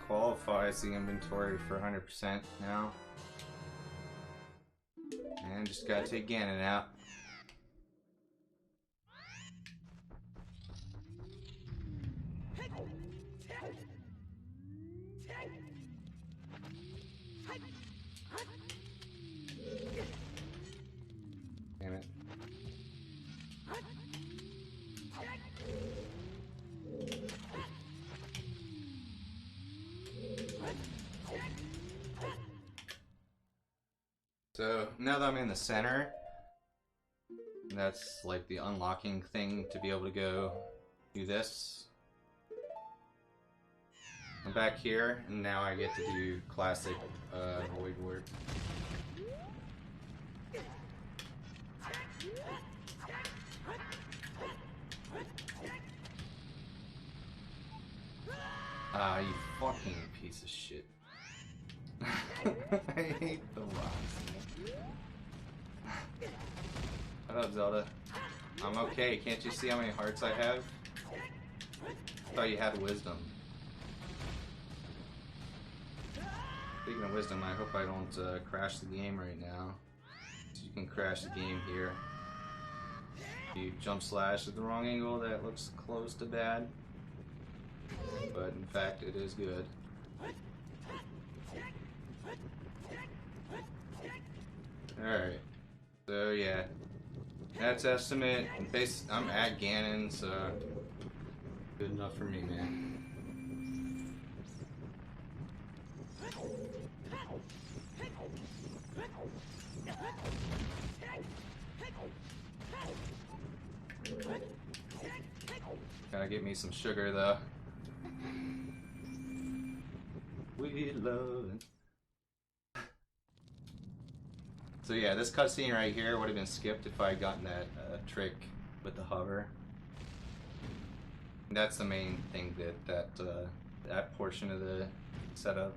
A: qualifies the inventory for 100% now. And just gotta take Ganon out. Damn it. So now that I'm in the center, that's like the unlocking thing to be able to go do this. I'm back here, and now I get to do classic void warp. Ah, you fucking piece of shit. I hate the rocks, man. Shut up, Zelda. I'm okay. Can't you see how many hearts I have? I thought you had wisdom. Speaking of wisdom, I hope I don't crash the game right now. So you can crash the game here. If you jump slash at the wrong angle, that looks close to bad. But in fact, it is good. Alright. So yeah. That's estimate. I'm at Ganon, so good enough for me, man. Gotta get me some sugar though. We love it. So yeah, this cutscene right here would have been skipped if I had gotten that trick with the hover. And that's the main thing that portion of the setup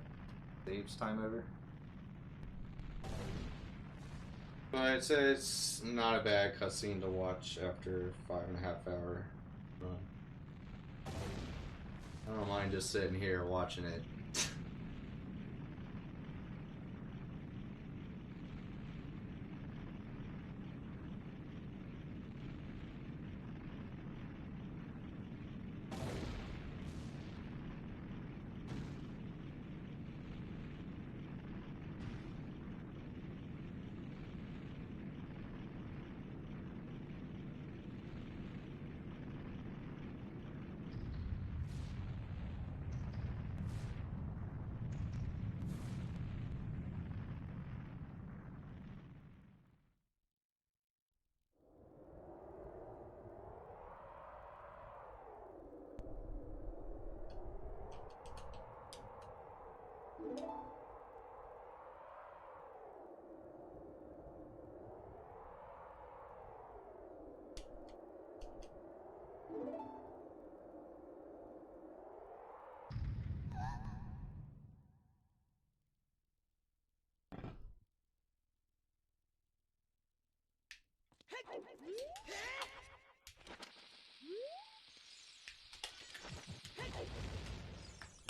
A: saves time over. But it's not a bad cutscene to watch after 5.5 hour run. I don't mind just sitting here watching it.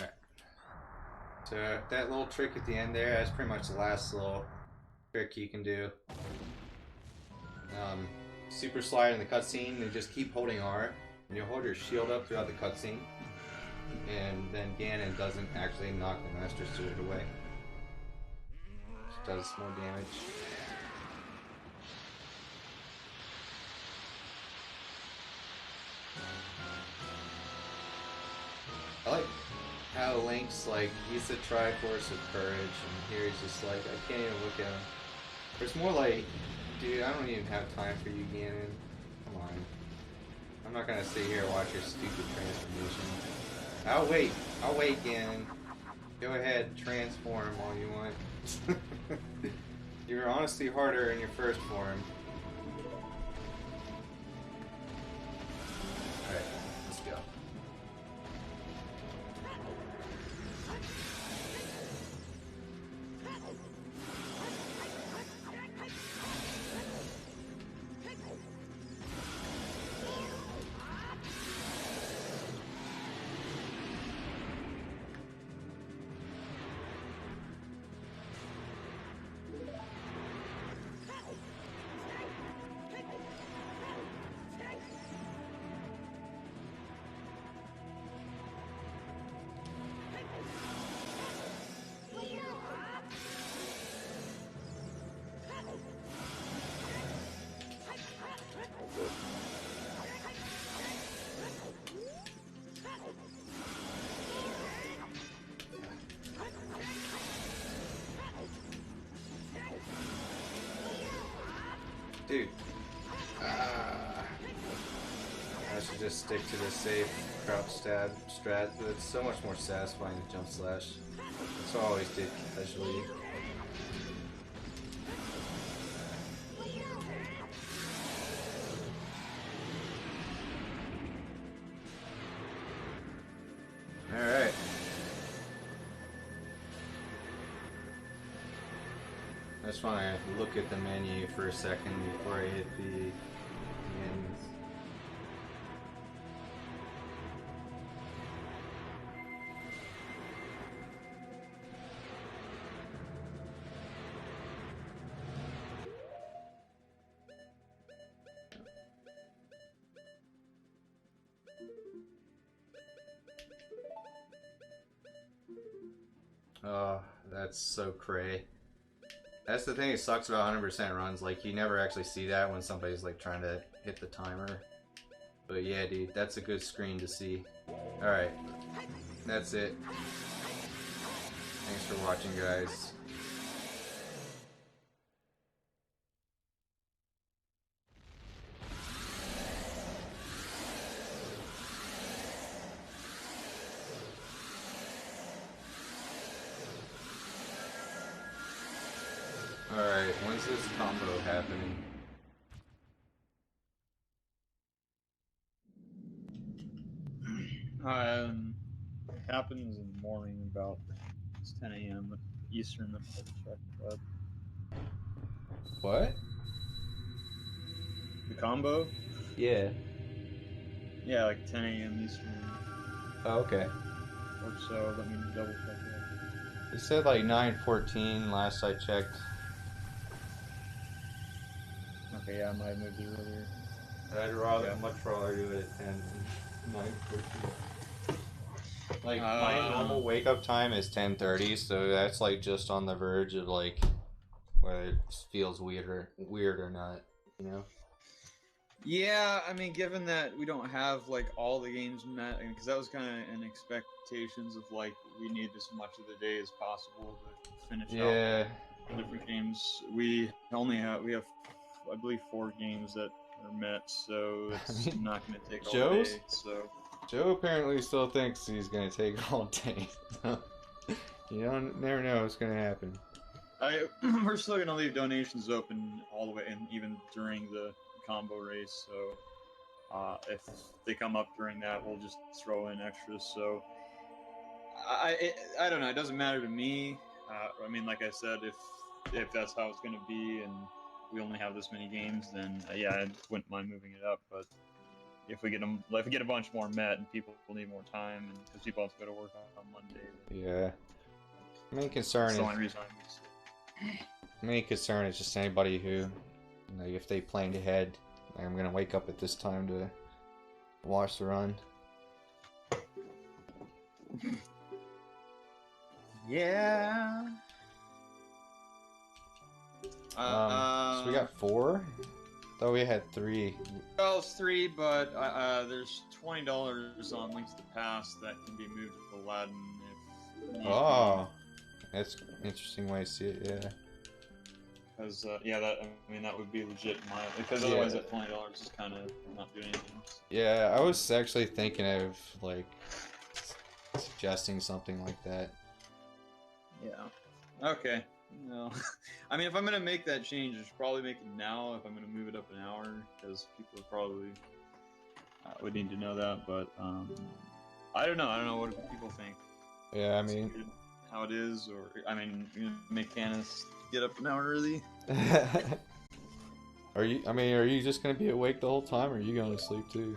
A: Alright. So that little trick at the end there, that's pretty much the last little trick you can do. Super slide in the cutscene, you just keep holding R, and you hold your shield up throughout the cutscene, and then Ganon doesn't actually knock the Master Sword away. Just does more damage. I like how Link's like, he's the Triforce of Courage, and here he's just like, I can't even look at him. But it's more like, dude, I don't even have time for you, Ganon. Come on. I'm not gonna sit here and watch your stupid transformation. I'll wait, Ganon. Go ahead, transform all you want. You're honestly harder in your first form. Alright, let's go. Dude. I should just stick to the safe crouch stab strat, but it's so much more satisfying to jump slash. So I always did casually. Alright. I just want to look at the menu for a second before I hit the end. Oh, that's so cray. That's the thing that sucks about 100% runs, like you never actually see that when somebody's like trying to hit the timer. But yeah, dude, that's a good screen to see. Alright, that's it. Thanks for watching, guys. Alright, when's this combo happening?
C: It happens in the morning about it's 10 a.m. Eastern. I'll check, but
A: What?
C: The combo?
A: Yeah.
C: Yeah, like 10 a.m. Eastern
A: Oh, okay.
C: or so. Let me double check that.
A: It said like 9:14 last I checked.
C: Okay, yeah, I might have moved it earlier.
A: I'd much rather do it at 10 than 9:14. Like my normal wake up time is 10:30, so that's like just on the verge of like whether it feels weird or not, you know?
C: Yeah, I mean, given that we don't have like all the games met, because that was kind of in expectations of like we need as much of the day as possible to finish out different games. We have I believe 4 games that are met, so it's not going to take all day. So
A: Joe apparently still thinks he's gonna take all day. You don't never know what's gonna happen.
C: We're still going to leave donations open all the way, and even during the combo race. So if they come up during that, we'll just throw in extras. So I don't know. It doesn't matter to me. I mean, like I said, if that's how it's going to be, and we only have this many games, then yeah, I wouldn't mind moving it up. But if we get a bunch more met, and people will need more time, and because people have to go to work on Monday.
A: Yeah. Main concern
C: the only reason
A: main concern is just anybody who, you know, if they planned ahead, like, I'm gonna wake up at this time to watch the run.
C: Yeah.
A: So we got 4? Thought we had 3.
C: Well, it's 3, but there's $20 on Links to Past that can be moved to Aladdin if need
A: Oh, that's an interesting way to see it. Yeah.
C: Because that would be legit in my, because otherwise that $20 is kind of not doing anything.
A: Yeah, I was actually thinking of like suggesting something like that.
C: Yeah. Okay. No. I mean, if I'm gonna make that change, I should probably make it now. If I'm gonna move it up an hour, because people probably would need to know that. But I don't know. I don't know what people think.
A: Yeah, I mean,
C: how it is, or I mean, MikeKanis get up an hour early.
A: are you? I mean, are you just gonna be awake the whole time, or are you going to sleep too?